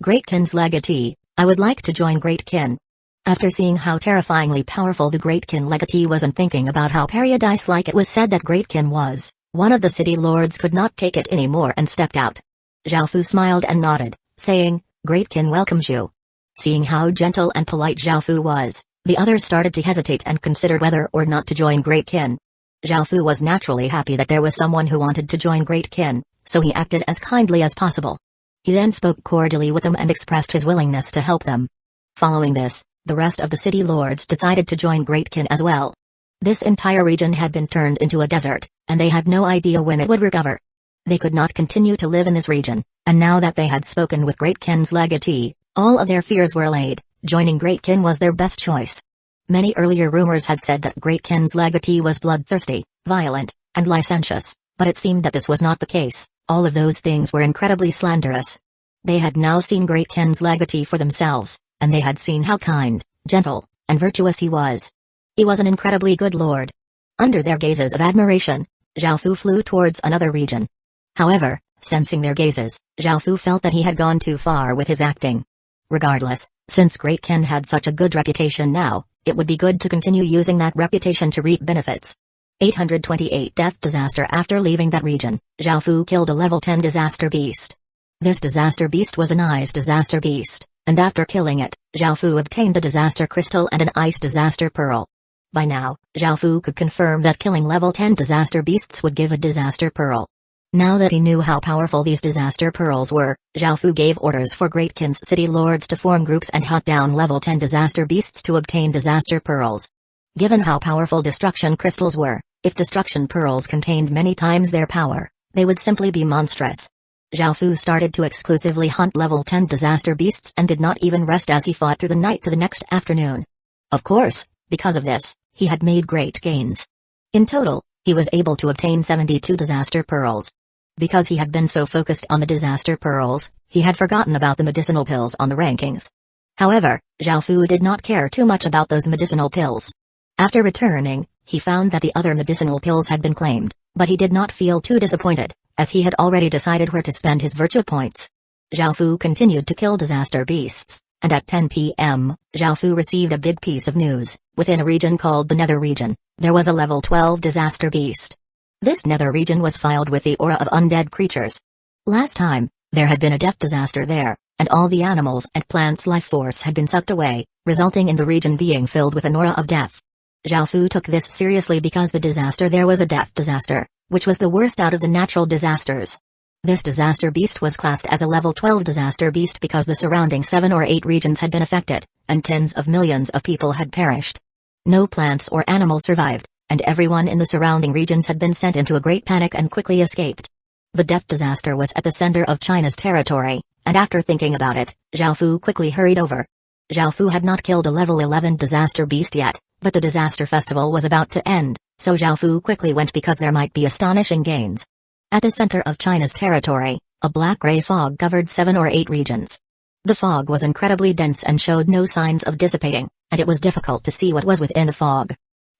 Great Kin's legatee, I would like to join Great Kin. After seeing how terrifyingly powerful the Great Kin legatee was and thinking about how paradise-like it was said that Great Kin was, one of the city lords could not take it anymore and stepped out. Zhao Fu smiled and nodded, saying, Great Kin welcomes you. Seeing how gentle and polite Zhao Fu was, the others started to hesitate and considered whether or not to join Great Kin. Zhao Fu was naturally happy that there was someone who wanted to join Great Kin, so he acted as kindly as possible. He then spoke cordially with them and expressed his willingness to help them. Following this, the rest of the city lords decided to join Great Kin as well. This entire region had been turned into a desert, and they had no idea when it would recover. They could not continue to live in this region, and now that they had spoken with Great Kin's legatee, all of their fears were allayed. Joining Great Kin was their best choice. Many earlier rumors had said that Great Kin's legatee was bloodthirsty, violent, and licentious, but it seemed that this was not the case. All of those things were incredibly slanderous. They had now seen Great Kin's legatee for themselves, and they had seen how kind, gentle, and virtuous he was. He was an incredibly good lord. Under their gazes of admiration, Zhao Fu flew towards another region. However, sensing their gazes, Zhao Fu felt that he had gone too far with his acting. Regardless, since Great Kin had such a good reputation now, it would be good to continue using that reputation to reap benefits. 828 Death Disaster. After leaving that region, Zhao Fu killed a level 10 disaster beast. This disaster beast was an ice disaster beast, and after killing it, Zhao Fu obtained a disaster crystal and an ice disaster pearl. By now, Zhao Fu could confirm that killing level 10 disaster beasts would give a disaster pearl. Now that he knew how powerful these disaster pearls were, Zhao Fu gave orders for Great Kin's city lords to form groups and hunt down level 10 disaster beasts to obtain disaster pearls. Given how powerful destruction crystals were, if destruction pearls contained many times their power, they would simply be monstrous. Zhao Fu started to exclusively hunt level 10 disaster beasts and did not even rest as he fought through the night to the next afternoon. Of course, because of this, he had made great gains. In total, he was able to obtain 72 disaster pearls. Because he had been so focused on the disaster pearls, he had forgotten about the medicinal pills on the rankings. However, Zhao Fu did not care too much about those medicinal pills. After returning, he found that the other medicinal pills had been claimed, but he did not feel too disappointed, as he had already decided where to spend his virtue points. Zhao Fu continued to kill disaster beasts, and at 10 p.m., Zhao Fu received a big piece of news. Within a region called the Nether region, there was a level 12 disaster beast. This nether region was filled with the aura of undead creatures. Last time, there had been a death disaster there, and all the animals and plants' life force had been sucked away, resulting in the region being filled with an aura of death. Zhao Fu took this seriously because the disaster there was a death disaster, which was the worst out of the natural disasters. This disaster beast was classed as a level 12 disaster beast because the surrounding 7 or 8 regions had been affected, and tens of millions of people had perished. No plants or animals survived, and everyone in the surrounding regions had been sent into a great panic and quickly escaped. The death disaster was at the center of China's territory, and after thinking about it, Zhao Fu quickly hurried over. Zhao Fu had not killed a level 11 disaster beast yet, but the disaster festival was about to end, so Zhao Fu quickly went because there might be astonishing gains. At the center of China's territory, a black-gray fog covered 7 or 8 regions. The fog was incredibly dense and showed no signs of dissipating, and it was difficult to see what was within the fog.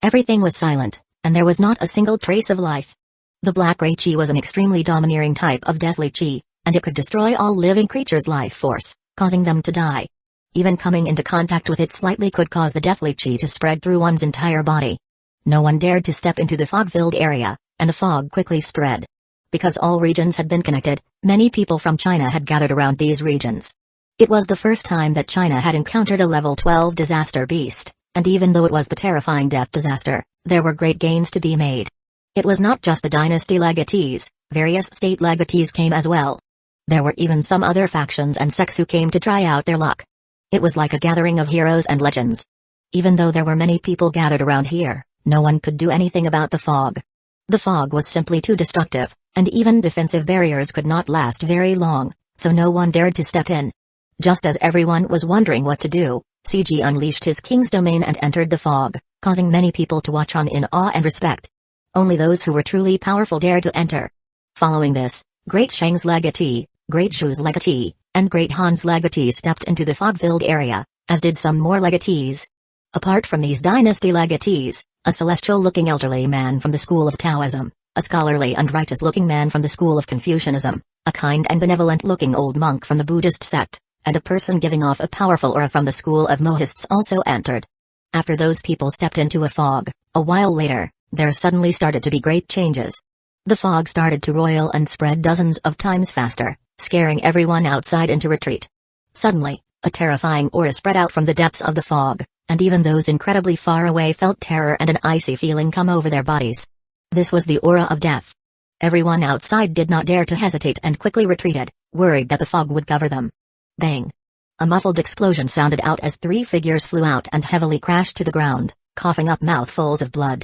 Everything was silent, and there was not a single trace of life. The black-gray chi was an extremely domineering type of deathly chi, and it could destroy all living creatures' life force, causing them to die. Even coming into contact with it slightly could cause the deathly chi to spread through one's entire body. No one dared to step into the fog-filled area, and the fog quickly spread. Because all regions had been connected, many people from China had gathered around these regions. It was the first time that China had encountered a level 12 disaster beast. And even though it was the terrifying death disaster, there were great gains to be made. It was not just the dynasty legatees, various state legatees came as well. There were even some other factions and sects who came to try out their luck. It was like a gathering of heroes and legends. Even though there were many people gathered around here, no one could do anything about the fog. The fog was simply too destructive, and even defensive barriers could not last very long, so no one dared to step in. Just as everyone was wondering what to do, CG unleashed his king's domain and entered the fog, causing many people to watch on in awe and respect. Only those who were truly powerful dared to enter. Following this, Great Shang's legatee, Great Zhu's legatee, and Great Han's legatee stepped into the fog-filled area, as did some more legatees. Apart from these dynasty legatees, a celestial-looking elderly man from the school of Taoism, a scholarly and righteous-looking man from the school of Confucianism, a kind and benevolent-looking old monk from the Buddhist sect, and a person giving off a powerful aura from the school of Mohists also entered. After those people stepped into a fog, a while later, there suddenly started to be great changes. The fog started to roil and spread dozens of times faster, scaring everyone outside into retreat. Suddenly, a terrifying aura spread out from the depths of the fog, and even those incredibly far away felt terror and an icy feeling come over their bodies. This was the aura of death. Everyone outside did not dare to hesitate and quickly retreated, worried that the fog would cover them. Bang! A muffled explosion sounded out as 3 figures flew out and heavily crashed to the ground, coughing up mouthfuls of blood.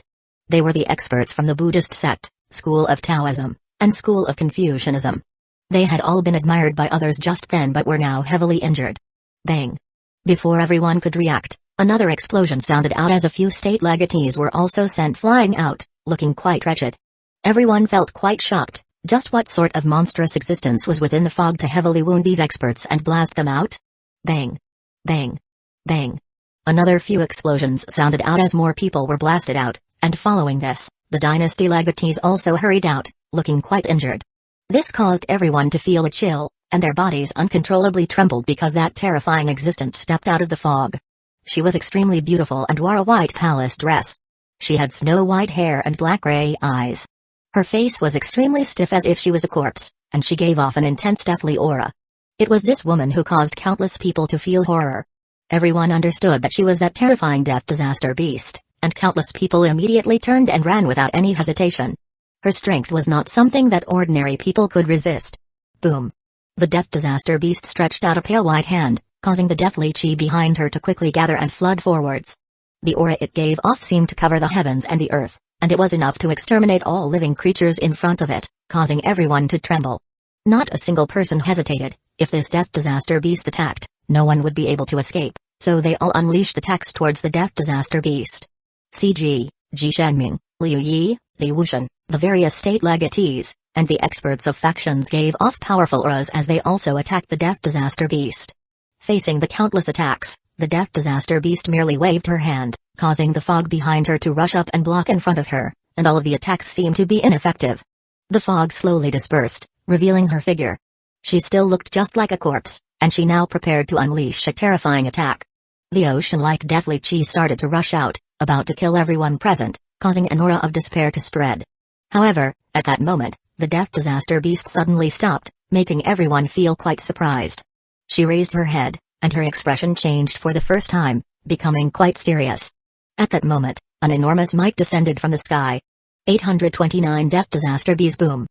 They were the experts from the Buddhist sect, school of Taoism, and school of Confucianism. They had all been admired by others just then but were now heavily injured. Bang! Before everyone could react, another explosion sounded out as a few state legatees were also sent flying out, looking quite wretched. Everyone felt quite shocked. Just what sort of monstrous existence was within the fog to heavily wound these experts and blast them out? Bang! Bang! Bang! Another few explosions sounded out as more people were blasted out, and following this, the dynasty legatees also hurried out, looking quite injured. This caused everyone to feel a chill, and their bodies uncontrollably trembled because that terrifying existence stepped out of the fog. She was extremely beautiful and wore a white palace dress. She had snow-white hair and black-gray eyes. Her face was extremely stiff as if she was a corpse, and she gave off an intense deathly aura. It was this woman who caused countless people to feel horror. Everyone understood that she was that terrifying death disaster beast, and countless people immediately turned and ran without any hesitation. Her strength was not something that ordinary people could resist. Boom! The death disaster beast stretched out a pale white hand, causing the deathly chi behind her to quickly gather and flood forwards. The aura it gave off seemed to cover the heavens and the earth, and it was enough to exterminate all living creatures in front of it, causing everyone to tremble. Not a single person hesitated. If this death disaster beast attacked, no one would be able to escape, so they all unleashed attacks towards the death disaster beast. CG, Ji Shenming, Liu Yi, Li Wuxian, the various state legatees, and the experts of factions gave off powerful auras as they also attacked the death disaster beast. Facing the countless attacks, the death disaster beast merely waved her hand, causing the fog behind her to rush up and block in front of her, and all of the attacks seemed to be ineffective. The fog slowly dispersed, revealing her figure. She still looked just like a corpse, and she now prepared to unleash a terrifying attack. The ocean-like deathly chi started to rush out, about to kill everyone present, causing an aura of despair to spread. However, at that moment, the death disaster beast suddenly stopped, making everyone feel quite surprised. She raised her head, and her expression changed for the first time, becoming quite serious. At that moment, an enormous might descended from the sky. 829 death disaster bees boom.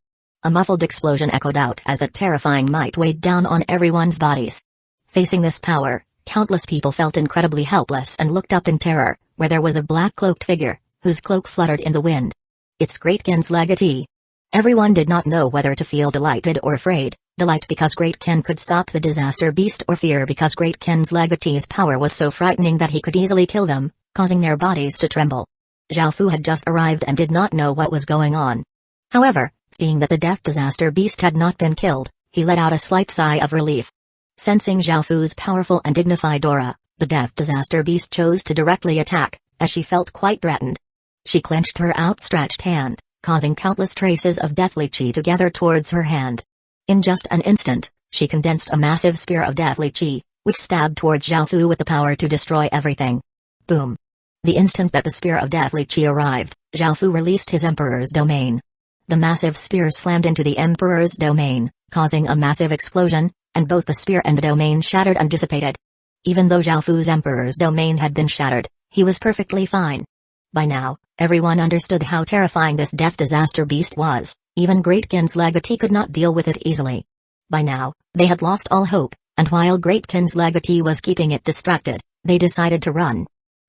A muffled explosion echoed out as that terrifying might weighed down on everyone's bodies. Facing this power, countless people felt incredibly helpless and looked up in terror, where there was a black-cloaked figure, whose cloak fluttered in the wind. It's Great Ken's legatee. Everyone did not know whether to feel delighted or afraid. Delight because Great Ken could stop the disaster beast, or fear because Great Ken's legatee's power was so frightening that he could easily kill them, causing their bodies to tremble. Zhao Fu had just arrived and did not know what was going on. However, seeing that the death disaster beast had not been killed, he let out a slight sigh of relief. Sensing Zhao Fu's powerful and dignified aura, the death disaster beast chose to directly attack, as she felt quite threatened. She clenched her outstretched hand, causing countless traces of deathly chi to gather towards her hand. In just an instant, she condensed a massive spear of deathly chi, which stabbed towards Zhao Fu with the power to destroy everything. Boom! The instant that the spear of deathly chi arrived, Zhao Fu released his emperor's domain. The massive spear slammed into the emperor's domain, causing a massive explosion, and both the spear and the domain shattered and dissipated. Even though Zhao Fu's emperor's domain had been shattered, he was perfectly fine. By now, everyone understood how terrifying this death disaster beast was. Even Great Ken's legatee could not deal with it easily. By now, they had lost all hope, and while Great Ken's legatee was keeping it distracted, they decided to run.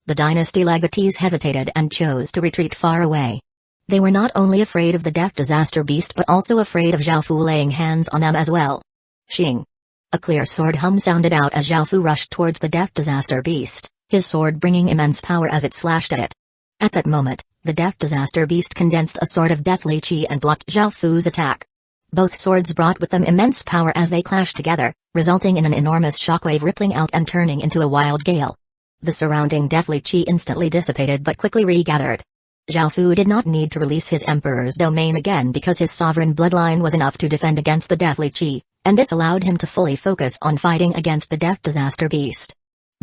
The dynasty legatees hesitated and chose to retreat far away. They were not only afraid of the death disaster beast but also afraid of Zhao Fu laying hands on them as well. Xing! A clear sword hum sounded out as Zhao Fu rushed towards the death disaster beast, his sword bringing immense power as it slashed at it. At that moment, the Death Disaster Beast condensed a sword of deathly chi and blocked Zhao Fu's attack. Both swords brought with them immense power as they clashed together, resulting in an enormous shockwave rippling out and turning into a wild gale. The surrounding deathly chi instantly dissipated but quickly regathered. Zhao Fu did not need to release his emperor's domain again because his sovereign bloodline was enough to defend against the deathly chi, and this allowed him to fully focus on fighting against the Death Disaster Beast.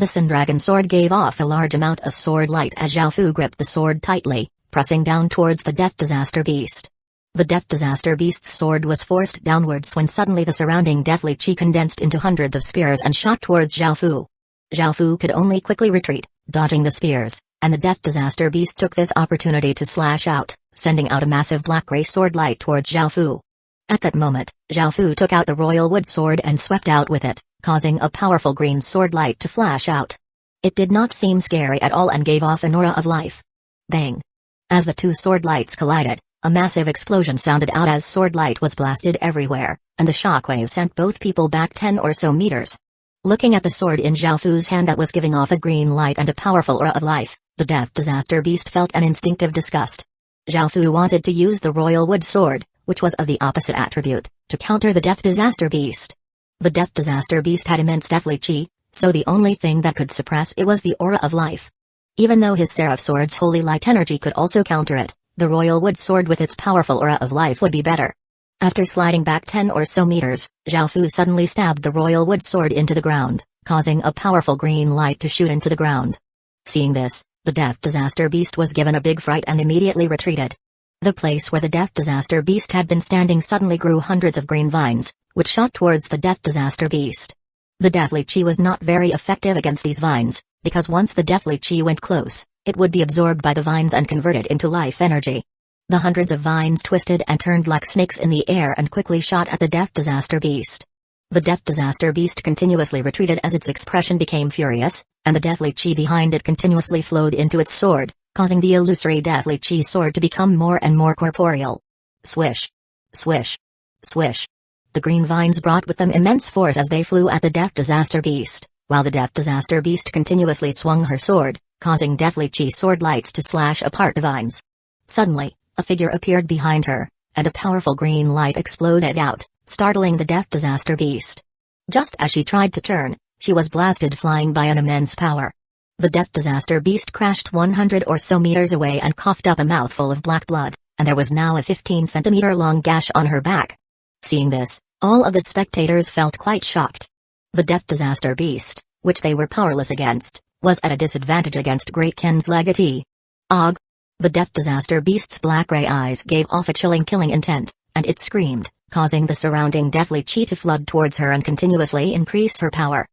The Sun Dragon sword gave off a large amount of sword light as Zhao Fu gripped the sword tightly, pressing down towards the Death Disaster Beast. The Death Disaster Beast's sword was forced downwards when suddenly the surrounding deathly chi condensed into hundreds of spears and shot towards Zhao Fu. Zhao Fu could only quickly retreat, dodging the spears, and the Death Disaster Beast took this opportunity to slash out, sending out a massive black-gray sword light towards Zhao Fu. At that moment, Zhao Fu took out the royal wood sword and swept out with it, causing a powerful green sword light to flash out. It did not seem scary at all and gave off an aura of life. Bang! As the two sword lights collided, a massive explosion sounded out as sword light was blasted everywhere, and the shockwave sent both people back 10 or so meters. Looking at the sword in Zhao Fu's hand that was giving off a green light and a powerful aura of life, the Death Disaster Beast felt an instinctive disgust. Zhao Fu wanted to use the royal wood sword, which was of the opposite attribute, to counter the Death Disaster Beast. The Death Disaster Beast had immense deathly chi, so the only thing that could suppress it was the aura of life. Even though his Seraph Sword's holy light energy could also counter it, the royal wood sword with its powerful aura of life would be better. After sliding back 10 or so meters, Zhao Fu suddenly stabbed the royal wood sword into the ground, causing a powerful green light to shoot into the ground. Seeing this, the Death Disaster Beast was given a big fright and immediately retreated. The place where the Death Disaster Beast had been standing suddenly grew hundreds of green vines, which shot towards the Death Disaster Beast. The deathly chi was not very effective against these vines, because once the deathly chi went close, it would be absorbed by the vines and converted into life energy. The hundreds of vines twisted and turned like snakes in the air and quickly shot at the Death Disaster Beast. The Death Disaster Beast continuously retreated as its expression became furious, and the deathly chi behind it continuously flowed into its sword, causing the illusory deathly chi sword to become more and more corporeal. Swish! Swish! Swish! The green vines brought with them immense force as they flew at the Death Disaster Beast, while the Death Disaster Beast continuously swung her sword, causing deathly chi sword lights to slash apart the vines. Suddenly, a figure appeared behind her, and a powerful green light exploded out, startling the Death Disaster Beast. Just as she tried to turn, she was blasted flying by an immense power. The Death Disaster Beast crashed 100 or so meters away and coughed up a mouthful of black blood, and there was now a 15-centimeter-long gash on her back. Seeing this, all of the spectators felt quite shocked. The Death Disaster Beast, which they were powerless against, was at a disadvantage against Great Ken's legatee. Og! The Death Disaster Beast's black-gray eyes gave off a chilling killing intent, and it screamed, causing the surrounding deathly chi to flood towards her and continuously increase her power.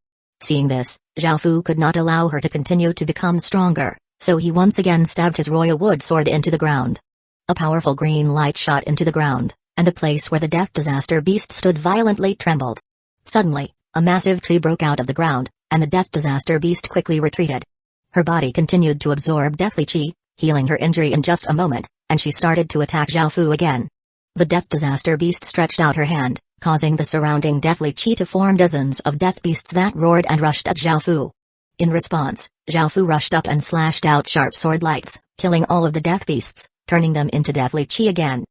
Seeing this, Zhao Fu could not allow her to continue to become stronger, so he once again stabbed his royal wood sword into the ground. A powerful green light shot into the ground, and the place where the Death Disaster Beast stood violently trembled. Suddenly, a massive tree broke out of the ground, and the Death Disaster Beast quickly retreated. Her body continued to absorb deathly chi, healing her injury in just a moment, and she started to attack Zhao Fu again. The Death Disaster Beast stretched out her hand, causing the surrounding deathly chi to form dozens of death beasts that roared and rushed at Zhao Fu. In response, Zhao Fu rushed up and slashed out sharp sword lights, killing all of the death beasts, turning them into deathly chi again.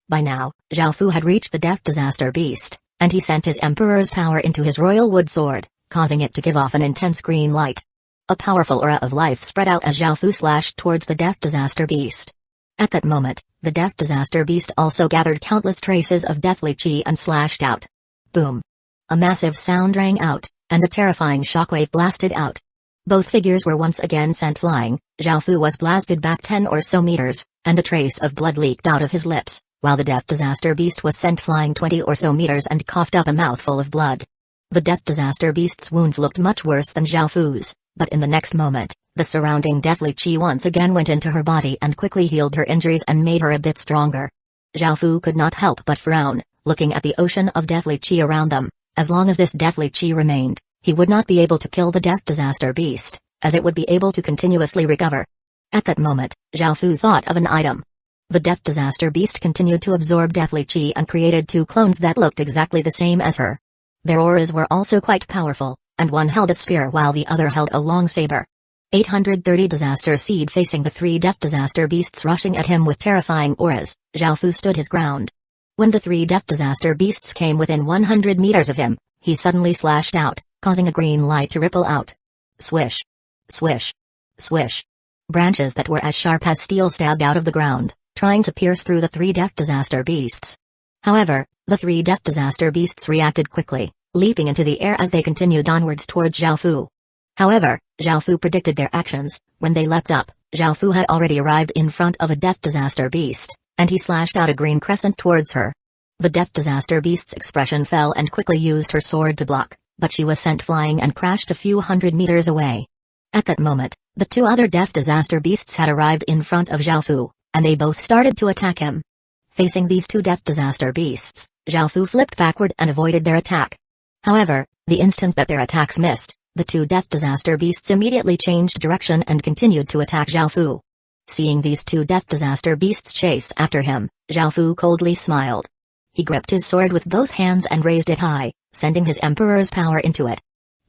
By now, Zhao Fu had reached the Death Disaster Beast, and he sent his Emperor's power into his royal wood sword, causing it to give off an intense green light. A powerful aura of life spread out as Zhao Fu slashed towards the Death Disaster Beast. At that moment, the Death Disaster Beast also gathered countless traces of deathly chi and slashed out. Boom! A massive sound rang out, and a terrifying shockwave blasted out. Both figures were once again sent flying. Zhao Fu was blasted back 10 or so meters, and a trace of blood leaked out of his lips, while the Death Disaster Beast was sent flying 20 or so meters and coughed up a mouthful of blood. The Death Disaster Beast's wounds looked much worse than Zhao Fu's, but in the next moment, the surrounding deathly chi once again went into her body and quickly healed her injuries and made her a bit stronger. Zhao Fu could not help but frown, looking at the ocean of deathly chi around them. As long as this deathly chi remained, he would not be able to kill the Death Disaster Beast, as it would be able to continuously recover. At that moment, Zhao Fu thought of an item. The Death Disaster Beast continued to absorb deathly chi and created two clones that looked exactly the same as her. Their auras were also quite powerful, and one held a spear while the other held a long saber. 830 Disaster Seed. Facing the three death disaster beasts rushing at him with terrifying auras, Zhao Fu stood his ground. When the three death disaster beasts came within 100 meters of him, he suddenly slashed out, causing a green light to ripple out. Swish. Swish. Swish. Branches that were as sharp as steel stabbed out of the ground, trying to pierce through the three death disaster beasts. However, the three death disaster beasts reacted quickly, leaping into the air as they continued onwards towards Zhao Fu. However, Zhao Fu predicted their actions. When they leapt up, Zhao Fu had already arrived in front of a death disaster beast, and he slashed out a green crescent towards her. The death disaster beast's expression fell and quickly used her sword to block, but she was sent flying and crashed a few hundred meters away. At that moment, the two other death disaster beasts had arrived in front of Zhao Fu, and they both started to attack him. Facing these two death disaster beasts, Zhao Fu flipped backward and avoided their attack. However, the instant that their attacks missed, the two death disaster beasts immediately changed direction and continued to attack Zhao Fu. Seeing these two death disaster beasts chase after him, Zhao Fu coldly smiled. He gripped his sword with both hands and raised it high, sending his emperor's power into it.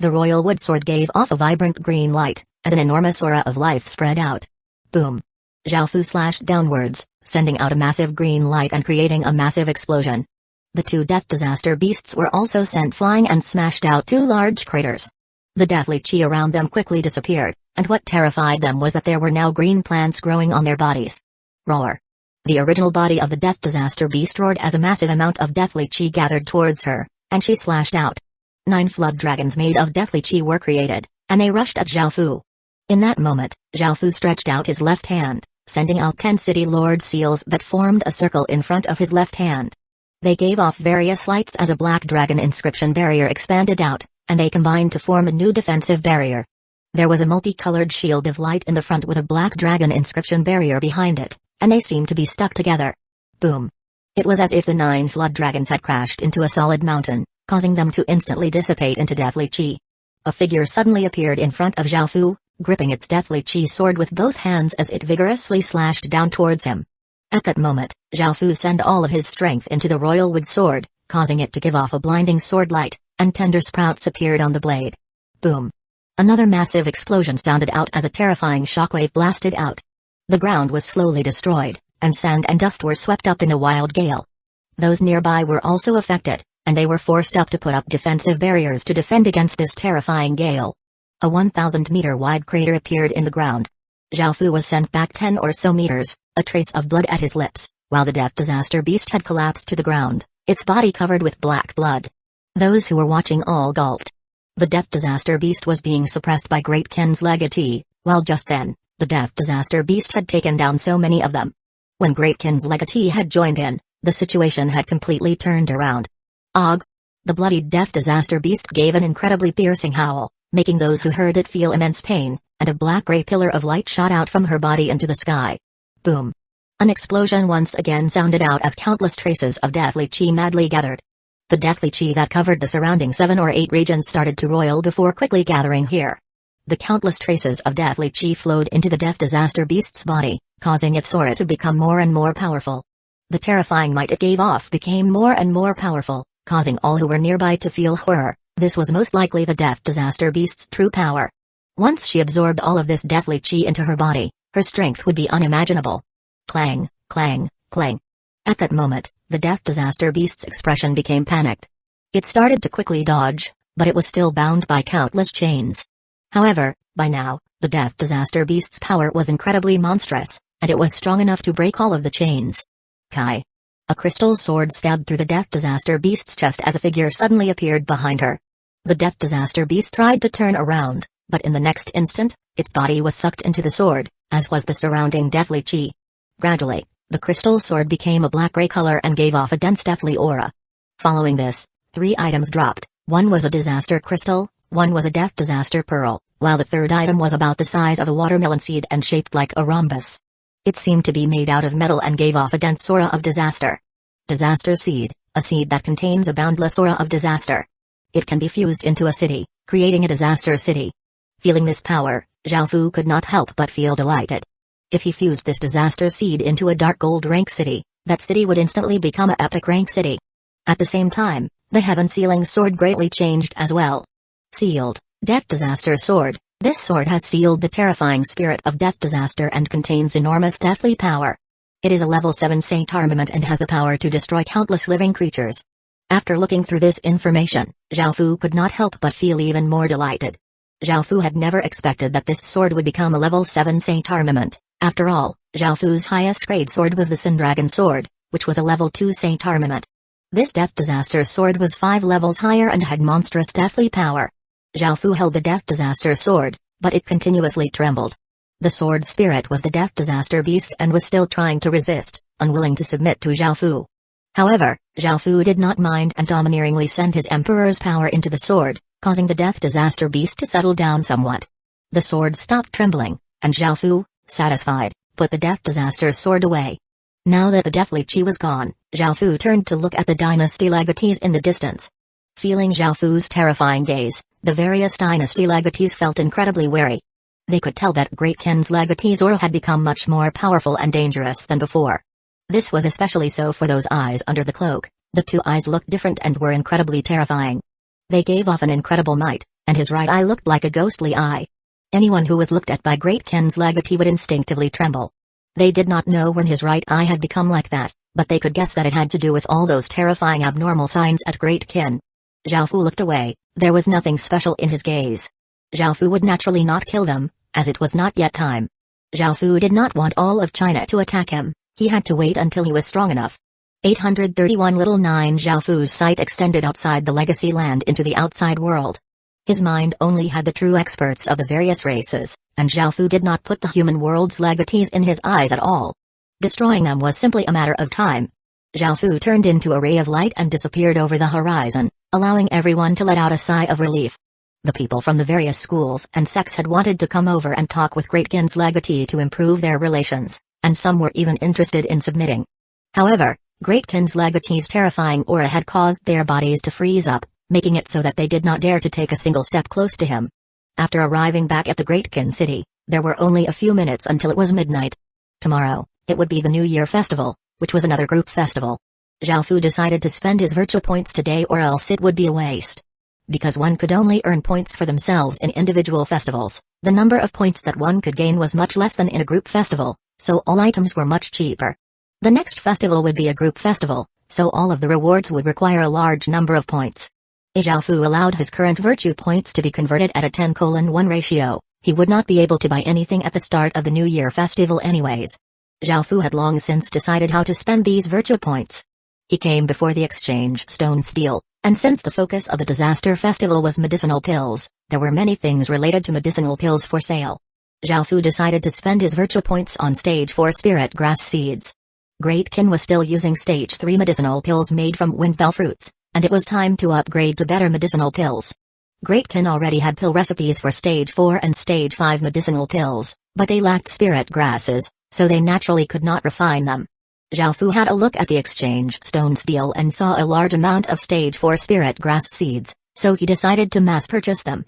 The royal wood sword gave off a vibrant green light, and an enormous aura of life spread out. Boom! Zhao Fu slashed downwards, sending out a massive green light and creating a massive explosion. The two death disaster beasts were also sent flying and smashed out two large craters. The deathly chi around them quickly disappeared, and what terrified them was that there were now green plants growing on their bodies. Roar! The original body of the death disaster beast roared as a massive amount of deathly chi gathered towards her, and she slashed out. 9 flood dragons made of deathly chi were created, and they rushed at Zhao Fu. In that moment, Zhao Fu stretched out his left hand, sending out 10 city lord seals that formed a circle in front of his left hand. They gave off various lights as a black dragon inscription barrier expanded out, and they combined to form a new defensive barrier. There was a multicolored shield of light in the front with a black dragon inscription barrier behind it, and they seemed to be stuck together. Boom! It was as if the 9 flood dragons had crashed into a solid mountain, causing them to instantly dissipate into deathly chi. A figure suddenly appeared in front of Zhao Fu, gripping its deathly chi sword with both hands as it vigorously slashed down towards him. At that moment, Zhao Fu sent all of his strength into the royal wood sword, causing it to give off a blinding sword light, and tender sprouts appeared on the blade. Boom! Another massive explosion sounded out as a terrifying shockwave blasted out. The ground was slowly destroyed, and sand and dust were swept up in a wild gale. Those nearby were also affected, and they were forced up to put up defensive barriers to defend against this terrifying gale. A 1,000-meter wide crater appeared in the ground. Zhao Fu was sent back 10 or so meters, a trace of blood at his lips, while the death disaster beast had collapsed to the ground, its body covered with black blood. Those who were watching all gulped. The death disaster beast was being suppressed by Great Kin's legatee, while just then, the death disaster beast had taken down so many of them. When Great Kin's legatee had joined in, the situation had completely turned around. Og! The bloodied death disaster beast gave an incredibly piercing howl, making those who heard it feel immense pain, and a black-gray pillar of light shot out from her body into the sky. Boom! An explosion once again sounded out as countless traces of deathly chi madly gathered. The deathly chi that covered the surrounding 7 or 8 regions started to roil before quickly gathering here. The countless traces of deathly chi flowed into the death disaster beast's body, causing its aura to become more and more powerful. The terrifying might it gave off became more and more powerful, causing all who were nearby to feel horror. This was most likely the death disaster beast's true power. Once she absorbed all of this deathly chi into her body, her strength would be unimaginable. Clang, clang, clang. At that moment, the death disaster beast's expression became panicked. It started to quickly dodge, but it was still bound by countless chains. However, by now, the death disaster beast's power was incredibly monstrous, and it was strong enough to break all of the chains. Kai. A crystal sword stabbed through the death disaster beast's chest as a figure suddenly appeared behind her. The death disaster beast tried to turn around, but in the next instant, its body was sucked into the sword, as was the surrounding deathly chi. Gradually, the crystal sword became a black-gray color and gave off a dense deathly aura. Following this, 3 items dropped. One was a disaster crystal, one was a death disaster pearl, while the third item was about the size of a watermelon seed and shaped like a rhombus. It seemed to be made out of metal and gave off a dense aura of disaster. Disaster seed, a seed that contains a boundless aura of disaster. It can be fused into a city, creating a disaster city. Feeling this power, Zhao Fu could not help but feel delighted. If he fused this disaster seed into a dark gold rank city, that city would instantly become an epic rank city. At the same time, the heaven sealing sword greatly changed as well. Sealed, death disaster sword, This sword has sealed the terrifying spirit of death disaster and contains enormous deathly power. It is a level 7 saint armament and has the power to destroy countless living creatures. After looking through this information, Zhao Fu could not help but feel even more delighted. Zhao Fu had never expected that this sword would become a level 7 saint armament. After all, Zhao Fu's highest grade sword was the Sin Dragon sword, which was a level 2 saint armament. This death disaster sword was 5 levels higher and had monstrous deathly power. Zhao Fu held the death disaster sword, but it continuously trembled. The sword spirit was the death disaster beast and was still trying to resist, unwilling to submit to Zhao Fu. However, Zhao Fu did not mind and domineeringly sent his emperor's power into the sword, causing the death disaster beast to settle down somewhat. The sword stopped trembling, and Zhao Fu, satisfied, put the death disaster sword away. Now that the deathly chi was gone, Zhao Fu turned to look at the dynasty legatees in the distance. Feeling Zhao Fu's terrifying gaze, the various dynasty legatees felt incredibly wary. They could tell that Great Qin's legatee's aura had become much more powerful and dangerous than before. This was especially so for those eyes under the cloak. The 2 eyes looked different and were incredibly terrifying. They gave off an incredible might, and his right eye looked like a ghostly eye. Anyone who was looked at by Great Qin's legatee would instinctively tremble. They did not know when his right eye had become like that, but they could guess that it had to do with all those terrifying abnormal signs at Great Qin. Zhao Fu looked away. There was nothing special in his gaze. Zhao Fu would naturally not kill them, as it was not yet time. Zhao Fu did not want all of China to attack him. He had to wait until he was strong enough. 831 Little 9 Zhao Fu's sight extended outside the legacy land into the outside world. His mind only had the true experts of the various races, and Zhao Fu did not put the human world's legatees in his eyes at all. Destroying them was simply a matter of time. Zhao Fu turned into a ray of light and disappeared over the horizon, allowing everyone to let out a sigh of relief. The people from the various schools and sects had wanted to come over and talk with Great Qin's legatee to improve their relations, and some were even interested in submitting. However, Great Qin's legatee's terrifying aura had caused their bodies to freeze up, making it so that they did not dare to take a single step close to him. After arriving back at the Great Qin city, there were only a few minutes until it was midnight. Tomorrow, it would be the New Year festival, which was another group festival. Zhao Fu decided to spend his virtue points today or else it would be a waste. Because one could only earn points for themselves in individual festivals, the number of points that one could gain was much less than in a group festival, so all items were much cheaper. The next festival would be a group festival, so all of the rewards would require a large number of points. If Zhao Fu allowed his current virtue points to be converted at a 10:1 ratio, he would not be able to buy anything at the start of the New Year festival anyways. Zhao Fu had long since decided how to spend these virtue points. He came before the exchange stone steel, and since the focus of the disaster festival was medicinal pills, there were many things related to medicinal pills for sale. Zhao Fu decided to spend his virtue points on stage 4 spirit grass seeds. Great Qin was still using stage 3 medicinal pills made from windbell fruits, and it was time to upgrade to better medicinal pills. Great Qin already had pill recipes for stage 4 and stage 5 medicinal pills, but they lacked spirit grasses, so they naturally could not refine them. Zhao Fu had a look at the exchange stone steel and saw a large amount of stage 4 spirit grass seeds, so he decided to mass purchase them.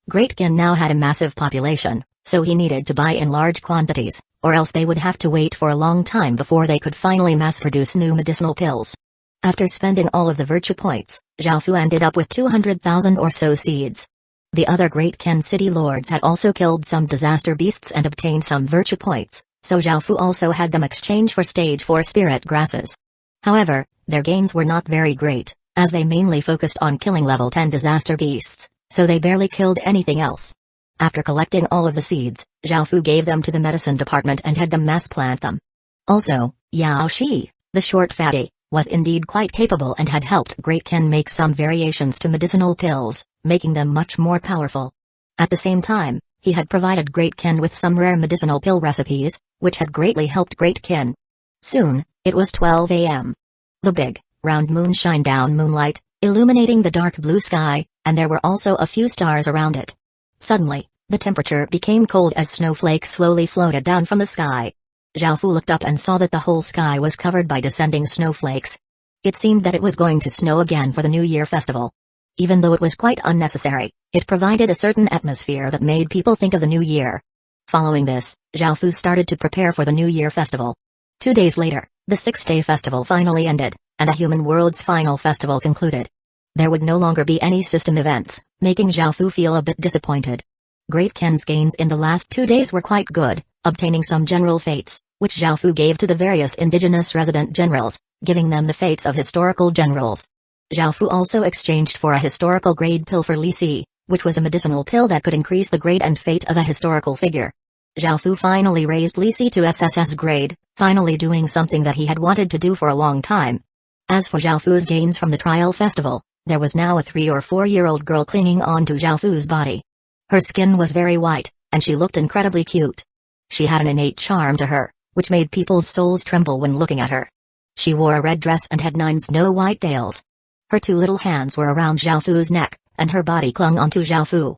Great Qin now had a massive population, so he needed to buy in large quantities, or else they would have to wait for a long time before they could finally mass produce new medicinal pills. After spending all of the virtue points, Zhao Fu ended up with 200,000 or so seeds. The other Great Qin city lords had also killed some disaster beasts and obtained some virtue points, so Zhao Fu also had them exchange for stage 4 spirit grasses. However, their gains were not very great, as they mainly focused on killing level 10 disaster beasts, so they barely killed anything else. After collecting all of the seeds, Zhao Fu gave them to the medicine department and had them mass plant them. Also, Yao Shi, the short fatty, was indeed quite capable and had helped Great Qin make some variations to medicinal pills, making them much more powerful. At the same time, he had provided Great Qin with some rare medicinal pill recipes, which had greatly helped Great Qin. Soon, it was 12 a.m. The big, round moon shined down moonlight, illuminating the dark blue sky, and there were also a few stars around it. Suddenly, the temperature became cold as snowflakes slowly floated down from the sky. Zhao Fu looked up and saw that the whole sky was covered by descending snowflakes. It seemed that it was going to snow again for the New Year festival. Even though it was quite unnecessary, it provided a certain atmosphere that made people think of the New Year. Following this, Zhao Fu started to prepare for the New Year festival. 2 days later, the 6-day festival finally ended, and the human world's final festival concluded. There would no longer be any system events, making Zhao Fu feel a bit disappointed. Great Ken's gains in the last 2 days were quite good, obtaining some general fates, which Zhao Fu gave to the various indigenous resident generals, giving them the fates of historical generals. Zhao Fu also exchanged for a historical grade pill for Li Si, which was a medicinal pill that could increase the grade and fate of a historical figure. Zhao Fu finally raised Li Si to SSS grade, finally doing something that he had wanted to do for a long time. As for Zhao Fu's gains from the trial festival, there was now a 3 or 4-year-old girl clinging on to Zhao Fu's body. Her skin was very white, and she looked incredibly cute. She had an innate charm to her, which made people's souls tremble when looking at her. She wore a red dress and had 9 snow-white tails. Her 2 little hands were around Zhao Fu's neck, and her body clung onto Zhao Fu.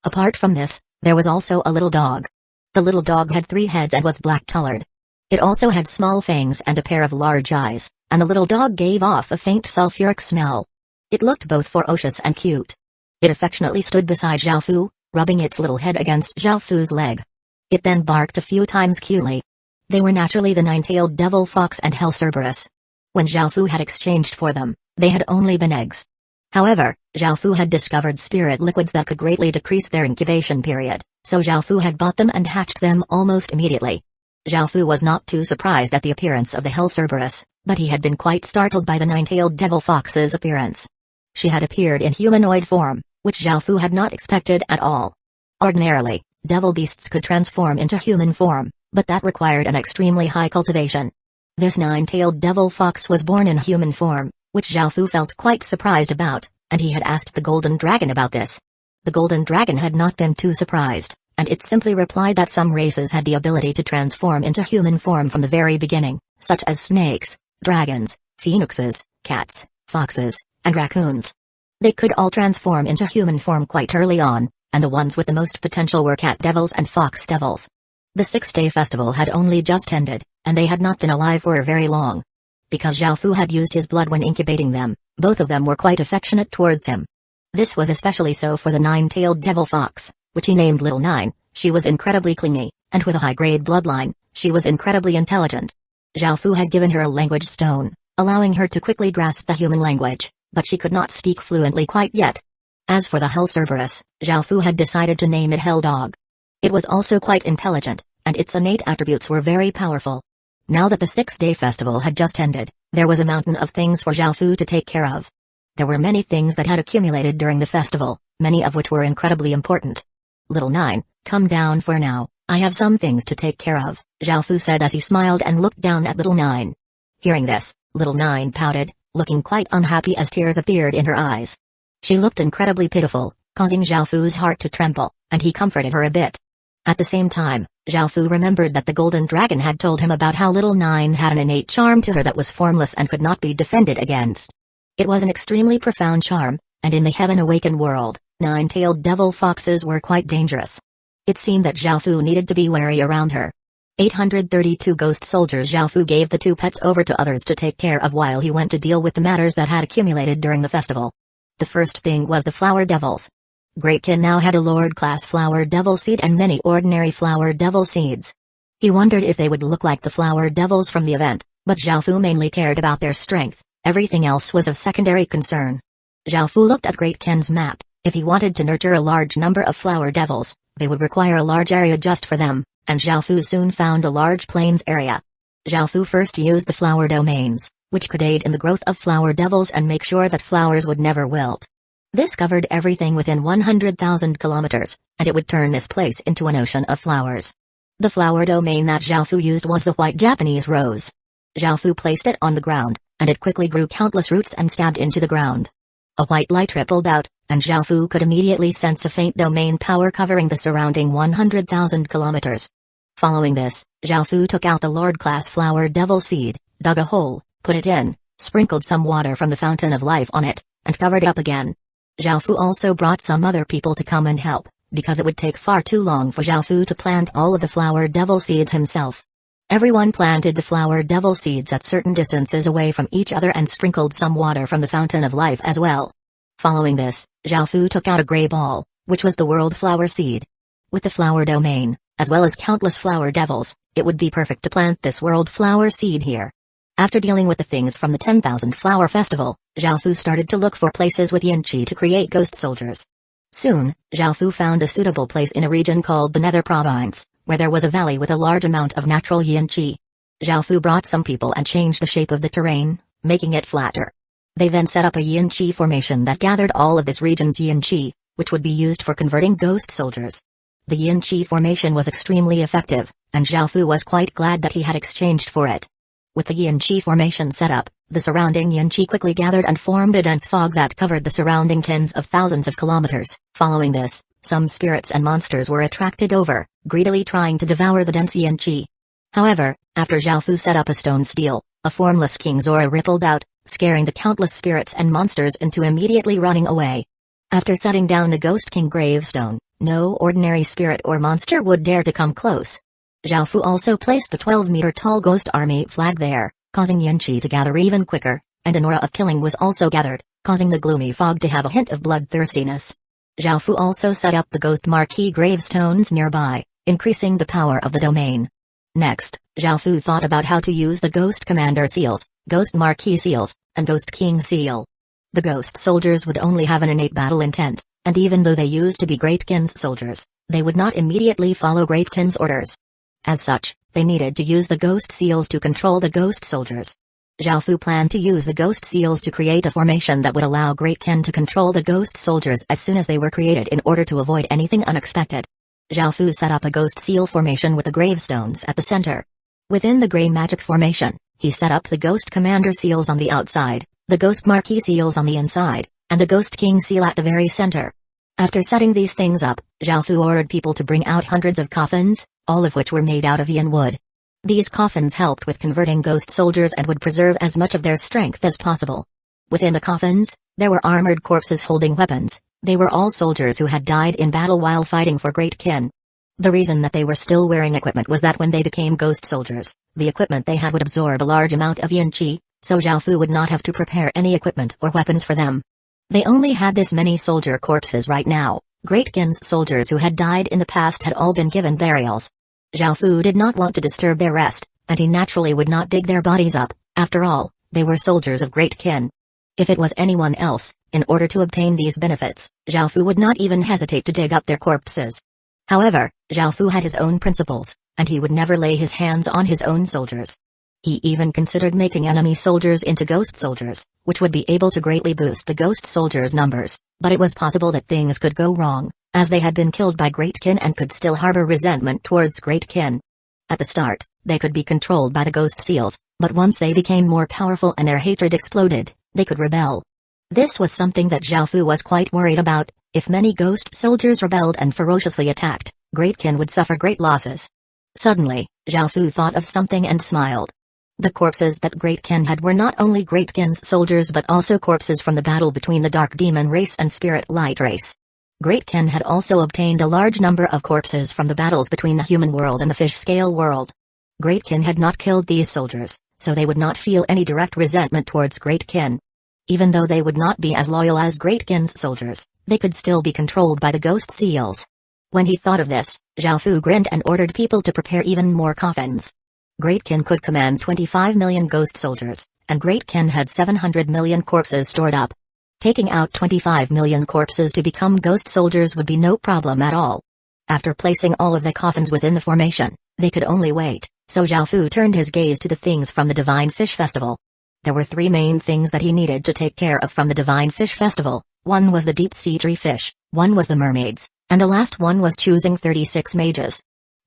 Apart from this, there was also a little dog. The little dog had 3 heads and was black-colored. It also had small fangs and a pair of large eyes, and the little dog gave off a faint sulfuric smell. It looked both ferocious and cute. It affectionately stood beside Zhao Fu, rubbing its little head against Zhao Fu's leg. It then barked a few times cutely. They were naturally the 9-tailed devil fox and hell Cerberus. When Zhao Fu had exchanged for them, they had only been eggs. However, Zhao Fu had discovered spirit liquids that could greatly decrease their incubation period, so Zhao Fu had bought them and hatched them almost immediately. Zhao Fu was not too surprised at the appearance of the hell Cerberus, but he had been quite startled by the 9-tailed devil fox's appearance. She had appeared in humanoid form, which Zhao Fu had not expected at all. Ordinarily, devil beasts could transform into human form, but that required an extremely high cultivation. This 9-tailed devil fox was born in human form, which Zhao Fu felt quite surprised about, and he had asked the golden dragon about this. The golden dragon had not been too surprised, and it simply replied that some races had the ability to transform into human form from the very beginning, such as snakes, dragons, phoenixes, cats, foxes, and raccoons. They could all transform into human form quite early on, and the ones with the most potential were cat devils and fox devils. The 6-day festival had only just ended, and they had not been alive for very long. Because Zhao Fu had used his blood when incubating them, both of them were quite affectionate towards him. This was especially so for the 9-tailed devil fox, which he named Little Nine. She was incredibly clingy, and with a high-grade bloodline, she was incredibly intelligent. Zhao Fu had given her a language stone, allowing her to quickly grasp the human language, but she could not speak fluently quite yet. As for the hell Cerberus, Zhao Fu had decided to name it Hell Dog. It was also quite intelligent, and its innate attributes were very powerful. Now that the 6-day festival had just ended, there was a mountain of things for Zhao Fu to take care of. There were many things that had accumulated during the festival, many of which were incredibly important. Little Nine, come down for now, I have some things to take care of, Zhao Fu said as he smiled and looked down at Little Nine. Hearing this, Little Nine pouted, looking quite unhappy as tears appeared in her eyes. She looked incredibly pitiful, causing Zhao Fu's heart to tremble, and he comforted her a bit. At the same time, Zhao Fu remembered that the Golden Dragon had told him about how Little Nine had an innate charm to her that was formless and could not be defended against. It was an extremely profound charm, and in the heaven-awakened world, 9-tailed devil foxes were quite dangerous. It seemed that Zhao Fu needed to be wary around her. 832 ghost soldiers Zhao Fu gave the 2 pets over to others to take care of while he went to deal with the matters that had accumulated during the festival. The first thing was the flower devils. Great Kin now had a Lord-class flower devil seed and many ordinary flower devil seeds. He wondered if they would look like the flower devils from the event, but Zhao Fu mainly cared about their strength, everything else was of secondary concern. Zhao Fu looked at Great Kin's map. If he wanted to nurture a large number of flower devils, they would require a large area just for them, and Zhao Fu soon found a large plains area. Zhao Fu first used the flower domains, which could aid in the growth of flower devils and make sure that flowers would never wilt. This covered everything within 100,000 kilometers, and it would turn this place into an ocean of flowers. The flower domain that Zhao Fu used was the white Japanese rose. Zhao Fu placed it on the ground, and it quickly grew countless roots and stabbed into the ground. A white light rippled out, and Zhao Fu could immediately sense a faint domain power covering the surrounding 100,000 kilometers. Following this, Zhao Fu took out the Lord-class flower devil seed, dug a hole, put it in, sprinkled some water from the fountain of life on it, and covered it up again. Zhao Fu also brought some other people to come and help, because it would take far too long for Zhao Fu to plant all of the flower devil seeds himself. Everyone planted the flower devil seeds at certain distances away from each other and sprinkled some water from the fountain of life as well. Following this, Zhao Fu took out a gray ball, which was the world flower seed. With the flower domain, as well as countless flower devils, it would be perfect to plant this world flower seed here. After dealing with the things from the 10,000 flower festival, Zhao Fu started to look for places with yin qi to create ghost soldiers. Soon, Xiaofu found a suitable place in a region called the Nether Province, where there was a valley with a large amount of natural yin qi. Xiaofu brought some people and changed the shape of the terrain, making it flatter. They then set up a yin qi formation that gathered all of this region's yin qi, which would be used for converting ghost soldiers. The yin qi formation was extremely effective, and Xiaofu was quite glad that he had exchanged for it. With the yin qi formation set up, the surrounding yin qi quickly gathered and formed a dense fog that covered the surrounding tens of thousands of kilometers. Following this, some spirits and monsters were attracted over, greedily trying to devour the dense yin qi. However, after Xiaofu set up a stone stele, a formless king's aura rippled out, scaring the countless spirits and monsters into immediately running away. After setting down the Ghost King gravestone, no ordinary spirit or monster would dare to come close. Xiaofu also placed the 12-meter-tall ghost army flag there, causing yin qi to gather even quicker, and an aura of killing was also gathered, causing the gloomy fog to have a hint of bloodthirstiness. Xiaofu also set up the ghost marquee gravestones nearby, increasing the power of the domain. Next, Xiaofu thought about how to use the Ghost Commander seals, Ghost Marquee seals, and Ghost King seal. The ghost soldiers would only have an innate battle intent, and even though they used to be Great Kin's soldiers, they would not immediately follow Great Kin's orders. As such, they needed to use the ghost seals to control the ghost soldiers. Xiaofu planned to use the ghost seals to create a formation that would allow Great Kin to control the ghost soldiers as soon as they were created in order to avoid anything unexpected. Xiaofu set up a ghost seal formation with the gravestones at the center. Within the gray magic formation, he set up the Ghost Commander seals on the outside, the Ghost Marquee seals on the inside, and the Ghost King seal at the very center. After setting these things up, Xiaofu ordered people to bring out hundreds of coffins, all of which were made out of yin wood. These coffins helped with converting ghost soldiers and would preserve as much of their strength as possible. Within the coffins, there were armored corpses holding weapons. They were all soldiers who had died in battle while fighting for Great Kin. The reason that they were still wearing equipment was that when they became ghost soldiers, the equipment they had would absorb a large amount of yin qi, so Xiaofu would not have to prepare any equipment or weapons for them. They only had this many soldier corpses right now. Great Kin's soldiers who had died in the past had all been given burials. Xiaofu did not want to disturb their rest, and he naturally would not dig their bodies up. After all, they were soldiers of Great Kin. If it was anyone else, in order to obtain these benefits, Xiaofu would not even hesitate to dig up their corpses. However, Xiaofu had his own principles, and he would never lay his hands on his own soldiers. He even considered making enemy soldiers into ghost soldiers, which would be able to greatly boost the ghost soldiers' numbers, but it was possible that things could go wrong, as they had been killed by Great Kin and could still harbor resentment towards Great Kin. At the start, they could be controlled by the ghost seals, but once they became more powerful and their hatred exploded, they could rebel. This was something that Xiaofu was quite worried about. If many ghost soldiers rebelled and ferociously attacked, Great Kin would suffer great losses. Suddenly, Xiaofu thought of something and smiled. The corpses that Great Kin had were not only Great Kin's soldiers but also corpses from the battle between the Dark Demon race and Spirit Light race. Great Kin had also obtained a large number of corpses from the battles between the human world and the fish scale world. Great Kin had not killed these soldiers, so they would not feel any direct resentment towards Great Kin. Even though they would not be as loyal as Great Kin's soldiers, they could still be controlled by the ghost seals. When he thought of this, Xiaofu grinned and ordered people to prepare even more coffins. Great Kin could command 25 million ghost soldiers, and Great Kin had 700 million corpses stored up. Taking out 25 million corpses to become ghost soldiers would be no problem at all. After placing all of the coffins within the formation, they could only wait, so Xiaofu turned his gaze to the things from the Divine Fish Festival. There were three main things that he needed to take care of from the Divine Fish Festival. One was the deep sea tree fish, one was the mermaids, and the last one was choosing 36 mages.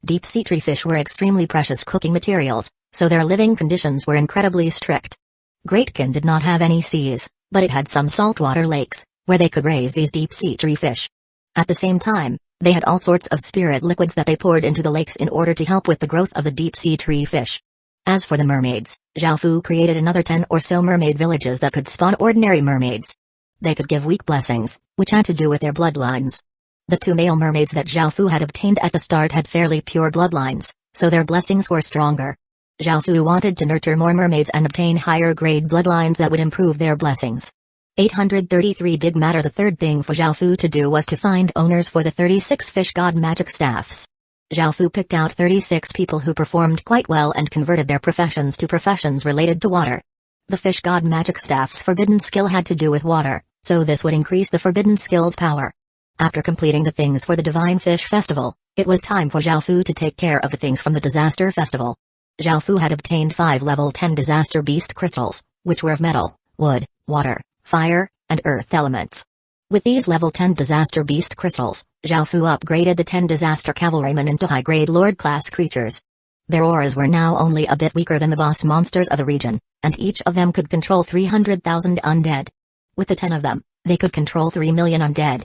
Deep sea tree fish were extremely precious cooking materials, so their living conditions were incredibly strict. Great Kin did not have any seas, but it had some saltwater lakes, where they could raise these deep sea tree fish. At the same time, they had all sorts of spirit liquids that they poured into the lakes in order to help with the growth of the deep sea tree fish. As for the mermaids, Xiaofu created another 10 or so mermaid villages that could spawn ordinary mermaids. They could give weak blessings, which had to do with their bloodlines. The two male mermaids that Xiaofu had obtained at the start had fairly pure bloodlines, so their blessings were stronger. Xiaofu wanted to nurture more mermaids and obtain higher grade bloodlines that would improve their blessings. 833 Big Matter. The third thing for Xiaofu to do was to find owners for the 36 fish god magic staffs. Xiaofu picked out 36 people who performed quite well and converted their professions to professions related to water. The fish god magic staff's forbidden skill had to do with water, so this would increase the forbidden skill's power. After completing the things for the Divine Fish Festival, it was time for Xiaofu to take care of the things from the Disaster Festival. Xiaofu had obtained 5 level 10 Disaster Beast crystals, which were of metal, wood, water, fire, and earth elements. With these level 10 Disaster Beast crystals, Xiaofu upgraded the 10 Disaster Cavalrymen into high-grade Lord-class creatures. Their auras were now only a bit weaker than the boss monsters of the region, and each of them could control 300,000 undead. With the 10 of them, they could control 3 million undead.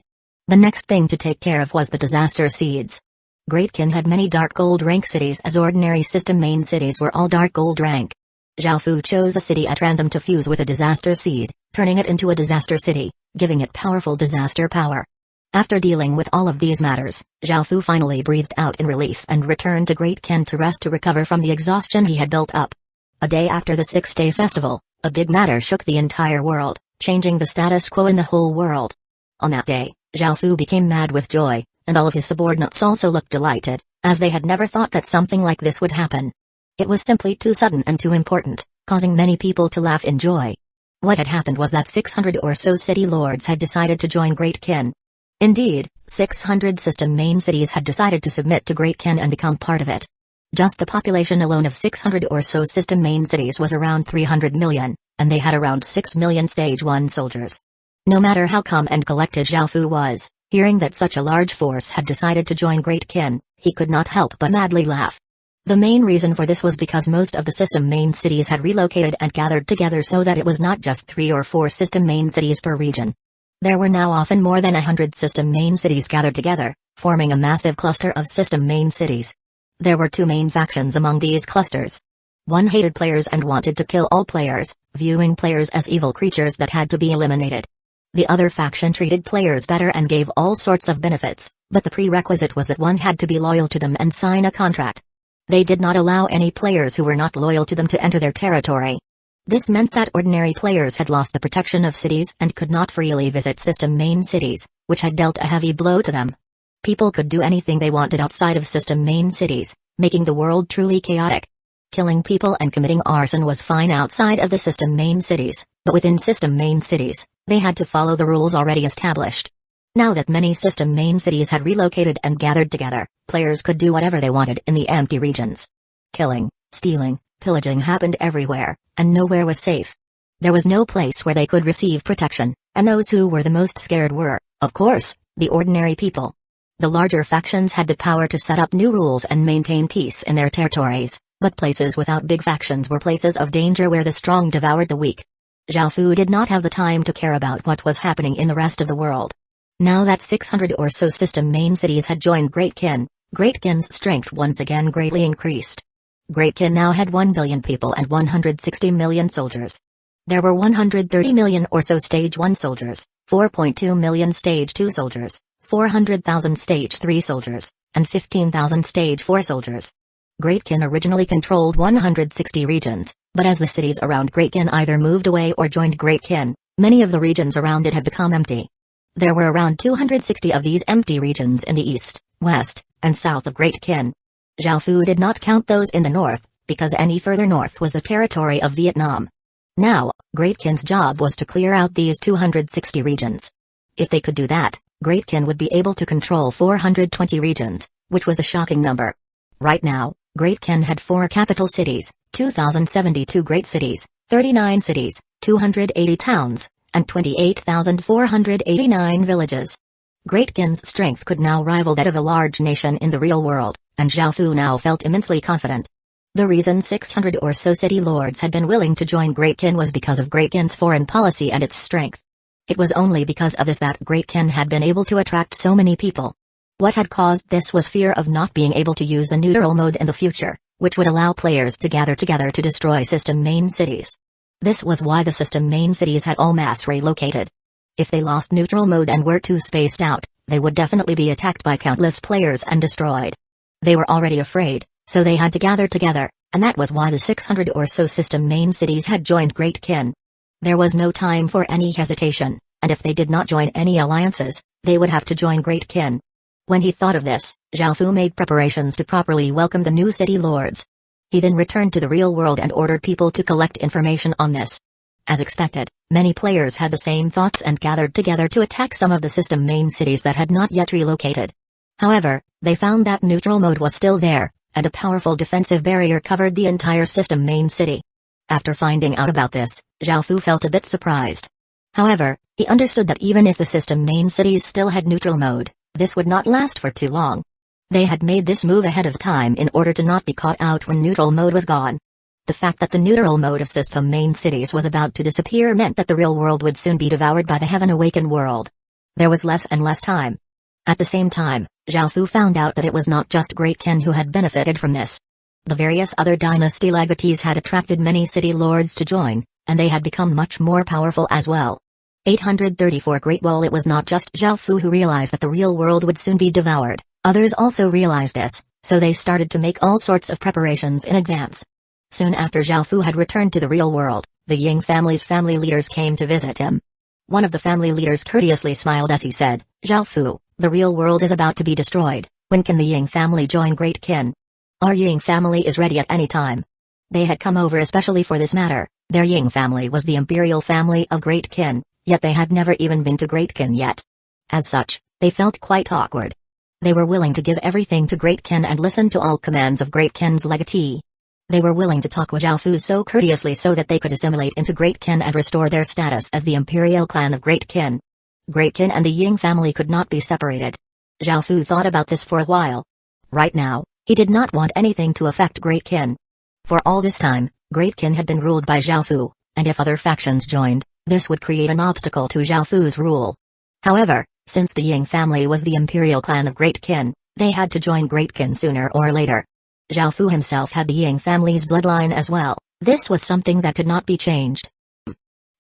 The next thing to take care of was the Disaster Seeds. Great Qin had many dark gold rank cities, as ordinary system main cities were all dark gold rank. Xiaofu chose a city at random to fuse with a disaster seed, turning it into a disaster city, giving it powerful disaster power. After dealing with all of these matters, Xiaofu finally breathed out in relief and returned to Great Qin to rest to recover from the exhaustion he had built up. A day after the 6-day festival, a big matter shook the entire world, changing the status quo in the whole world. On that day, Xiaofu became mad with joy, and all of his subordinates also looked delighted, as they had never thought that something like this would happen. It was simply too sudden and too important, causing many people to laugh in joy. What had happened was that 600 or so city lords had decided to join Great Qin. Indeed, 600 system main cities had decided to submit to Great Qin and become part of it. Just the population alone of 600 or so system main cities was around 300 million, and they had around 6 million Stage 1 soldiers. No matter how calm and collected Xiaofu was, hearing that such a large force had decided to join Great Qin, he could not help but madly laugh. The main reason for this was because most of the system main cities had relocated and gathered together so that it was not just 3 or 4 system main cities per region. There were now often more than 100 system main cities gathered together, forming a massive cluster of system main cities. There were 2 main factions among these clusters. One hated players and wanted to kill all players, viewing players as evil creatures that had to be eliminated. The other faction treated players better and gave all sorts of benefits, but the prerequisite was that one had to be loyal to them and sign a contract. They did not allow any players who were not loyal to them to enter their territory. This meant that ordinary players had lost the protection of cities and could not freely visit system main cities, which had dealt a heavy blow to them. People could do anything they wanted outside of system main cities, making the world truly chaotic. Killing people and committing arson was fine outside of the system main cities, but within system main cities, they had to follow the rules already established. Now that many system main cities had relocated and gathered together, players could do whatever they wanted in the empty regions. Killing, stealing, pillaging happened everywhere, and nowhere was safe. There was no place where they could receive protection, and those who were the most scared were, of course, the ordinary people. The larger factions had the power to set up new rules and maintain peace in their territories, but places without big factions were places of danger where the strong devoured the weak. Xiaofu did not have the time to care about what was happening in the rest of the world. Now that 600 or so system main cities had joined Great Qin's strength once again greatly increased. Great Qin now had 1 billion people and 160 million soldiers. There were 130 million or so Stage 1 soldiers, 4.2 million Stage 2 soldiers, 400,000 Stage 3 soldiers, and 15,000 Stage 4 soldiers. Great Qin originally controlled 160 regions, but as the cities around Great Qin either moved away or joined Great Qin, many of the regions around it had become empty. There were around 260 of these empty regions in the east, west, and south of Great Qin. Xiaofu did not count those in the north, because any further north was the territory of Vietnam. Now, Great Qin's job was to clear out these 260 regions. If they could do that, Great Qin would be able to control 420 regions, which was a shocking number. Right now, Great Qin had 4 capital cities, 2,072 great cities, 39 cities, 280 towns, and 28,489 villages. Great Qin's strength could now rival that of a large nation in the real world, and Xiaofu now felt immensely confident. The reason 600 or so city lords had been willing to join Great Qin was because of Great Qin's foreign policy and its strength. It was only because of this that Great Qin had been able to attract so many people. What had caused this was fear of not being able to use the neutral mode in the future, which would allow players to gather together to destroy system main cities. This was why the system main cities had all mass relocated. If they lost neutral mode and were too spaced out, they would definitely be attacked by countless players and destroyed. They were already afraid, so they had to gather together, and that was why the 600 or so system main cities had joined Great Qin. There was no time for any hesitation, and if they did not join any alliances, they would have to join Great Qin. When he thought of this, Xiaofu made preparations to properly welcome the new city lords. He then returned to the real world and ordered people to collect information on this. As expected, many players had the same thoughts and gathered together to attack some of the system main cities that had not yet relocated. However, they found that neutral mode was still there, and a powerful defensive barrier covered the entire system main city. After finding out about this, Zhao Fu felt a bit surprised. However, he understood that even if the system main cities still had neutral mode, this would not last for too long. They had made this move ahead of time in order to not be caught out when neutral mode was gone. The fact that the neutral mode of system main cities was about to disappear meant that the real world would soon be devoured by the Heaven Awakened world. There was less and less time. At the same time, Zhao Fu found out that it was not just Great Ken who had benefited from this. The various other dynasty legatees had attracted many city lords to join, and they had become much more powerful as well. 834 Great Wall. It was not just Zhao Fu who realized that the real world would soon be devoured, others also realized this, so they started to make all sorts of preparations in advance. Soon after Zhao Fu had returned to the real world, the Ying family's family leaders came to visit him. One of the family leaders courteously smiled as he said, "Zhao Fu, the real world is about to be destroyed. When can the Ying family join Great Kin?" "Our Ying family is ready at any time." They had come over especially for this matter. Their Ying family was the imperial family of Great Kin, yet they had never even been to Great Kin yet. As such, they felt quite awkward. They were willing to give everything to Great Kin and listen to all commands of Great Kin's legatee. They were willing to talk with Zhao Fu so courteously so that they could assimilate into Great Kin and restore their status as the imperial clan of Great Kin. Great Kin and the Ying family could not be separated. Zhao Fu thought about this for a while. Right now, he did not want anything to affect Great Kin. For all this time, Great Kin had been ruled by Zhao Fu, and if other factions joined, this would create an obstacle to Zhao Fu's rule. However, since the Ying family was the imperial clan of Great Kin, they had to join Great Kin sooner or later. Zhao Fu himself had the Ying family's bloodline as well. This was something that could not be changed.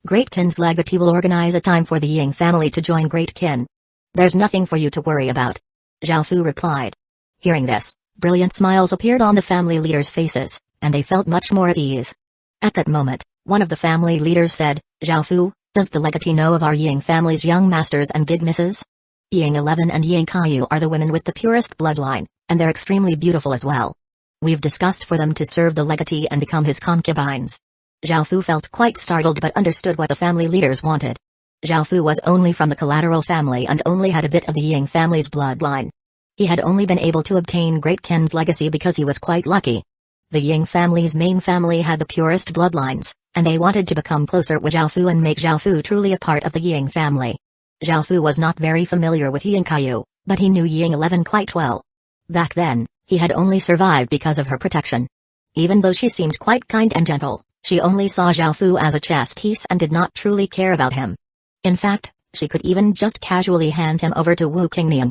Great Kin's legatee will organize a time for the Ying family to join Great Kin. "There's nothing for you to worry about," Zhao Fu replied. Hearing this, brilliant smiles appeared on the family leaders' faces, and they felt much more at ease. At that moment, one of the family leaders said, "Zhao Fu, does the legatee know of our Ying family's young masters and big misses? Ying 11 and Ying Kaiyu are the women with the purest bloodline, and they're extremely beautiful as well. We've discussed for them to serve the legatee and become his concubines." Zhao Fu felt quite startled but understood what the family leaders wanted. Zhao Fu was only from the collateral family and only had a bit of the Ying family's bloodline. He had only been able to obtain Great Kin's legacy because he was quite lucky. The Ying family's main family had the purest bloodlines, and they wanted to become closer with Zhao Fu and make Zhao Fu truly a part of the Ying family. Zhao Fu was not very familiar with Ying Kaiyu, but he knew Ying 11 quite well. Back then, he had only survived because of her protection. Even though she seemed quite kind and gentle, she only saw Zhao Fu as a chess piece and did not truly care about him. In fact, she could even just casually hand him over to Wu Qingnian.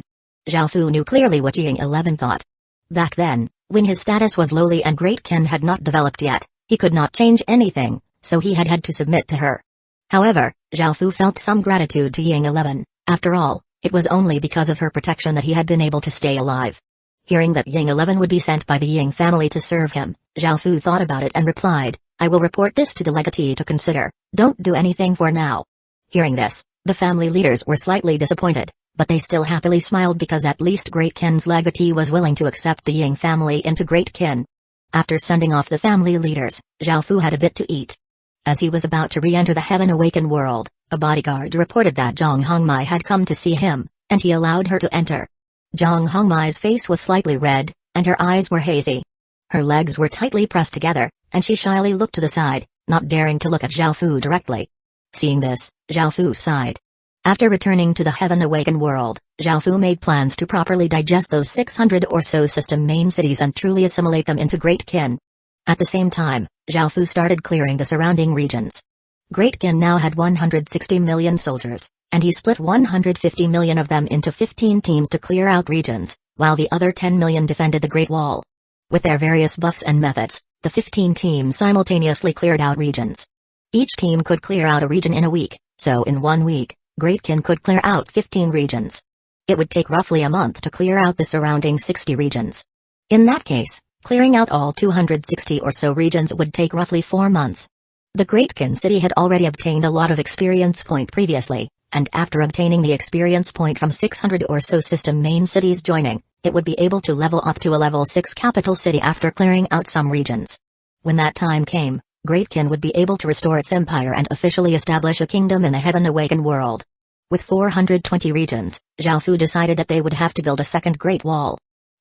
Zhao Fu knew clearly what Ying 11 thought. Back then, when his status was lowly and Great Kin had not developed yet, he could not change anything, so he had to submit to her. However, Zhao Fu felt some gratitude to Ying 11. After all, it was only because of her protection that he had been able to stay alive. Hearing that Ying 11 would be sent by the Ying family to serve him, Zhao Fu thought about it and replied, "I will report this to the legatee to consider. Don't do anything for now." Hearing this, the family leaders were slightly disappointed, but they still happily smiled because at least Great Kin's legatee was willing to accept the Ying family into Great Kin. After sending off the family leaders, Zhao Fu had a bit to eat. As he was about to re-enter the Heaven Awakened world, a bodyguard reported that Zhang Hongmai had come to see him, and he allowed her to enter. Zhang Hongmai's face was slightly red, and her eyes were hazy. Her legs were tightly pressed together, and she shyly looked to the side, not daring to look at Zhao Fu directly. Seeing this, Zhao Fu sighed. After returning to the Heaven Awakened world, Zhao Fu made plans to properly digest those 600 or so system main cities and truly assimilate them into Great Kin. At the same time, Zhao Fu started clearing the surrounding regions. Great Kin now had 160 million soldiers, and he split 150 million of them into 15 teams to clear out regions, while the other 10 million defended the Great Wall. With their various buffs and methods, the 15 teams simultaneously cleared out regions. Each team could clear out a region in a week, so in 1 week, Great Kin could clear out 15 regions. It would take roughly a month to clear out the surrounding 60 regions. In that case, clearing out all 260 or so regions would take roughly 4 months. The Great Kin city had already obtained a lot of experience point previously, and after obtaining the experience point from 600 or so system main cities joining, it would be able to level up to a level 6 capital city after clearing out some regions. When that time came, Great Qin would be able to restore its empire and officially establish a kingdom in the Heaven Awakened world. With 420 regions, Zhao Fu decided that they would have to build a second Great Wall.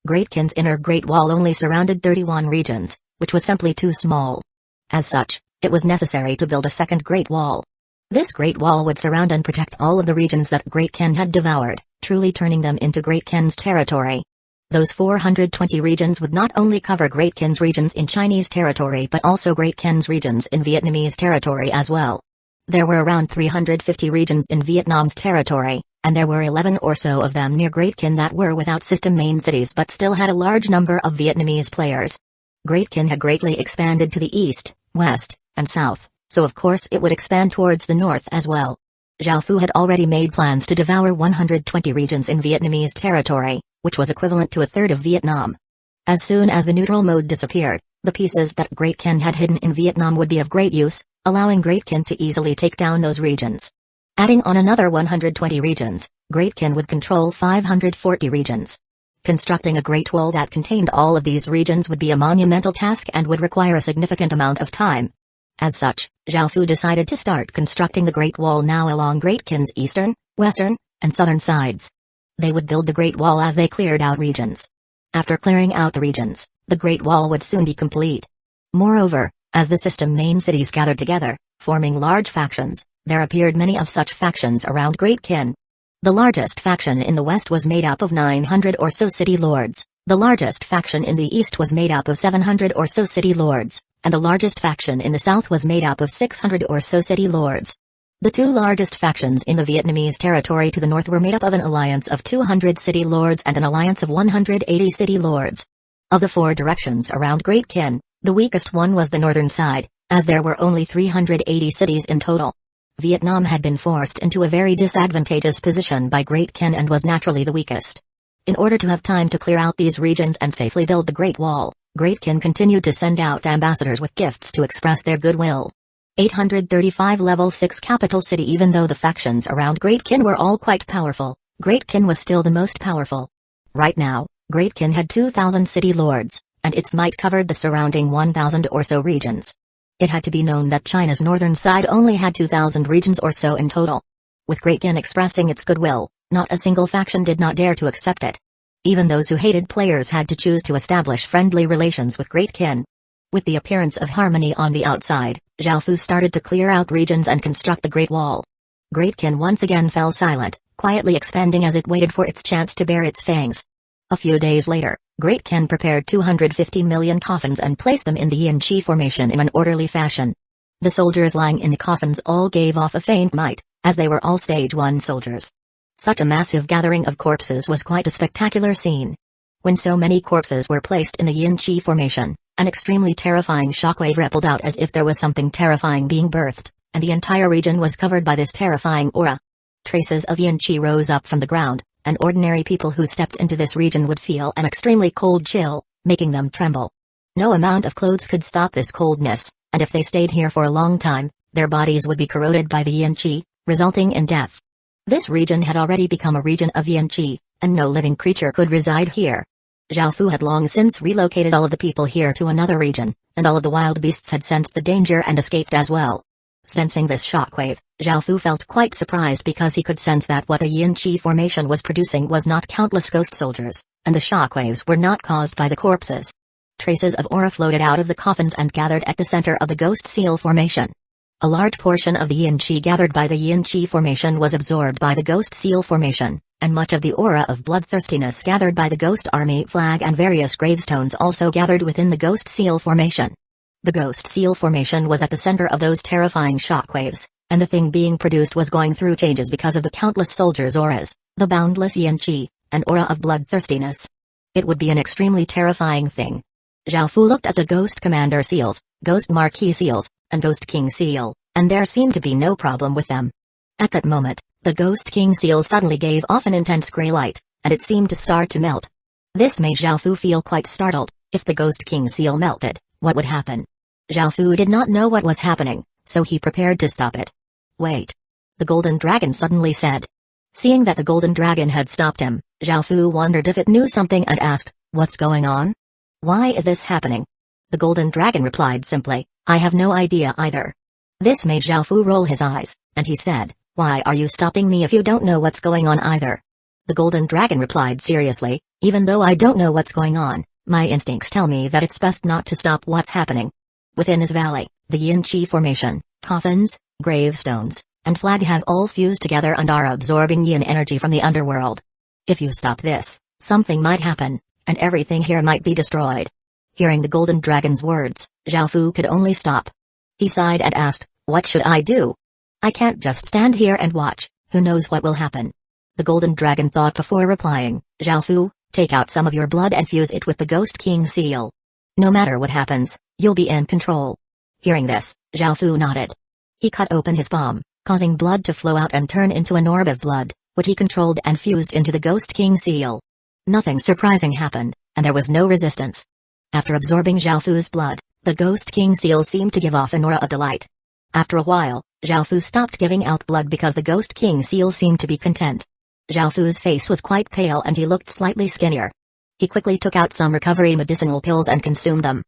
Great Qin's inner Great Wall only surrounded 31 regions, which was simply too small. As such, it was necessary to build a second Great Wall. This Great Wall would surround and protect all of the regions that Great Qin had devoured, truly turning them into Great Qin's territory. Those 420 regions would not only cover Great Qin's regions in Chinese territory but also Great Qin's regions in Vietnamese territory as well. There were around 350 regions in Vietnam's territory, and there were 11 or so of them near Great Qin that were without system main cities but still had a large number of Vietnamese players. Great Qin had greatly expanded to the east, west, and south, so of course it would expand towards the north as well. Zhao Fu had already made plans to devour 120 regions in Vietnamese territory, which was equivalent to a third of Vietnam. As soon as the neutral mode disappeared, the pieces that Great Qin had hidden in Vietnam would be of great use, allowing Great Qin to easily take down those regions. Adding on another 120 regions, Great Qin would control 540 regions. Constructing a Great Wall that contained all of these regions would be a monumental task and would require a significant amount of time. As such, Zhao Fu decided to start constructing the Great Wall now along Great Qin's eastern, western, and southern sides. They would build the Great Wall as they cleared out regions. After clearing out the regions, the Great Wall would soon be complete. Moreover, as the system main cities gathered together, forming large factions, there appeared many of such factions around Great Qin. The largest faction in the west was made up of 900 or so city lords, the largest faction in the east was made up of 700 or so city lords, and the largest faction in the south was made up of 600 or so city lords. The two largest factions in the Vietnamese territory to the north were made up of an alliance of 200 city lords and an alliance of 180 city lords. Of the four directions around Great Qin, the weakest one was the northern side, as there were only 380 cities in total. Vietnam had been forced into a very disadvantageous position by Great Qin and was naturally the weakest. In order to have time to clear out these regions and safely build the Great Wall, Great Qin continued to send out ambassadors with gifts to express their goodwill. 835 Level 6 Capital City. Even though the factions around Great Qin were all quite powerful, Great Qin was still the most powerful. Right now, Great Qin had 2,000 city lords, and its might covered the surrounding 1,000 or so regions. It had to be known that China's northern side only had 2,000 regions or so in total. With Great Qin expressing its goodwill, not a single faction did not dare to accept it. Even those who hated players had to choose to establish friendly relations with Great Qin. With the appearance of harmony on the outside, Zhao Fu started to clear out regions and construct the Great Wall. Great Qin once again fell silent, quietly expanding as it waited for its chance to bare its fangs. A few days later, Great Qin prepared 250 million coffins and placed them in the Yin-Chi formation in an orderly fashion. The soldiers lying in the coffins all gave off a faint might, as they were all Stage 1 soldiers. Such a massive gathering of corpses was quite a spectacular scene. When so many corpses were placed in the Yin-Chi formation, an extremely terrifying shockwave rippled out as if there was something terrifying being birthed, and the entire region was covered by this terrifying aura. Traces of Yin-Chi rose up from the ground, and ordinary people who stepped into this region would feel an extremely cold chill, making them tremble. No amount of clothes could stop this coldness, and if they stayed here for a long time, their bodies would be corroded by the Yin-Chi, resulting in death. This region had already become a region of Yin-Chi, and no living creature could reside here. Zhao Fu had long since relocated all of the people here to another region, and all of the wild beasts had sensed the danger and escaped as well. Sensing this shockwave, Zhao Fu felt quite surprised because he could sense that what the Yin-Chi formation was producing was not countless ghost soldiers, and the shockwaves were not caused by the corpses. Traces of aura floated out of the coffins and gathered at the center of the ghost seal formation. A large portion of the Yin-Chi gathered by the Yin-Chi formation was absorbed by the ghost seal formation, and much of the aura of bloodthirstiness gathered by the ghost army flag and various gravestones also gathered within the ghost seal formation. The ghost seal formation was at the center of those terrifying shockwaves, and the thing being produced was going through changes because of the countless soldiers' auras, the boundless Yin-Chi, and aura of bloodthirstiness. It would be an extremely terrifying thing. Zhao Fu looked at the ghost commander seals, ghost marquis seals, and ghost king seal, and there seemed to be no problem with them. At that moment, the ghost king seal suddenly gave off an intense gray light, and it seemed to start to melt. This made Zhao Fu feel quite startled. If the ghost king seal melted, what would happen? Zhao Fu did not know what was happening, so he prepared to stop it. Wait. The golden dragon suddenly said. Seeing that the golden dragon had stopped him, Zhao Fu wondered if it knew something and asked, "What's going on? Why is this happening?" The golden dragon replied simply, I have no idea either. This made Xiaofu roll his eyes, and he said, why are you stopping me if you don't know what's going on either? The Golden Dragon replied seriously, even though I don't know what's going on, my instincts tell me that it's best not to stop what's happening. Within his valley, the Yin-Chi formation, coffins, gravestones, and flag have all fused together and are absorbing yin energy from the underworld. If you stop this, something might happen, and everything here might be destroyed. Hearing the Golden Dragon's words, Xiaofu could only stop. He sighed and asked, what should I do? I can't just stand here and watch, who knows what will happen. The Golden Dragon thought before replying, Xiaofu, take out some of your blood and fuse it with the Ghost King seal. No matter what happens, you'll be in control. Hearing this, Xiaofu nodded. He cut open his palm, causing blood to flow out and turn into an orb of blood, which he controlled and fused into the Ghost King seal. Nothing surprising happened, and there was no resistance. After absorbing Xiaofu's blood, the Ghost King seal seemed to give off an aura of delight. After a while, Xiaofu stopped giving out blood because the Ghost King seal seemed to be content. Xiaofu's face was quite pale and he looked slightly skinnier. He quickly took out some recovery medicinal pills and consumed them.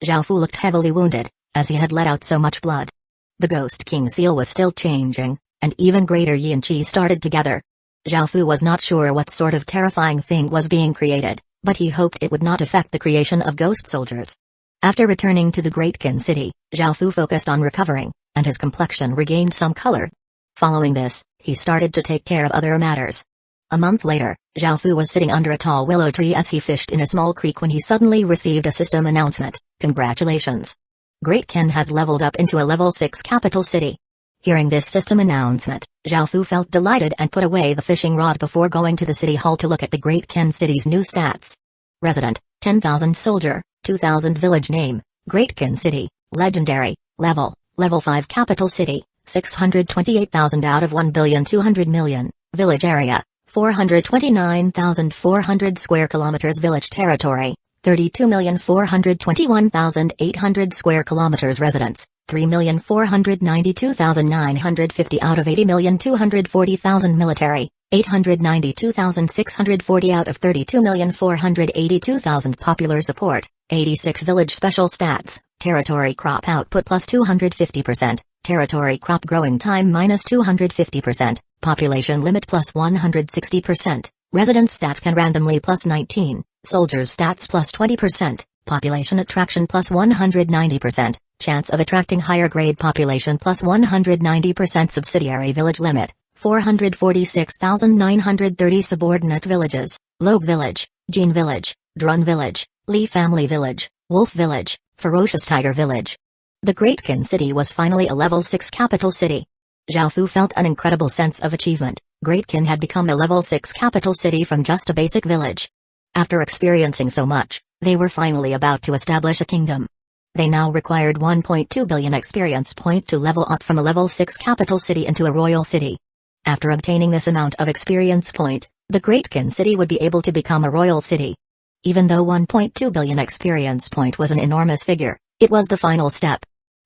Xiaofu looked heavily wounded, as he had let out so much blood. The Ghost King seal was still changing, and even greater yin-chi started to gather. Xiaofu was not sure what sort of terrifying thing was being created, but he hoped it would not affect the creation of ghost soldiers. After returning to the Great Qin city, Xiaofu focused on recovering, and his complexion regained some color. Following this, he started to take care of other matters. A month later, Xiaofu was sitting under a tall willow tree as he fished in a small creek when he suddenly received a system announcement. Congratulations! Great Qin has leveled up into a level 6 capital city. Hearing this system announcement, Xiaofu felt delighted and put away the fishing rod before going to the city hall to look at the Great Qin city's new stats. Resident, 10,000 soldier, 2,000 village name, Great Qin city, legendary, level 5 capital city, 628,000 out of 1,200,000,000, village area, 429,400 square kilometers village territory, 32,421,800 square kilometers residents, 3,492,950 out of 80,240,000 military, 892,640 out of 32,482,000 popular support, 86 village special stats, territory crop output plus 250%, territory crop growing time minus 250%, population limit plus 160%, residence stats can randomly plus 19, soldiers stats plus 20%, population attraction plus 190%, chance of attracting higher grade population plus 190%, subsidiary village limit, 446,930 subordinate villages, Logue village, Jean village, Drun village, Lee family village, Wolf village, Ferocious tiger village. The Great Qin city was finally a level 6 capital city. Xiaofu felt an incredible sense of achievement. Great Qin had become a level 6 capital city from just a basic village. After experiencing so much, they were finally about to establish a kingdom. They now required 1.2 billion experience point to level up from a level 6 capital city into a royal city. After obtaining this amount of experience point, the Great Qin city would be able to become a royal city. Even though 1.2 billion experience point was an enormous figure, it was the final step.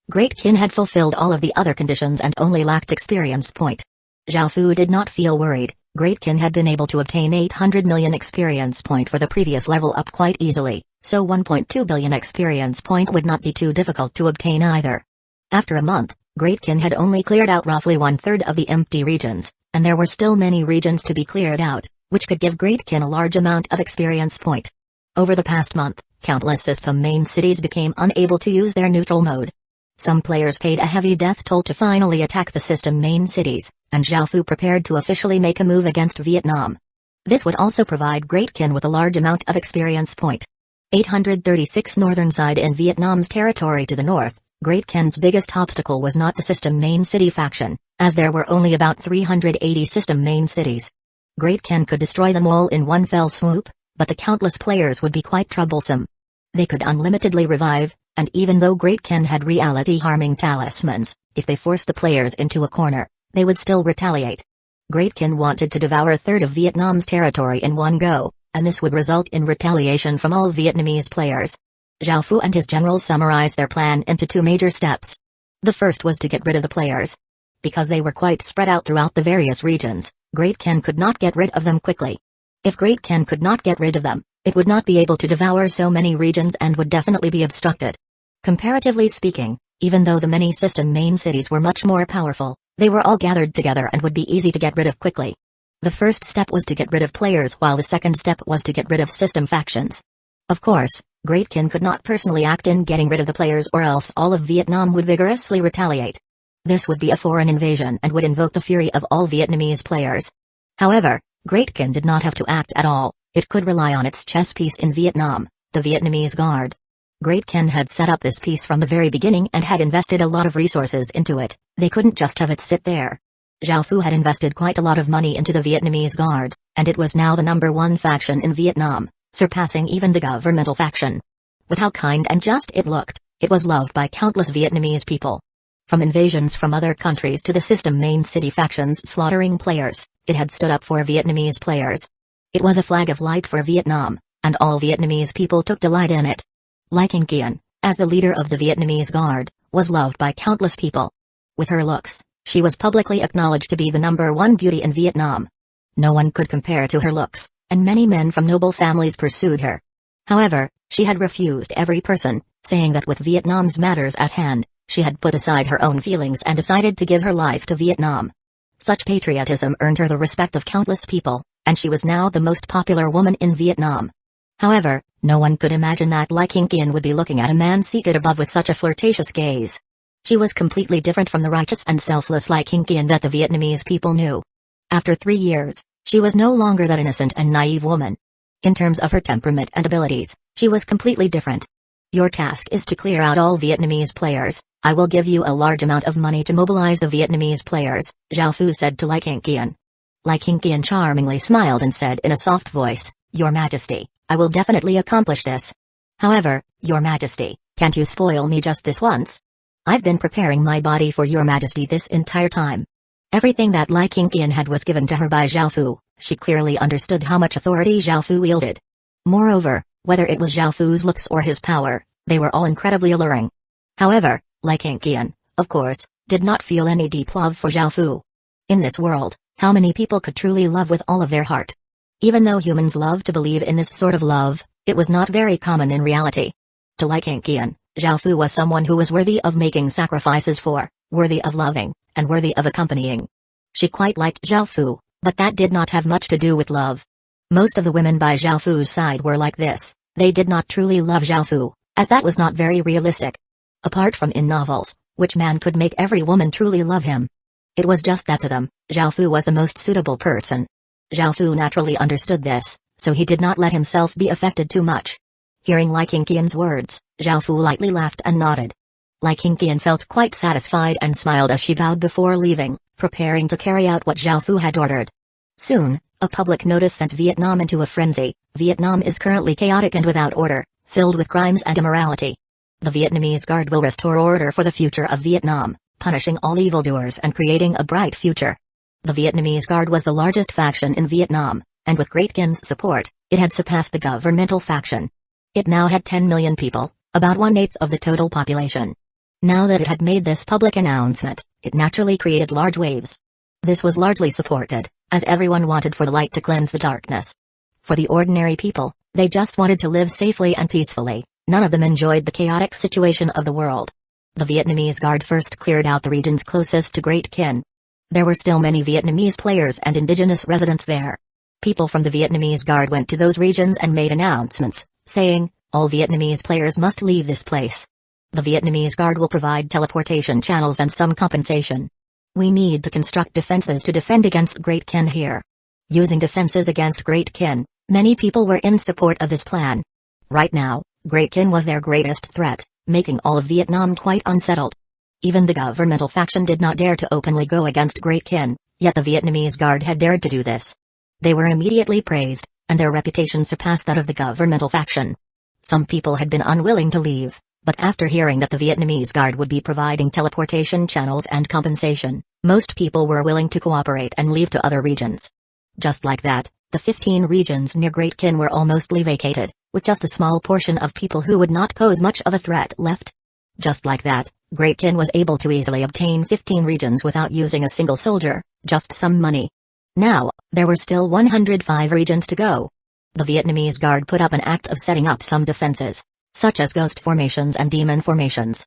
Great Qin had fulfilled all of the other conditions and only lacked experience point. Xiaofu did not feel worried. Great Qin had been able to obtain 800 million experience point for the previous level up quite easily, so 1.2 billion experience point would not be too difficult to obtain either. After a month, Great Qin had only cleared out roughly 1/3 of the empty regions, and there were still many regions to be cleared out, which could give Great Qin a large amount of experience point. Over the past month, countless system main cities became unable to use their neutral mode. Some players paid a heavy death toll to finally attack the system main cities, and Xiaofu prepared to officially make a move against Vietnam. This would also provide Great Qin with a large amount of experience point. 836 northern side in Vietnam's territory to the north, Great Qin's biggest obstacle was not the system main city faction, as there were only about 380 system main cities. Great Qin could destroy them all in one fell swoop, but the countless players would be quite troublesome. They could unlimitedly revive, and even though Great Qin had reality-harming talismans, if they forced the players into a corner, they would still retaliate. Great Qin wanted to devour a third of Vietnam's territory in one go, and this would result in retaliation from all Vietnamese players. Xiaofu and his generals summarized their plan into 2 major steps. The first was to get rid of the players. Because they were quite spread out throughout the various regions, Great Qin could not get rid of them quickly. If Great Qin could not get rid of them, it would not be able to devour so many regions and would definitely be obstructed. Comparatively speaking, Even though the many system main cities were much more powerful, they were all gathered together and would be easy to get rid of quickly. The first step was to get rid of players, while the second step was to get rid of system factions. Of course, Great Kin could not personally act in getting rid of the players, or else all of Vietnam would vigorously retaliate. This would be a foreign invasion and would invoke the fury of all Vietnamese players. However, Great Kin did not have to act at all. It could rely on its chess piece in Vietnam, the Vietnamese Guard. Great Kin had set up this piece from the very beginning and had invested a lot of resources into it. They couldn't just have it sit there. Zhao Fu had invested quite a lot of money into the Vietnamese Guard, and it was now the #1 faction in Vietnam, surpassing even the governmental faction. With how kind and just it looked, it was loved by countless Vietnamese people. From invasions from other countries to the system main city factions slaughtering players, it had stood up for Vietnamese players. It was a flag of light for Vietnam, and all Vietnamese people took delight in it. Lai Qian, as the leader of the Vietnamese Guard, was loved by countless people. With her looks, she was publicly acknowledged to be the #1 beauty in Vietnam. No one could compare to her looks, and many men from noble families pursued her. However, she had refused every person, saying that with Vietnam's matters at hand, she had put aside her own feelings and decided to give her life to Vietnam. Such patriotism earned her the respect of countless people, and she was now the most popular woman in Vietnam. However, no one could imagine that Lai Qian would be looking at a man seated above with such a flirtatious gaze. She was completely different from the righteous and selfless Lai Qian that the Vietnamese people knew. After 3 years, she was no longer that innocent and naive woman. In terms of her temperament and abilities, she was completely different. Your task is to clear out all Vietnamese players. I will give you a large amount of money to mobilize the Vietnamese players, Zhao Fu said to Lai Qian. Lai Qian charmingly smiled and said in a soft voice, "Your Majesty, I will definitely accomplish this. However, Your Majesty, can't you spoil me just this once? I've been preparing my body for Your Majesty this entire time." Everything that Lai Qian had was given to her by Zhao Fu. She clearly understood how much authority Zhao Fu wielded. Moreover, whether it was Zhao Fu's looks or his power, they were all incredibly alluring. However, Lai Qian, of course, did not feel any deep love for Zhao Fu. In this world, how many people could truly love with all of their heart? Even though humans love to believe in this sort of love, it was not very common in reality. To Lai Qian, Zhao Fu was someone who was worthy of making sacrifices for, worthy of loving, and worthy of accompanying. She quite liked Zhao Fu, but that did not have much to do with love. Most of the women by Zhao Fu's side were like this. They did not truly love Zhao Fu, as that was not very realistic. Apart from in novels, which man could make every woman truly love him? It was just that to them, Zhao Fu was the most suitable person. Zhao Fu naturally understood this, so he did not let himself be affected too much. Hearing Lai Qian's words, Zhao Fu lightly laughed and nodded. Lai Qian felt quite satisfied and smiled as she bowed before leaving, preparing to carry out what Zhao Fu had ordered. Soon, a public notice sent Vietnam into a frenzy. Vietnam is currently chaotic and without order, filled with crimes and immorality. The Vietnamese Guard will restore order for the future of Vietnam, punishing all evildoers and creating a bright future. The Vietnamese Guard was the largest faction in Vietnam, and with Great Kin's support, it had surpassed the governmental faction. It now had 10 million people, about 1/8 of the total population. Now that it had made this public announcement, it naturally created large waves. This was largely supported, as everyone wanted for the light to cleanse the darkness. For the ordinary people, they just wanted to live safely and peacefully. None of them enjoyed the chaotic situation of the world. The Vietnamese Guard first cleared out the regions closest to Great Kin. There were still many Vietnamese players and indigenous residents there. People from the Vietnamese Guard went to those regions and made announcements, saying, all Vietnamese players must leave this place. The Vietnamese Guard will provide teleportation channels and some compensation. We need to construct defenses to defend against Great Kin here. Using defenses against Great Kin, many people were in support of this plan. Right now, Great Kin was their greatest threat, making all of Vietnam quite unsettled. Even the governmental faction did not dare to openly go against Great Kin, yet the Vietnamese Guard had dared to do this. They were immediately praised, and their reputation surpassed that of the governmental faction. Some people had been unwilling to leave, but after hearing that the Vietnamese Guard would be providing teleportation channels and compensation, most people were willing to cooperate and leave to other regions. Just like that, the 15 regions near Great Kin were almostly vacated, with just a small portion of people who would not pose much of a threat left. Just like that, Great Kin was able to easily obtain 15 regions without using a single soldier, just some money. Now, there were still 105 regions to go. The Vietnamese Guard put up an act of setting up some defenses, such as ghost formations and demon formations.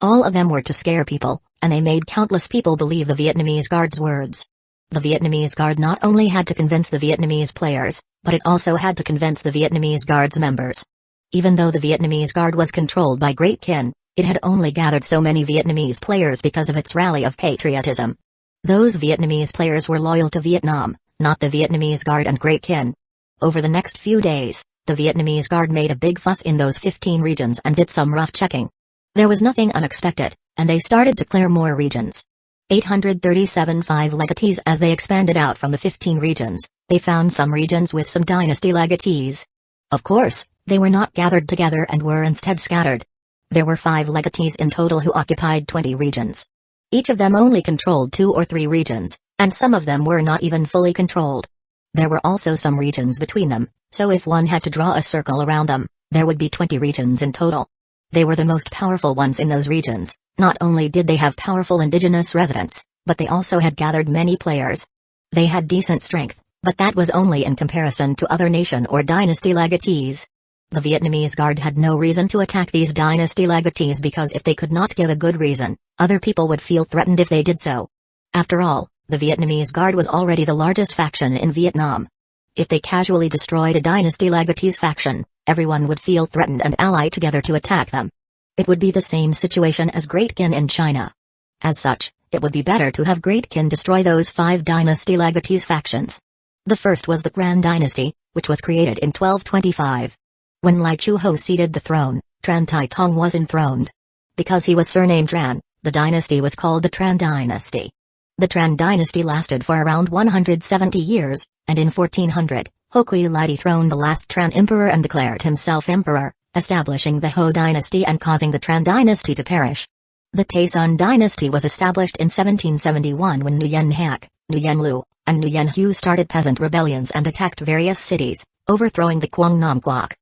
All of them were to scare people, and they made countless people believe the Vietnamese guard's words. The Vietnamese guard not only had to convince the Vietnamese players, but it also had to convince the Vietnamese guard's members. Even though the Vietnamese guard was controlled by Great Kin, it had only gathered so many Vietnamese players because of its rally of patriotism. Those Vietnamese players were loyal to Vietnam, not the Vietnamese guard and Great Kin. Over the next few days, the Vietnamese guard made a big fuss in those 15 regions and did some rough checking. There was nothing unexpected, and they started to clear more regions. 837 5 legatees. As they expanded out from the 15 regions, they found some regions with some dynasty legatees. Of course, they were not gathered together and were instead scattered. There were 5 legatees in total who occupied 20 regions. Each of them only controlled 2 or 3 regions, and some of them were not even fully controlled. There were also some regions between them, so if one had to draw a circle around them, there would be 20 regions in total. They were the most powerful ones in those regions. Not only did they have powerful indigenous residents, but they also had gathered many players. They had decent strength, but that was only in comparison to other nation or dynasty legatees. The Vietnamese guard had no reason to attack these dynasty legatees because if they could not give a good reason, other people would feel threatened if they did so. After all, the Vietnamese guard was already the largest faction in Vietnam. If they casually destroyed a dynasty legatee's faction, everyone would feel threatened and ally together to attack them. It would be the same situation as Great Kin in China. As such, it would be better to have Great Kin destroy those 5 dynasty legatees factions. The first was the Grand Dynasty, which was created in 1225. When Lai Chu Ho ceded the throne, Tran Tai Tong was enthroned. Because he was surnamed Tran, the dynasty was called the Tran Dynasty. The Tran Dynasty lasted for around 170 years, and in 1400, Ho Quy Lai dethroned the last Tran emperor and declared himself emperor, establishing the Ho Dynasty and causing the Tran Dynasty to perish. The Taesun Dynasty was established in 1771 when Nguyen Hak, Nguyen Lu, and Nguyen Hue started peasant rebellions and attacked various cities, overthrowing the Quang Nam Quoc.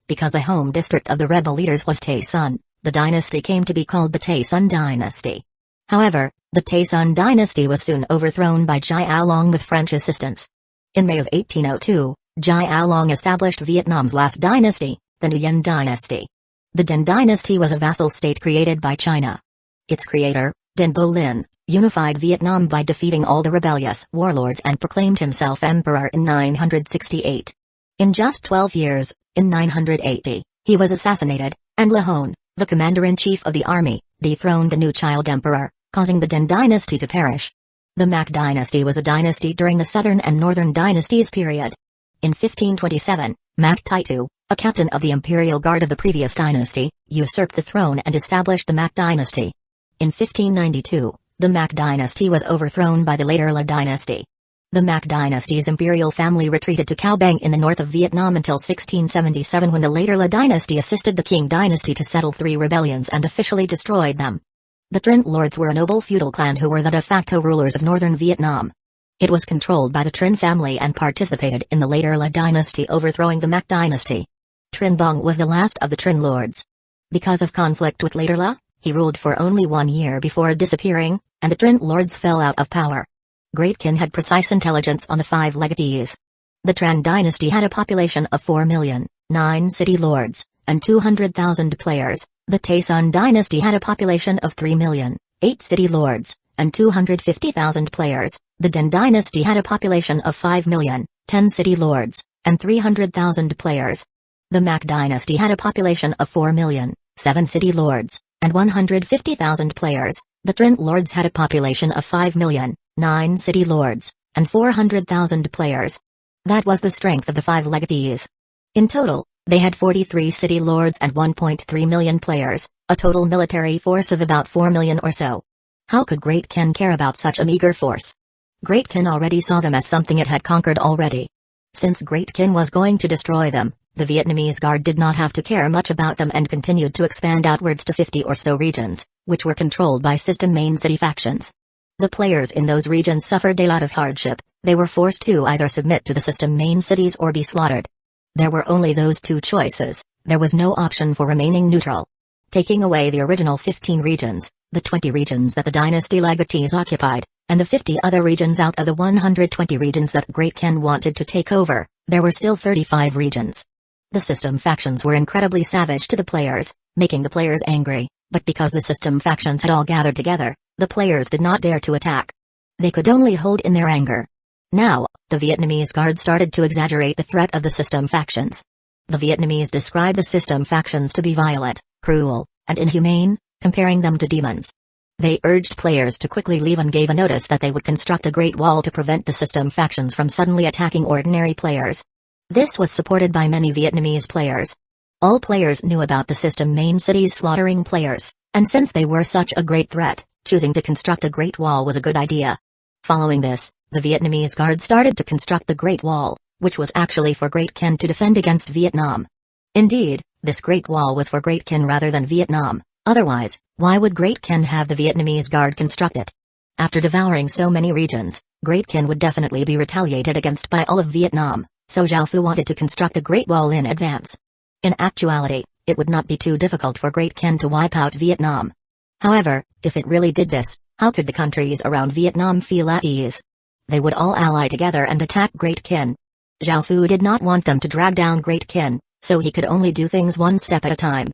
Because the home district of the rebel leaders was Taesun, the dynasty came to be called the Taesun Dynasty. However, the Taesun Dynasty was soon overthrown by Jai Along with French assistance. In May of 1802, Jai Along established Vietnam's last dynasty, the Nguyen Dynasty. The Dinh Dynasty was a vassal state created by China. Its creator, Dinh Bo Lin, unified Vietnam by defeating all the rebellious warlords and proclaimed himself emperor in 968. In just 12 years, in 980, he was assassinated, and La Hone, the commander-in-chief of the army, dethroned the new child emperor, causing the Dinh Dynasty to perish. The Mac Dynasty was a dynasty during the Southern and Northern Dynasties period. In 1527, Mac Taitu, a captain of the Imperial Guard of the previous dynasty, usurped the throne and established the Mac Dynasty. In 1592, the Mac Dynasty was overthrown by the later La Dynasty. The Mac Dynasty's imperial family retreated to Cao Bang in the north of Vietnam until 1677 when the later La Dynasty assisted the Qing Dynasty to settle 3 rebellions and officially destroyed them. The Trinh Lords were a noble feudal clan who were the de facto rulers of northern Vietnam. It was controlled by the Trinh family and participated in the later La Dynasty overthrowing the Mac Dynasty. Trinh Bong was the last of the Trinh Lords. Because of conflict with later La, he ruled for only 1 year before disappearing, and the Trinh Lords fell out of power. Great Kin had precise intelligence on the 5 legatees. The Tran Dynasty had a population of 4 million, 9 city lords, and 200,000 players. The Taesun Dynasty had a population of 3 million, 8 city lords, and 250,000 players. The Dinh Dynasty had a population of 5 million, 10 city lords, and 300,000 players. The Mac Dynasty had a population of 4 million, 7 city lords, and 150,000 players. The Trinh Lords had a population of 5 million, 9 city lords, and 400,000 players. That was the strength of the 5 legatees. In total, they had 43 city lords and 1.3 million players, a total military force of about 4 million or so. How could Great Kin care about such a meager force? Great Kin already saw them as something it had conquered already. Since Great Kin was going to destroy them, the Vietnamese Guard did not have to care much about them and continued to expand outwards to 50 or so regions, which were controlled by system main city factions. The players in those regions suffered a lot of hardship. They were forced to either submit to the system main cities or be slaughtered. There were only those 2 choices. There was no option for remaining neutral. Taking away the original 15 regions, the 20 regions that the dynasty legatees occupied, and the 50 other regions out of the 120 regions that Great Kin wanted to take over, there were still 35 regions. The system factions were incredibly savage to the players, making the players angry, But because the system factions had all gathered together, the players did not dare to attack. They could only hold in their anger. Now, the Vietnamese Guard started to exaggerate the threat of the system factions. The Vietnamese described the system factions to be violent, cruel, and inhumane, comparing them to demons. They urged players to quickly leave and gave a notice that they would construct a great wall to prevent the system factions from suddenly attacking ordinary players. This was supported by many Vietnamese players. All players knew about the system main cities slaughtering players, and since they were such a great threat, choosing to construct a great wall was a good idea. Following this, the Vietnamese Guard started to construct the Great Wall, which was actually for Great Kin to defend against Vietnam. Indeed, this Great Wall was for Great Kin rather than Vietnam, otherwise, why would Great Kin have the Vietnamese Guard construct it? After devouring so many regions, Great Kin would definitely be retaliated against by all of Vietnam, so Zhao Fu wanted to construct a Great Wall in advance. In actuality, it would not be too difficult for Great Kin to wipe out Vietnam. However, if it really did this, how could the countries around Vietnam feel at ease? They would all ally together and attack Great Kin. Zhao Fu did not want them to drag down Great Kin, so he could only do things one step at a time.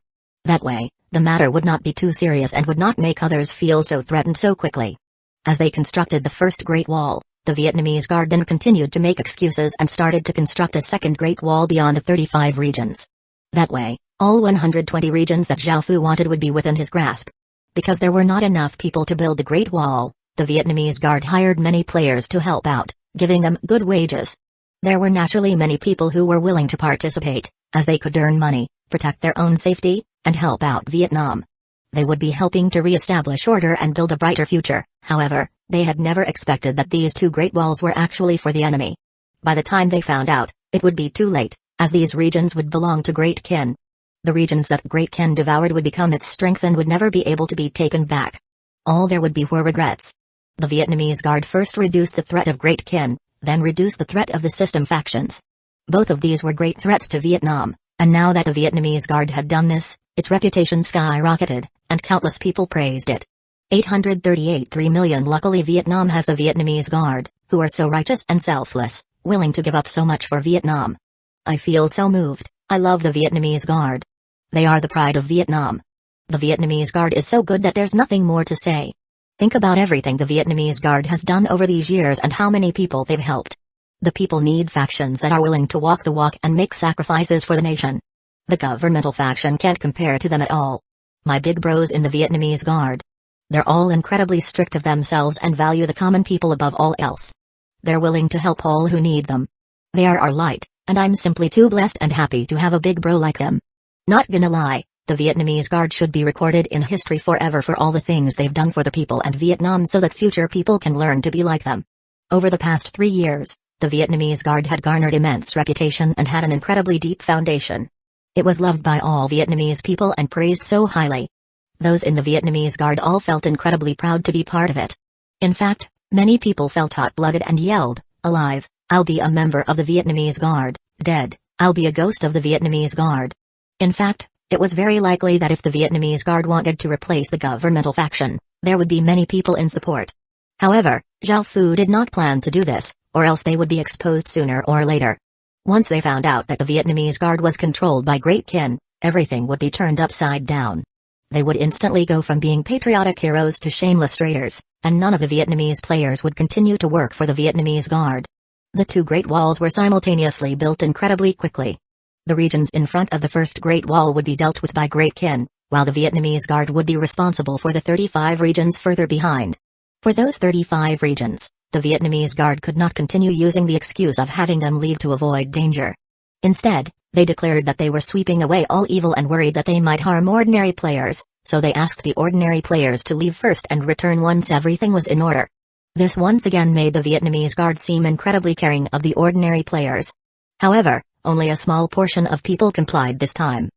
That way, the matter would not be too serious and would not make others feel so threatened so quickly. As they constructed the first Great Wall, the Vietnamese Guard then continued to make excuses and started to construct a second Great Wall beyond the 35 regions. That way, all 120 regions that Zhao Fu wanted would be within his grasp. Because there were not enough people to build the Great Wall, the Vietnamese Guard hired many players to help out, giving them good wages. There were naturally many people who were willing to participate, as they could earn money, protect their own safety, and help out Vietnam. They would be helping to re-establish order and build a brighter future. However, they had never expected that these two Great Walls were actually for the enemy. By the time they found out, it would be too late, as these regions would belong to Great Kin. The regions that Great Kin devoured would become its strength and would never be able to be taken back. All there would be were regrets. The Vietnamese Guard first reduced the threat of Great Kin, then reduced the threat of the system factions. Both of these were great threats to Vietnam, and now that the Vietnamese Guard had done this, its reputation skyrocketed, and countless people praised it. 838.3 million. Luckily Vietnam has the Vietnamese Guard, who are so righteous and selfless, willing to give up so much for Vietnam. I feel so moved. I love the Vietnamese Guard. They are the pride of Vietnam. The Vietnamese Guard is so good that there's nothing more to say. Think about everything the Vietnamese Guard has done over these years and how many people they've helped. The people need factions that are willing to walk the walk and make sacrifices for the nation. The governmental faction can't compare to them at all. My big bros in the Vietnamese Guard. They're all incredibly strict of themselves and value the common people above all else. They're willing to help all who need them. They are our light, and I'm simply too blessed and happy to have a big bro like them. Not gonna lie, the Vietnamese Guard should be recorded in history forever for all the things they've done for the people and Vietnam so that future people can learn to be like them. Over the past 3 years, the Vietnamese Guard had garnered immense reputation and had an incredibly deep foundation. It was loved by all Vietnamese people and praised so highly. Those in the Vietnamese Guard all felt incredibly proud to be part of it. In fact, many people felt hot-blooded and yelled, "Alive, I'll be a member of the Vietnamese Guard, dead, I'll be a ghost of the Vietnamese Guard." In fact, it was very likely that if the Vietnamese Guard wanted to replace the governmental faction, there would be many people in support. However, Zhao Fu did not plan to do this, or else they would be exposed sooner or later. Once they found out that the Vietnamese Guard was controlled by Great Kin, everything would be turned upside down. They would instantly go from being patriotic heroes to shameless traitors, and none of the Vietnamese players would continue to work for the Vietnamese Guard. The two Great Walls were simultaneously built incredibly quickly. The regions in front of the first Great Wall would be dealt with by Great Kin, while the Vietnamese Guard would be responsible for the 35 regions further behind. For those 35 regions, the Vietnamese Guard could not continue using the excuse of having them leave to avoid danger. Instead, they declared that they were sweeping away all evil and worried that they might harm ordinary players, so they asked the ordinary players to leave first and return once everything was in order. This once again made the Vietnamese Guard seem incredibly caring of the ordinary players. However, only a small portion of people complied this time.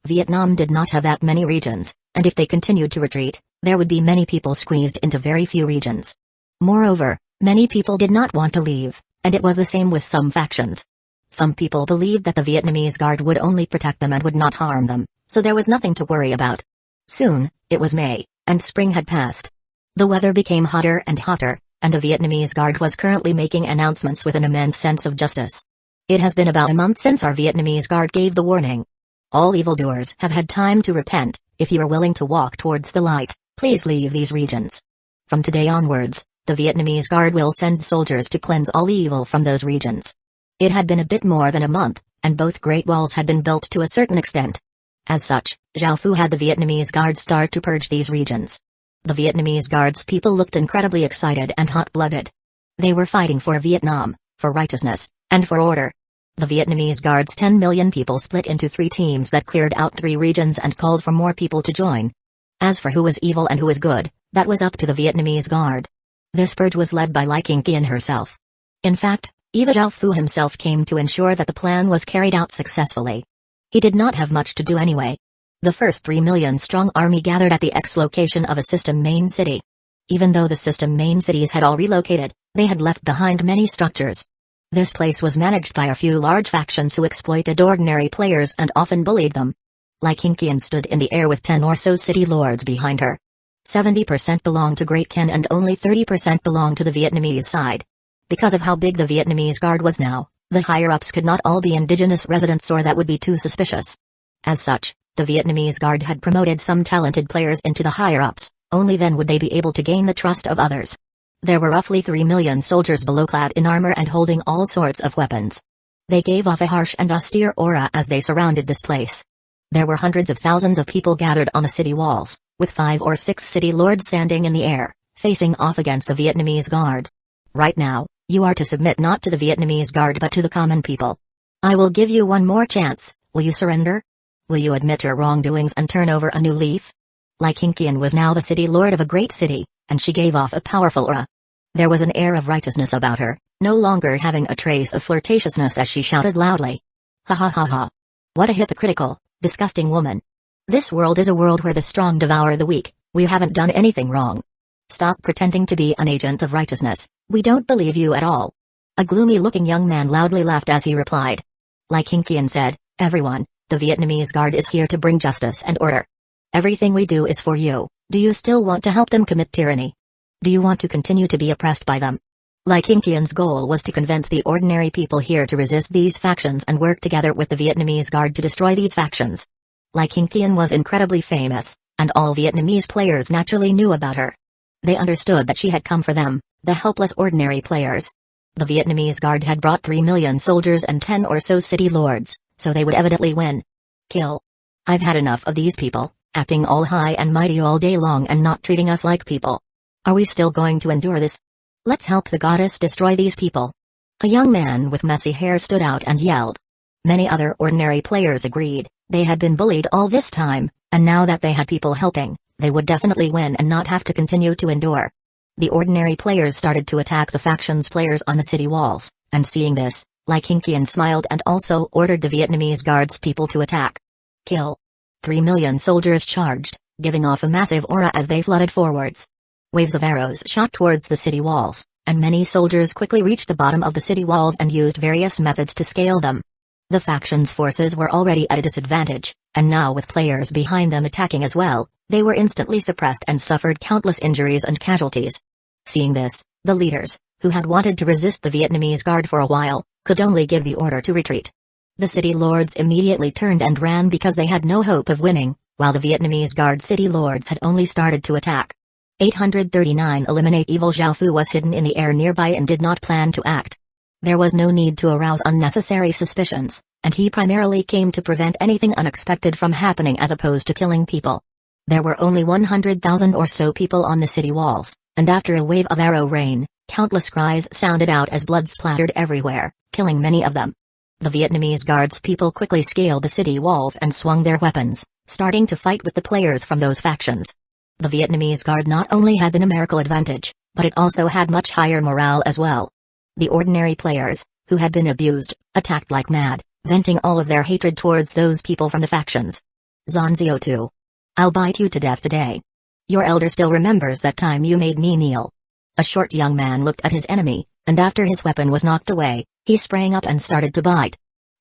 Vietnam did not have that many regions, and if they continued to retreat, there would be many people squeezed into very few regions. Moreover, many people did not want to leave, and it was the same with some factions. Some people believed that the Vietnamese Guard would only protect them and would not harm them, so there was nothing to worry about. Soon, it was May, and spring had passed. The weather became hotter and hotter, and the Vietnamese Guard was currently making announcements with an immense sense of justice. It has been about a month since our Vietnamese Guard gave the warning. All evildoers have had time to repent. If you are willing to walk towards the light, please leave these regions. From today onwards, the Vietnamese guard will send soldiers to cleanse all evil from those regions. It had been a bit more than a month, and both great walls had been built to a certain extent. As such, Zhao Fu had the Vietnamese guard start to purge these regions. The Vietnamese guards people looked incredibly excited and hot-blooded. They were fighting for Vietnam, for righteousness, and for order. The Vietnamese guards 10 million people split into 3 teams that cleared out 3 regions and called for more people to join. As for who was evil and who was good, that was up to the Vietnamese guard. This purge was led by Lai Qingqian herself. In fact, even Zhao Fu himself came to ensure that the plan was carried out successfully. He did not have much to do anyway. The first 3 million strong army gathered at the X-location of a system main city. Even though the system main cities had all relocated, they had left behind many structures. This place was managed by a few large factions who exploited ordinary players and often bullied them. Lai Qingqian stood in the air with 10 or so city lords behind her. 70% belonged to Great Ken and only 30% belonged to the Vietnamese side. Because of how big the Vietnamese guard was now, the higher-ups could not all be indigenous residents or that would be too suspicious. As such, the Vietnamese guard had promoted some talented players into the higher-ups, only then would they be able to gain the trust of others. There were roughly 3 million soldiers below clad in armor and holding all sorts of weapons. They gave off a harsh and austere aura as they surrounded this place. There were hundreds of thousands of people gathered on the city walls, with 5 or 6 city lords standing in the air, facing off against the Vietnamese guard. Right now, you are to submit not to the Vietnamese guard but to the common people. I will give you one more chance, will you surrender? Will you admit your wrongdoings and turn over a new leaf? Lai Qingqian was now the city lord of a great city, and she gave off a powerful aura. There was an air of righteousness about her, no longer having a trace of flirtatiousness as she shouted loudly. Ha ha ha ha. What a hypocritical, disgusting woman. This world is a world where the strong devour the weak, we haven't done anything wrong. Stop pretending to be an agent of righteousness, we don't believe you at all. A gloomy-looking young man loudly laughed as he replied. Lai Qingqian said, everyone, the Vietnamese guard is here to bring justice and order. Everything we do is for you, do you still want to help them commit tyranny? Do you want to continue to be oppressed by them? Lai Qingqian's goal was to convince the ordinary people here to resist these factions and work together with the Vietnamese guard to destroy these factions. Lai Qingqian was incredibly famous, and all Vietnamese players naturally knew about her. They understood that she had come for them, the helpless ordinary players. The Vietnamese guard had brought 3 million soldiers and 10 or so city lords, so they would evidently win. Kill. I've had enough of these people, acting all high and mighty all day long and not treating us like people. Are we still going to endure this? Let's help the goddess destroy these people. A young man with messy hair stood out and yelled. Many other ordinary players agreed, they had been bullied all this time, and now that they had people helping, they would definitely win and not have to continue to endure. The ordinary players started to attack the factions players on the city walls, and seeing this, Lai Qingqian smiled and also ordered the Vietnamese guards people to attack. Kill. 3 million soldiers charged, giving off a massive aura as they flooded forwards. Waves of arrows shot towards the city walls, and many soldiers quickly reached the bottom of the city walls and used various methods to scale them. The faction's forces were already at a disadvantage, and now with players behind them attacking as well, they were instantly suppressed and suffered countless injuries and casualties. Seeing this, the leaders, who had wanted to resist the Vietnamese guard for a while, could only give the order to retreat. The city lords immediately turned and ran because they had no hope of winning, while the Vietnamese guard city lords had only started to attack. 839 Eliminate Evil. Zhao Fu was hidden in the air nearby and did not plan to act. There was no need to arouse unnecessary suspicions, and he primarily came to prevent anything unexpected from happening as opposed to killing people. There were only 100,000 or so people on the city walls, and after a wave of arrow rain, countless cries sounded out as blood splattered everywhere, killing many of them. The Vietnamese guards people quickly scaled the city walls and swung their weapons, starting to fight with the players from those factions. The Vietnamese guard not only had the numerical advantage, but it also had much higher morale as well. The ordinary players, who had been abused, attacked like mad, venting all of their hatred towards those people from the factions. Danzō 2. I'll bite you to death today. Your elder still remembers that time you made me kneel. A short young man looked at his enemy, and after his weapon was knocked away, he sprang up and started to bite.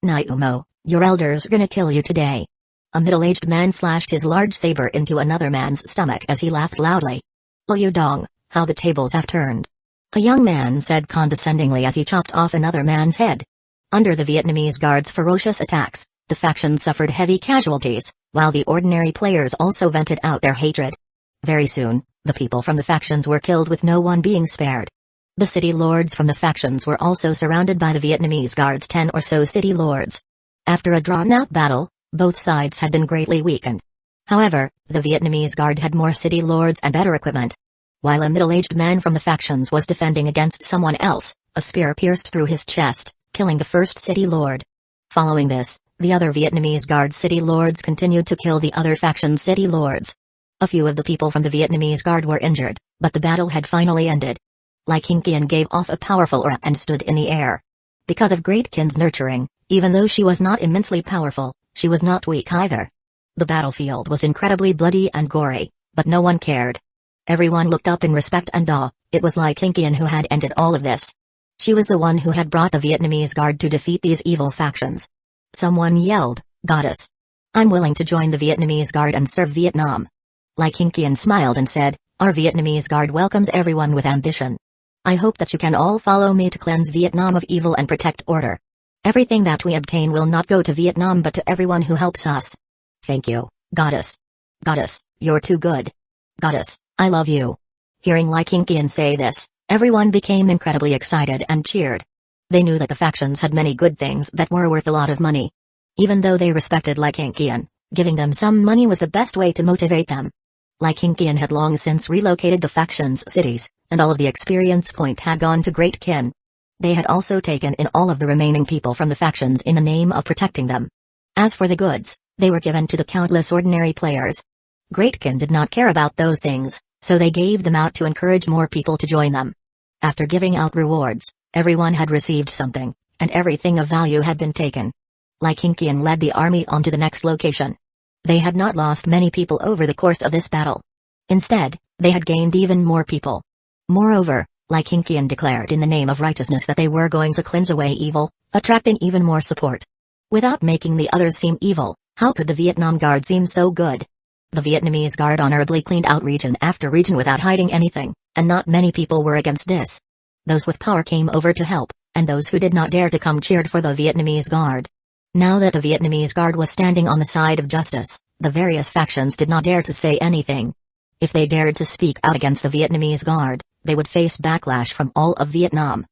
Naruto, your elder's gonna kill you today. A middle-aged man slashed his large saber into another man's stomach as he laughed loudly. Liu Dong, how the tables have turned. A young man said condescendingly as he chopped off another man's head. Under the Vietnamese guard's ferocious attacks, The faction suffered heavy casualties, while the ordinary players also vented out their hatred. Very soon, the people from the factions were killed with no one being spared. The city lords from the factions were also surrounded by the Vietnamese guards, 10 or so city lords. After a drawn-out battle, both sides had been greatly weakened. However, the Vietnamese guard had more city lords and better equipment. While a middle-aged man from the factions was defending against someone else, a spear pierced through his chest, killing the first city lord. Following this, the other Vietnamese guard city lords continued to kill the other faction city lords. A few of the people from the Vietnamese guard were injured, but the battle had finally ended. Lai Qingqian gave off a powerful aura and stood in the air. Because of Great Qin's nurturing, even though she was not immensely powerful, she was not weak either. The battlefield was incredibly bloody and gory, but no one cared. Everyone looked up in respect and awe. It was Lai Qingqian who had ended all of this. She was the one who had brought the Vietnamese guard to defeat these evil factions. Someone yelled, "Goddess! I'm willing to join the Vietnamese guard and serve Vietnam." Lai Qingqian smiled and said, "Our Vietnamese guard welcomes everyone with ambition. I hope that you can all follow me to cleanse Vietnam of evil and protect order. Everything that we obtain will not go to Vietnam but to everyone who helps us. Thank you, Goddess. Goddess, you're too good. Goddess, I love you." Hearing Lai Qingqian say this, everyone became incredibly excited and cheered. They knew that the factions had many good things that were worth a lot of money. Even though they respected Lai Qingqian, giving them some money was the best way to motivate them. Lai Qingqian had long since relocated the factions' cities, and all of the experience point had gone to Great Qin. They had also taken in all of the remaining people from the factions in the name of protecting them. As for the goods, they were given to the countless ordinary players. Great Qin did not care about those things, so they gave them out to encourage more people to join them. After giving out rewards, everyone had received something, and everything of value had been taken. Lai Qingqian led the army on to the next location. They had not lost many people over the course of this battle. Instead, they had gained even more people. Moreover, Lai Qingqian declared in the name of righteousness that they were going to cleanse away evil, attracting even more support. Without making the others seem evil, how could the Vietnam Guard seem so good? The Vietnamese Guard honorably cleaned out region after region without hiding anything, and not many people were against this. Those with power came over to help, and those who did not dare to come cheered for the Vietnamese Guard. Now that the Vietnamese Guard was standing on the side of justice, the various factions did not dare to say anything. If they dared to speak out against the Vietnamese Guard, they would face backlash from all of Vietnam.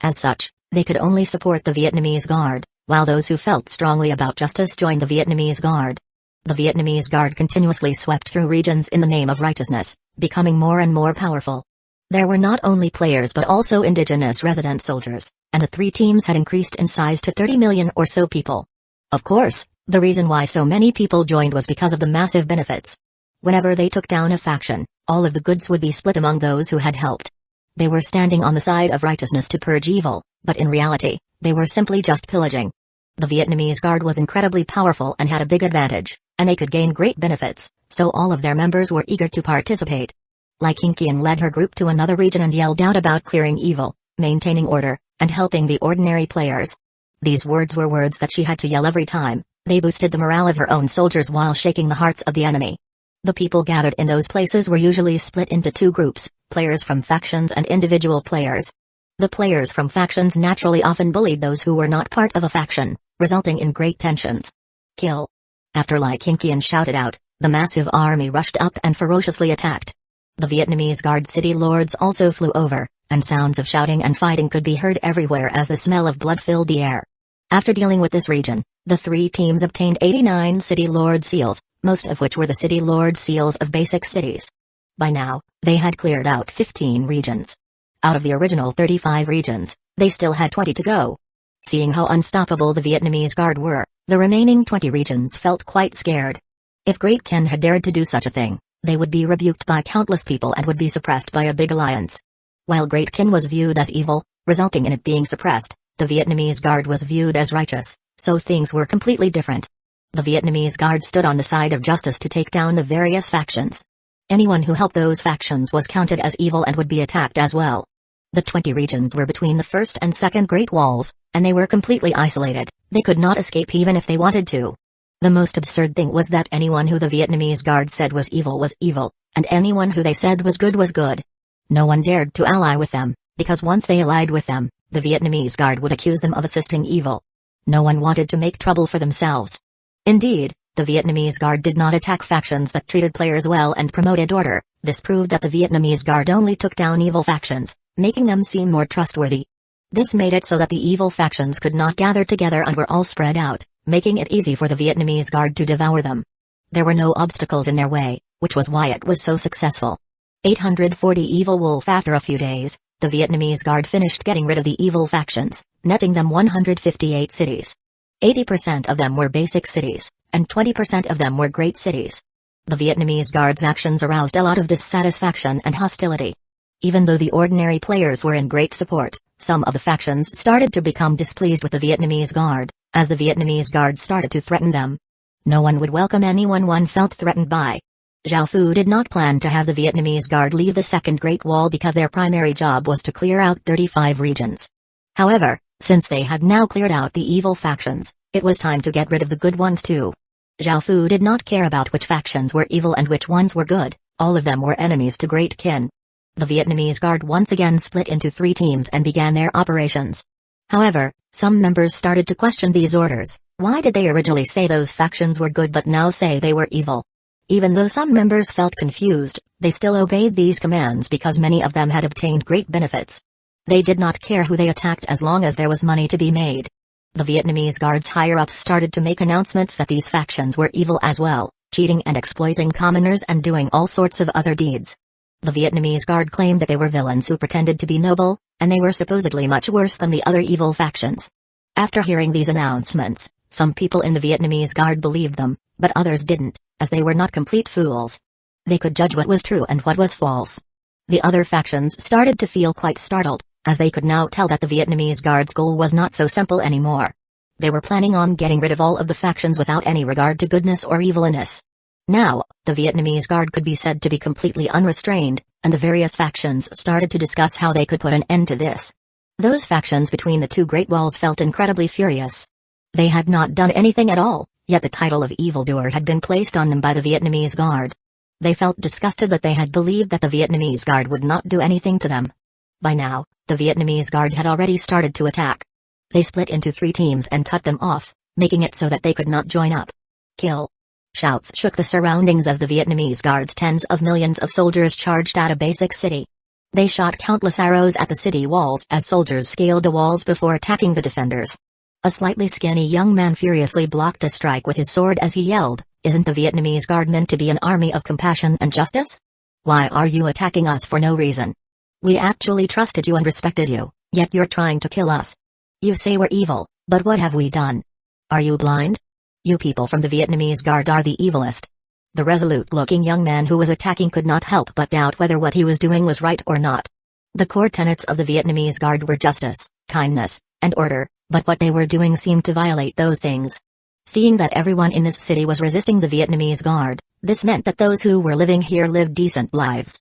As such, they could only support the Vietnamese Guard, while those who felt strongly about justice joined the Vietnamese Guard. The Vietnamese Guard continuously swept through regions in the name of righteousness, becoming more and more powerful. There were not only players but also indigenous resident soldiers, and the three teams had increased in size to 30 million or so people. Of course, the reason why so many people joined was because of the massive benefits. Whenever they took down a faction, all of the goods would be split among those who had helped. They were standing on the side of righteousness to purge evil, but in reality, they were simply just pillaging. The Vietnamese Guard was incredibly powerful and had a big advantage, and they could gain great benefits, so all of their members were eager to participate. Lai Qingqian led her group to another region and yelled out about clearing evil, maintaining order, and helping the ordinary players. These words were words that she had to yell every time. They boosted the morale of her own soldiers while shaking the hearts of the enemy. The people gathered in those places were usually split into two groups, players from factions and individual players. The players from factions naturally often bullied those who were not part of a faction, resulting in great tensions. Kill! After Lai Qingqian shouted out, the massive army rushed up and ferociously attacked. The Vietnamese Guard city lords also flew over, and sounds of shouting and fighting could be heard everywhere as the smell of blood filled the air. After dealing with this region, the three teams obtained 89 city lord seals, most of which were the city lord seals of basic cities. By now, they had cleared out 15 regions. Out of the original 35 regions, they still had 20 to go. Seeing how unstoppable the Vietnamese Guard were, the remaining 20 regions felt quite scared. If Great Qin had dared to do such a thing, they would be rebuked by countless people and would be suppressed by a big alliance. While Great Qin was viewed as evil, resulting in it being suppressed, the Vietnamese Guard was viewed as righteous, so things were completely different. The Vietnamese Guard stood on the side of justice to take down the various factions. Anyone who helped those factions was counted as evil and would be attacked as well. The 20 regions were between the first and second Great Walls, and they were completely isolated. They could not escape even if they wanted to. The most absurd thing was that anyone who the Vietnamese Guard said was evil, and anyone who they said was good was good. No one dared to ally with them, because once they allied with them, the Vietnamese Guard would accuse them of assisting evil. No one wanted to make trouble for themselves. Indeed, the Vietnamese Guard did not attack factions that treated players well and promoted order. This proved that the Vietnamese Guard only took down evil factions, making them seem more trustworthy. This made it so that the evil factions could not gather together and were all spread out, making it easy for the Vietnamese Guard to devour them. There were no obstacles in their way, which was why it was so successful. 840 Evil Wolf. After a few days, the Vietnamese Guard finished getting rid of the evil factions, netting them 158 cities. 80% of them were basic cities, and 20% of them were great cities. The Vietnamese Guard's actions aroused a lot of dissatisfaction and hostility. Even though the ordinary players were in great support, some of the factions started to become displeased with the Vietnamese Guard, as the Vietnamese Guard started to threaten them. No one would welcome anyone one felt threatened by. Zhao Fu did not plan to have the Vietnamese Guard leave the Second Great Wall because their primary job was to clear out 35 regions. However, since they had now cleared out the evil factions, it was time to get rid of the good ones too. Zhao Fu did not care about which factions were evil and which ones were good, all of them were enemies to Great Kin. The Vietnamese Guard once again split into 3 teams and began their operations. However, some members started to question these orders. Why did they originally say those factions were good but now say they were evil? Even though some members felt confused, they still obeyed these commands because many of them had obtained great benefits. They did not care who they attacked as long as there was money to be made. The Vietnamese Guard's higher-ups started to make announcements that these factions were evil as well, cheating and exploiting commoners and doing all sorts of other deeds. The Vietnamese Guard claimed that they were villains who pretended to be noble, and they were supposedly much worse than the other evil factions. After hearing these announcements, some people in the Vietnamese Guard believed them, but others didn't, as they were not complete fools. They could judge what was true and what was false. The other factions started to feel quite startled, as they could now tell that the Vietnamese Guard's goal was not so simple anymore. They were planning on getting rid of all of the factions without any regard to goodness or evilness. Now, the Vietnamese Guard could be said to be completely unrestrained, and the various factions started to discuss how they could put an end to this. Those factions between the 2 Great Walls felt incredibly furious. They had not done anything at all, yet the title of evildoer had been placed on them by the Vietnamese Guard. They felt disgusted that they had believed that the Vietnamese Guard would not do anything to them. By now, the Vietnamese Guard had already started to attack. They split into 3 teams and cut them off, making it so that they could not join up. Kill! Shouts shook the surroundings as the Vietnamese Guard's tens of millions of soldiers charged at a basic city. They shot countless arrows at the city walls as soldiers scaled the walls before attacking the defenders. A slightly skinny young man furiously blocked a strike with his sword as he yelled, "Isn't the Vietnamese Guard meant to be an army of compassion and justice? Why are you attacking us for no reason? We actually trusted you and respected you, yet you're trying to kill us. You say we're evil, but what have we done? Are you blind? You people from the Vietnamese Guard are the evilest." The resolute-looking young man who was attacking could not help but doubt whether what he was doing was right or not. The core tenets of the Vietnamese Guard were justice, kindness, and order, but what they were doing seemed to violate those things. Seeing that everyone in this city was resisting the Vietnamese Guard, this meant that those who were living here lived decent lives.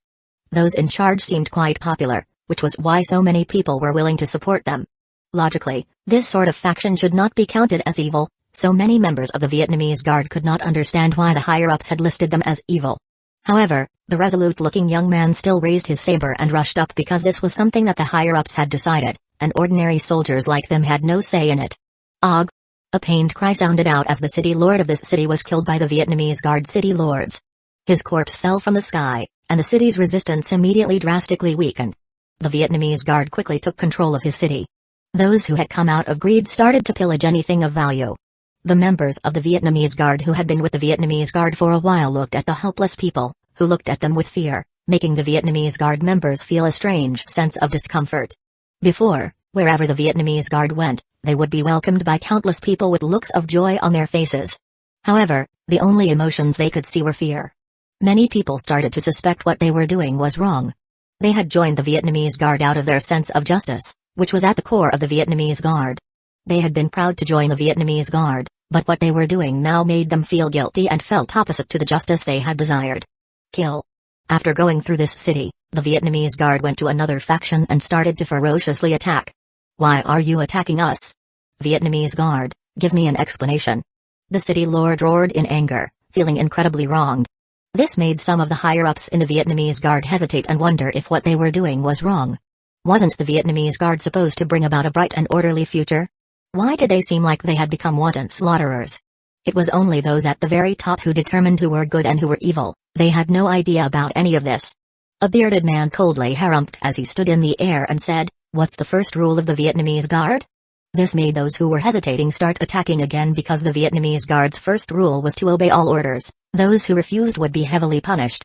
Those in charge seemed quite popular, which was why so many people were willing to support them. Logically, this sort of faction should not be counted as evil, so many members of the Vietnamese Guard could not understand why the higher-ups had listed them as evil. However, the resolute-looking young man still raised his saber and rushed up because this was something that the higher-ups had decided, and ordinary soldiers like them had no say in it. Og! A pained cry sounded out as the city lord of this city was killed by the Vietnamese Guard city lords. His corpse fell from the sky, and the city's resistance immediately drastically weakened. The Vietnamese Guard quickly took control of his city. Those who had come out of greed started to pillage anything of value. The members of the Vietnamese Guard who had been with the Vietnamese Guard for a while looked at the helpless people, who looked at them with fear, making the Vietnamese Guard members feel a strange sense of discomfort. Before, wherever the Vietnamese Guard went, they would be welcomed by countless people with looks of joy on their faces. However, the only emotions they could see were fear. Many people started to suspect what they were doing was wrong. They had joined the Vietnamese Guard out of their sense of justice, which was at the core of the Vietnamese Guard. They had been proud to join the Vietnamese Guard, but what they were doing now made them feel guilty and felt opposite to the justice they had desired. Kill. After going through this city, the Vietnamese Guard went to another faction and started to ferociously attack. Why are you attacking us? Vietnamese Guard, give me an explanation. The city lord roared in anger, feeling incredibly wronged. This made some of the higher-ups in the Vietnamese Guard hesitate and wonder if what they were doing was wrong. Wasn't the Vietnamese Guard supposed to bring about a bright and orderly future? Why did they seem like they had become wanton slaughterers? It was only those at the very top who determined who were good and who were evil. They had no idea about any of this. A bearded man coldly harumphed as he stood in the air and said, "What's the first rule of the Vietnamese Guard?" This made those who were hesitating start attacking again because the Vietnamese Guard's first rule was to obey all orders. Those who refused would be heavily punished.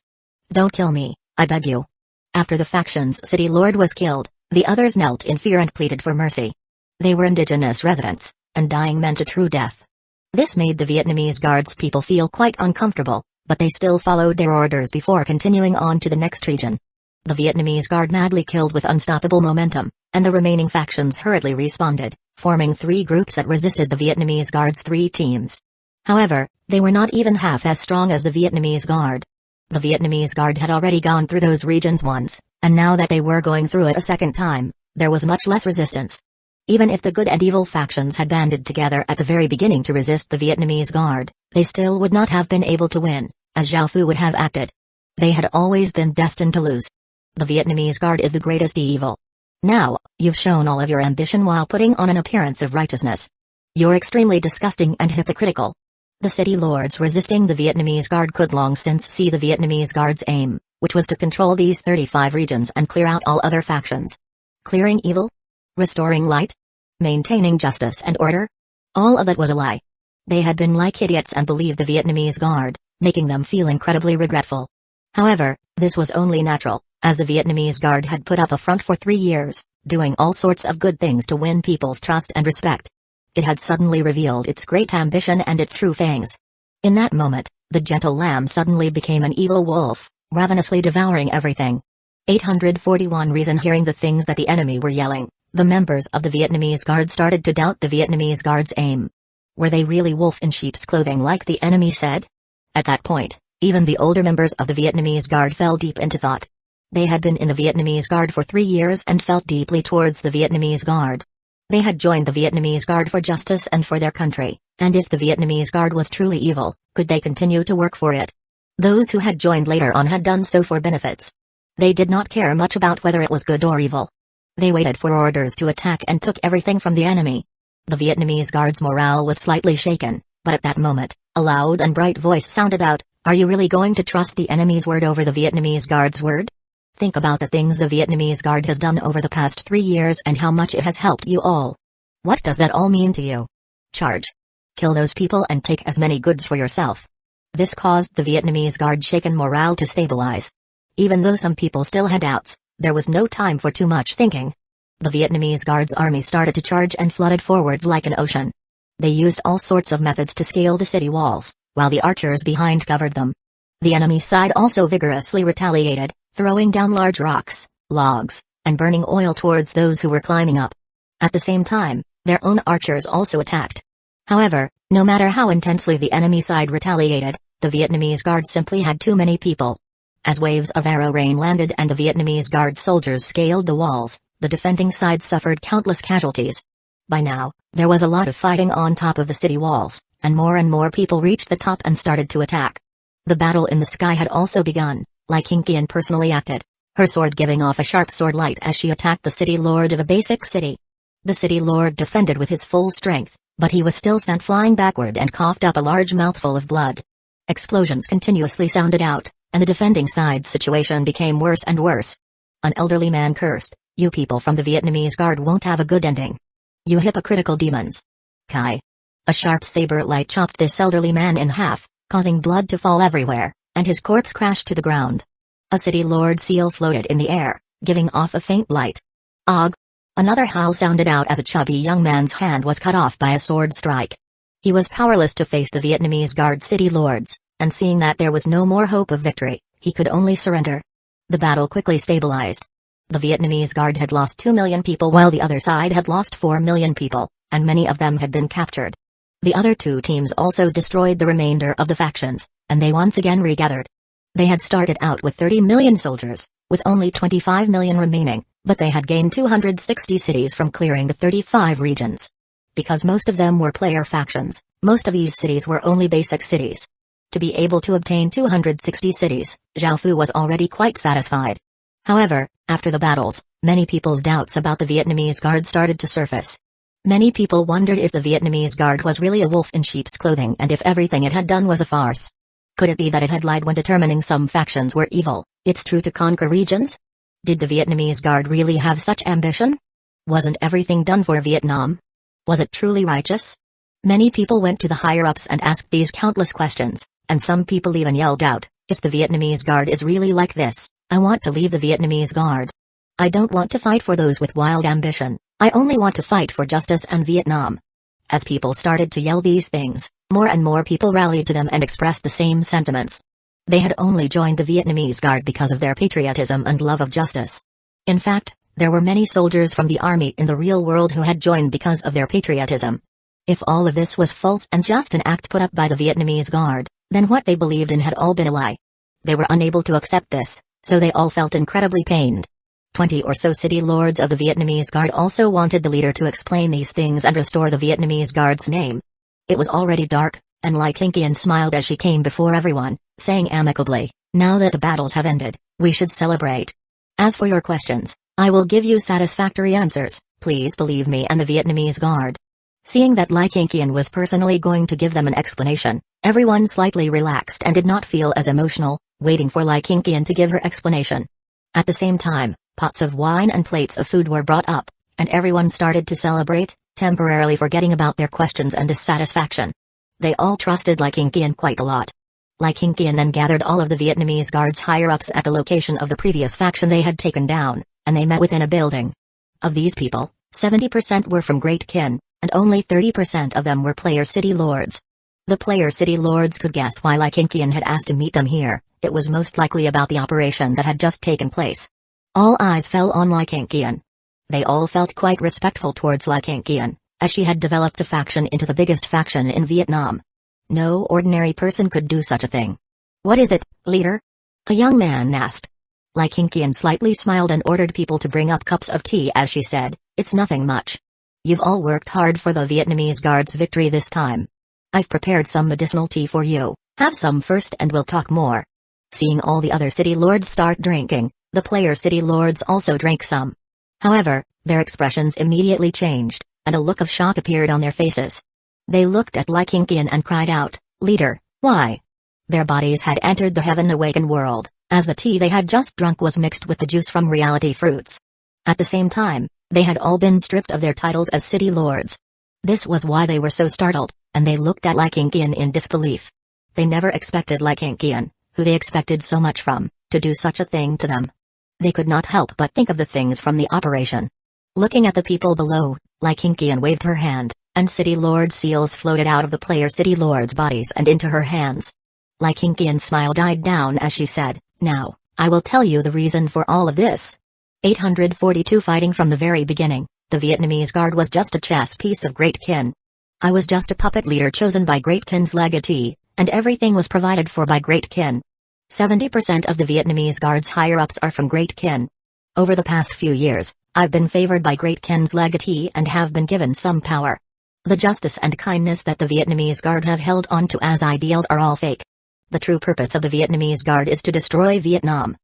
"Don't kill me, I beg you." After the faction's city lord was killed, the others knelt in fear and pleaded for mercy. They were indigenous residents, and dying meant a true death. This made the Vietnamese Guard's people feel quite uncomfortable, but they still followed their orders before continuing on to the next region. The Vietnamese Guard madly killed with unstoppable momentum, and the remaining factions hurriedly responded, forming 3 groups that resisted the Vietnamese Guard's 3 teams. However, they were not even half as strong as the Vietnamese Guard. The Vietnamese Guard had already gone through those regions once, and now that they were going through it a second time, there was much less resistance. Even if the good and evil factions had banded together at the very beginning to resist the Vietnamese Guard, they still would not have been able to win, as Zhao Fu would have acted. They had always been destined to lose. The Vietnamese Guard is the greatest evil. Now, you've shown all of your ambition while putting on an appearance of righteousness. You're extremely disgusting and hypocritical. The city lords resisting the Vietnamese Guard could long since see the Vietnamese Guard's aim, which was to control these 35 regions and clear out all other factions. Clearing evil? Restoring light? Maintaining justice and order? All of it was a lie. They had been like idiots and believed the Vietnamese Guard, making them feel incredibly regretful. However, this was only natural, as the Vietnamese Guard had put up a front for 3 years, doing all sorts of good things to win people's trust and respect. It had suddenly revealed its great ambition and its true fangs. In that moment, the gentle lamb suddenly became an evil wolf, ravenously devouring everything. 841 reason. Hearing the things that the enemy were yelling, the members of the Vietnamese Guard started to doubt the Vietnamese Guard's aim. Were they really wolf in sheep's clothing like the enemy said? At that point, even the older members of the Vietnamese Guard fell deep into thought. They had been in the Vietnamese Guard for 3 years and felt deeply towards the Vietnamese Guard. They had joined the Vietnamese Guard for justice and for their country, and if the Vietnamese Guard was truly evil, could they continue to work for it? Those who had joined later on had done so for benefits. They did not care much about whether it was good or evil. They waited for orders to attack and took everything from the enemy. The Vietnamese Guard's morale was slightly shaken, but at that moment, a loud and bright voice sounded out, "Are you really going to trust the enemy's word over the Vietnamese Guard's word? Think about the things the Vietnamese Guard has done over the past 3 years and how much it has helped you all. What does that all mean to you? Charge. Kill those people and take as many goods for yourself." This caused the Vietnamese Guard's shaken morale to stabilize. Even though some people still had doubts, there was no time for too much thinking. The Vietnamese Guard's army started to charge and flooded forwards like an ocean. They used all sorts of methods to scale the city walls, while the archers behind covered them. The enemy side also vigorously retaliated, throwing down large rocks, logs, and burning oil towards those who were climbing up. At the same time, their own archers also attacked. However, no matter how intensely the enemy side retaliated, the Vietnamese Guard simply had too many people. As waves of arrow rain landed and the Vietnamese Guard soldiers scaled the walls, the defending side suffered countless casualties. By now, there was a lot of fighting on top of the city walls, and more people reached the top and started to attack. The battle in the sky had also begun, like Hinkian personally acted, her sword giving off a sharp sword light as she attacked the city lord of a basic city. The city lord defended with his full strength, but he was still sent flying backward and coughed up a large mouthful of blood. Explosions continuously sounded out, and the defending side's situation became worse and worse. An elderly man cursed, "You people from the Vietnamese Guard won't have a good ending. You hypocritical demons." Kai. A sharp saber light chopped this elderly man in half, causing blood to fall everywhere, and his corpse crashed to the ground. A city lord seal floated in the air, giving off a faint light. Og. Another howl sounded out as a chubby young man's hand was cut off by a sword strike. He was powerless to face the Vietnamese Guard city lords, and seeing that there was no more hope of victory, he could only surrender. The battle quickly stabilized. The Vietnamese Guard had lost 2 million people while the other side had lost 4 million people, and many of them had been captured. The other two teams also destroyed the remainder of the factions, and they once again regathered. They had started out with 30 million soldiers, with only 25 million remaining, but they had gained 260 cities from clearing the 35 regions. Because most of them were player factions, most of these cities were only basic cities. To be able to obtain 260 cities, Zhao Fu was already quite satisfied. However, after the battles, many people's doubts about the Vietnamese Guard started to surface. Many people wondered if the Vietnamese guard was really a wolf in sheep's clothing and if everything it had done was a farce. Could it be that it had lied when determining some factions were evil, it's true to conquer regions? Did the Vietnamese guard really have such ambition? Wasn't everything done for Vietnam? Was it truly righteous? Many people went to the higher-ups and asked these countless questions, and some people even yelled out, if the Vietnamese guard is really like this, I want to leave the Vietnamese guard. I don't want to fight for those with wild ambition, I only want to fight for justice and Vietnam. As people started to yell these things, more and more people rallied to them and expressed the same sentiments. They had only joined the Vietnamese guard because of their patriotism and love of justice. In fact, there were many soldiers from the army in the real world who had joined because of their patriotism. If all of this was false and just an act put up by the Vietnamese guard, then what they believed in had all been a lie. They were unable to accept this, so they all felt incredibly pained. 20 or so city lords of the Vietnamese guard also wanted the leader to explain these things and restore the Vietnamese guard's name. It was already dark, and Lai Kinkian smiled as she came before everyone, saying amicably, now that the battles have ended, we should celebrate. As for your questions, I will give you satisfactory answers, please believe me and the Vietnamese guard. Seeing that Lai Kinkian was personally going to give them an explanation, everyone slightly relaxed and did not feel as emotional, waiting for Lai Kinkian to give her explanation. At the same time, pots of wine and plates of food were brought up, and everyone started to celebrate, temporarily forgetting about their questions and dissatisfaction. They all trusted Lai Kinkian quite a lot. Lai Kinkian then gathered all of the Vietnamese guards higher-ups at the location of the previous faction they had taken down, and they met within a building. Of these people, 70% were from Great Kin, and only 30% of them were player city lords. The player city lords could guess why Lai Kinkian had asked to meet them here, it was most likely about the operation that had just taken place. All eyes fell on Lai Kinkian. They all felt quite respectful towards Lai Kinkian, as she had developed a faction into the biggest faction in Vietnam. No ordinary person could do such a thing. What is it, leader? A young man asked. Lai Kinkian slightly smiled and ordered people to bring up cups of tea as she said, it's nothing much. You've all worked hard for the Vietnamese guard's victory this time. I've prepared some medicinal tea for you, have some first and we'll talk more. Seeing all the other city lords start drinking, the player city lords also drank some. However, their expressions immediately changed, and a look of shock appeared on their faces. They looked at Lai Kinkian and cried out, Leader, why? Their bodies had entered the heaven-awakened world, as the tea they had just drunk was mixed with the juice from reality fruits. At the same time, they had all been stripped of their titles as city lords. This was why they were so startled, and they looked at Lai Kinkian in disbelief. They never expected Lai Kinkian, who they expected so much from, to do such a thing to them. They could not help but think of the things from the operation. Looking at the people below, Lai Kinkian waved her hand, and city lord seals floated out of the player city lords' bodies and into her hands. Lai Kinkian's smile died down as she said, now, I will tell you the reason for all of this. 842 Fighting from the very beginning, the Vietnamese guard was just a chess piece of Great Kin. I was just a puppet leader chosen by Great Kin's legatee, and everything was provided for by Great Kin. 70% of the Vietnamese guard's higher-ups are from Great Kin. Over the past few years, I've been favored by Great Kin's legatee and have been given some power. The justice and kindness that the Vietnamese guard have held on to as ideals are all fake. The true purpose of the Vietnamese guard is to destroy Vietnam.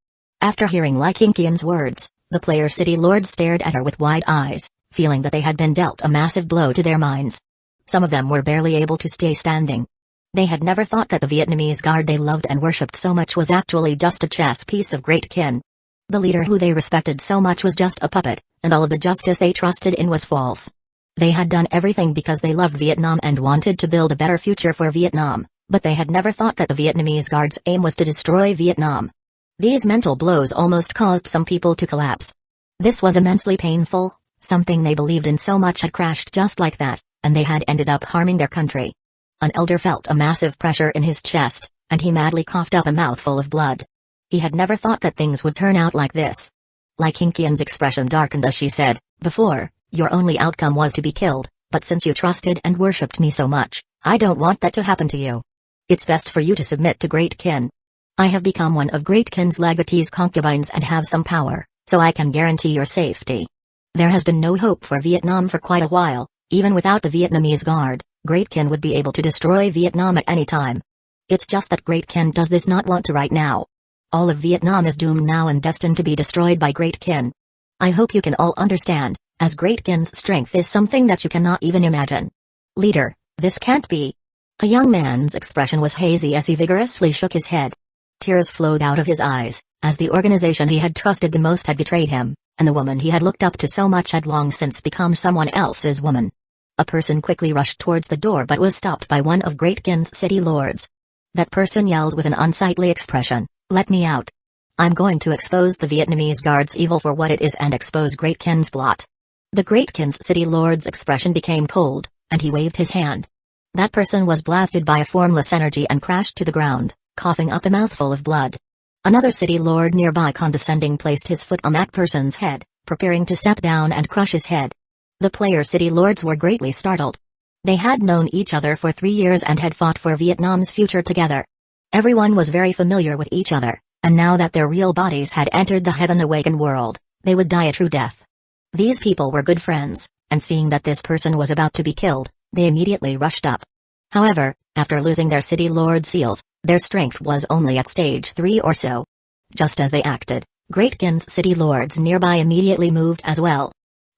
After hearing Lai Kinkian's words, the player city lords stared at her with wide eyes, feeling that they had been dealt a massive blow to their minds. Some of them were barely able to stay standing. They had never thought that the Vietnamese guard they loved and worshipped so much was actually just a chess piece of Great Kin. The leader who they respected so much was just a puppet, and all of the justice they trusted in was false. They had done everything because they loved Vietnam and wanted to build a better future for Vietnam, but they had never thought that the Vietnamese guard's aim was to destroy Vietnam. These mental blows almost caused some people to collapse. This was immensely painful, something they believed in so much had crashed just like that, and they had ended up harming their country. An elder felt a massive pressure in his chest, and he madly coughed up a mouthful of blood. He had never thought that things would turn out like this. Lai Kinkian's expression darkened as she said, before, your only outcome was to be killed, but since you trusted and worshipped me so much, I don't want that to happen to you. It's best for you to submit to Great Kin. I have become one of Great Kin's legatee's concubines and have some power, so I can guarantee your safety. There has been no hope for Vietnam for quite a while, even without the Vietnamese guard. Great Kin would be able to destroy Vietnam at any time. It's just that Great Kin does this not want to right now. All of Vietnam is doomed now and destined to be destroyed by Great Kin. I hope you can all understand, as Great Kin's strength is something that you cannot even imagine. Leader, this can't be. A young man's expression was hazy as he vigorously shook his head. Tears flowed out of his eyes, as the organization he had trusted the most had betrayed him, and the woman he had looked up to so much had long since become someone else's woman. A person quickly rushed towards the door but was stopped by one of Great Kin's city lords. That person yelled with an unsightly expression, "Let me out. I'm going to expose the Vietnamese guard's evil for what it is and expose Great Kin's plot." The Great Kin's city lord's expression became cold, and he waved his hand. That person was blasted by a formless energy and crashed to the ground, coughing up a mouthful of blood. Another city lord nearby condescending placed his foot on that person's head, preparing to step down and crush his head. The player city lords were greatly startled. They had known each other for 3 years and had fought for Vietnam's future together. Everyone was very familiar with each other, and now that their real bodies had entered the heaven-awakened world, they would die a true death. These people were good friends, and seeing that this person was about to be killed, they immediately rushed up. However, after losing their city lord seals, their strength was only at stage 3 or so. Just as they acted, Great Kin's city lords nearby immediately moved as well.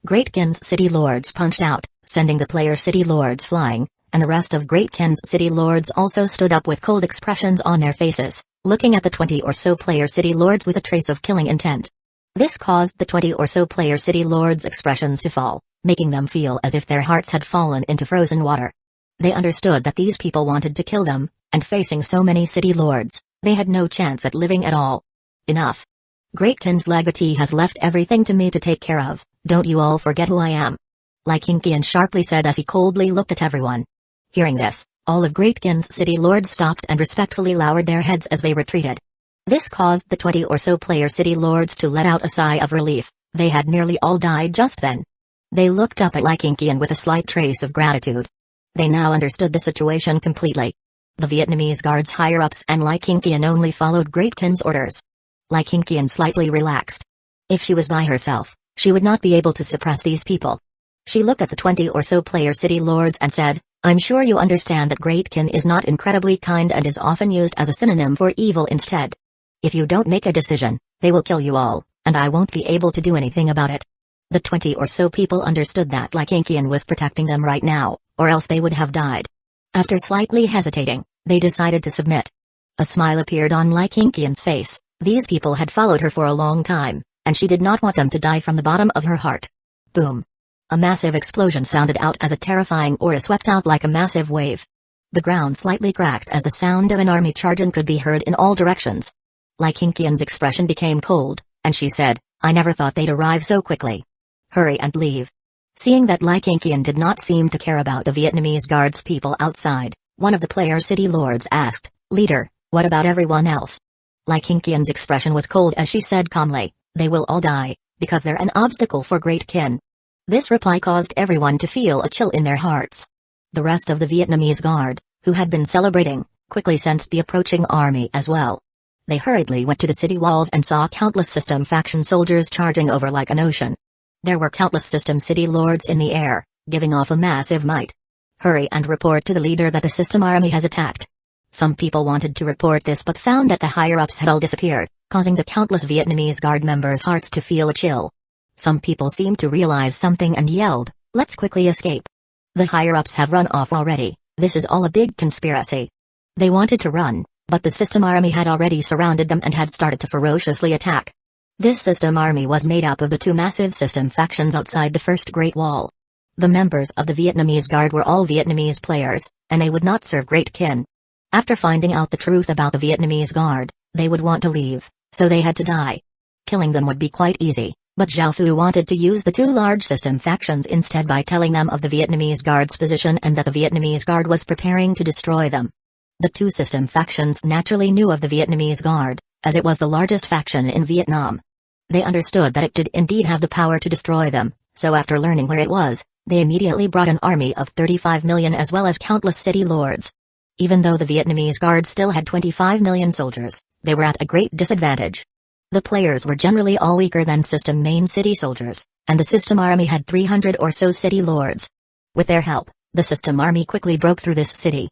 Great Kin's city lords punched out, sending the player city lords flying, and the rest of Great Kin's city lords also stood up with cold expressions on their faces, looking at the 20 or so player city lords with a trace of killing intent. This caused the 20 or so player city lords' expressions to fall, making them feel as if their hearts had fallen into frozen water. They understood that these people wanted to kill them, and facing so many city lords, they had no chance at living at all. Enough. Great Kin's legatee has left everything to me to take care of, don't you all forget who I am. Lycankian sharply said as he coldly looked at everyone. Hearing this, all of Great Kin's city lords stopped and respectfully lowered their heads as they retreated. This caused the 20 or so player city lords to let out a sigh of relief. They had nearly all died just then. They looked up at Lycankian with a slight trace of gratitude. They now understood the situation completely. The Vietnamese guards higher-ups and Lycankian only followed Great Kin's orders. Lycankian slightly relaxed. If she was by herself, she would not be able to suppress these people. She looked at the 20 or so player city lords and said, "I'm sure you understand that Great Kin is not incredibly kind and is often used as a synonym for evil instead. If you don't make a decision, they will kill you all, and I won't be able to do anything about it." The 20 or so people understood that Lycankian was protecting them right now, or else they would have died. After slightly hesitating, they decided to submit. A smile appeared on Lycankian's face. These people had followed her for a long time, and she did not want them to die from the bottom of her heart. Boom. A massive explosion sounded out as a terrifying aura swept out like a massive wave. The ground slightly cracked as the sound of an army charging could be heard in all directions. Lycankian's expression became cold, and she said, "I never thought they'd arrive so quickly. Hurry and leave." Seeing that Lycankian did not seem to care about the Vietnamese guards people outside, one of the player city lords asked, "Leader, what about everyone else?" Lycankian's expression was cold as she said calmly, "They will all die, because they're an obstacle for Great Kin." This reply caused everyone to feel a chill in their hearts. The rest of the Vietnamese guard, who had been celebrating, quickly sensed the approaching army as well. They hurriedly went to the city walls and saw countless system faction soldiers charging over like an ocean. There were countless system city lords in the air, giving off a massive might. "Hurry and report to the leader that the system army has attacked." Some people wanted to report this but found that the higher-ups had all disappeared, causing the countless Vietnamese guard members' hearts to feel a chill. Some people seemed to realize something and yelled, "Let's quickly escape. The higher-ups have run off already, this is all a big conspiracy." They wanted to run, but the system army had already surrounded them and had started to ferociously attack. This system army was made up of the 2 massive system factions outside the first Great Wall. The members of the Vietnamese Guard were all Vietnamese players, and they would not serve Great Kin. After finding out the truth about the Vietnamese Guard, they would want to leave, so they had to die. Killing them would be quite easy, but Zhao Fu wanted to use the 2 large system factions instead by telling them of the Vietnamese Guard's position and that the Vietnamese Guard was preparing to destroy them. The 2 system factions naturally knew of the Vietnamese Guard, as it was the largest faction in Vietnam. They understood that it did indeed have the power to destroy them, so after learning where it was, they immediately brought an army of 35 million as well as countless city lords. Even though the Vietnamese Guard still had 25 million soldiers, they were at a great disadvantage. The players were generally all weaker than system main city soldiers, and the system army had 300 or so city lords. With their help, the system army quickly broke through this city.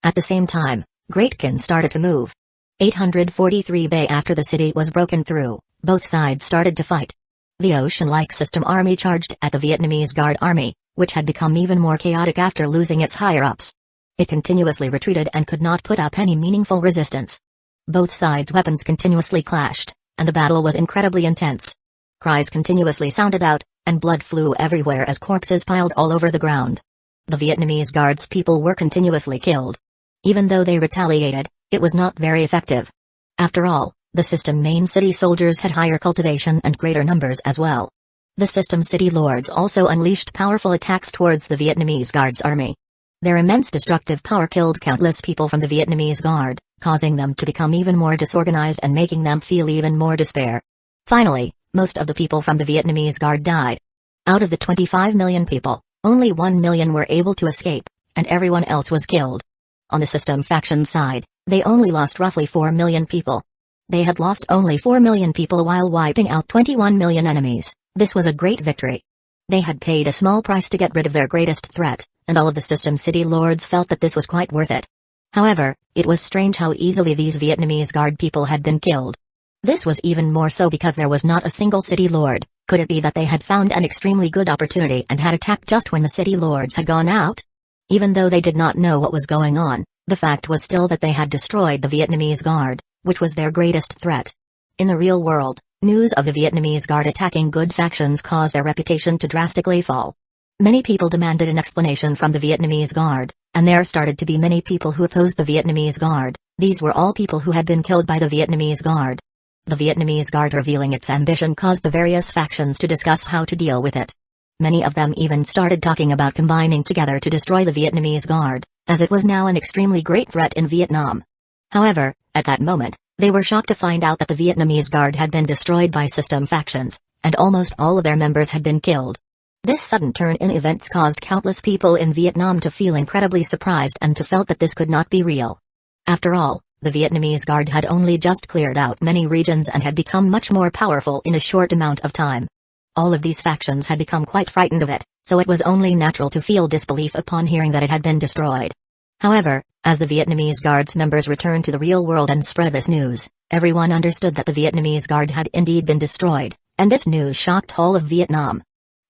At the same time, Great Kin started to move. 843 Bay after the city was broken through, both sides started to fight. The ocean-like system army charged at the Vietnamese Guard army, which had become even more chaotic after losing its higher-ups. It continuously retreated and could not put up any meaningful resistance. Both sides' weapons continuously clashed, and the battle was incredibly intense. Cries continuously sounded out, and blood flew everywhere as corpses piled all over the ground. The Vietnamese Guards people were continuously killed. Even though they retaliated, it was not very effective. After all, the system main city soldiers had higher cultivation and greater numbers as well. The system city lords also unleashed powerful attacks towards the Vietnamese Guards army. Their immense destructive power killed countless people from the Vietnamese Guard, causing them to become even more disorganized and making them feel even more despair. Finally, most of the people from the Vietnamese Guard died. Out of the 25 million people, only 1 million were able to escape, and everyone else was killed. On the system faction side, they only lost roughly 4 million people. They had lost only 4 million people while wiping out 21 million enemies. This was a great victory. They had paid a small price to get rid of their greatest threat, and all of the system city lords felt that this was quite worth it. However, it was strange how easily these Vietnamese Guard people had been killed. This was even more so because there was not a single city lord. Could it be that they had found an extremely good opportunity and had attacked just when the city lords had gone out? Even though they did not know what was going on, the fact was still that they had destroyed the Vietnamese Guard, which was their greatest threat. In the real world, news of the Vietnamese Guard attacking good factions caused their reputation to drastically fall. Many people demanded an explanation from the Vietnamese Guard, and there started to be many people who opposed the Vietnamese Guard. These were all people who had been killed by the Vietnamese Guard. The Vietnamese Guard revealing its ambition caused the various factions to discuss how to deal with it. Many of them even started talking about combining together to destroy the Vietnamese Guard, as it was now an extremely great threat in Vietnam. However, at that moment, they were shocked to find out that the Vietnamese Guard had been destroyed by system factions, and almost all of their members had been killed. This sudden turn in events caused countless people in Vietnam to feel incredibly surprised and to felt that this could not be real. After all, the Vietnamese Guard had only just cleared out many regions and had become much more powerful in a short amount of time. All of these factions had become quite frightened of it, so it was only natural to feel disbelief upon hearing that it had been destroyed. However, as the Vietnamese Guard's members returned to the real world and spread this news, everyone understood that the Vietnamese Guard had indeed been destroyed, and this news shocked all of Vietnam.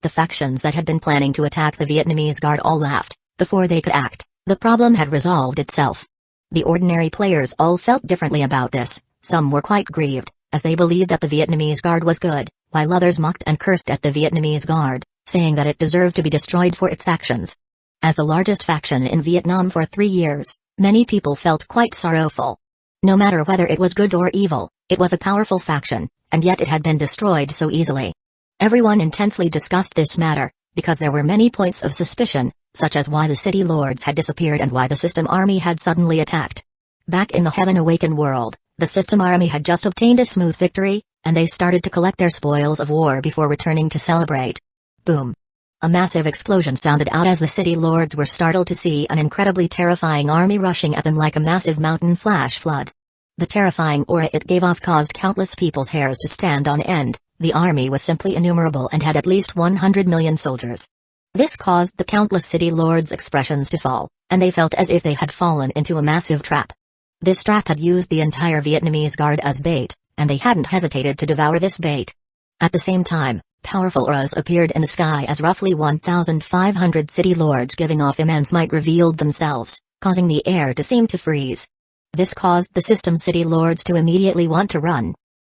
The factions that had been planning to attack the Vietnamese Guard all laughed. Before they could act, the problem had resolved itself. The ordinary players all felt differently about this. Some were quite grieved, as they believed that the Vietnamese Guard was good, while others mocked and cursed at the Vietnamese Guard, saying that it deserved to be destroyed for its actions. As the largest faction in Vietnam for 3 years, many people felt quite sorrowful. No matter whether it was good or evil, it was a powerful faction, and yet it had been destroyed so easily. Everyone intensely discussed this matter, because there were many points of suspicion, such as why the city lords had disappeared and why the system army had suddenly attacked. Back in the Heaven Awakened world, the system army had just obtained a smooth victory, and they started to collect their spoils of war before returning to celebrate. Boom! A massive explosion sounded out as the city lords were startled to see an incredibly terrifying army rushing at them like a massive mountain flash flood. The terrifying aura it gave off caused countless people's hairs to stand on end. The army was simply innumerable and had at least 100 million soldiers. This caused the countless city lords' expressions to fall, and they felt as if they had fallen into a massive trap. This trap had used the entire Vietnamese Guard as bait, and they hadn't hesitated to devour this bait. At the same time, powerful auras appeared in the sky as roughly 1,500 city lords giving off immense might revealed themselves, causing the air to seem to freeze. This caused the system city lords to immediately want to run.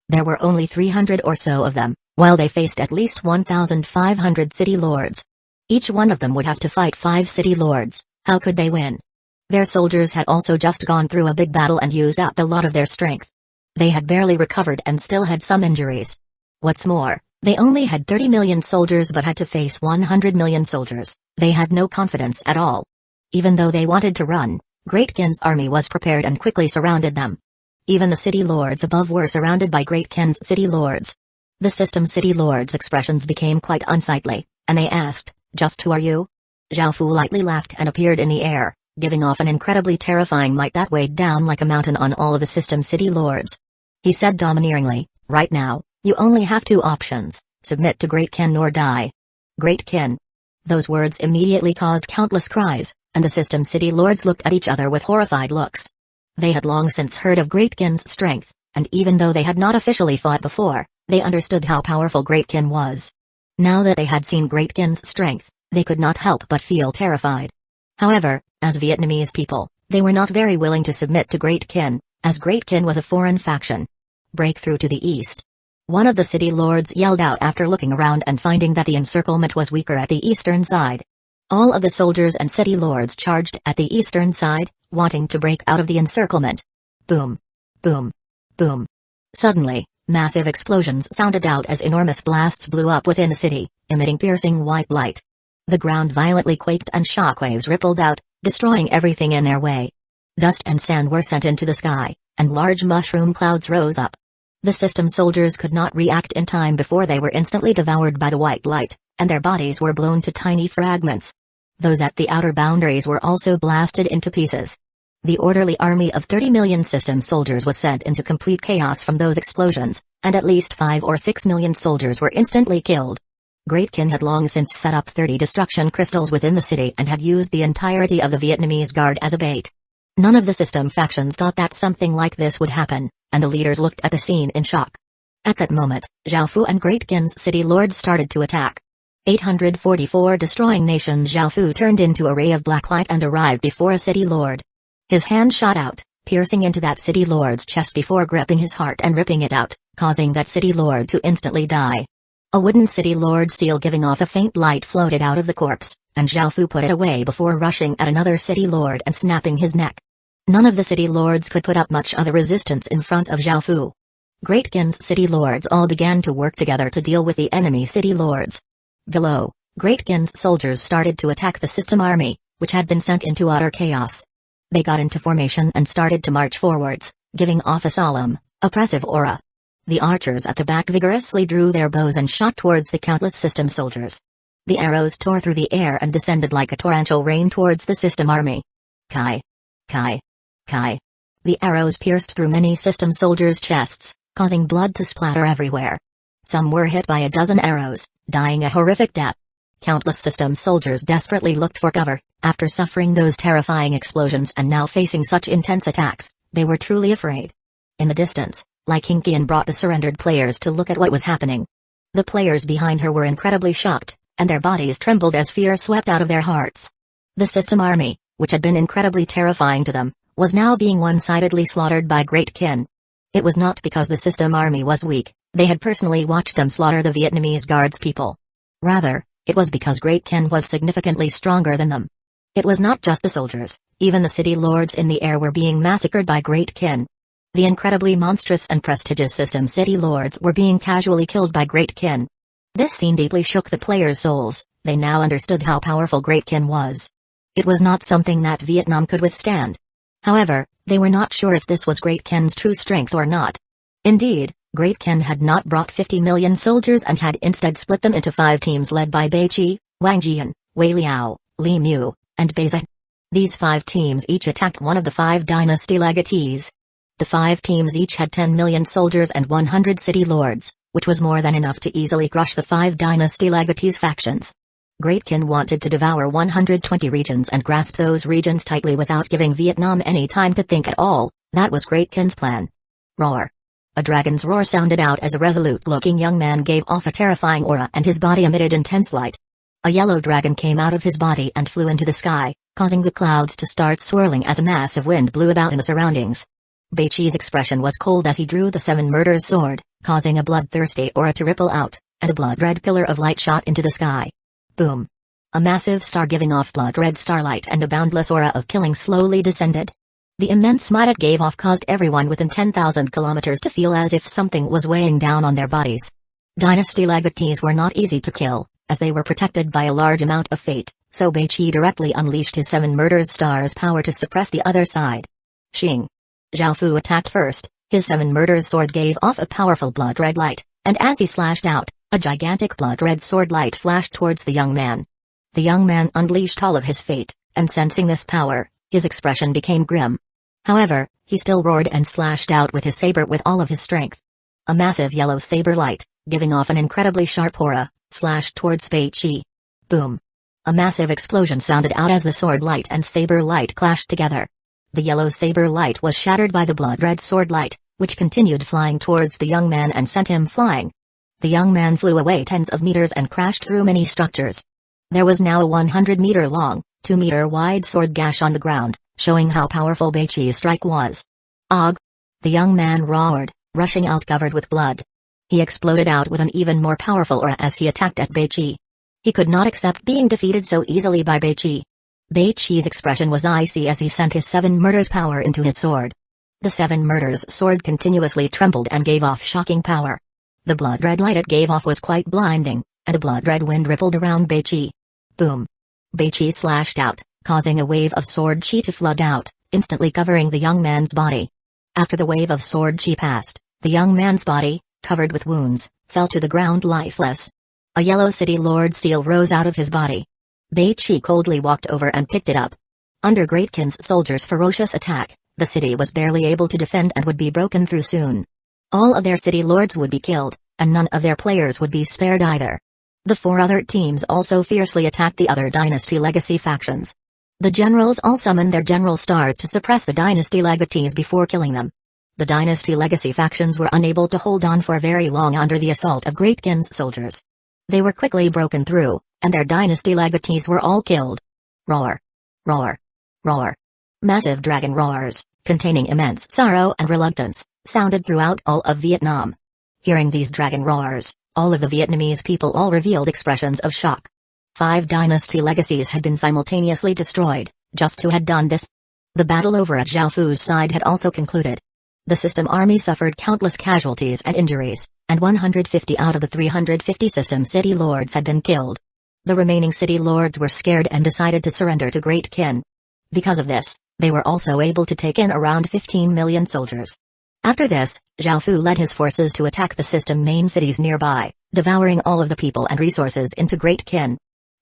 There were only 300 or so of them, while they faced at least 1,500 city lords. Each one of them would have to fight 5 city lords. How could they win? Their soldiers had also just gone through a big battle and used up a lot of their strength. They had barely recovered and still had some injuries. What's more, they only had 30 million soldiers but had to face 100 million soldiers. They had no confidence at all. Even though they wanted to run, Great Kin's army was prepared and quickly surrounded them. Even the city lords above were surrounded by Great Kin's city lords. The system city lords' expressions became quite unsightly, and they asked, "Just who are you?" Zhao Fu lightly laughed and appeared in the air, giving off an incredibly terrifying might that weighed down like a mountain on all of the system city lords. He said domineeringly, "Right now, you only have 2 options, submit to Great Kin or die." Great Kin. Those words immediately caused countless cries, and the system city lords looked at each other with horrified looks. They had long since heard of Great Kin's strength, and even though they had not officially fought before, They understood how powerful Great Kin was. Now that they had seen Great Kin's strength, they could not help but feel terrified. However, as Vietnamese people, they were not very willing to submit to Great Kin, as Great Kin was a foreign faction. Breakthrough to the east. One of the city lords yelled out after looking around and finding that the encirclement was weaker at the eastern side. All of the soldiers and city lords charged at the eastern side, wanting to break out of the encirclement. Boom. Boom. Boom. Suddenly, massive explosions sounded out as enormous blasts blew up within the city, emitting piercing white light. The ground violently quaked and shockwaves rippled out, destroying everything in their way. Dust and sand were sent into the sky, and large mushroom clouds rose up. The system soldiers could not react in time before they were instantly devoured by the white light, and their bodies were blown to tiny fragments. Those at the outer boundaries were also blasted into pieces. The orderly army of 30 million system soldiers was sent into complete chaos from those explosions, and at least 5 or 6 million soldiers were instantly killed. Great Kin had long since set up 30 destruction crystals within the city and had used the entirety of the Vietnamese guard as a bait. None of the system factions thought that something like this would happen, and the leaders looked at the scene in shock. At that moment, Zhao Fu and Great Kin's city lords started to attack. 844 destroying nation Zhao Fu turned into a ray of black light and arrived before a city lord. His hand shot out, piercing into that city lord's chest before gripping his heart and ripping it out, causing that city lord to instantly die. A wooden city lord seal giving off a faint light floated out of the corpse, and Zhao Fu put it away before rushing at another city lord and snapping his neck. None of the city lords could put up much of a resistance in front of Zhao Fu. Great Kin's city lords all began to work together to deal with the enemy city lords. Below, Great Kin's soldiers started to attack the system army, which had been sent into utter chaos. They got into formation and started to march forwards, giving off a solemn, oppressive aura. The archers at the back vigorously drew their bows and shot towards the countless system soldiers. The arrows tore through the air and descended like a torrential rain towards the system army. Kai. Kai. Kai. The arrows pierced through many system soldiers' chests, causing blood to splatter everywhere. Some were hit by a dozen arrows, dying a horrific death. Countless system soldiers desperately looked for cover. After suffering those terrifying explosions and now facing such intense attacks, they were truly afraid. In the distance, Lai Qingqian brought the surrendered players to look at what was happening. The players behind her were incredibly shocked, and their bodies trembled as fear swept out of their hearts. The system army, which had been incredibly terrifying to them, was now being one-sidedly slaughtered by Great Kin. It was not because the system army was weak, they had personally watched them slaughter the Vietnamese guards people. Rather, it was because Great Kin was significantly stronger than them. It was not just the soldiers, even the city lords in the air were being massacred by Great Kin. The incredibly monstrous and prestigious system city lords were being casually killed by Great Kin. This scene deeply shook the players' souls. They now understood how powerful Great Kin was. It was not something that Vietnam could withstand. However, they were not sure if this was Great Kin's true strength or not. Indeed, Great Kin had not brought 50 million soldiers and had instead split them into 5 teams led by Bei Qi, Wang Jian, Wei Liao, Li Mu, and Bei Zhe. These 5 teams each attacked one of the 5 dynasty legatees. The 5 teams each had 10 million soldiers and 100 city lords, which was more than enough to easily crush the 5 dynasty legatees factions. Great Kin wanted to devour 120 regions and grasp those regions tightly without giving Vietnam any time to think at all. That was Great Kin's plan. Roar. A dragon's roar sounded out as a resolute-looking young man gave off a terrifying aura and his body emitted intense light. A yellow dragon came out of his body and flew into the sky, causing the clouds to start swirling as a massive wind blew about in the surroundings. Bei Qi's expression was cold as he drew the 7 murders sword, causing a bloodthirsty aura to ripple out, and a blood-red pillar of light shot into the sky. Boom. A massive star giving off blood-red starlight and a boundless aura of killing slowly descended. The immense might it gave off caused everyone within 10,000 kilometers to feel as if something was weighing down on their bodies. Dynasty legatees were not easy to kill, as they were protected by a large amount of fate, so Bei Qi directly unleashed his 7 murders star's power to suppress the other side. Xing. Zhao Fu attacked first, his 7 murders sword gave off a powerful blood-red light, and as he slashed out, a gigantic blood-red sword light flashed towards the young man. The young man unleashed all of his fate, and sensing this power, his expression became grim. However, he still roared and slashed out with his saber with all of his strength. A massive yellow saber light, giving off an incredibly sharp aura, slashed towards Bei Qi. Boom. A massive explosion sounded out as the sword light and saber light clashed together. The yellow saber light was shattered by the blood-red sword light, which continued flying towards the young man and sent him flying. The young man flew away tens of meters and crashed through many structures. There was now a 100-meter-long, 2-meter-wide sword gash on the ground, showing how powerful Beichi's strike was. "Og!" The young man roared, rushing out covered with blood. He exploded out with an even more powerful aura as he attacked at Beichi. He could not accept being defeated so easily by Beichi. Beichi's expression was icy as he sent his 7 murders power into his sword. The 7 murders sword continuously trembled and gave off shocking power. The blood-red light it gave off was quite blinding, and a blood-red wind rippled around Beichi. Boom! Beichi slashed out, causing a wave of sword chi to flood out, instantly covering the young man's body. After the wave of sword chi passed, the young man's body, covered with wounds, fell to the ground lifeless. A yellow city lord seal rose out of his body. Beichi coldly walked over and picked it up. Under Great Kin's soldiers' ferocious attack, the city was barely able to defend and would be broken through soon. All of their city lords would be killed, and none of their players would be spared either. The 4 other teams also fiercely attacked the other Dynasty Legacy factions. The generals all summoned their general stars to suppress the Dynasty Legacies before killing them. The Dynasty Legacy factions were unable to hold on for very long under the assault of Great Kin's soldiers. They were quickly broken through, and their Dynasty Legacies were all killed. Roar! Roar! Roar! Massive dragon roars, containing immense sorrow and reluctance, sounded throughout all of Vietnam. Hearing these dragon roars, all of the Vietnamese people all revealed expressions of shock. 5 Dynasty Legacies had been simultaneously destroyed, just who had done this? The battle over at Zhaofu's side had also concluded. The system army suffered countless casualties and injuries, and 150 out of the 350 system city lords had been killed. The remaining city lords were scared and decided to surrender to Great Kin. Because of this, they were also able to take in around 15 million soldiers. After this, Zhaofu led his forces to attack the system main cities nearby, devouring all of the people and resources into Great Kin.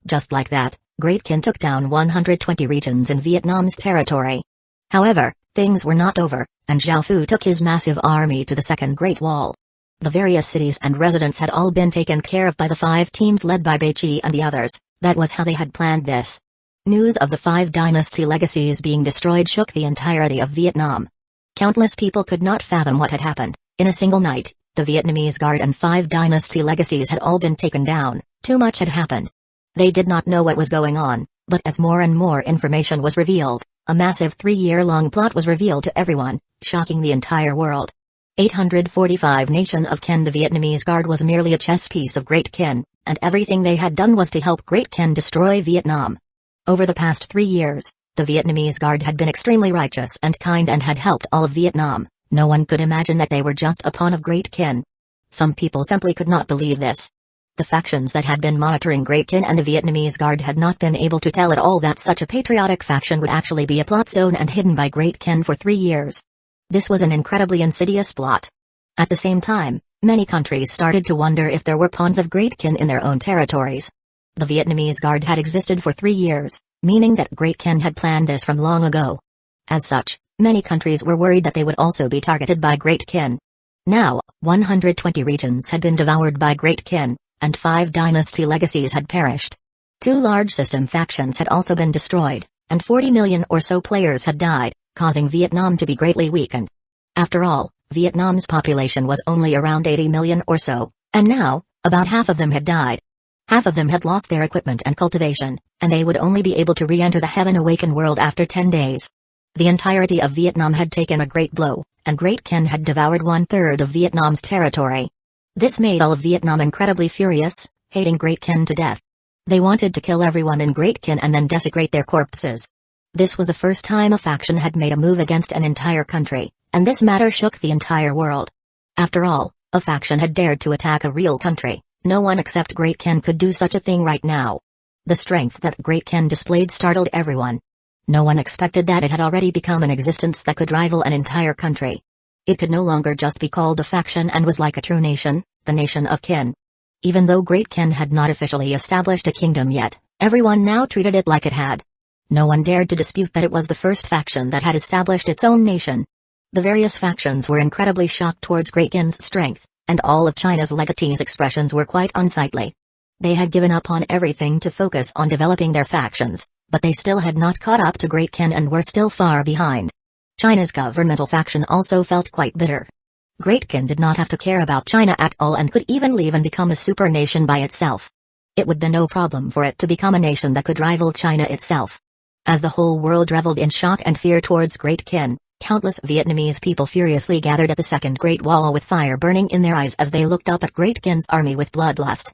Just like that, Great Kin took down 120 regions in Vietnam's territory. However, things were not over, and Zhaofu took his massive army to the Second Great Wall. The various cities and residents had all been taken care of by the 5 teams led by Beichi and the others. That was how they had planned this. News of the 5 Dynasty Legacies being destroyed shook the entirety of Vietnam. Countless people could not fathom what had happened. In a single night, the Vietnamese Guard and 5 Dynasty Legacies had all been taken down. Too much had happened. They did not know what was going on, but as more and more information was revealed, a massive 3-year-long plot was revealed to everyone, shocking the entire world. 845 Nation of Ken. The Vietnamese Guard was merely a chess piece of Great Kin, and everything they had done was to help Great Kin destroy Vietnam. Over the past 3 years, the Vietnamese Guard had been extremely righteous and kind and had helped all of Vietnam. No one could imagine that they were just a pawn of Great Kin. Some people simply could not believe this. The factions that had been monitoring Great Kin and the Vietnamese Guard had not been able to tell at all that such a patriotic faction would actually be a plot zone and hidden by Great Kin for 3 years. This was an incredibly insidious plot. At the same time, many countries started to wonder if there were pawns of Great Kin in their own territories. The Vietnamese Guard had existed for 3 years, meaning that Great Kin had planned this from long ago. As such, many countries were worried that they would also be targeted by Great Kin. Now, 120 regions had been devoured by Great Kin, and 5 Dynasty Legacies had perished. 2 large system factions had also been destroyed, and 40 million or so players had died, causing Vietnam to be greatly weakened. After all, Vietnam's population was only around 80 million or so, and now, about half of them had died. Half of them had lost their equipment and cultivation, and they would only be able to re-enter the Heaven-awakened world after 10 days. The entirety of Vietnam had taken a great blow, and Great Kin had devoured 1/3 of Vietnam's territory. This made all of Vietnam incredibly furious, hating Great Kin to death. They wanted to kill everyone in Great Kin and then desecrate their corpses. This was the first time a faction had made a move against an entire country, and this matter shook the entire world. After all, a faction had dared to attack a real country. No one except Great Kin could do such a thing right now. The strength that Great Kin displayed startled everyone. No one expected that it had already become an existence that could rival an entire country. It could no longer just be called a faction and was like a true nation, the nation of Kin. Even though Great Kin had not officially established a kingdom yet, everyone now treated it like it had. No one dared to dispute that it was the first faction that had established its own nation. The various factions were incredibly shocked towards Great Kin's strength, and all of China's legatees' expressions were quite unsightly. They had given up on everything to focus on developing their factions, but they still had not caught up to Great Kin and were still far behind. China's governmental faction also felt quite bitter. Great Kin did not have to care about China at all and could even leave and become a super nation by itself. It would be no problem for it to become a nation that could rival China itself. As the whole world reveled in shock and fear towards Great Kin, countless Vietnamese people furiously gathered at the second Great Wall with fire burning in their eyes as they looked up at Great Kin's army with bloodlust.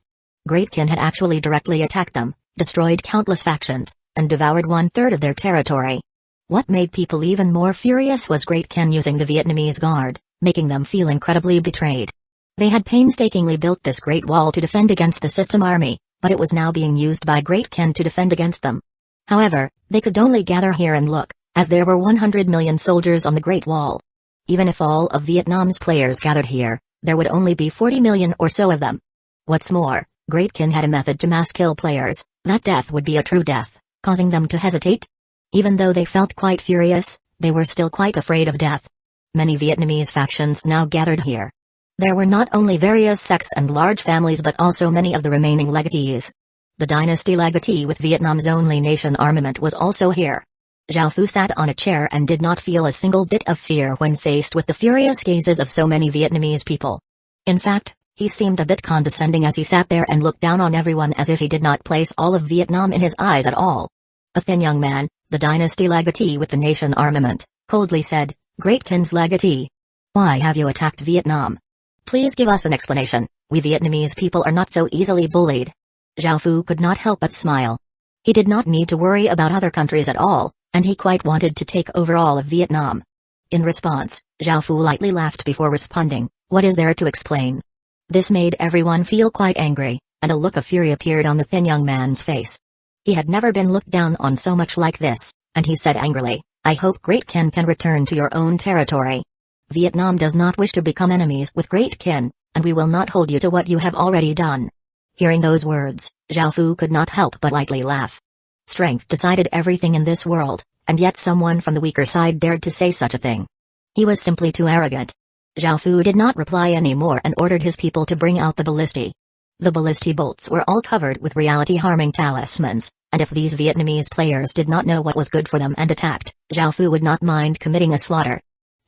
Great Kin had actually directly attacked them, destroyed countless factions, and devoured 1/3 of their territory. What made people even more furious was Great Kin using the Vietnamese guard, making them feel incredibly betrayed. They had painstakingly built this Great Wall to defend against the system army, but it was now being used by Great Kin to defend against them. However, they could only gather here and look, as there were 100 million soldiers on the Great Wall. Even if all of Vietnam's players gathered here, there would only be 40 million or so of them. What's more, Great Kin had a method to mass kill players, that death would be a true death, causing them to hesitate. Even though they felt quite furious, they were still quite afraid of death. Many Vietnamese factions now gathered here. There were not only various sects and large families but also many of the remaining legatees. The dynasty legatee with Vietnam's only nation armament was also here. Zhao Fu sat on a chair and did not feel a single bit of fear when faced with the furious gazes of so many Vietnamese people. In fact, he seemed a bit condescending as he sat there and looked down on everyone as if he did not place all of Vietnam in his eyes at all. A thin young man, the dynasty legatee with the nation armament, coldly said, "Great Kin's legatee. Why have you attacked Vietnam? Please give us an explanation. We Vietnamese people are not so easily bullied." Zhao Fu could not help but smile. He did not need to worry about other countries at all, and he quite wanted to take over all of Vietnam. In response, Zhao Fu lightly laughed before responding, "What is there to explain?" This made everyone feel quite angry, and a look of fury appeared on the thin young man's face. He had never been looked down on so much like this, and he said angrily, "I hope Great Kin can return to your own territory. Vietnam does not wish to become enemies with Great Kin, and we will not hold you to what you have already done." Hearing those words, Zhao Fu could not help but lightly laugh. Strength decided everything in this world, and yet someone from the weaker side dared to say such a thing. He was simply too arrogant. Zhao Fu did not reply anymore and ordered his people to bring out the ballistae. The ballistae bolts were all covered with reality-harming talismans, and if these Vietnamese players did not know what was good for them and attacked, Zhao Fu would not mind committing a slaughter.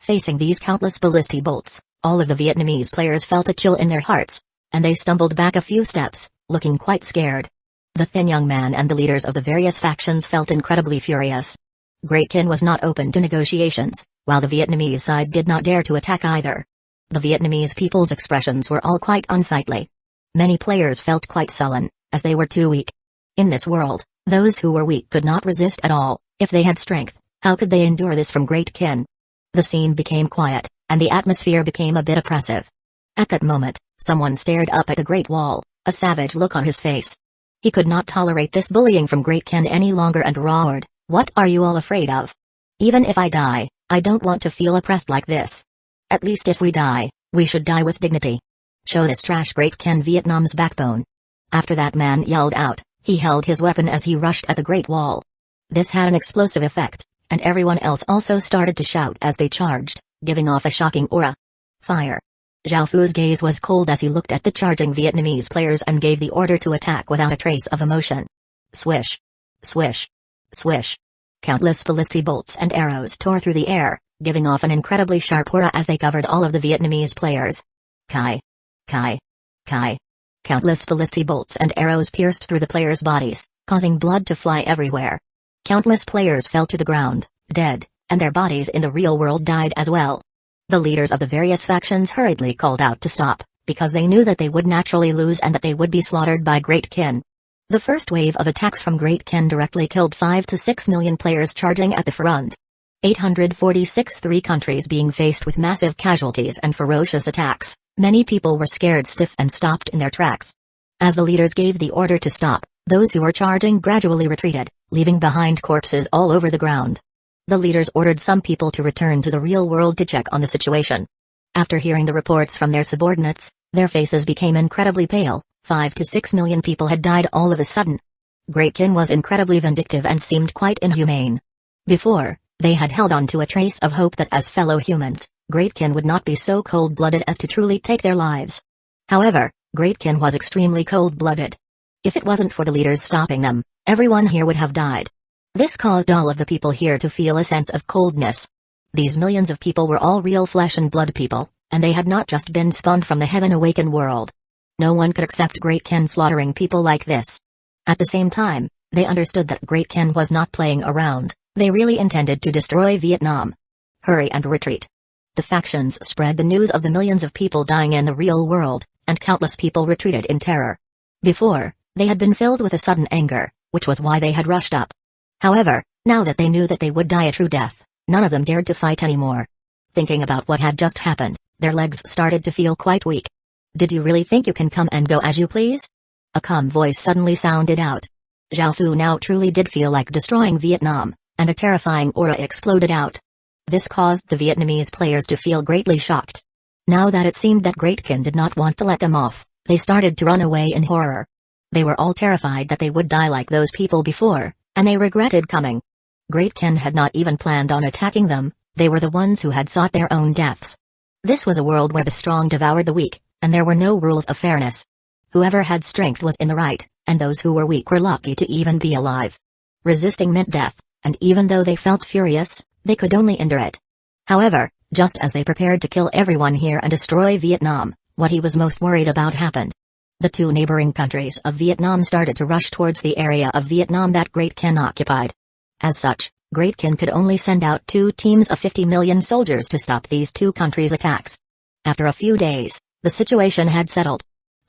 Facing these countless ballistae bolts, all of the Vietnamese players felt a chill in their hearts, and they stumbled back a few steps, looking quite scared. The thin young man and the leaders of the various factions felt incredibly furious. Great Kin was not open to negotiations, while the Vietnamese side did not dare to attack either. The Vietnamese people's expressions were all quite unsightly. Many players felt quite sullen, as they were too weak. In this world, those who were weak could not resist at all. If they had strength, how could they endure this from Great Kin? The scene became quiet, and the atmosphere became a bit oppressive. At that moment, someone stared up at the Great Wall, a savage look on his face. He could not tolerate this bullying from Great Kin any longer and roared, "What are you all afraid of? Even if I die, I don't want to feel oppressed like this. At least if we die, we should die with dignity. Show this trash Great Kin Vietnam's backbone." After that man yelled out, he held his weapon as he rushed at the Great Wall. This had an explosive effect, and everyone else also started to shout as they charged, giving off a shocking aura. Fire. Zhao Fu's gaze was cold as he looked at the charging Vietnamese players and gave the order to attack without a trace of emotion. Swish. Swish. Swish. Countless ballistic bolts and arrows tore through the air, giving off an incredibly sharp aura as they covered all of the Vietnamese players. Kai. Kai. Kai. Countless ballistic bolts and arrows pierced through the players' bodies, causing blood to fly everywhere. Countless players fell to the ground, dead, and their bodies in the real world died as well. The leaders of the various factions hurriedly called out to stop, because they knew that they would naturally lose and that they would be slaughtered by Great Kin. The first wave of attacks from Great Kin directly killed 5 to 6 million players charging at the front. 846 3 countries being faced with massive casualties and ferocious attacks, many people were scared stiff and stopped in their tracks. As the leaders gave the order to stop, those who were charging gradually retreated, leaving behind corpses all over the ground. The leaders ordered some people to return to the real world to check on the situation. After hearing the reports from their subordinates, their faces became incredibly pale. 5 to 6 million people had died all of a sudden. Great Kin was incredibly vindictive and seemed quite inhumane. Before, they had held on to a trace of hope that as fellow humans, Great Kin would not be so cold-blooded as to truly take their lives. However, Great Kin was extremely cold-blooded. If it wasn't for the leaders stopping them, everyone here would have died. This caused all of the people here to feel a sense of coldness. These millions of people were all real flesh and blood people, and they had not just been spawned from the heaven-awakened world. No one could accept Great Ken slaughtering people like this. At the same time, they understood that Great Ken was not playing around, they really intended to destroy Vietnam. Hurry and retreat. The factions spread the news of the millions of people dying in the real world, and countless people retreated in terror. Before, they had been filled with a sudden anger, which was why they had rushed up. However, now that they knew that they would die a true death, none of them dared to fight anymore. Thinking about what had just happened, their legs started to feel quite weak. Did you really think you can come and go as you please? A calm voice suddenly sounded out. Zhao Fu now truly did feel like destroying Vietnam, and a terrifying aura exploded out. This caused the Vietnamese players to feel greatly shocked. Now that it seemed that Great Ken did not want to let them off, they started to run away in horror. They were all terrified that they would die like those people before, and they regretted coming. Great Ken had not even planned on attacking them, they were the ones who had sought their own deaths. This was a world where the strong devoured the weak, and there were no rules of fairness. Whoever had strength was in the right, and those who were weak were lucky to even be alive. Resisting meant death, and even though they felt furious, they could only endure it. However, just as they prepared to kill everyone here and destroy Vietnam, what he was most worried about happened. The two neighboring countries of Vietnam started to rush towards the area of Vietnam that Great Ken occupied. As such, Great Ken could only send out 2 teams of 50 million soldiers to stop these two countries' attacks. After a few days, the situation had settled.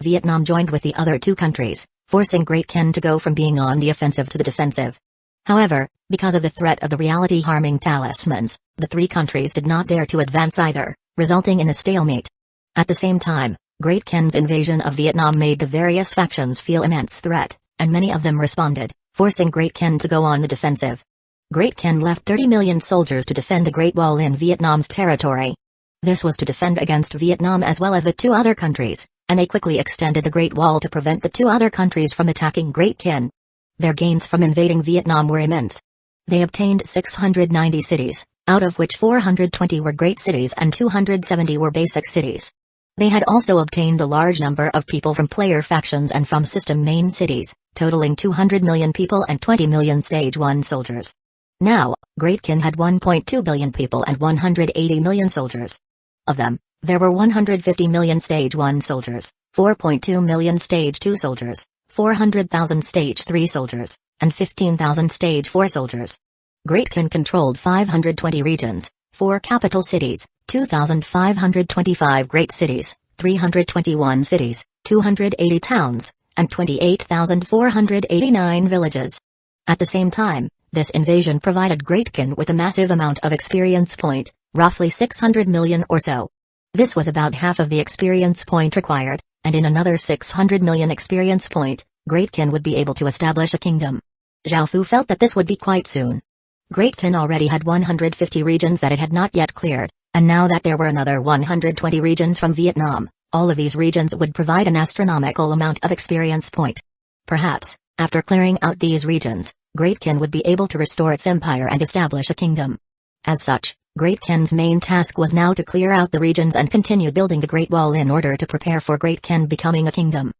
Vietnam joined with the other 2 countries, forcing Great Ken to go from being on the offensive to the defensive. However, because of the threat of the reality-harming talismans, the 3 countries did not dare to advance either, resulting in a stalemate. At the same time, Great Ken's invasion of Vietnam made the various factions feel immense threat, and many of them responded, forcing Great Ken to go on the defensive. Great Ken left 30 million soldiers to defend the Great Wall in Vietnam's territory. This was to defend against Vietnam as well as the 2 other countries, and they quickly extended the Great Wall to prevent the 2 other countries from attacking Great Ken. Their gains from invading Vietnam were immense. They obtained 690 cities, out of which 420 were great cities and 270 were basic cities. They had also obtained a large number of people from player factions and from system main cities, totaling 200 million people and 20 million Stage 1 soldiers. Now, Great Ken had 1.2 billion people and 180 million soldiers. Of them, there were 150 million Stage 1 soldiers, 4.2 million Stage 2 soldiers, 400,000 Stage 3 soldiers, and 15,000 Stage 4 soldiers. Great Ken controlled 520 regions, 4 capital cities, 2,525 great cities, 321 cities, 280 towns, and 28,489 villages. At the same time, this invasion provided Great Ken with a massive amount of experience point, roughly 600 million or so. This was about half of the experience point required, and in another 600 million experience point, Great Ken would be able to establish a kingdom. Zhao Fu felt that this would be quite soon. Great Ken already had 150 regions that it had not yet cleared, and now that there were another 120 regions from Vietnam, all of these regions would provide an astronomical amount of experience point. Perhaps, after clearing out these regions, Great Ken would be able to restore its empire and establish a kingdom. As such, Great Ken's main task was now to clear out the regions and continue building the Great Wall in order to prepare for Great Ken becoming a kingdom.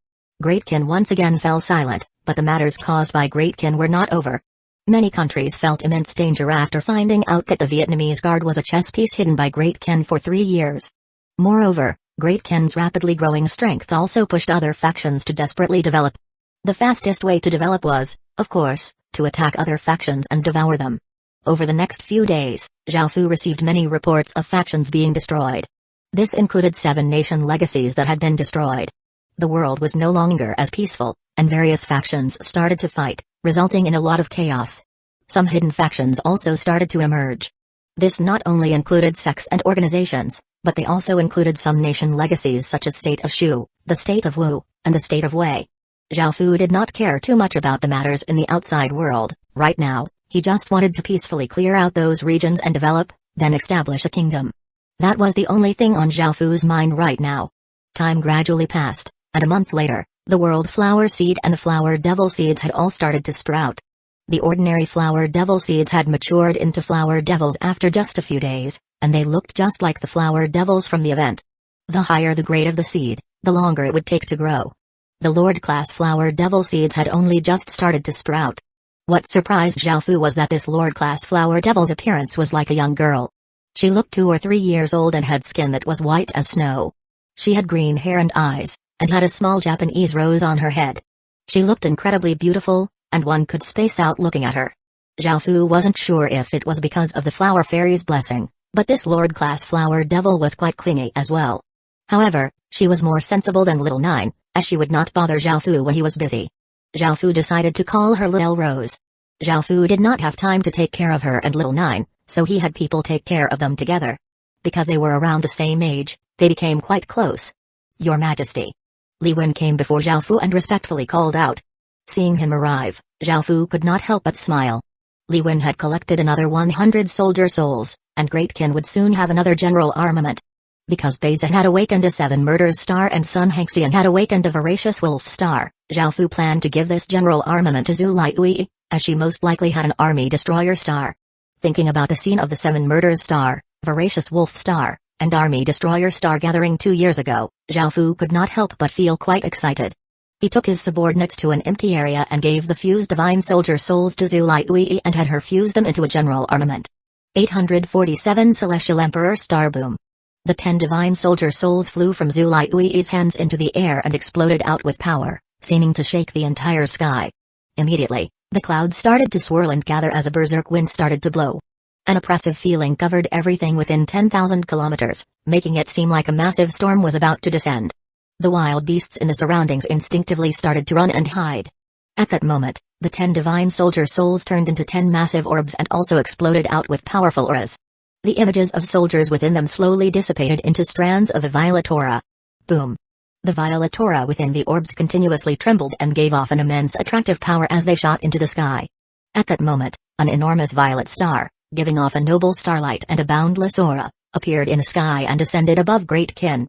Great Ken once again fell silent, but the matters caused by Great Ken were not over. Many countries felt immense danger after finding out that the Vietnamese guard was a chess piece hidden by Great Ken for 3 years. Moreover, Great Ken's rapidly growing strength also pushed other factions to desperately develop. The fastest way to develop was, of course, to attack other factions and devour them. Over the next few days, Zhao Fu received many reports of factions being destroyed. This included 7 nation legacies that had been destroyed. The world was no longer as peaceful, and various factions started to fight, resulting in a lot of chaos. Some hidden factions also started to emerge. This not only included sects and organizations, but they also included some nation legacies such as State of Shu, the State of Wu, and the State of Wei. Zhao Fu did not care too much about the matters in the outside world. Right now, he just wanted to peacefully clear out those regions and develop, then establish a kingdom. That was the only thing on Zhao Fu's mind right now. Time gradually passed, and a month later, the World Flower Seed and the Flower Devil Seeds had all started to sprout. The ordinary Flower Devil Seeds had matured into Flower Devils after just a few days, and they looked just like the Flower Devils from the event. The higher the grade of the seed, the longer it would take to grow. The Lord-class Flower Devil Seeds had only just started to sprout. What surprised Zhao Fu was that this Lord-class Flower Devil's appearance was like a young girl. She looked 2 or 3 years old and had skin that was white as snow. She had green hair and eyes, and had a small Japanese rose on her head. She looked incredibly beautiful, and one could space out looking at her. Zhaofu wasn't sure if it was because of the flower fairy's blessing, but this lord-class flower devil was quite clingy as well. However, she was more sensible than Little Nine, as she would not bother Zhaofu when he was busy. Zhaofu decided to call her Little Rose. Zhaofu did not have time to take care of her and Little Nine, so he had people take care of them together. Because they were around the same age, they became quite close. Your Majesty. Li Wen came before Zhaofu and respectfully called out. Seeing him arrive, Zhaofu could not help but smile. Li Wen had collected another 100 soldier souls, and Great Qin would soon have another general armament. Because Baizen had awakened a 7 murders star and Sun Hengxian had awakened a voracious wolf star, Zhaofu planned to give this general armament to Zhu Liui, as she most likely had an army destroyer star. Thinking about the scene of the 7 murders star, voracious wolf star, and army destroyer star gathering 2 years ago, Zhaofu could not help but feel quite excited. He took his subordinates to an empty area and gave the fused divine soldier souls to Zhu Liui and had her fuse them into a general armament. 847 Celestial Emperor Star Boom. The 10 divine soldier souls flew from Zhu Liui's hands into the air and exploded out with power, seeming to shake the entire sky. Immediately, the clouds started to swirl and gather as a berserk wind started to blow. An oppressive feeling covered everything within 10,000 kilometers, making it seem like a massive storm was about to descend. The wild beasts in the surroundings instinctively started to run and hide. At that moment, the 10 divine soldier souls turned into 10 massive orbs and also exploded out with powerful auras. The images of soldiers within them slowly dissipated into strands of a violet aura. Boom. The violet aura within the orbs continuously trembled and gave off an immense attractive power as they shot into the sky. At that moment, an enormous violet star, giving off a noble starlight and a boundless aura, appeared in the sky and ascended above Great Qin.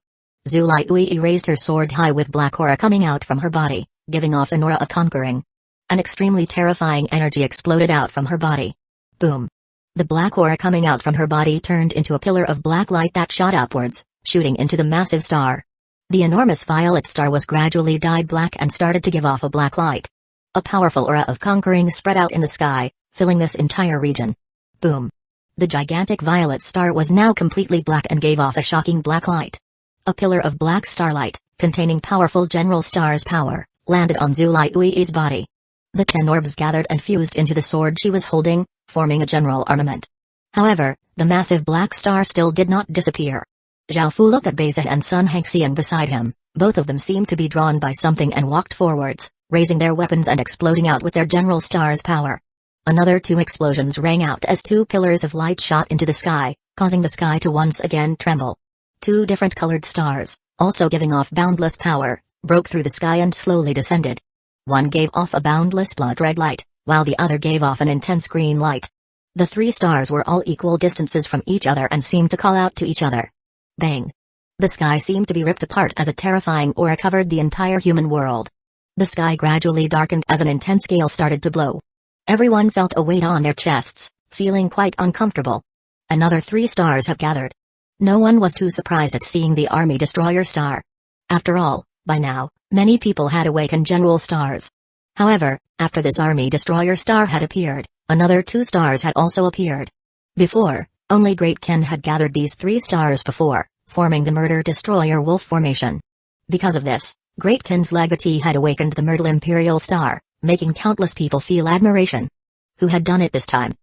Zhu Liui raised her sword high with black aura coming out from her body, giving off an aura of conquering. An extremely terrifying energy exploded out from her body. Boom. The black aura coming out from her body turned into a pillar of black light that shot upwards, shooting into the massive star. The enormous violet star was gradually dyed black and started to give off a black light. A powerful aura of conquering spread out in the sky, filling this entire region. Boom. The gigantic violet star was now completely black and gave off a shocking black light. A pillar of black starlight, containing powerful General Star's power, landed on Zhu Liui's body. The 10 orbs gathered and fused into the sword she was holding, forming a general armament. However, the massive black star still did not disappear. Zhaofu looked at Baizen and Sun Hengxian beside him, both of them seemed to be drawn by something and walked forwards, raising their weapons and exploding out with their General Star's power. Another 2 explosions rang out as 2 pillars of light shot into the sky, causing the sky to once again tremble. 2 different colored stars, also giving off boundless power, broke through the sky and slowly descended. One gave off a boundless blood-red light, while the other gave off an intense green light. The 3 stars were all equal distances from each other and seemed to call out to each other. Bang! The sky seemed to be ripped apart as a terrifying aura covered the entire human world. The sky gradually darkened as an intense gale started to blow. Everyone felt a weight on their chests, feeling quite uncomfortable. Another 3 stars have gathered. No one was too surprised at seeing the army destroyer star. After all, by now, many people had awakened general stars. However, after this army destroyer star had appeared, another 2 stars had also appeared. Before, only Great Qin had gathered these 3 stars before, forming the Murder Destroyer Wolf formation. Because of this, Great Qin's legatee had awakened the Myrtle Imperial Star, making countless people feel admiration. Who had done it this time?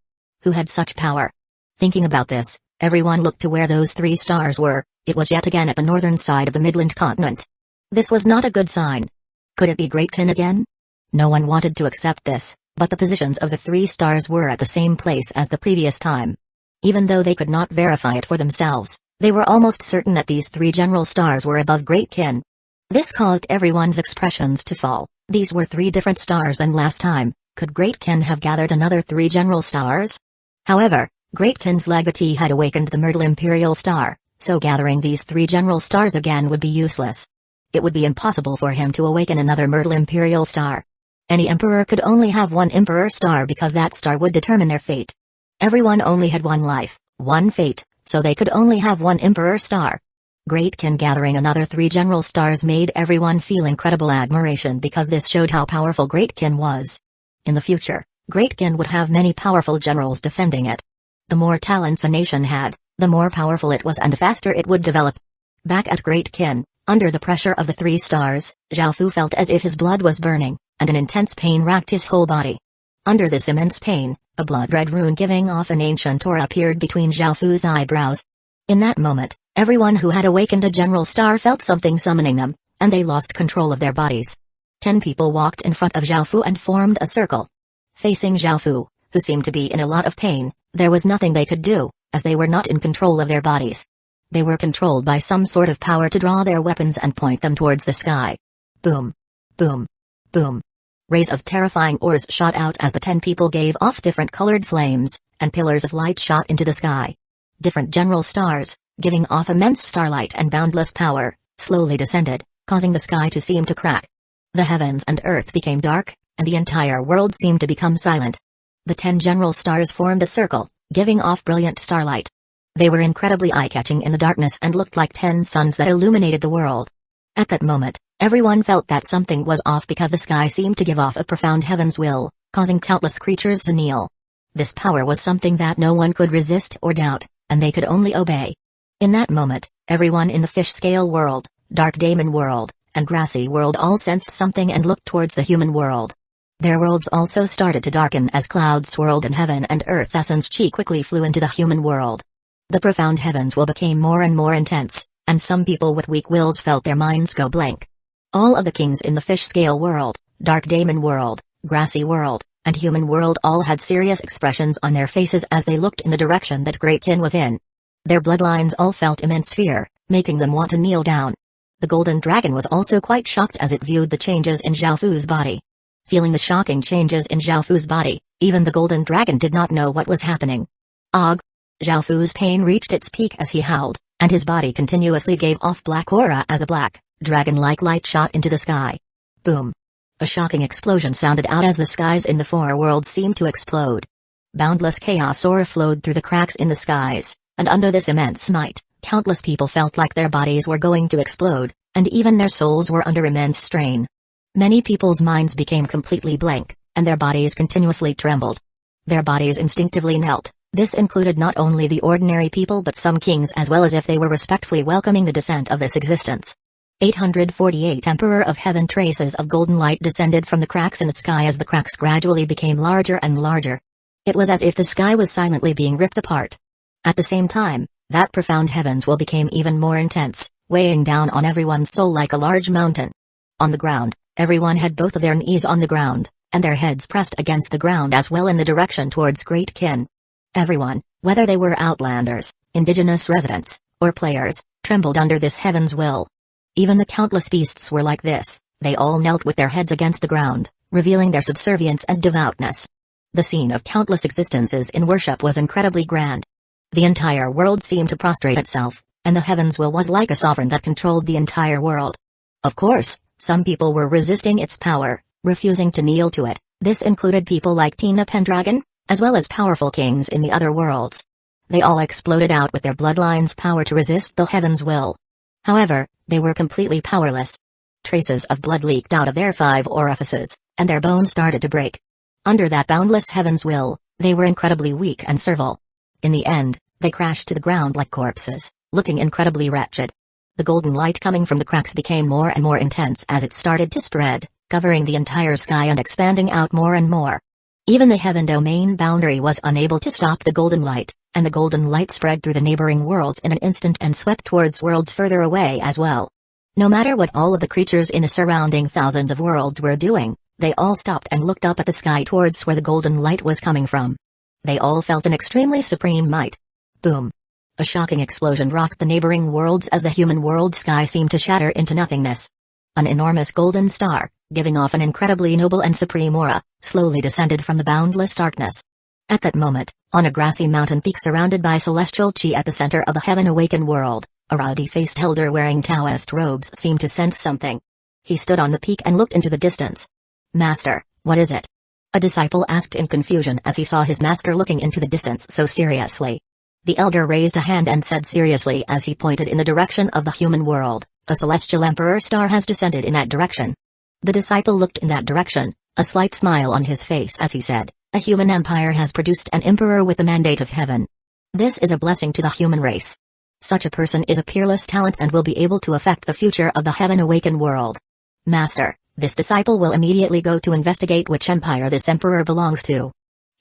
Who had such power? Thinking about this, everyone looked to where those 3 stars were. It was yet again at the northern side of the Midland continent. This was not a good sign. Could it be Great Qin again? No one wanted to accept this, but the positions of the 3 stars were at the same place as the previous time. Even though they could not verify it for themselves, they were almost certain that these 3 general stars were above Great Qin. This caused everyone's expressions to fall. These were 3 different stars than last time. Could Great Qin have gathered another 3 general stars? However, Great Qin's legatee had awakened the Myrtle Imperial Star, so gathering these 3 general stars again would be useless. It would be impossible for him to awaken another Myrtle Imperial Star. Any emperor could only have 1 emperor star because that star would determine their fate. Everyone only had 1 life, 1 fate, so they could only have 1 emperor star. Great Qin gathering another 3 general stars made everyone feel incredible admiration because this showed how powerful Great Qin was. In the future, Great Qin would have many powerful generals defending it. The more talents a nation had, the more powerful it was and the faster it would develop. Back at Great Kin, under the pressure of the 3 stars, Zhaofu felt as if his blood was burning, and an intense pain racked his whole body. Under this immense pain, a blood-red rune giving off an ancient aura appeared between Zhaofu's eyebrows. In that moment, everyone who had awakened a general star felt something summoning them, and they lost control of their bodies. 10 people walked in front of Zhaofu and formed a circle. Facing Zhaofu, who seemed to be in a lot of pain, there was nothing they could do, as they were not in control of their bodies. They were controlled by some sort of power to draw their weapons and point them towards the sky. Boom. Boom. Boom. Rays of terrifying ores shot out as the 10 people gave off different colored flames, and pillars of light shot into the sky. Different general stars, giving off immense starlight and boundless power, slowly descended, causing the sky to seem to crack. The heavens and earth became dark, and the entire world seemed to become silent. The 10 general stars formed a circle, giving off brilliant starlight. They were incredibly eye-catching in the darkness and looked like 10 suns that illuminated the world. At that moment, everyone felt that something was off because the sky seemed to give off a profound heaven's will, causing countless creatures to kneel. This power was something that no one could resist or doubt, and they could only obey. In that moment, everyone in the fish scale world, dark daemon world, and grassy world all sensed something and looked towards the human world. Their worlds also started to darken as clouds swirled and heaven and earth essence chi quickly flew into the human world. The profound heavens will became more and more intense, and some people with weak wills felt their minds go blank. All of the kings in the fish scale world, dark daemon world, grassy world, and human world all had serious expressions on their faces as they looked in the direction that Great Kin was in. Their bloodlines all felt immense fear, making them want to kneel down. The golden dragon was also quite shocked as it viewed the changes in Zhaofu's body. Feeling the shocking changes in Zhaofu's body, even the golden dragon did not know what was happening. Og! Zhaofu's pain reached its peak as he howled, and his body continuously gave off black aura as a black, dragon-like light shot into the sky. Boom! A shocking explosion sounded out as the skies in the 4 worlds seemed to explode. Boundless chaos aura flowed through the cracks in the skies, and under this immense might, countless people felt like their bodies were going to explode, and even their souls were under immense strain. Many people's minds became completely blank, and their bodies continuously trembled. Their bodies instinctively knelt. This included not only the ordinary people but some kings as well, as if they were respectfully welcoming the descent of this existence. 848 Emperor of Heaven. Traces of golden light descended from the cracks in the sky as the cracks gradually became larger and larger. It was as if the sky was silently being ripped apart. At the same time, that profound heavens will became even more intense, weighing down on everyone's soul like a large mountain. On the ground, everyone had both of their knees on the ground, and their heads pressed against the ground as well in the direction towards Great Kin. Everyone, whether they were outlanders, indigenous residents, or players, trembled under this heaven's will. Even the countless beasts were like this, they all knelt with their heads against the ground, revealing their subservience and devoutness. The scene of countless existences in worship was incredibly grand. The entire world seemed to prostrate itself, and the heaven's will was like a sovereign that controlled the entire world. Of course, some people were resisting its power, refusing to kneel to it. This included people like Tina Pendragon, as well as powerful kings in the other worlds. They all exploded out with their bloodline's power to resist the heaven's will. However, they were completely powerless. Traces of blood leaked out of their 5 orifices, and their bones started to break. Under that boundless heaven's will, they were incredibly weak and servile. In the end, they crashed to the ground like corpses, looking incredibly wretched. The golden light coming from the cracks became more and more intense as it started to spread, covering the entire sky and expanding out more and more. Even the heaven domain boundary was unable to stop the golden light, and the golden light spread through the neighboring worlds in an instant and swept towards worlds further away as well. No matter what all of the creatures in the surrounding thousands of worlds were doing, they all stopped and looked up at the sky towards where the golden light was coming from. They all felt an extremely supreme might. Boom! A shocking explosion rocked the neighboring worlds as the human world sky seemed to shatter into nothingness. An enormous golden star, giving off an incredibly noble and supreme aura, slowly descended from the boundless darkness. At that moment, on a grassy mountain peak surrounded by celestial chi at the center of the heaven-awakened world, a ruddy-faced elder wearing Taoist robes seemed to sense something. He stood on the peak and looked into the distance. "Master, what is it?" a disciple asked in confusion as he saw his master looking into the distance so seriously. The elder raised a hand and said seriously as he pointed in the direction of the human world, "A celestial emperor star has descended in that direction." The disciple looked in that direction, a slight smile on his face as he said, "A human empire has produced an emperor with the mandate of heaven." This is a blessing to the human race. Such a person is a peerless talent and will be able to affect the future of the Heaven Awakened world. Master, this disciple will immediately go to investigate which empire this emperor belongs to.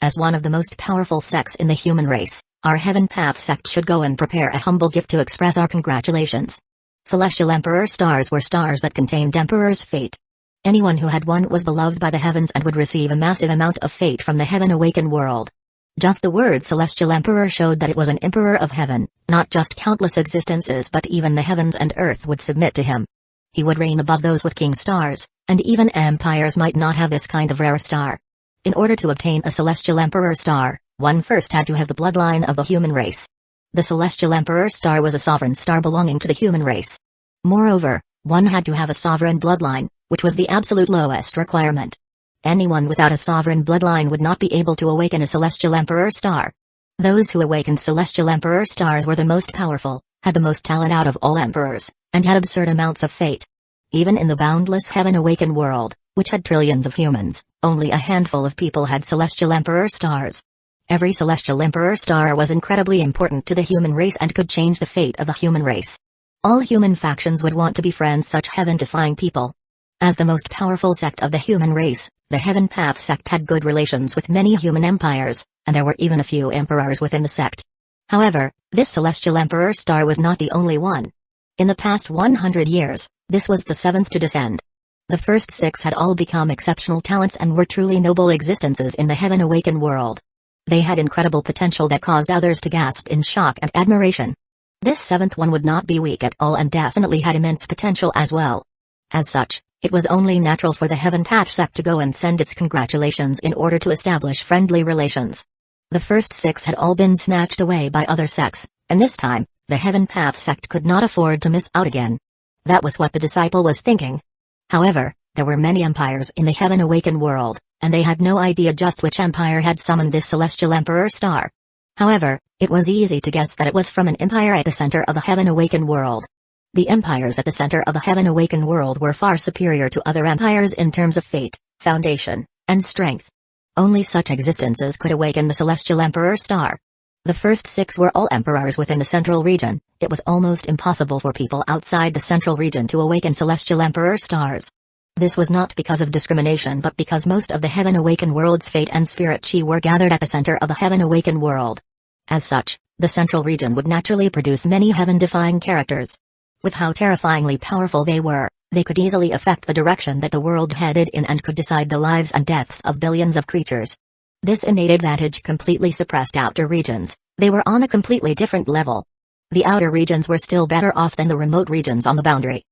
As one of the most powerful sects in the human race, our Heaven Path sect should go and prepare a humble gift to express our congratulations. Celestial Emperor stars were stars that contained Emperor's fate. Anyone who had one was beloved by the heavens and would receive a massive amount of fate from the Heaven Awakened world. Just the word Celestial Emperor showed that it was an Emperor of Heaven, not just countless existences but even the heavens and earth would submit to him. He would reign above those with king stars, and even empires might not have this kind of rare star. In order to obtain a Celestial Emperor star, one first had to have the bloodline of the human race. The Celestial Emperor star was a sovereign star belonging to the human race. Moreover, one had to have a sovereign bloodline, which was the absolute lowest requirement. Anyone without a sovereign bloodline would not be able to awaken a Celestial Emperor star. Those who awakened Celestial Emperor stars were the most powerful, had the most talent out of all emperors, and had absurd amounts of fate. Even in the boundless Heaven Awakened world, which had trillions of humans, only a handful of people had Celestial Emperor stars. Every Celestial Emperor star was incredibly important to the human race and could change the fate of the human race. All human factions would want to befriend such heaven-defying people. As the most powerful sect of the human race, the Heaven Path sect had good relations with many human empires, and there were even a few emperors within the sect. However, this Celestial Emperor star was not the only one. In the past 100 years, this was the seventh to descend. The first 6 had all become exceptional talents and were truly noble existences in the Heaven Awakened world. They had incredible potential that caused others to gasp in shock and admiration. This 7th one would not be weak at all and definitely had immense potential as well. As such, it was only natural for the Heaven Path sect to go and send its congratulations in order to establish friendly relations. The first 6 had all been snatched away by other sects, and this time, the Heaven Path sect could not afford to miss out again. That was what the disciple was thinking. However, there were many empires in the Heaven Awakened world, and they had no idea just which empire had summoned this Celestial Emperor star. However, it was easy to guess that it was from an empire at the center of the Heaven Awakened world. The empires at the center of the Heaven Awakened world were far superior to other empires in terms of fate, foundation, and strength. Only such existences could awaken the Celestial Emperor star. The first 6 were all emperors within the central region. It was almost impossible for people outside the central region to awaken Celestial Emperor stars. This was not because of discrimination but because most of the Heaven Awakened world's fate and spirit chi were gathered at the center of the Heaven Awakened world. As such, the central region would naturally produce many heaven-defying characters. With how terrifyingly powerful they were, they could easily affect the direction that the world headed in and could decide the lives and deaths of billions of creatures. This innate advantage completely suppressed outer regions. They were on a completely different level. The outer regions were still better off than the remote regions on the boundary.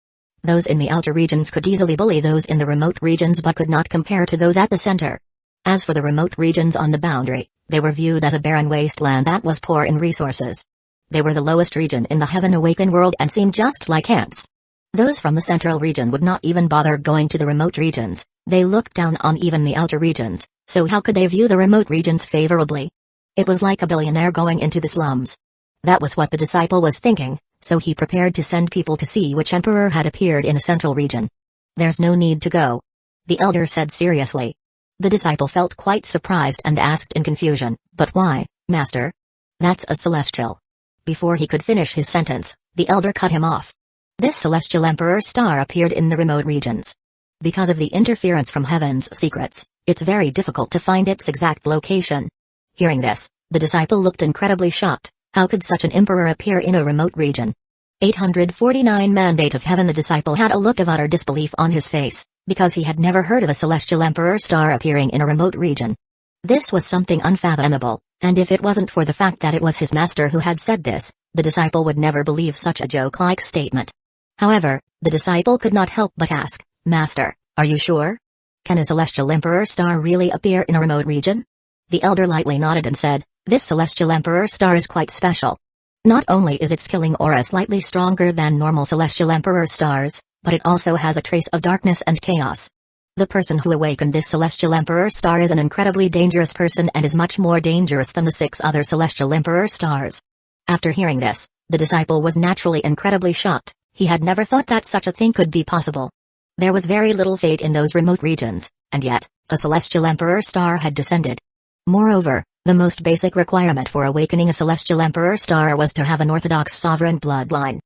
Those in the outer regions could easily bully those in the remote regions but could not compare to those at the center. As for the remote regions on the boundary, they were viewed as a barren wasteland that was poor in resources. They were the lowest region in the Heaven Awakened world and seemed just like ants. Those from the central region would not even bother going to the remote regions. They looked down on even the outer regions, so how could they view the remote regions favorably? It was like a billionaire going into the slums. That was what the disciple was thinking, so he prepared to send people to see which emperor had appeared in the central region. There's no need to go, the elder said seriously. The disciple felt quite surprised and asked in confusion, but why, master? That's a celestial. Before he could finish his sentence, the elder cut him off. This Celestial Emperor star appeared in the remote regions. Because of the interference from heaven's secrets, it's very difficult to find its exact location. Hearing this, the disciple looked incredibly shocked. How could such an emperor appear in a remote region? 849 Mandate of Heaven. The disciple had a look of utter disbelief on his face, because he had never heard of a Celestial Emperor star appearing in a remote region. This was something unfathomable, and if it wasn't for the fact that it was his master who had said this, the disciple would never believe such a joke-like statement. However, the disciple could not help but ask, Master, are you sure? Can a Celestial Emperor star really appear in a remote region? The elder lightly nodded and said, this Celestial Emperor star is quite special. Not only is its killing aura slightly stronger than normal Celestial Emperor stars, but it also has a trace of darkness and chaos. The person who awakened this Celestial Emperor star is an incredibly dangerous person and is much more dangerous than the 6 other Celestial Emperor stars. After hearing this, the disciple was naturally incredibly shocked. He had never thought that such a thing could be possible. There was very little fate in those remote regions, and yet, a Celestial Emperor star had descended. Moreover, The most basic requirement for awakening a celestial emperor star was to have an orthodox sovereign bloodline.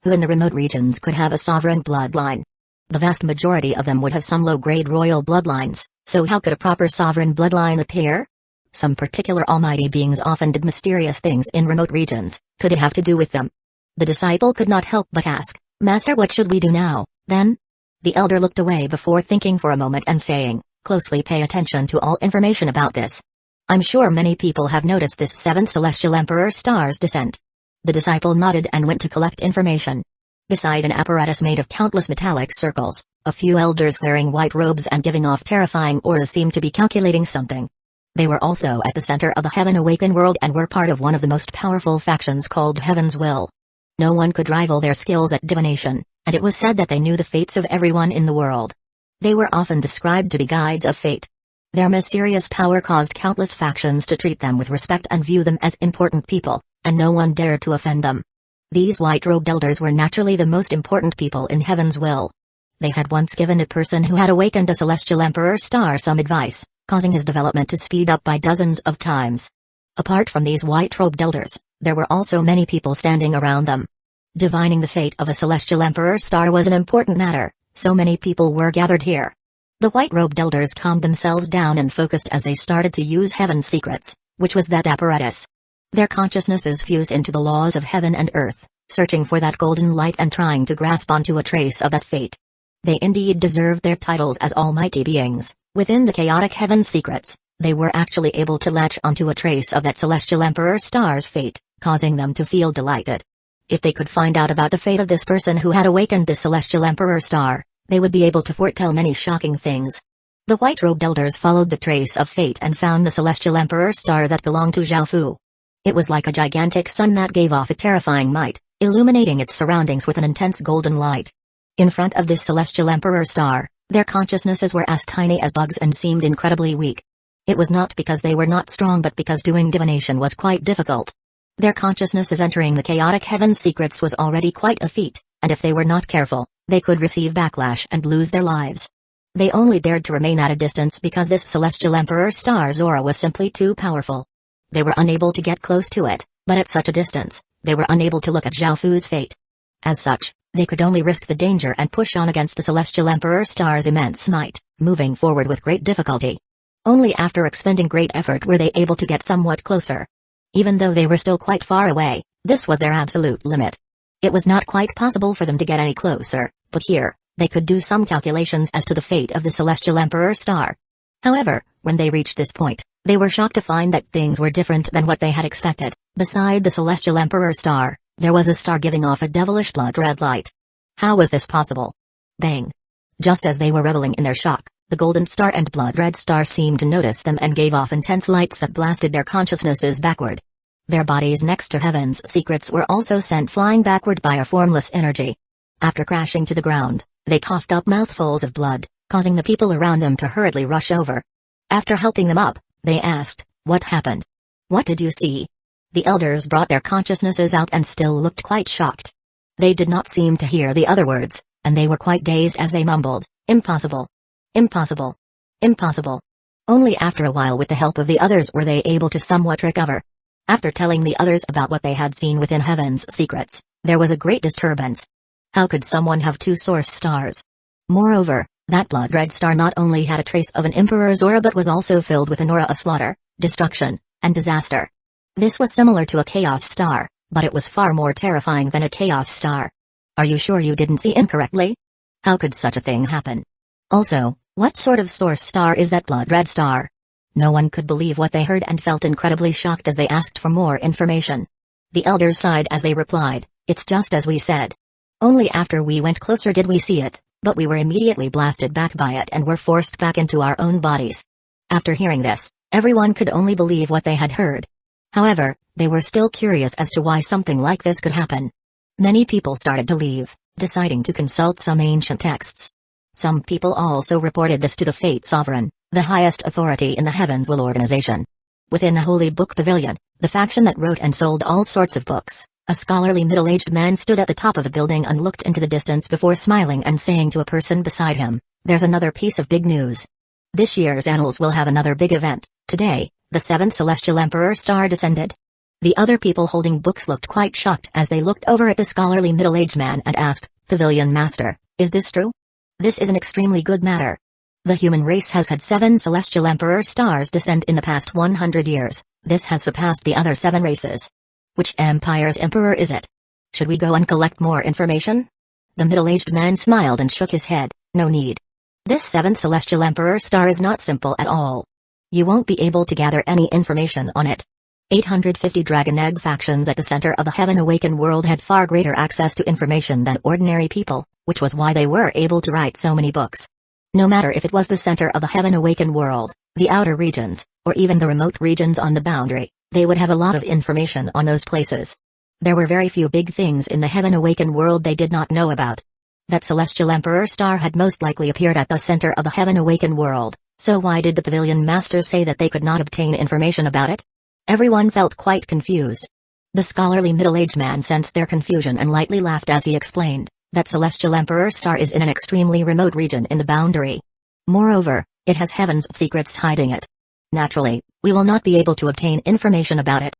Who in the remote regions could have a sovereign bloodline? The vast majority of them would have some low-grade royal bloodlines, so how could a proper sovereign bloodline appear? Some particular almighty beings often did mysterious things in remote regions. Could it have to do with them? The disciple could not help but ask, "Master, what should we do now, then?" The elder looked away before thinking for a moment and saying, "Closely pay attention to all information about this. I'm sure many people have noticed this seventh celestial emperor star's descent." The disciple nodded and went to collect information. Beside an apparatus made of countless metallic circles, a few elders wearing white robes and giving off terrifying auras seemed to be calculating something. They were also at the center of the Heaven Awakened world and were part of one of the most powerful factions called Heaven's Will. No one could rival their skills at divination, and it was said that they knew the fates of everyone in the world. They were often described to be guides of fate. Their mysterious power caused countless factions to treat them with respect and view them as important people, and no one dared to offend them. These white-robed elders were naturally the most important people in Heaven's Will. They had once given a person who had awakened a celestial emperor star some advice, causing his development to speed up by dozens of times. Apart from these white-robed elders, there were also many people standing around them. Divining the fate of a celestial emperor star was an important matter, so many people were gathered here. The white-robed elders calmed themselves down and focused as they started to use Heaven's secrets, which was that apparatus. Their consciousnesses fused into the laws of heaven and earth, searching for that golden light and trying to grasp onto a trace of that fate. They indeed deserved their titles as almighty beings. Within the chaotic Heaven's secrets, they were actually able to latch onto a trace of that celestial emperor star's fate, causing them to feel delighted. If they could find out about the fate of this person who had awakened this celestial emperor star, they would be able to foretell many shocking things. The white-robed elders followed the trace of fate and found the celestial emperor star that belonged to Zhaofu. It was like a gigantic sun that gave off a terrifying might, illuminating its surroundings with an intense golden light. In front of this celestial emperor star, their consciousnesses were as tiny as bugs and seemed incredibly weak. It was not because they were not strong but because doing divination was quite difficult. Their consciousnesses entering the chaotic Heaven's secrets was already quite a feat, and if they were not careful, they could receive backlash and lose their lives. They only dared to remain at a distance because this celestial emperor star's aura was simply too powerful. They were unable to get close to it, but at such a distance, they were unable to look at Zhaofu's fate. As such, they could only risk the danger and push on against the celestial emperor star's immense might, moving forward with great difficulty. Only after expending great effort were they able to get somewhat closer. Even though they were still quite far away, this was their absolute limit. It was not quite possible for them to get any closer, but here, they could do some calculations as to the fate of the celestial emperor star. However, when they reached this point, they were shocked to find that things were different than what they had expected. Beside the celestial emperor star, there was a star giving off a devilish blood-red light. How was this possible? Bang! Just as they were reveling in their shock, the golden star and blood-red star seemed to notice them and gave off intense lights that blasted their consciousnesses backward. Their bodies next to Heaven's secrets were also sent flying backward by a formless energy. After crashing to the ground, they coughed up mouthfuls of blood, causing the people around them to hurriedly rush over. After helping them up, they asked, "What happened? What did you see?" The elders brought their consciousnesses out and still looked quite shocked. They did not seem to hear the other words, and they were quite dazed as they mumbled, "Impossible. Impossible. Impossible." Only after a while with the help of the others were they able to somewhat recover. After telling the others about what they had seen within Heaven's secrets, there was a great disturbance. How could someone have two source stars? Moreover, that blood-red star not only had a trace of an emperor's aura but was also filled with an aura of slaughter, destruction, and disaster. This was similar to a chaos star, but it was far more terrifying than a chaos star. Are you sure you didn't see incorrectly? How could such a thing happen? Also, what sort of source star is that blood-red star? No one could believe what they heard and felt incredibly shocked as they asked for more information. The elders sighed as they replied, "It's just as we said. Only after we went closer did we see it, but we were immediately blasted back by it and were forced back into our own bodies." After hearing this, everyone could only believe what they had heard. However, they were still curious as to why something like this could happen. Many people started to leave, deciding to consult some ancient texts. Some people also reported this to the Fate Sovereign, the highest authority in the Heaven's Will organization. Within the Holy Book Pavilion, the faction that wrote and sold all sorts of books, a scholarly middle-aged man stood at the top of a building and looked into the distance before smiling and saying to a person beside him, "There's another piece of big news. This year's annals will have another big event. Today, The seventh celestial emperor star descended. The other people holding books looked quite shocked as they looked over at the scholarly middle-aged man and asked, "Pavilion Master, is this true? This is an extremely good matter. The human race has had 7 celestial emperor stars descend in the past 100 years. This has surpassed the other 7 races. Which empire's emperor is it? Should we go and collect more information?" The middle-aged man smiled and shook his head. "No need. This 7th celestial emperor star is not simple at all. You won't be able to gather any information on it. 850 Dragon Egg factions at the center of the Heaven Awakened world had far greater access to information than ordinary people, which was why they were able to write so many books. No matter if it was the center of the Heaven Awakened world, the outer regions, or even the remote regions on the boundary, they would have a lot of information on those places. There were very few big things in the Heaven Awakened world they did not know about. That celestial emperor star had most likely appeared at the center of the Heaven Awakened world, so why did the pavilion masters say that they could not obtain information about it? Everyone felt quite confused. The scholarly middle-aged man sensed their confusion and lightly laughed as he explained, that celestial emperor star is in an extremely remote region in the boundary. Moreover, it has heaven's secrets hiding it. Naturally, we will not be able to obtain information about it.